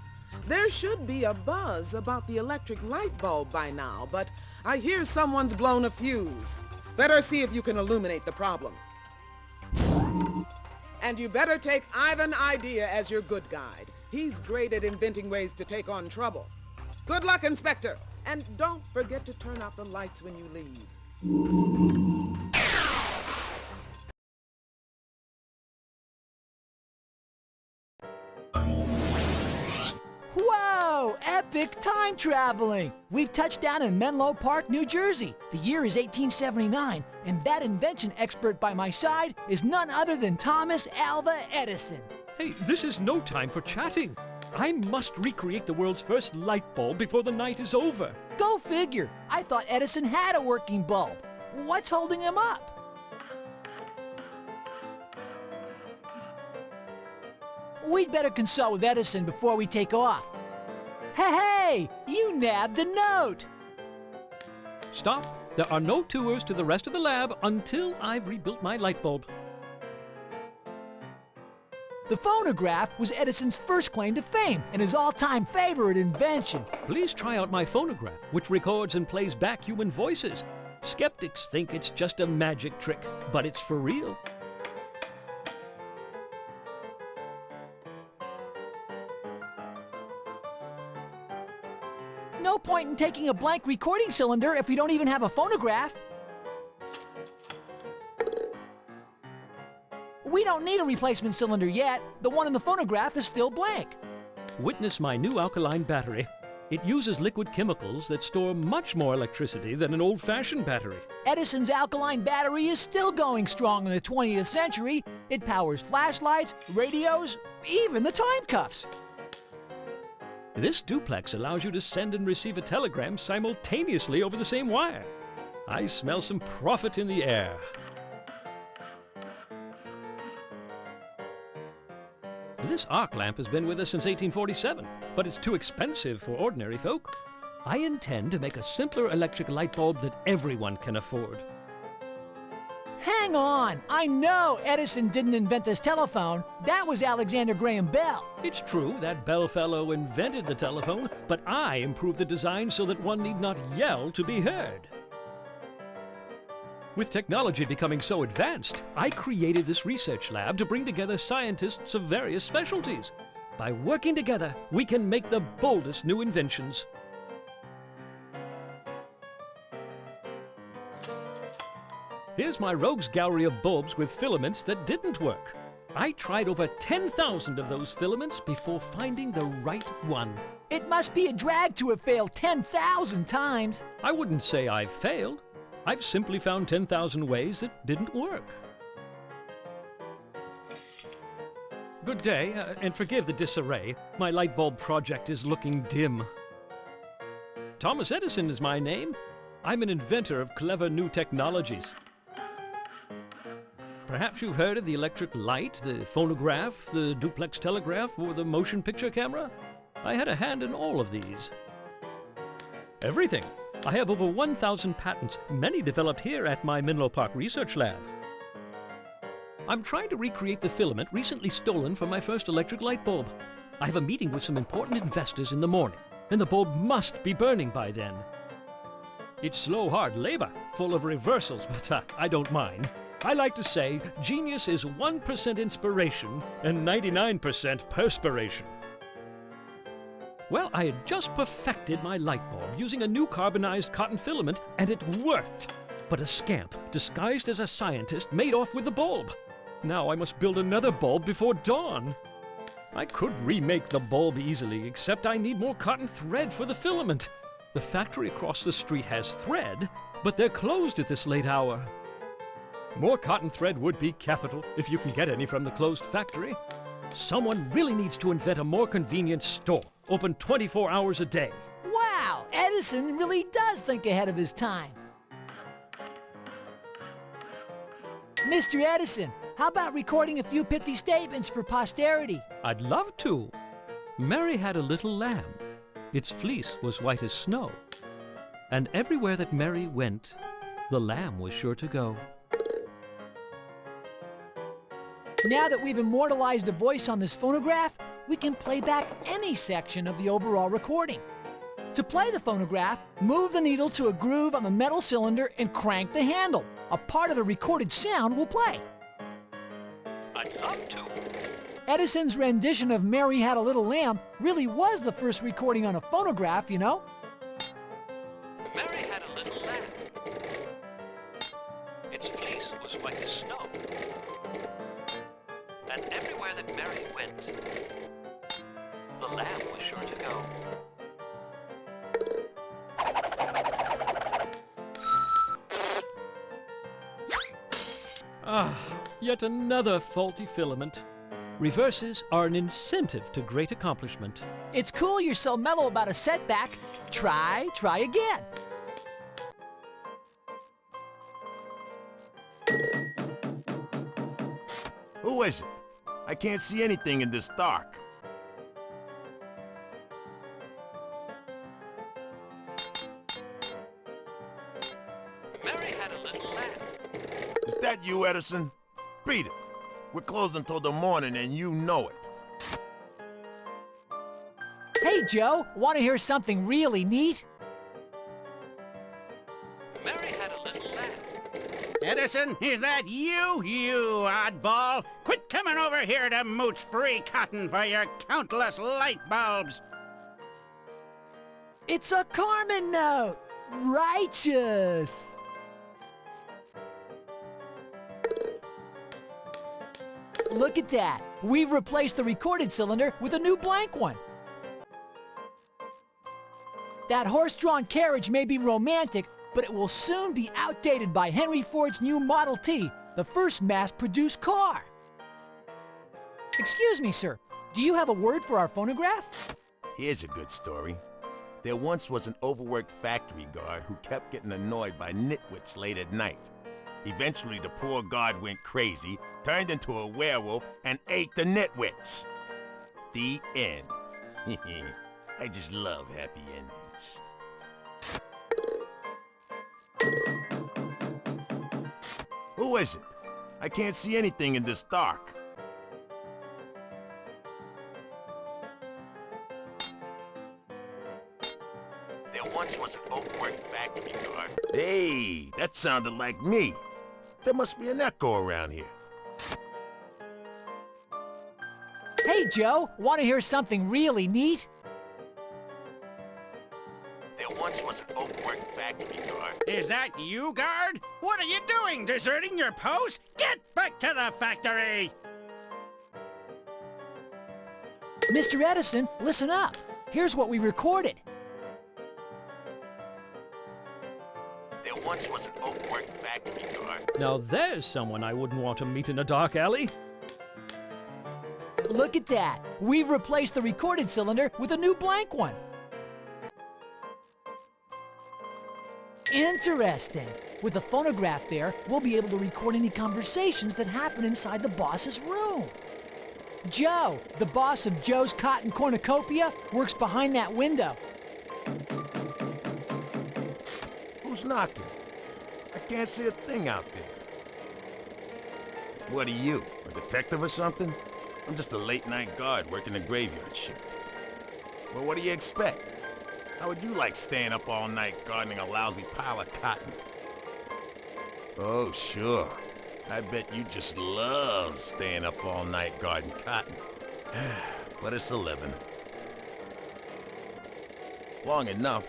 There should be a buzz about the electric light bulb by now, but I hear someone's blown a fuse. Better see if you can illuminate the problem. And you better take Ivan Idea as your good guide. He's great at inventing ways to take on trouble. Good luck, Inspector. And don't forget to turn out the lights when you leave. Whoa! Epic time traveling! We've touched down in Menlo Park, New Jersey. The year is 1879, and that invention expert by my side is none other than Thomas Alva Edison. Hey, this is no time for chatting. I must recreate the world's first light bulb before the night is over. Go figure. I thought Edison had a working bulb. What's holding him up? We'd better consult with Edison before we take off. Hey, you nabbed a note! Stop. There are no tours to the rest of the lab until I've rebuilt my light bulb. The phonograph was Edison's first claim to fame and his all-time favorite invention. Please try out my phonograph, which records and plays back human voices. Skeptics think it's just a magic trick, but it's for real. No point in taking a blank recording cylinder if we don't even have a phonograph. We don't need a replacement cylinder yet. The one in the phonograph is still blank. Witness my new alkaline battery. It uses liquid chemicals that store much more electricity than an old-fashioned battery. Edison's alkaline battery is still going strong in the 20th century. It powers flashlights, radios, even the time cuffs. This duplex allows you to send and receive a telegram simultaneously over the same wire. I smell some profit in the air. This arc lamp has been with us since 1847, but it's too expensive for ordinary folk. I intend to make a simpler electric light bulb that everyone can afford. Hang on! I know Edison didn't invent this telephone. That was Alexander Graham Bell. It's true that Bell fellow invented the telephone, but I improved the design so that one need not yell to be heard. With technology becoming so advanced, I created this research lab to bring together scientists of various specialties. By working together, we can make the boldest new inventions. Here's my rogues gallery of bulbs with filaments that didn't work. I tried over 10,000 of those filaments before finding the right one. It must be a drag to have failed 10,000 times. I wouldn't say I've failed. I've simply found 10,000 ways that didn't work. Good day, and forgive the disarray. My light bulb project is looking dim. Thomas Edison is my name. I'm an inventor of clever new technologies. Perhaps you've heard of the electric light, the phonograph, the duplex telegraph, or the motion picture camera? I had a hand in all of these. Everything. I have over 1,000 patents, many developed here at my Menlo Park Research Lab. I'm trying to recreate the filament recently stolen from my first electric light bulb. I have a meeting with some important investors in the morning, and the bulb must be burning by then. It's slow, hard labor, full of reversals, but I don't mind. I like to say genius is 1% inspiration and 99% perspiration. Well, I had just perfected my light bulb using a new carbonized cotton filament, and it worked. But a scamp, disguised as a scientist, made off with the bulb. Now I must build another bulb before dawn. I could remake the bulb easily, except I need more cotton thread for the filament. The factory across the street has thread, but they're closed at this late hour. More cotton thread would be capital, if you can get any from the closed factory. Someone really needs to invent a more convenient store, open 24 hours a day. Wow! Edison really does think ahead of his time. Mr. Edison, how about recording a few pithy statements for posterity? I'd love to. Mary had a little lamb. Its fleece was white as snow. And everywhere that Mary went, the lamb was sure to go. Now that we've immortalized a voice on this phonograph, we can play back any section of the overall recording. To play the phonograph, move the needle to a groove on the metal cylinder and crank the handle. A part of the recorded sound will play. I'd love to. Edison's rendition of Mary Had a Little Lamb really was the first recording on a phonograph, you know? Mary had a little lamb. Its fleece was white as snow. And everywhere that Mary went, the lamb was sure to go. Ah, yet another faulty filament. Reverses are an incentive to great accomplishment. It's cool you're so mellow about a setback. Try again. Who is it? I can't see anything in this dark. Mary had a little lamb. Is that you, Edison? Beat it. We're closed until the morning and you know it. Hey, Joe, want to hear something really neat? Mary had a little lamb. Edison, is that you, you oddball? Quit coming over here to mooch free cotton for your countless light bulbs. It's a Carmen note! Righteous! Look at that. We've replaced the recorded cylinder with a new blank one. That horse-drawn carriage may be romantic, but it will soon be outdated by Henry Ford's new Model T, the first mass-produced car. Excuse me, sir. Do you have a word for our phonograph? Here's a good story. There once was an overworked factory guard who kept getting annoyed by nitwits late at night. Eventually, the poor guard went crazy, turned into a werewolf, and ate the nitwits. The end. I just love happy endings. Who is it? I can't see anything in this dark. There once was an overworked factory guard. Hey, that sounded like me. There must be an echo around here. Hey, Joe, want to hear something really neat? There once was an overworked factory guard. Is that you, guard? What are you doing, deserting your post? Get back to the factory! Mr. Edison, listen up. Here's what we recorded. There once was an overworked factory guard. Now there's someone I wouldn't want to meet in a dark alley. Look at that. We've replaced the recorded cylinder with a new blank one. Interesting. With the phonograph there, we'll be able to record any conversations that happen inside the boss's room. Joe, the boss of Joe's Cotton Cornucopia, works behind that window. Who's knocking? I can't see a thing out there. What are you, a detective or something? I'm just a late-night guard working a graveyard shift. Well, what do you expect? How would you like staying up all night guarding a lousy pile of cotton? Oh, sure. I bet you just love staying up all night guarding cotton. But it's a living. Long enough,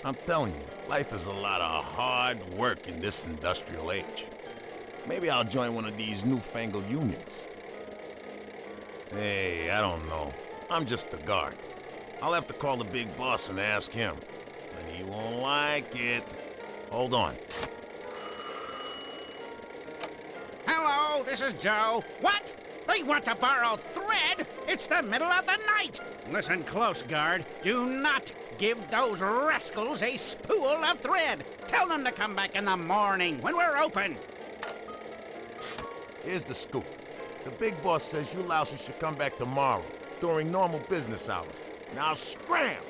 I'm telling you, life is a lot of hard work in this industrial age. Maybe I'll join one of these newfangled unions. Hey, I don't know. I'm just a guard. I'll have to call the big boss and ask him. And he won't like it. Hold on. Hello, this is Joe. What? They want to borrow thread? It's the middle of the night. Listen close, guard. Do not give those rascals a spool of thread. Tell them to come back in the morning when we're open. Here's the scoop. The big boss says you louses should come back tomorrow, during normal business hours. Now scram!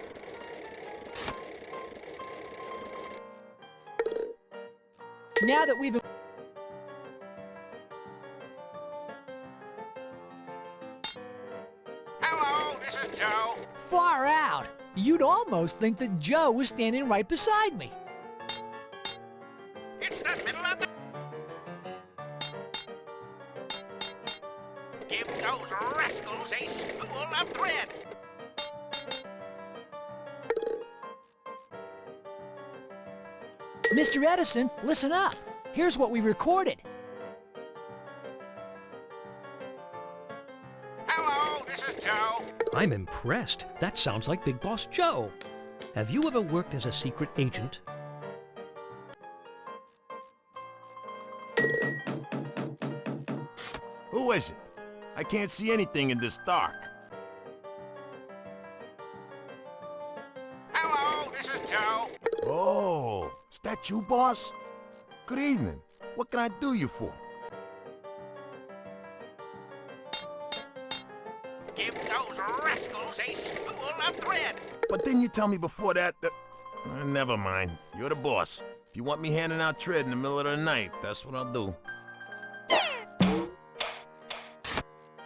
Now that we've... Hello, this is Joe. Far out. You'd almost think that Joe was standing right beside me. It's the middle of the... Give those rascals a spool of thread. Mr. Edison, listen up. Here's what we recorded. Hello, this is Joe. I'm impressed. That sounds like Big Boss Joe. Have you ever worked as a secret agent? Who is it? I can't see anything in this dark. Hello, this is Joe. Oh, is that you, boss? Good evening. What can I do you for? Give those rascals a spool of thread. But didn't you tell me before that never mind. You're the boss. If you want me handing out thread in the middle of the night, that's what I'll do.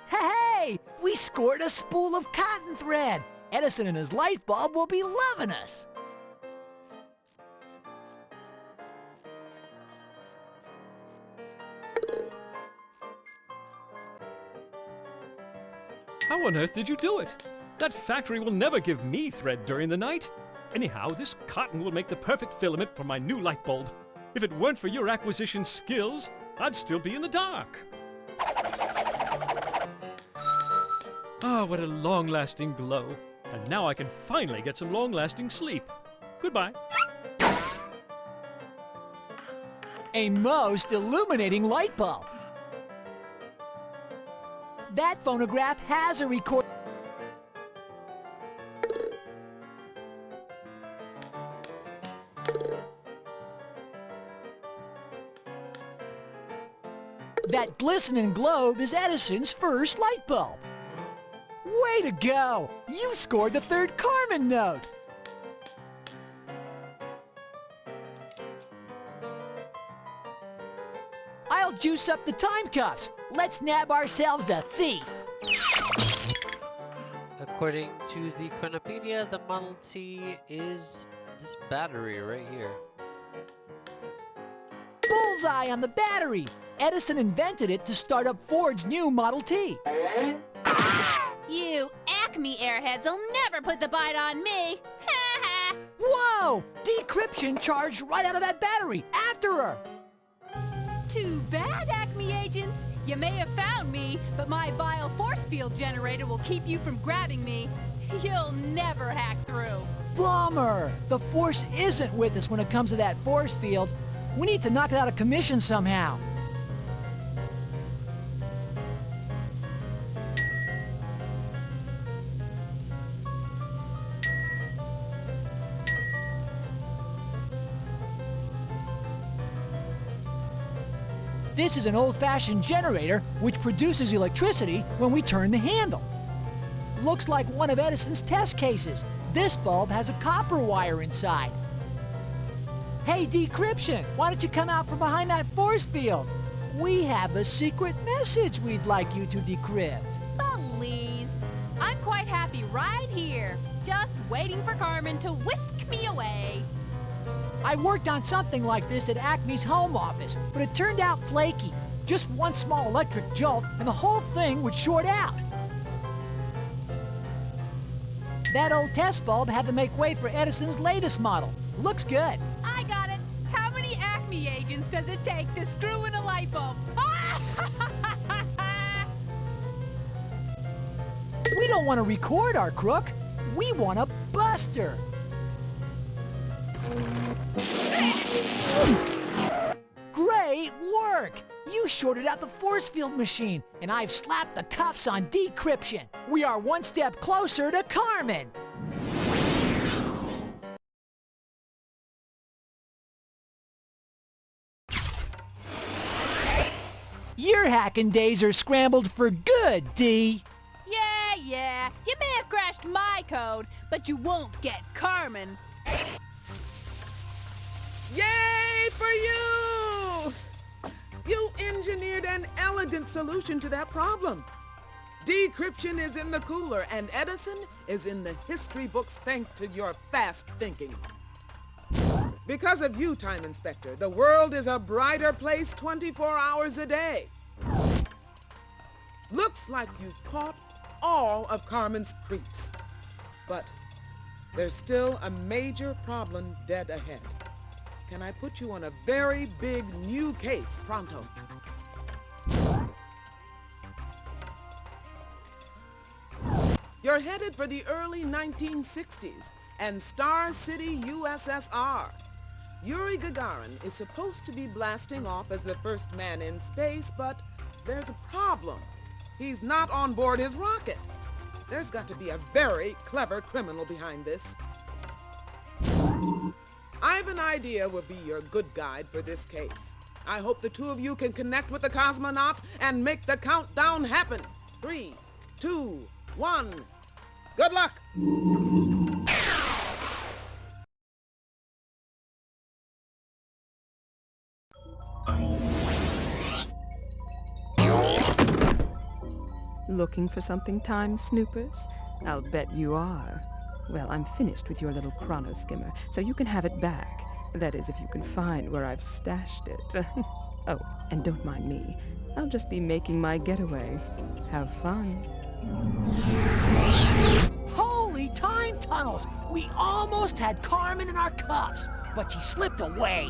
Hey! We scored a spool of cotton thread! Edison and his light bulb will be loving us! How on earth did you do it? That factory will never give me thread during the night. Anyhow, this cotton will make the perfect filament for my new light bulb. If it weren't for your acquisition skills, I'd still be in the dark. Ah, what a long-lasting glow. And now I can finally get some long-lasting sleep. Goodbye. A most illuminating light bulb. That phonograph has a record. That glistening globe is Edison's first light bulb. Way to go! You scored the third Carmen note! I'll juice up the time cuffs. Let's nab ourselves a thief. According to the Chronopedia, the Model T is this battery right here. Bullseye on the battery! Edison invented it to start up Ford's new Model T. You Acme airheads will never put the bite on me! Whoa! Decryption charged right out of that battery! After her! Too bad, Acme agents! You may have found me, but my vile force field generator will keep you from grabbing me. You'll never hack through. Bummer! The Force isn't with us when it comes to that force field. We need to knock it out of commission somehow. This is an old-fashioned generator which produces electricity when we turn the handle. Looks like one of Edison's test cases. This bulb has a copper wire inside. Hey, Decryption, why don't you come out from behind that force field? We have a secret message we'd like you to decrypt. Please. I'm quite happy right here, just waiting for Carmen to whisk me away. I worked on something like this at Acme's home office, but it turned out flaky. Just one small electric jolt, and the whole thing would short out. That old test bulb had to make way for Edison's latest model. Looks good. I got it. How many Acme agents does it take to screw in a light bulb? We don't want to record our crook. We want to bust her. Great work! You shorted out the force field machine, and I've slapped the cuffs on Decryption. We are one step closer to Carmen. Your hacking days are scrambled for good, D. Yeah. You may have crashed my code, but you won't get Carmen. Yay for you! You engineered an elegant solution to that problem. Decryption is in the cooler, and Edison is in the history books thanks to your fast thinking. Because of you, Time Inspector, the world is a brighter place 24 hours a day. Looks like you've caught all of Carmen's creeps. But there's still a major problem dead ahead. Can I put you on a very big new case pronto? You're headed for the early 1960s and Star City, USSR. Yuri Gagarin is supposed to be blasting off as the first man in space, but there's a problem. He's not on board his rocket. There's got to be a very clever criminal behind this. I've an idea will be your good guide for this case. I hope the two of you can connect with the cosmonaut and make the countdown happen. 3, 2, 1. Good luck! Looking for something, time snoopers? I'll bet you are. Well, I'm finished with your little chrono skimmer, so you can have it back. That is, if you can find where I've stashed it. Oh, and don't mind me. I'll just be making my getaway. Have fun. Holy time tunnels! We almost had Carmen in our cuffs, but she slipped away.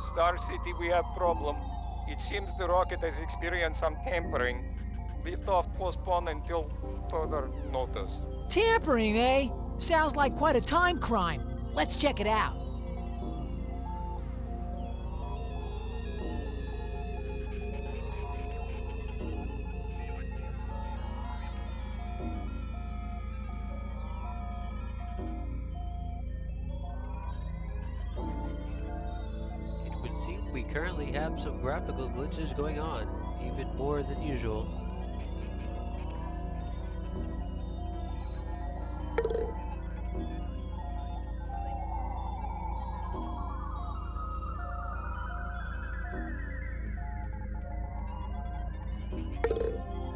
Star City, we have problem. It seems the rocket has experienced some tampering. Liftoff postponed until further notice. Tampering, eh? Sounds like quite a time crime. Let's check it out. It would seem we currently have some graphical glitches going on, even more than usual.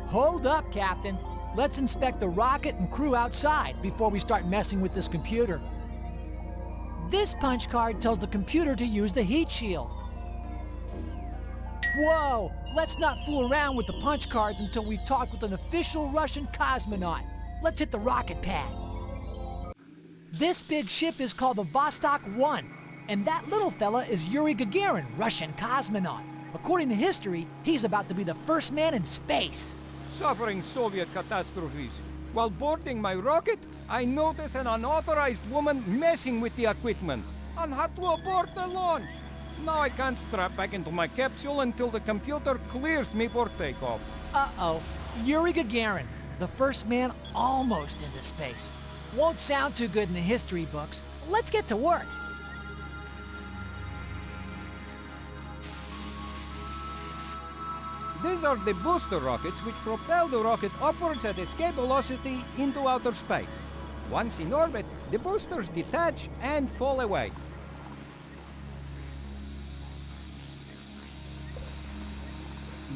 Hold up, Captain. Let's inspect the rocket and crew outside before we start messing with this computer. This punch card tells the computer to use the heat shield. Whoa! Let's not fool around with the punch cards until we've talked with an official Russian cosmonaut. Let's hit the rocket pad. This big ship is called the Vostok 1, and that little fella is Yuri Gagarin, Russian cosmonaut. According to history, he's about to be the first man in space. Suffering Soviet catastrophes. While boarding my rocket, I noticed an unauthorized woman messing with the equipment and had to abort the launch. Now I can't strap back into my capsule until the computer clears me for takeoff. Uh-oh. Yuri Gagarin, the first man almost into space. Won't sound too good in the history books. Let's get to work. These are the booster rockets which propel the rocket upwards at escape velocity into outer space. Once in orbit, the boosters detach and fall away.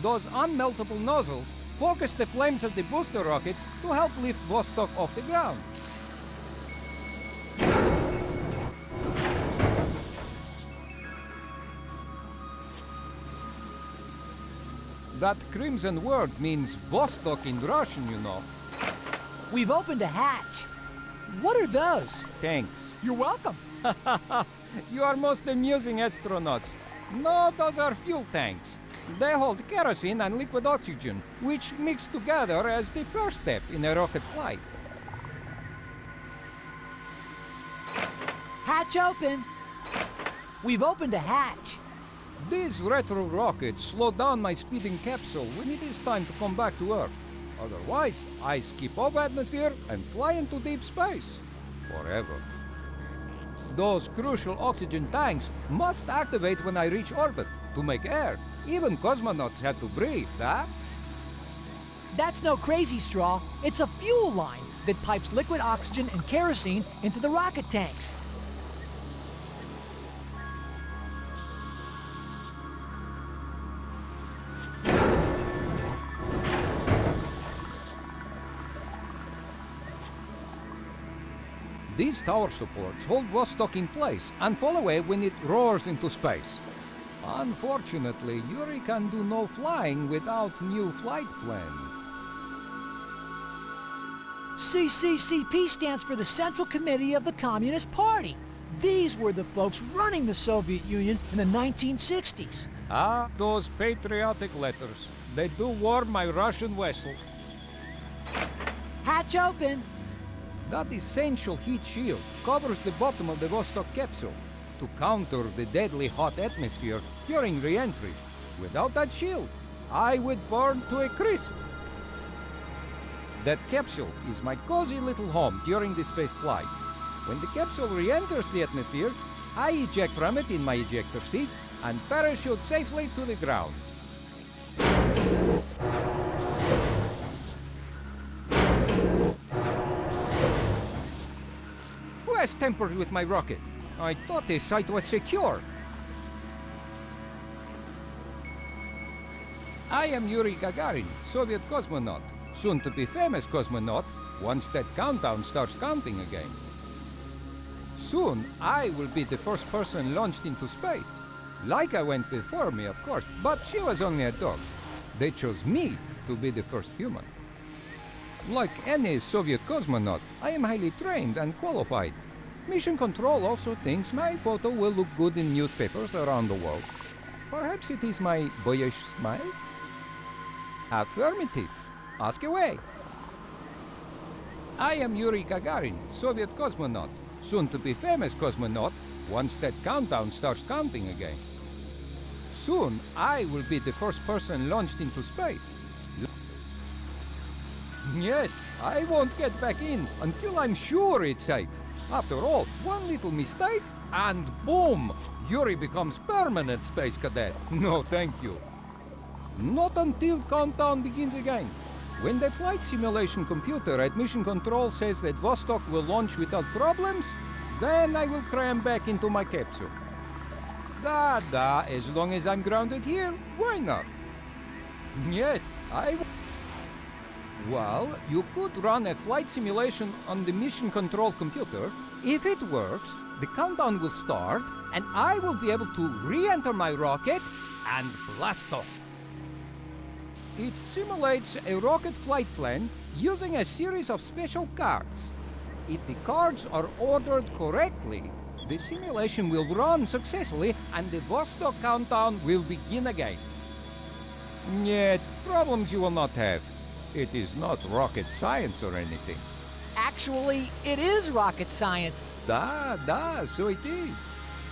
Those unmeltable nozzles focus the flames of the booster rockets to help lift Vostok off the ground. That crimson word means Vostok in Russian, you know. We've opened a hatch. What are those? Thanks. You're welcome. You are most amusing astronauts. No, those are fuel tanks. They hold kerosene and liquid oxygen, which mix together as the first step in a rocket flight. Hatch open. We've opened a hatch. These retro rockets slow down my speeding capsule when it is time to come back to Earth. Otherwise, I skip off atmosphere and fly into deep space. Forever. Those crucial oxygen tanks must activate when I reach orbit to make air. Even cosmonauts have to breathe, huh? That's no crazy straw. It's a fuel line that pipes liquid oxygen and kerosene into the rocket tanks. These tower supports hold Vostok in place and fall away when it roars into space. Unfortunately, Yuri can do no flying without new flight plan. CCCP stands for the Central Committee of the Communist Party. These were the folks running the Soviet Union in the 1960s. Ah, those patriotic letters. They do warm my Russian vessel. Hatch open. That essential heat shield covers the bottom of the Vostok capsule to counter the deadly hot atmosphere during re-entry. Without that shield, I would burn to a crisp. That capsule is my cozy little home during the space flight. When the capsule re-enters the atmosphere, I eject from it in my ejector seat and parachute safely to the ground. Who has tampered with my rocket? I thought the site was secure. I am Yuri Gagarin, Soviet cosmonaut, soon to be famous cosmonaut once that countdown starts counting again. Soon, I will be the first person launched into space. Laika went before me, of course, but she was only a dog. They chose me to be the first human. Like any Soviet cosmonaut, I am highly trained and qualified. Mission Control also thinks my photo will look good in newspapers around the world. Perhaps it is my boyish smile? Affirmative. Ask away. I am Yuri Gagarin, Soviet cosmonaut, soon to be famous cosmonaut once that countdown starts counting again. Soon, I will be the first person launched into space. Yes, I won't get back in until I'm sure it's safe. After all, one little mistake and boom! Yuri becomes permanent space cadet. No, thank you. Not until countdown begins again. When the flight simulation computer at Mission Control says that Vostok will launch without problems, then I will cram back into my capsule. As long as I'm grounded here, why not? Yet, well, you could run a flight simulation on the Mission Control computer. If it works, the countdown will start, and I will be able to re-enter my rocket and blast off. It simulates a rocket flight plan using a series of special cards. If the cards are ordered correctly, the simulation will run successfully and the Vostok countdown will begin again. Yet, problems you will not have. It is not rocket science or anything. Actually, it is rocket science. So it is.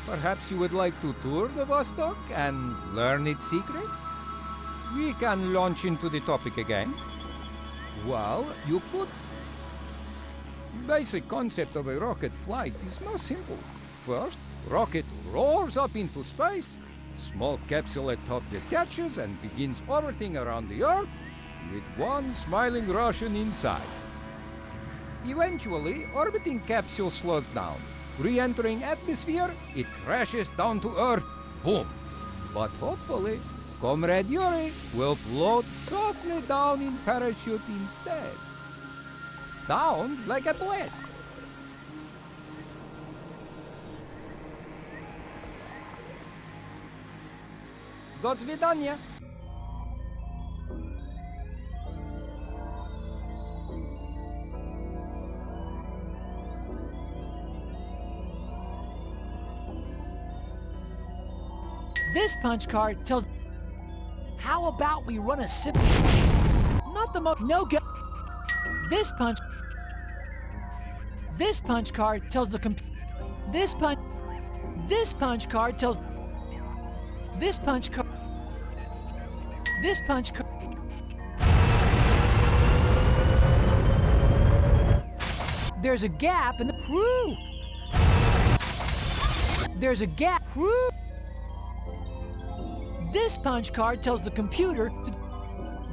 Perhaps you would like to tour the Vostok and learn its secret? We can launch into the topic again. Well, you could. Basic concept of a rocket flight is most simple. First, rocket roars up into space. Small capsule at top detaches and begins orbiting around the Earth with one smiling Russian inside. Eventually, orbiting capsule slows down. Re-entering atmosphere, it crashes down to Earth. Boom! But hopefully, Comrade Yuri will float softly down in parachute instead. Sounds like a blast. До свидания. This punch card tells... How about we run a sip... Not the most... No go... This punch card tells the comp... This punch card tells... This punch card... There's a gap in the... Whew! There's a gap... Whew! This punch card tells the computer...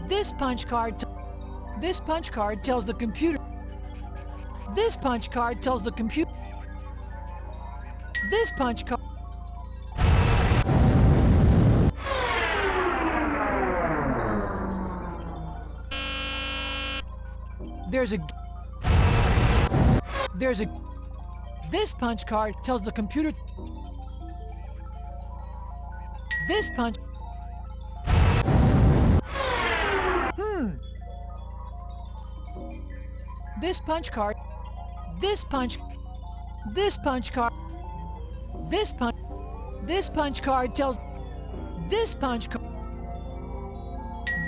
This punch card tells the computer... This punch card tells the computer... This punch card... There's a... This punch card tells the computer... This punch... This punch card... This punch... This punch card... This punch... This punch card tells... This punch card...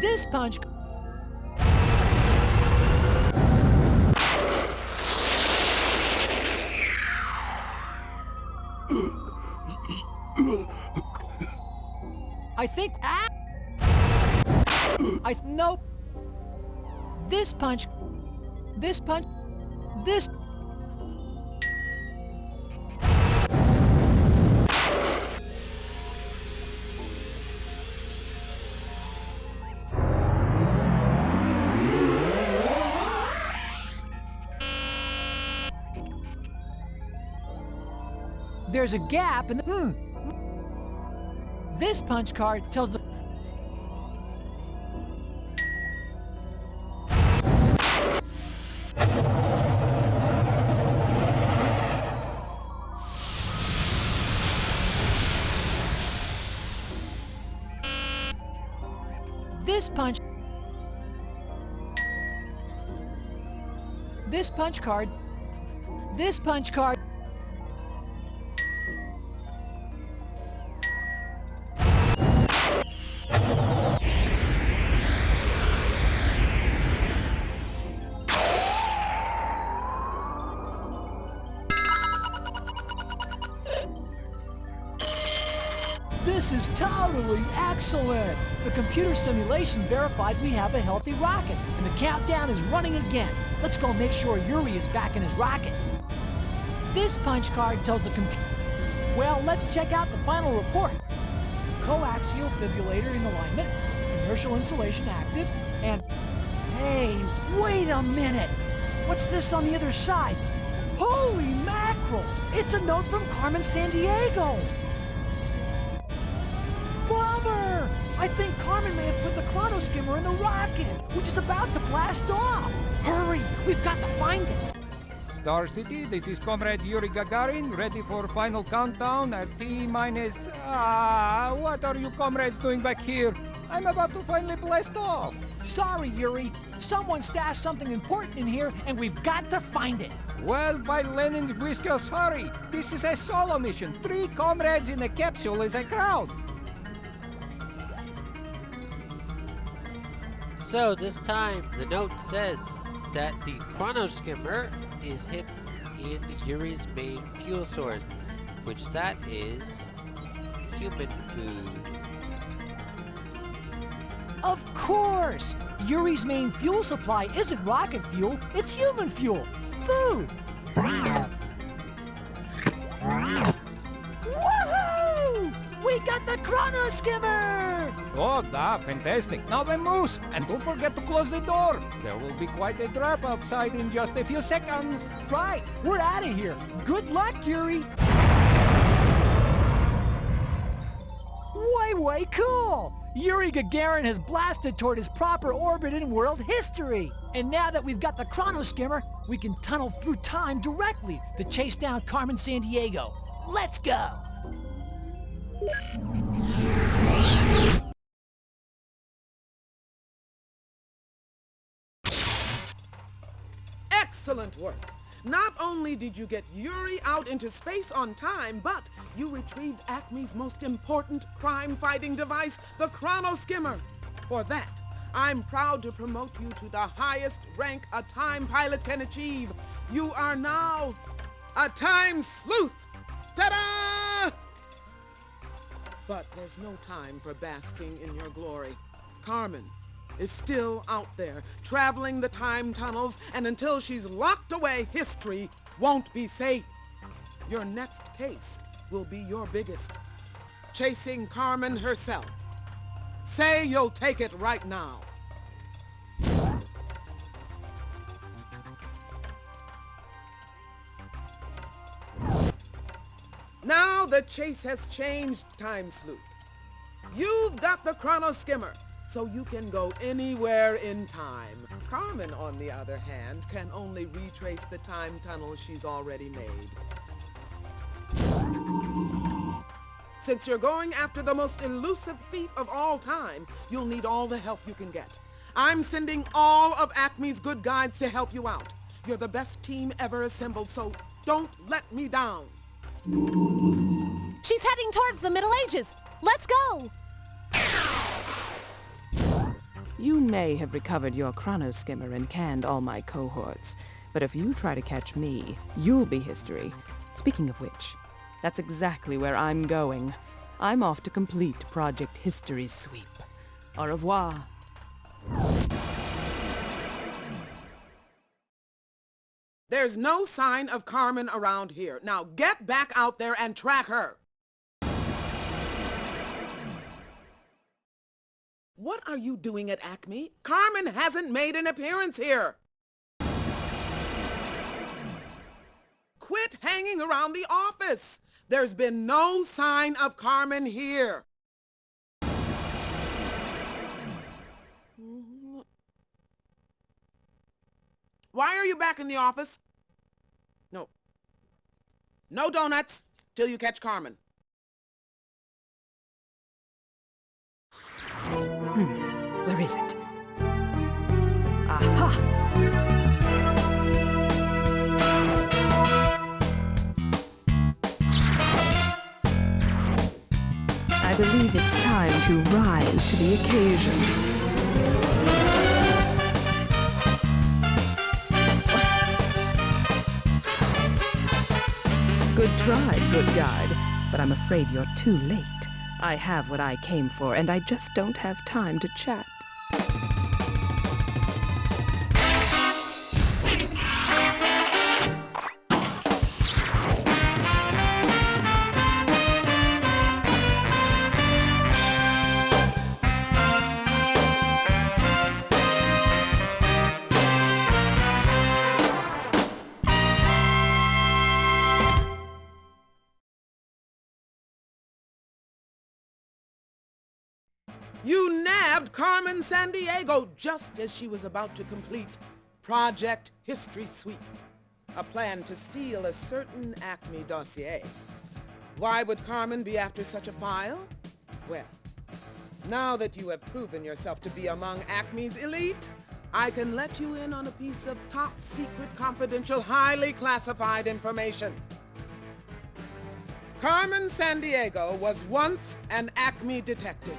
This punch... I think... Nope. This punch... This punch... This... There's a gap in the... This punch card tells the... This punch... This punch card... This punch card... This is totally excellent! The computer simulation verified we have a healthy rocket, and the countdown is running again. Let's go make sure Yuri is back in his rocket. This punch card tells the computer... Well, let's check out the final report. Coaxial fibrillator in alignment, inertial insulation active, and... Hey, wait a minute! What's this on the other side? Holy mackerel! It's a note from Carmen Sandiego! Bummer! I think Carmen may have put the chronoskimmer in the rocket, which is about to blast off. Hurry! We've got to find it! Star City, this is Comrade Yuri Gagarin, ready for final countdown at T-minus... what are you comrades doing back here? I'm about to finally blast off. Sorry, Yuri. Someone stashed something important in here, and we've got to find it. Well, by Lenin's whiskers, hurry! This is a solo mission. 3 comrades in a capsule is a crowd. So this time, the note says that the chronoskimmer is hit in Yuri's main fuel source, which that is human food. Of course! Yuri's main fuel supply isn't rocket fuel, it's human fuel. Food! Woohoo! We got the chronoskimmer! Oh, fantastic. Now then, Moose, and don't forget to close the door. There will be quite a drop outside in just a few seconds. Right, we're out of here. Good luck, Yuri. Way cool! Yuri Gagarin has blasted toward his proper orbit in world history. And now that we've got the chronoskimmer, we can tunnel through time directly to chase down Carmen Sandiego. Let's go! Excellent work. Not only did you get Yuri out into space on time, but you retrieved Acme's most important crime-fighting device, the chronoskimmer. For that, I'm proud to promote you to the highest rank a time pilot can achieve. You are now a time sleuth. Ta-da! But there's no time for basking in your glory. Carmen is still out there, traveling the time tunnels, and until she's locked away, history won't be safe. Your next case will be your biggest. Chasing Carmen herself. Say you'll take it right now. Now the chase has changed, Time Sleuth. You've got the chronoskimmer, so you can go anywhere in time. Carmen, on the other hand, can only retrace the time tunnel she's already made. Since you're going after the most elusive thief of all time, you'll need all the help you can get. I'm sending all of Acme's good guides to help you out. You're the best team ever assembled, so don't let me down. She's heading towards the Middle Ages. Let's go! You may have recovered your chronoskimmer and canned all my cohorts, but if you try to catch me, you'll be history. Speaking of which, that's exactly where I'm going. I'm off to complete Project History Sweep. Au revoir. There's no sign of Carmen around here. Now get back out there and track her. What are you doing at Acme? Carmen hasn't made an appearance here. Quit hanging around the office. There's been no sign of Carmen here. Why are you back in the office? No. No donuts till you catch Carmen. Where is it? Aha! I believe it's time to rise to the occasion. Good try, good guide, but I'm afraid you're too late. I have what I came for, and I just don't have time to chat. You nabbed Carmen Sandiego just as she was about to complete Project History Sweep, a plan to steal a certain Acme dossier. Why would Carmen be after such a file? Well, now that you have proven yourself to be among Acme's elite, I can let you in on a piece of top secret, confidential, highly classified information. Carmen Sandiego was once an Acme detective.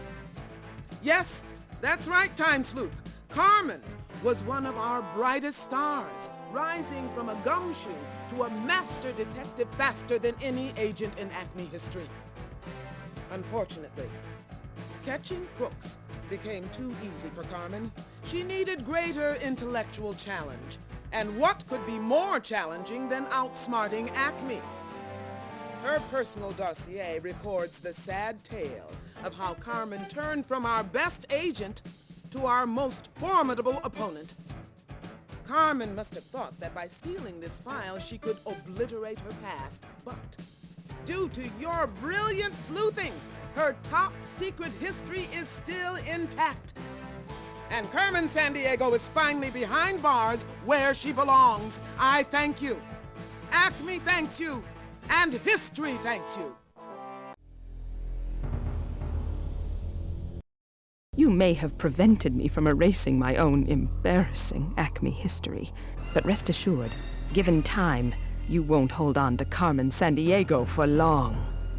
Yes, that's right, Time Sleuth. Carmen was one of our brightest stars, rising from a gumshoe to a master detective faster than any agent in Acme history. Unfortunately, catching crooks became too easy for Carmen. She needed greater intellectual challenge. And what could be more challenging than outsmarting Acme? Her personal dossier records the sad tale of how Carmen turned from our best agent to our most formidable opponent. Carmen must have thought that by stealing this file, she could obliterate her past. But due to your brilliant sleuthing, her top secret history is still intact. And Carmen Sandiego is finally behind bars where she belongs. I thank you. Acme thanks you. And history thanks you. You may have prevented me from erasing my own embarrassing Acme history, but rest assured, given time, you won't hold on to Carmen Sandiego for long.